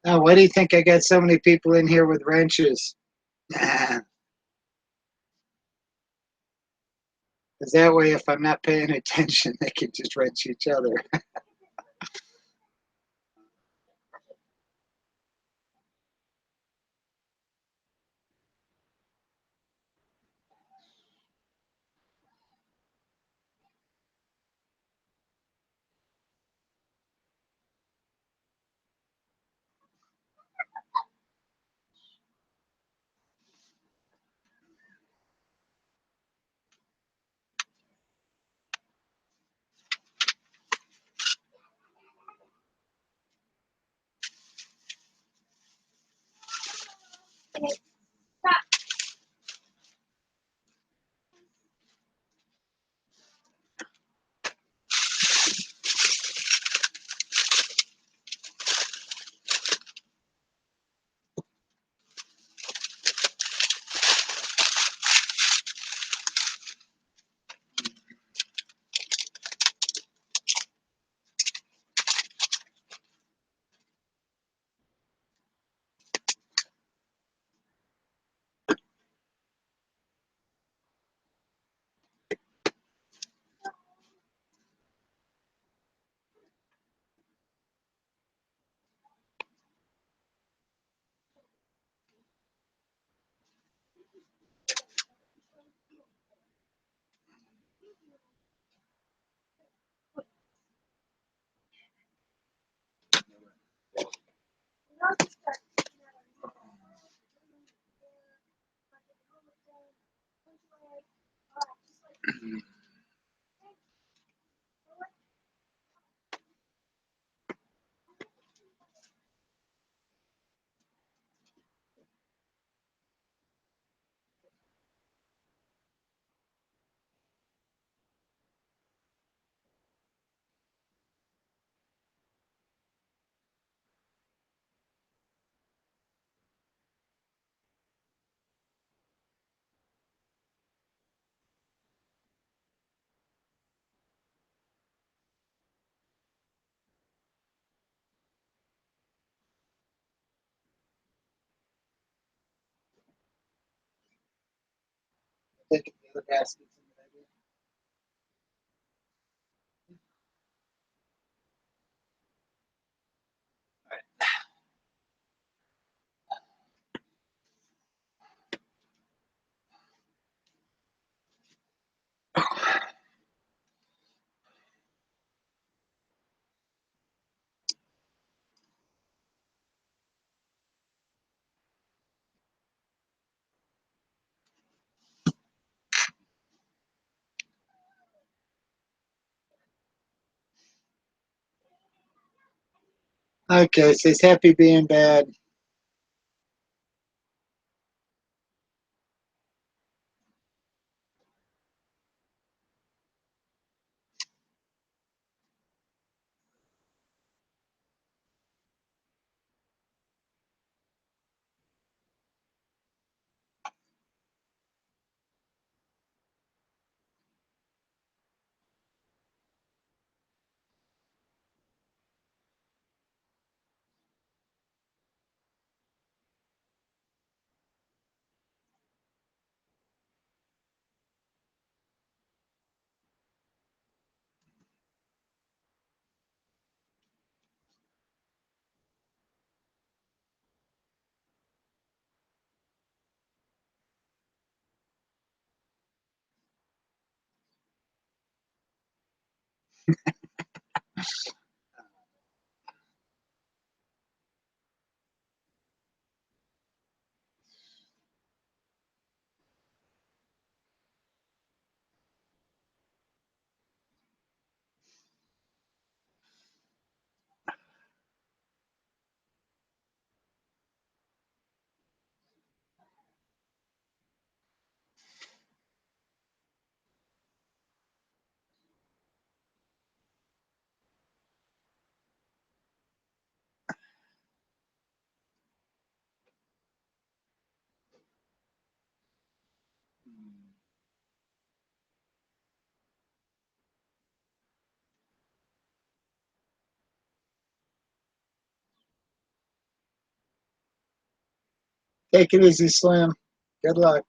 Now, why do you think I got so many people in here with wrenches? Because that way, if I'm not paying attention, they can just wrench each other. Taking the other baskets in the bedroom. Okay, so he's happy being bad. Take it easy, Slim. Good luck.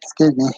Excuse me.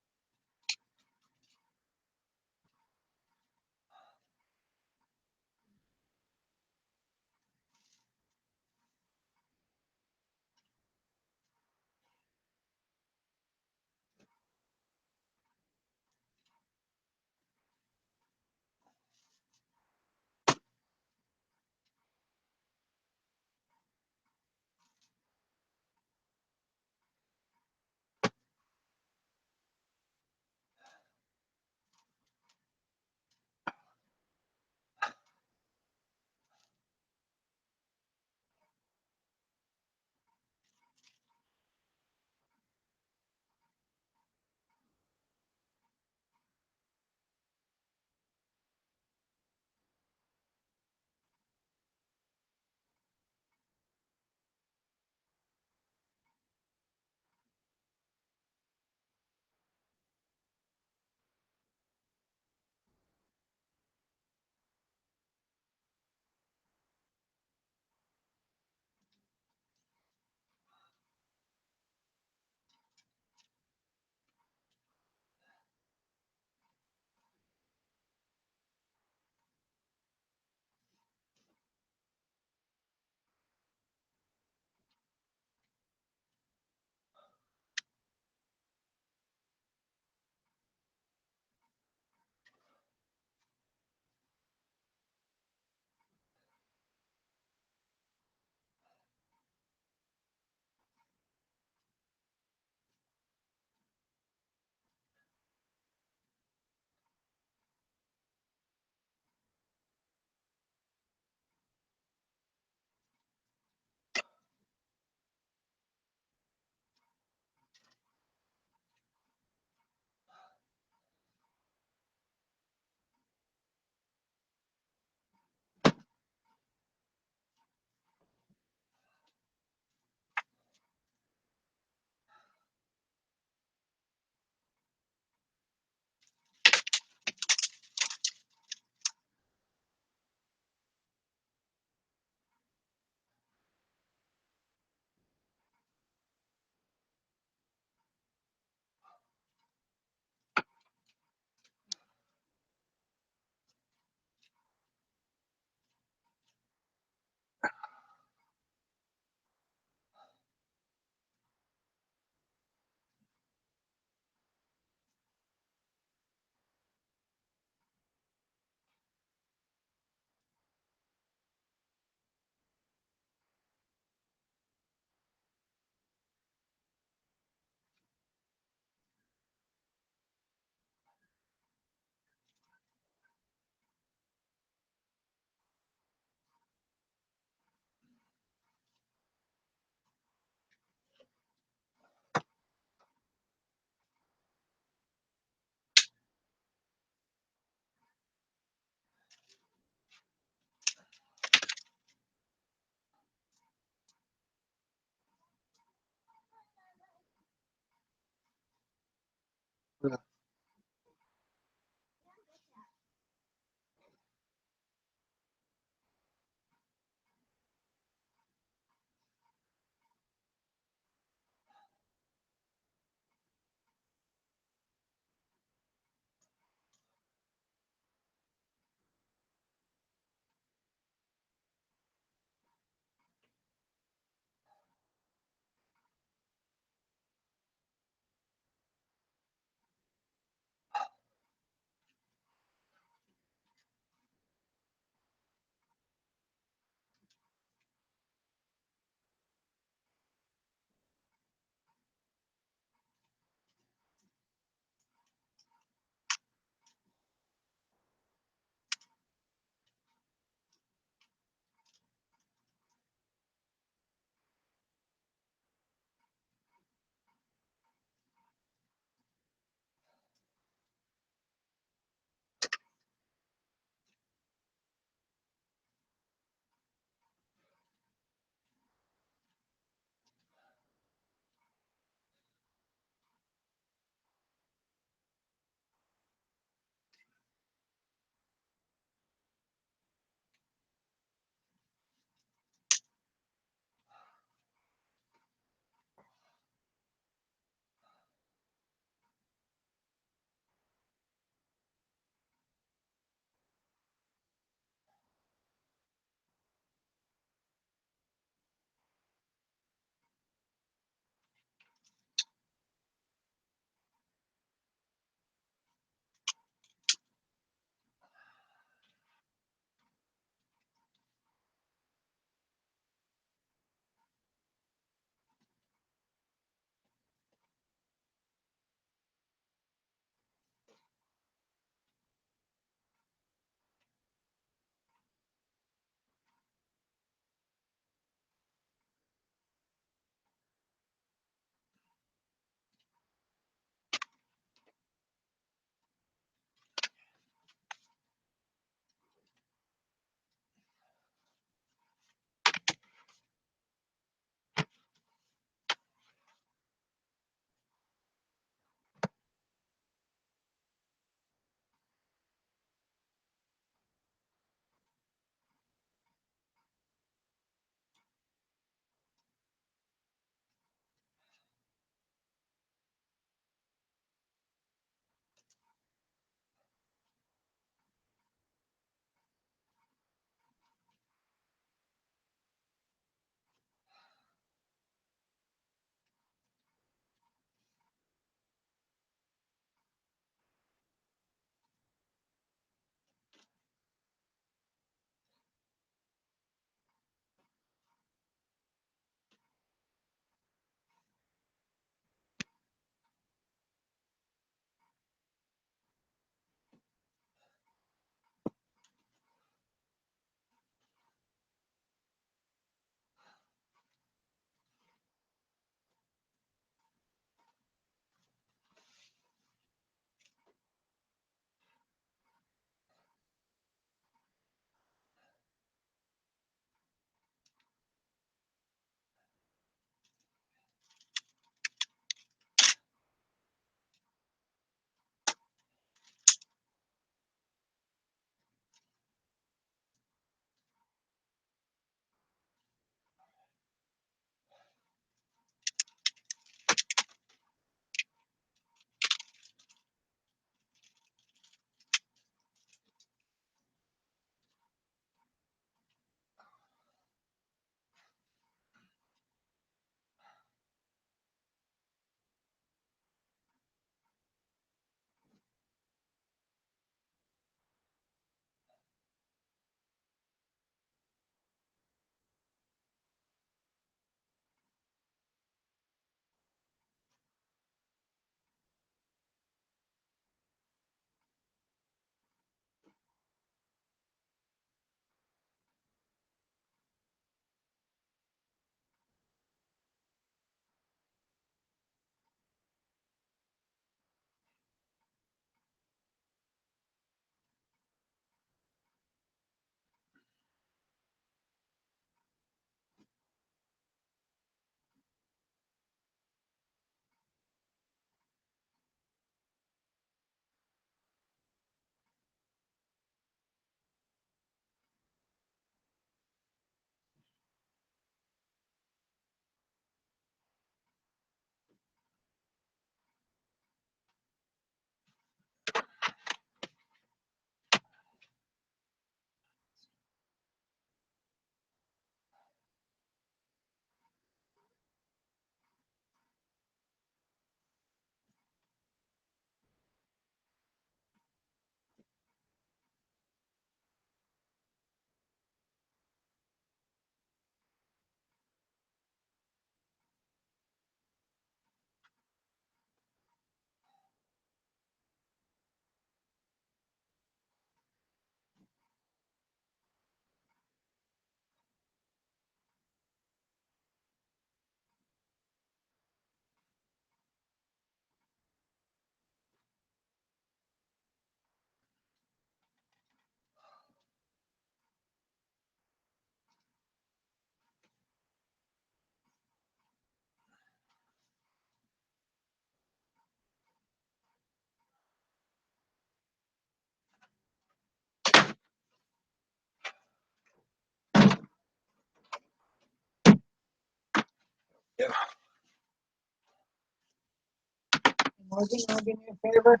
Morgan, you want to do me a favor?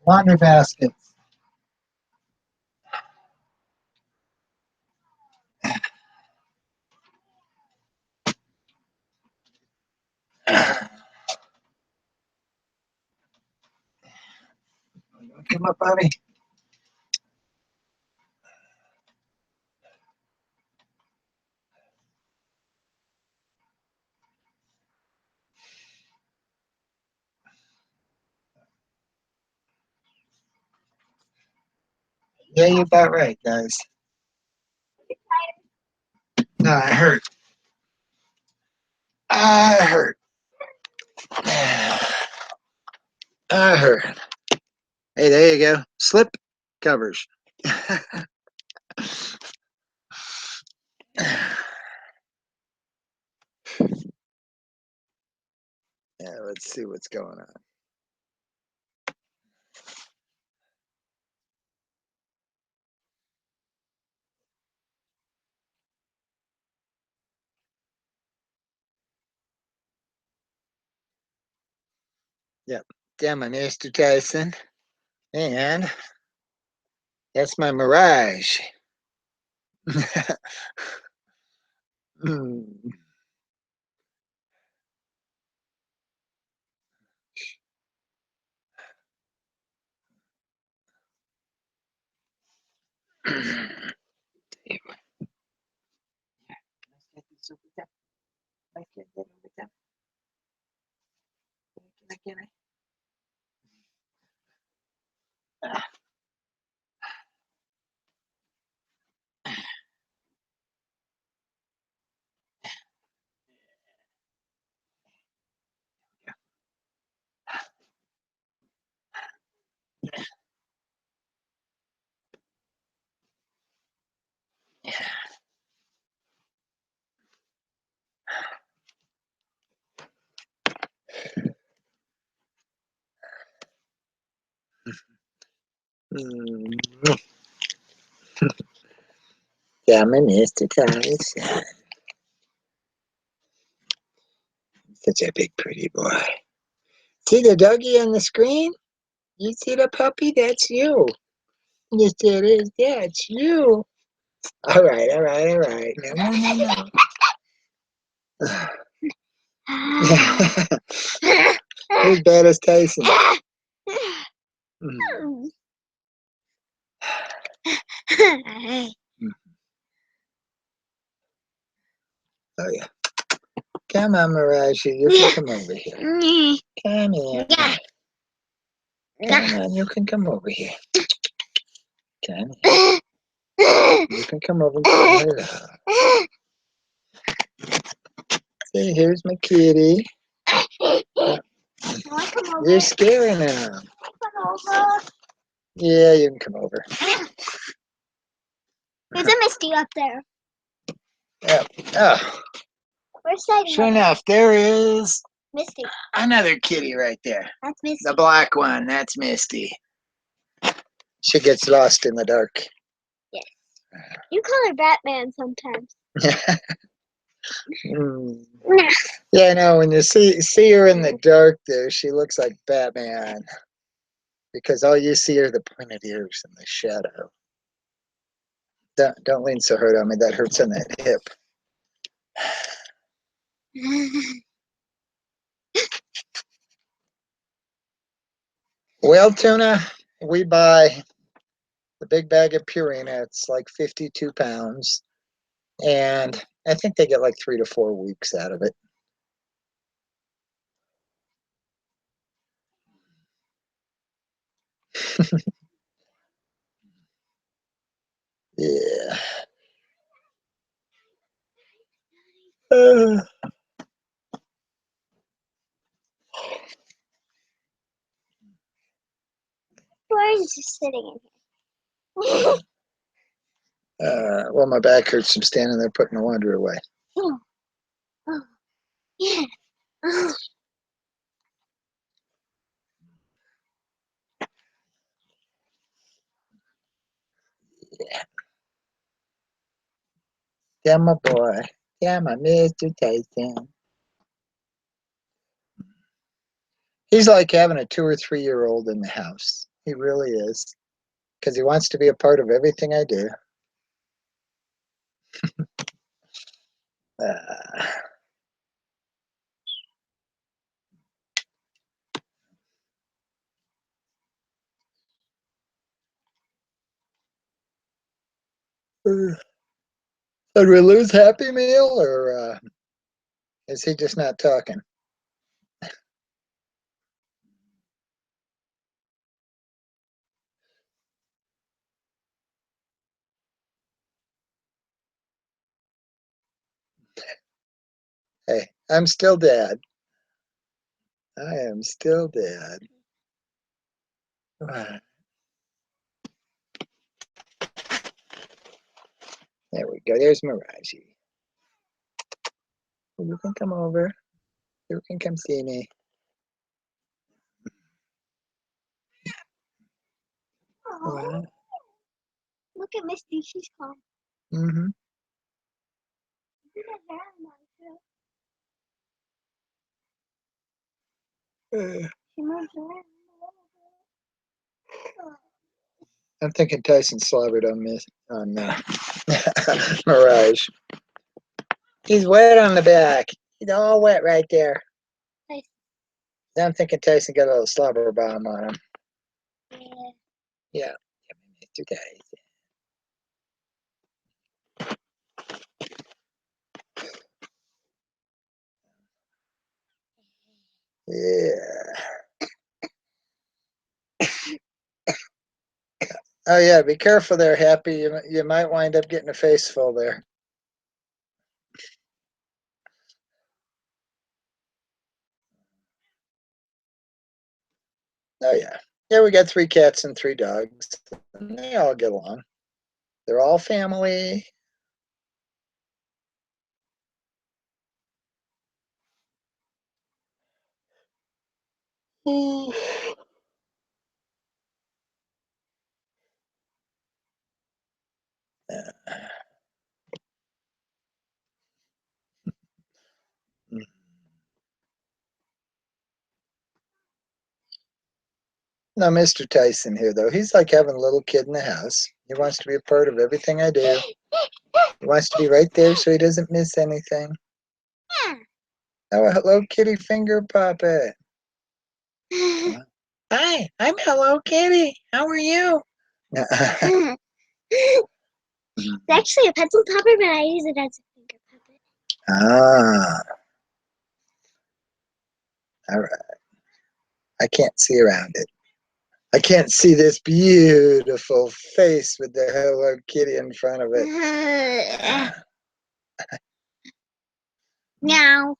Laundry baskets. Come up, buddy. Yeah, you're about right, guys. No, I hurt. I hurt. I hurt. Hey, there you go. Slip covers. Yeah, let's see what's going on. Yep. Yeah, my Mr. Tyson. And that's my Mirage. Hmm. Yeah, my Mr. Tyson. Such a big, pretty boy. See the doggy on the screen? You see the puppy? That's you. Yes, it is. That's you. All right, all right, all right. No, no, no, no. Who's bad as Tyson? Mm. Oh, yeah. Come on, Mirage. You can come over here. Come here. Come on, you can come over here. Come here. You can come over and say hello. See, here's my kitty. You're scaring him. Yeah, you can come over. There's a Misty up there. Yep. Oh, Where's that? sure enough, there is Misty. another kitty right there. That's Misty. The black one, that's Misty. She gets lost in the dark. Yes. You call her Batman sometimes. Mm. Nah. Yeah, no, when you see her in the dark there, she looks like Batman. Because all you see are the pointed ears and the shadow. Don't lean so hard on me, that hurts on that hip. Well, Tuna, we buy the big bag of Purina. It's like 52 pounds. And I think they get like 3 to 4 weeks out of it. Yeah. Where is she sitting in here? Well, my back hurts from standing there putting the laundry away. Oh, yeah. Oh. Yeah, my boy. Yeah, my Mr. Tyson. He's like having a 2 or 3-year-old in the house. He really is. Because he wants to be a part of everything I do. Uh, did we lose Happy Meal, or is he just not talking? Hey, I'm still Dad. I am still Dad. There we go. There's Miraji. You can come over. You can come see me. Wow. Look at Misty. She's calm. Mm-hmm. She moves around. I'm thinking Tyson slobbered on Mirage. He's wet on the back. He's all wet right there. Tyson. I'm thinking Tyson got a little slobber bomb on him. Yeah. Yeah. Mr. Tyson. Yeah. Oh yeah, be careful there, Happy. You might wind up getting a face full there. Oh yeah. Yeah, we got 3 cats and 3 dogs. And they all get along. They're all family. Now, Mr. Tyson here, though, he's like having a little kid in the house. He wants to be a part of everything I do. He wants to be right there so he doesn't miss anything. Oh, hello, Kitty Finger Puppet. Hi, I'm Hello Kitty. How are you? It's actually a pencil topper, but I use it as a finger puppet. Ah, all right. I can't see around it. I can't see this beautiful face with the Hello Kitty in front of it. Meow.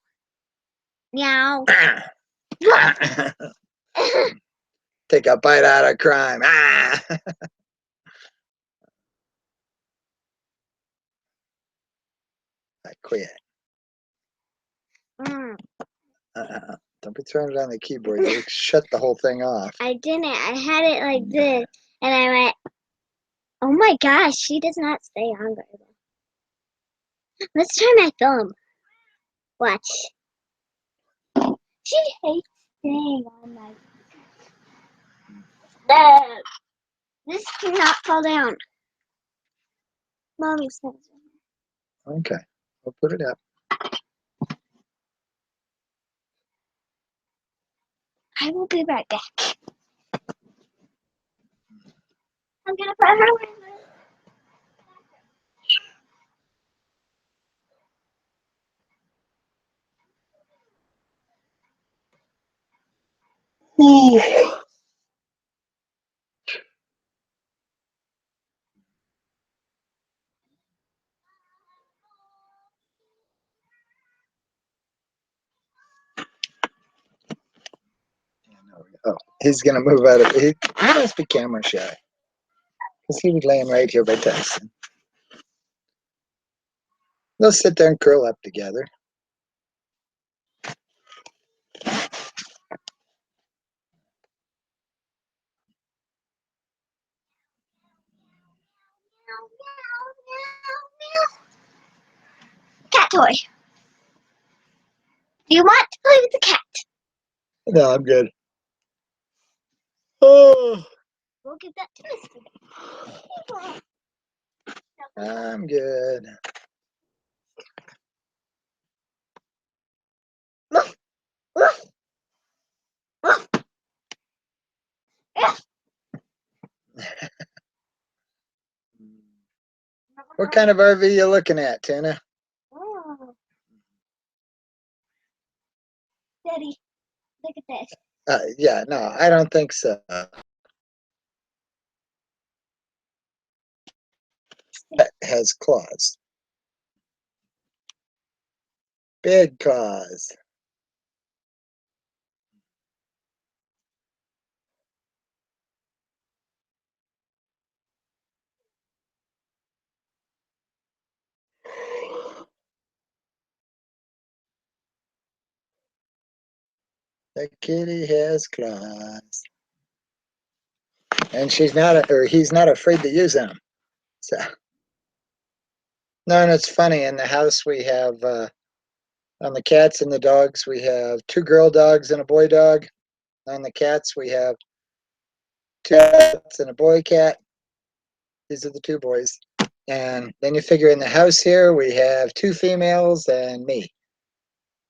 Meow. Take a bite out of crime. Ah! I quit. Don't be throwing it on the keyboard. You shut the whole thing off. I didn't. I had it like this, and I went, oh my gosh, she does not stay on very well. Let's try my film. Watch. She hates staying on my. This cannot fall down. Mommy says. Okay, we'll put it up. I will be right back. I'm gonna put her in there. Oh, he's gonna move out of it. He must be camera shy. Because he was laying right here by Tyson. They'll sit there and curl up together. Cat toy. Do you want to play with the cat? No, I'm good. Oh, We'll give that to Mr. I'm good. Woof, woof, woof. Yeah. What kind of RV you looking at, Tina? Oh. Daddy, look at this. Yeah, no, I don't think so. That has claws. Big claws. The kitty has claws. And she's not, or he's not afraid to use them. So, no, and it's funny. In the house, we have, on the cats and the dogs, we have 2 girl dogs and a boy dog. On the cats, we have 2 cats and a boy cat. These are the 2 boys. And then you figure in the house here, we have 2 females and me.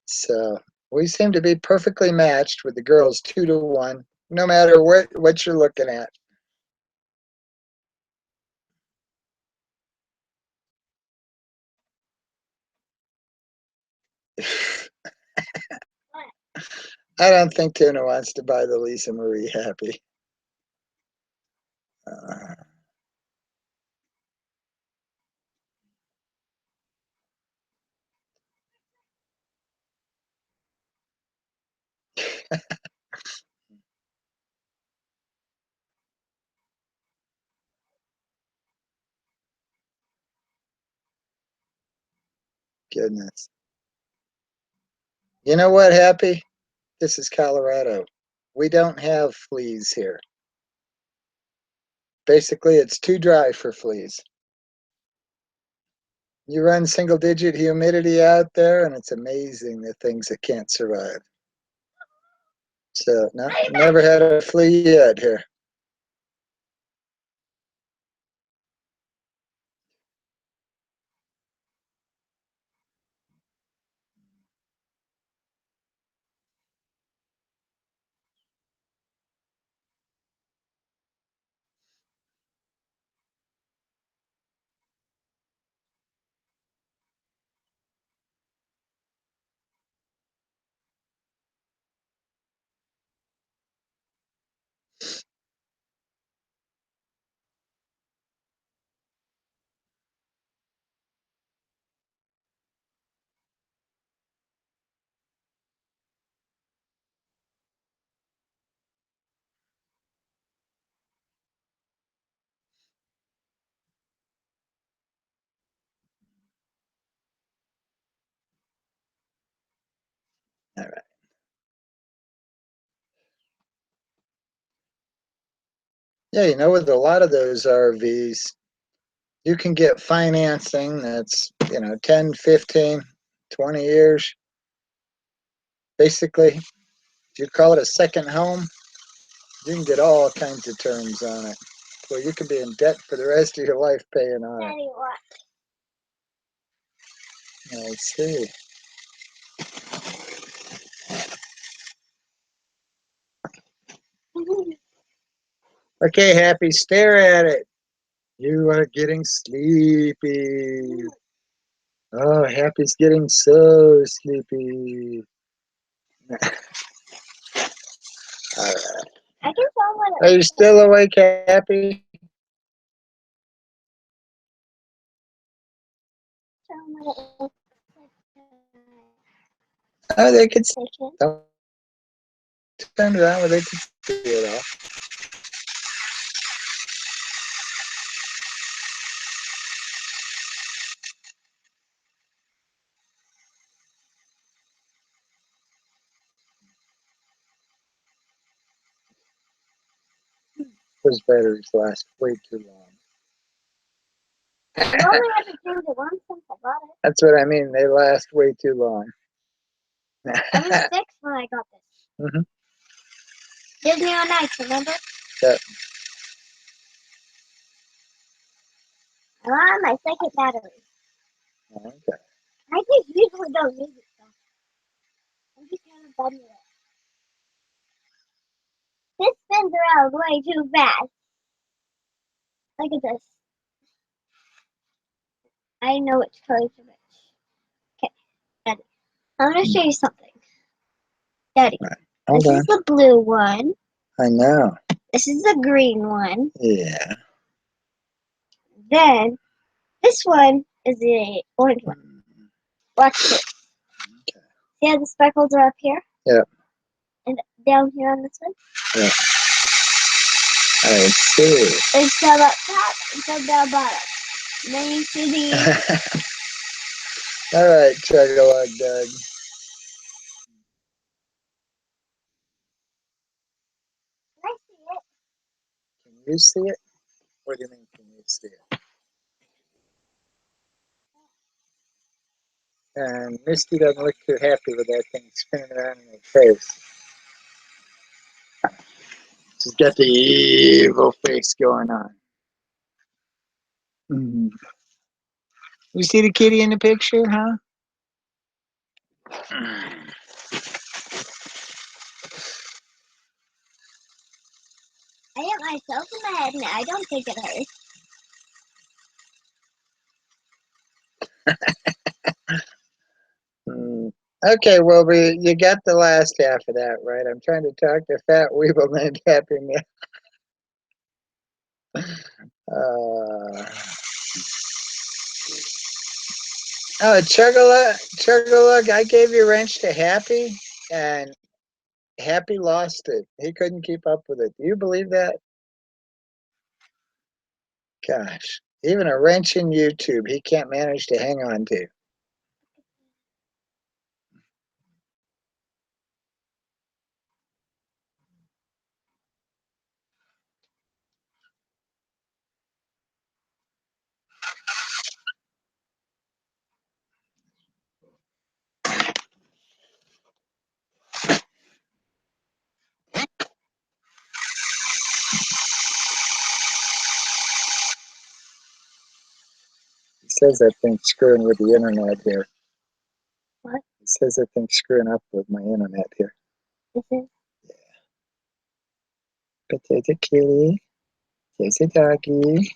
So we seem to be perfectly matched with the girls 2 to 1, no matter what you're looking at. I don't think Tuna wants to buy the Lisa Marie Happy. Goodness. You know what, Happy? This is Colorado. We don't have fleas here. Basically, it's too dry for fleas. You run single digit humidity out there, and it's amazing the things that can't survive. So, no, never had a flea yet here. All right. Yeah, you know, with a lot of those RVs, you can get financing that's, 10, 15, 20 years. Basically, if you call it a second home, you can get all kinds of terms on it. Well, you could be in debt for the rest of your life paying on it. Daddy, what? Let's see. Okay, Happy, stare at it. You are getting sleepy. Oh, Happy's getting so sleepy. All right. I can tell what Are you still awake, Happy? Oh, they could see it. Turn around where they can see it all. Those batteries last way too long. You only had to change it once since I got it. That's what I mean. They last way too long. I was 6 when I got this. Mhm. Disney on Ice, remember? Yep. I'm on my second battery. Okay. I just usually don't use it though. I'm just kind of done with it. This spins around way too fast. Look at this. I know which colors are which. Okay, Daddy. I'm gonna show you something. Daddy, Hold this on. is the blue one. I know. This is the green one. Yeah. Then this one is the orange one. Watch this. Okay. See how the sparkles are up here? Yep. And down here on this one? Yep. I see. There's some up top and some down bottom. And then you see the All right, chug-a-lug, Doug. Can I see it? Can you see it? What do you mean, can you see it? And Misty doesn't look too happy with that thing spinning around in her face. She's got the evil face going on. Mm-hmm. You see the kitty in the picture, huh? I hit myself in the head and I don't think it hurts. Okay, well, you got the last half of that right. I'm trying to talk to Fat Weeble named Happy Meal. Oh, Chug-a-Lug, I gave your wrench to Happy, and Happy lost it. He couldn't keep up with it. Do you believe that? Gosh, even a wrench in YouTube, he can't manage to hang on to. He says that thing's screwing with the internet here. What? He says that thing's screwing up with my internet here. This is Potato kitty. There's a doggy.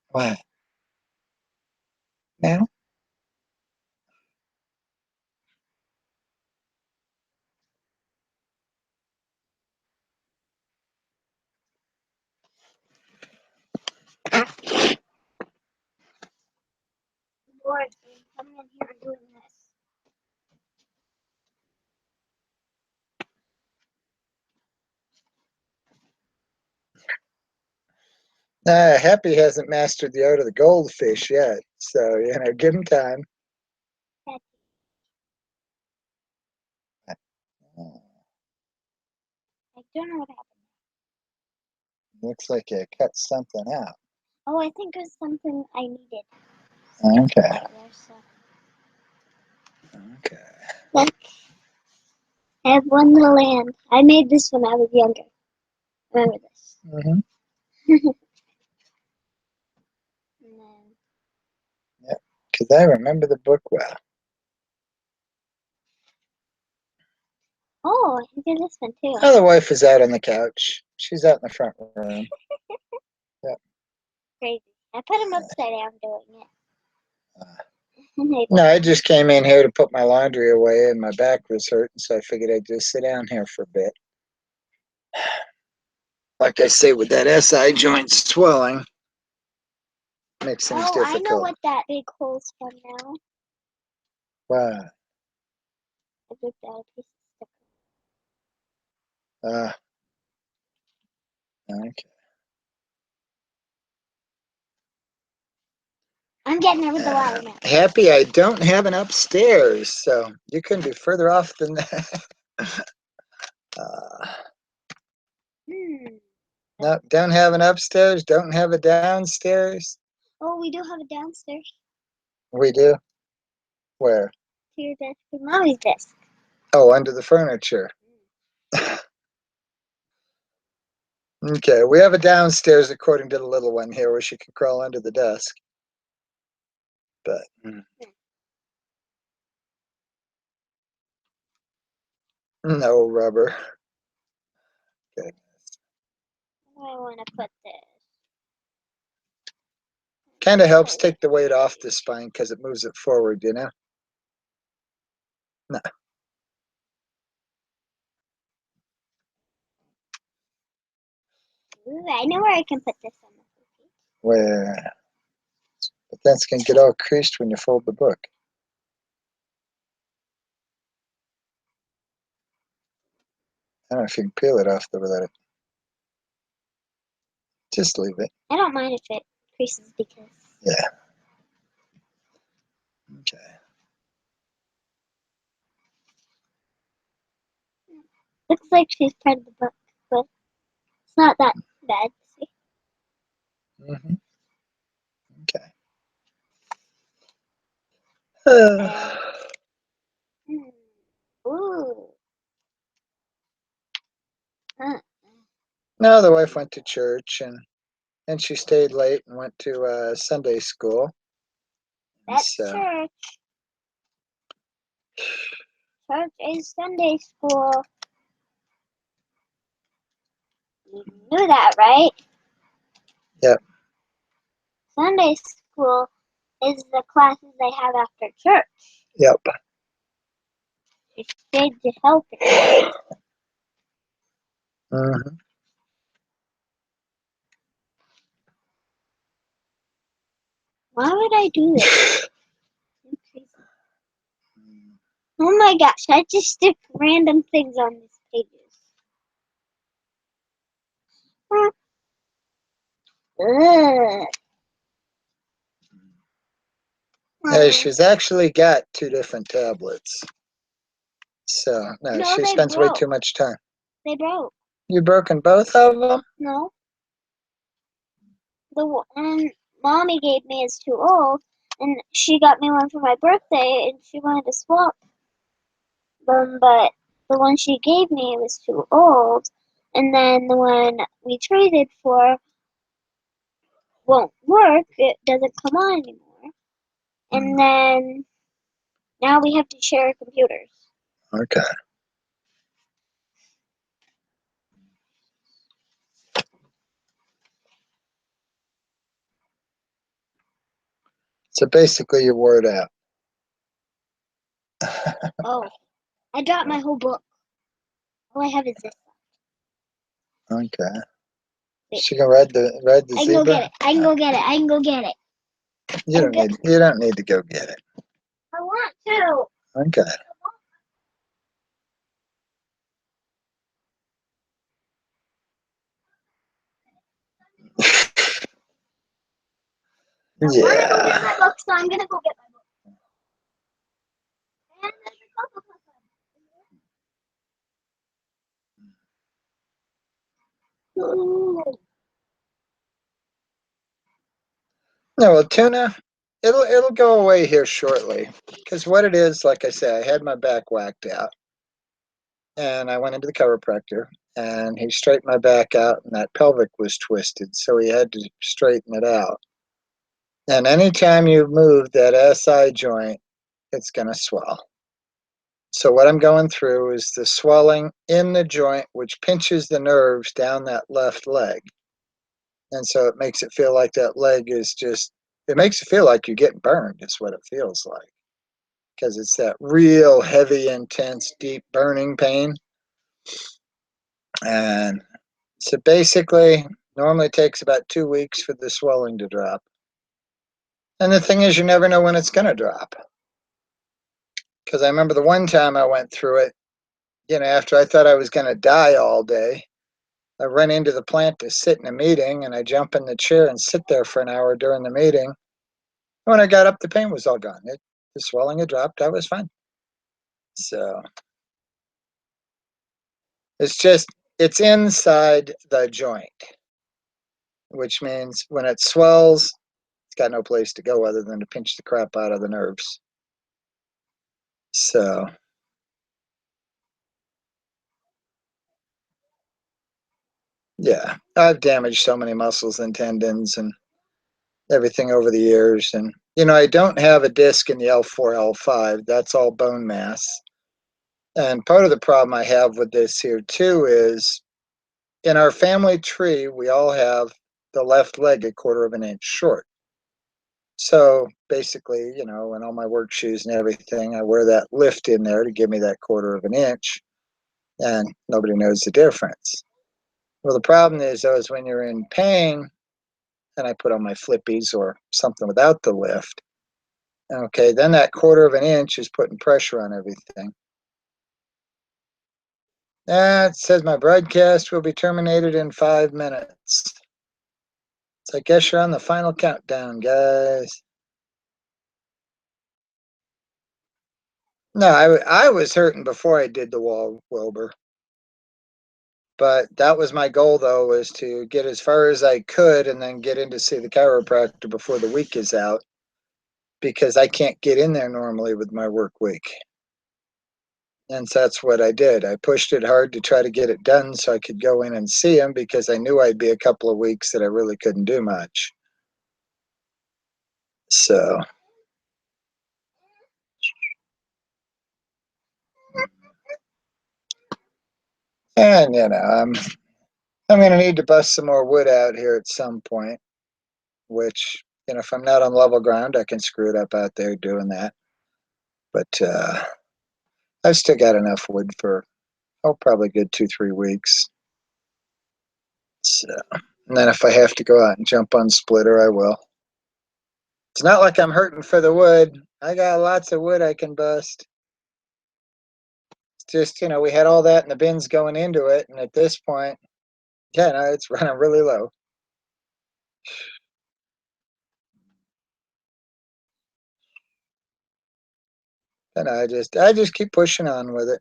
What? Now? Lord, I'm coming in here and doing this. Happy hasn't mastered the art of the goldfish yet, so give him time. I don't know what happened. Looks like you cut something out. Oh, I think it was something I needed. Okay. There, so. Okay. Look, I have one little hand. I made this when I was younger. Remember this? Mm-hmm. And then, Yep. Because I remember the book well. oh, I can do this one too. Oh, the wife is out on the couch. She's out in the front room. Crazy. I put him upside down doing it. No, I just came in here to put my laundry away and my back was hurting, so I figured I'd just sit down here for a bit. Like I say, with that SI joint swelling, makes things difficult. I know what that big hole's from now. Wow. I ripped out a piece of sticker. Okay. I'm getting it with the ladder now. Happy I don't have an upstairs, so you couldn't be further off than that. No, don't have an upstairs, don't have a downstairs. Oh, we do have it downstairs. We do? Where? To your desk and Mommy's desk. Oh, under the furniture. Okay, we have a downstairs according to the little one here where she can crawl under the desk. But no rubber. Okay. Where do I want to put this? Kind of helps take the weight off the spine because it moves it forward, you know? No. Ooh, I know where I can put this on the page. Where? But that's going to get all creased when you fold the book. I don't know if you can peel it off though without it. Just leave it. I don't mind if it creases because Yeah. Okay. looks like she's part of the book, but it's not that bad. See? Mm-hmm. Okay. Ooh. No, the wife went to church and she stayed late and went to Sunday school. That's So, church. Church is Sunday school. You knew that, right? Yep. Sunday school is the classes they have after church. Yep. It's good to help it. Mm-hmm. Why would I do this? Oh my gosh, I just stick random things on these pages. Ugh. Hey, she's actually got 2 different tablets. So, no, No, she they spends way broke. too much time. They broke. You broken both of them? No. The one Mommy gave me is too old, and she got me one for my birthday, and she wanted to swap them, but the one she gave me was too old, and then the one we traded for won't work. It doesn't come on anymore. And then now we have to share computers. Okay. So basically you wore it out. Oh, I dropped my whole book. All I have is this. Okay. Wait. She can ride the I can go zebra? get it. I can go get it. I can go get it. You don't need to go get it. I want to. Okay. I want to go get Yeah. my book, so I'm gonna go get my book. And there's a couple of them. Ooh. No, well, tuna, it'll go away here shortly. Because what it is, like I say, I had my back whacked out, and I went into the chiropractor, and he straightened my back out, and that pelvic was twisted, so he had to straighten it out. And anytime you move that SI joint, it's going to swell. So what I'm going through is the swelling in the joint, which pinches the nerves down that left leg. And so it makes it feel like that leg is just, it makes it feel like you're getting burned, is what it feels like. Because it's that real heavy, intense, deep burning pain. And so basically, normally it takes about 2 weeks for the swelling to drop. And the thing is, you never know when it's going to drop. Because I remember the one time I went through it, after I thought I was going to die all day, I run into the plant to sit in a meeting, and I jump in the chair and sit there for an hour during the meeting. When I got up, the pain was all gone. The swelling had dropped. I was fine. So it's inside the joint, which means when it swells, It's got no place to go other than to pinch the crap out of the nerves. So, yeah, I've damaged so many muscles and tendons and everything over the years. And, you know, I don't have a disc in the L4, L5. That's all bone mass. And part of the problem I have with this here, too, is in our family tree, we all have the left leg a quarter of an inch short. So basically, you know, in all my work shoes and everything, I wear that lift in there to give me that quarter of an inch, and nobody knows the difference. Well, the problem is, though, is when you're in pain, and I put on my flippies or something without the lift, okay, then that quarter of an inch is putting pressure on everything. It says my broadcast will be terminated in 5 minutes. So I guess you're on the final countdown, guys. No, I was hurting before I did the wall Wilbur. But that was my goal, though, was to get as far as I could and then get in to see the chiropractor before the week is out, because I can't get in there normally with my work week. And so that's what I did. I pushed it hard to try to get it done so I could go in and see him, because I knew I'd be a couple of weeks that I really couldn't do much. So, and you know, I'm going to need to bust some more wood out here at some point, which, you know, if I'm not on level ground, I can screw it up out there doing that. But I've still got enough wood for, oh, probably a good 2-3 weeks. So, and then if I have to go out and jump on splitter, I will. It's not like I'm hurting for the wood. I got lots of wood I can bust. It's just, you know, we had all that in the bins going into it, and at this point, yeah, no, it's running really low. And I just keep pushing on with it.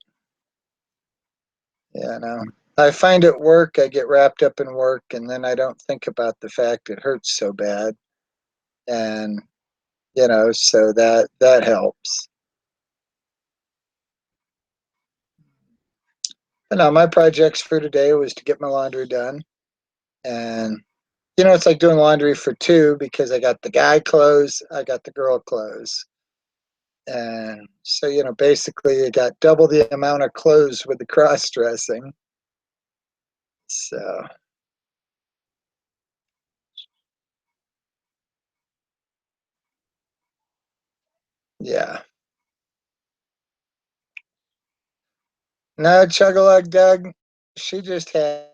Yeah, no. I find at work I get wrapped up in work, and then I don't think about the fact it hurts so bad. And you know, so that helps. But no, my projects for today was to get my laundry done. And you know, it's like doing laundry for two, because I got the guy clothes, I got the girl clothes. And so, you know, basically you got double the amount of clothes with the cross dressing. So yeah. No, Chug-a-Lug Doug, she just had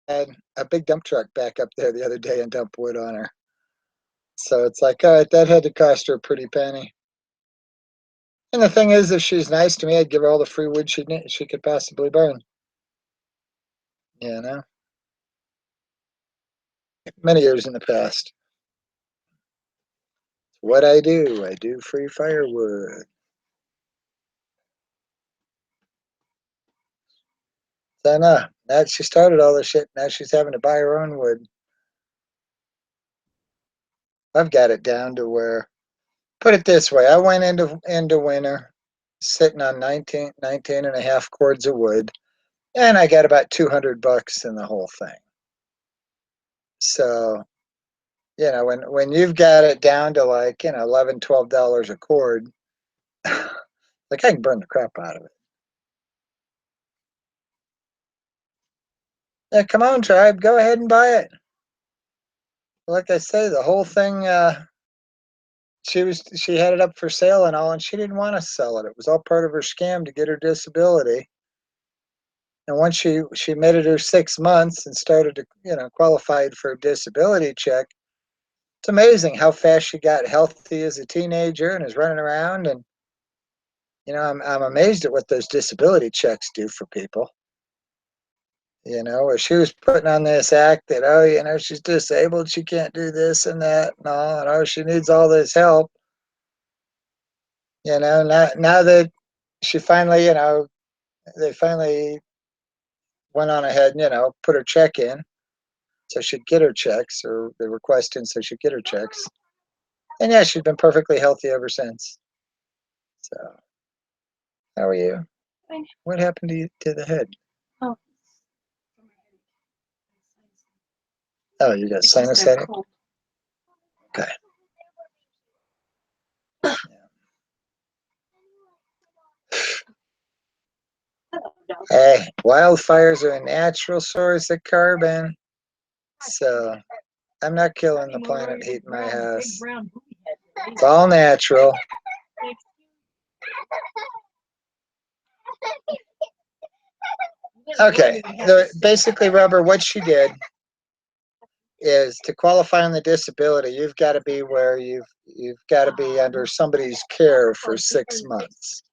a big dump truck back up there the other day and dump wood on her. So it's like, all right, that had to cost her a pretty penny. And the thing is, if she's nice to me, I'd give her all the free wood she could possibly burn. You know, many years in the past. What I do free firewood. So no, now she started all this shit. Now she's having to buy her own wood. I've got it down to where, put it this way, I went into winter sitting on 19 and a half cords of wood, and I got about $200 in the whole thing. So, you know, when you've got it down to like, you know, $11, $12 a cord, like I can burn the crap out of it. Yeah, come on, tribe, go ahead and buy it. Like I say, the whole thing, she had it up for sale and all, and she didn't want to sell it. It was all part of her scam to get her disability. And once she made it her 6 months and started to, you know, qualified for a disability check, it's amazing how fast she got healthy as a teenager and is running around. And you know, I'm amazed at what those disability checks do for people. You know, where she was putting on this act that, oh, you know, she's disabled, she can't do this and that and all, and oh, she needs all this help. You know, now that she finally, you know, they finally went on ahead and, you know, put her check in so she'd get her checks, or they request in so she'd get her checks. And yeah, she's been perfectly healthy ever since. So, how are you? Fine. What happened to you, to the head? Oh. Oh, you got sinus headache? Okay. Hey, wildfires are a natural source of carbon. So, I'm not killing the planet heating my house. It's all natural. Okay, basically, Rubber, what she did is to qualify on the disability, you've got to be where you've got to be under somebody's care for 6 months.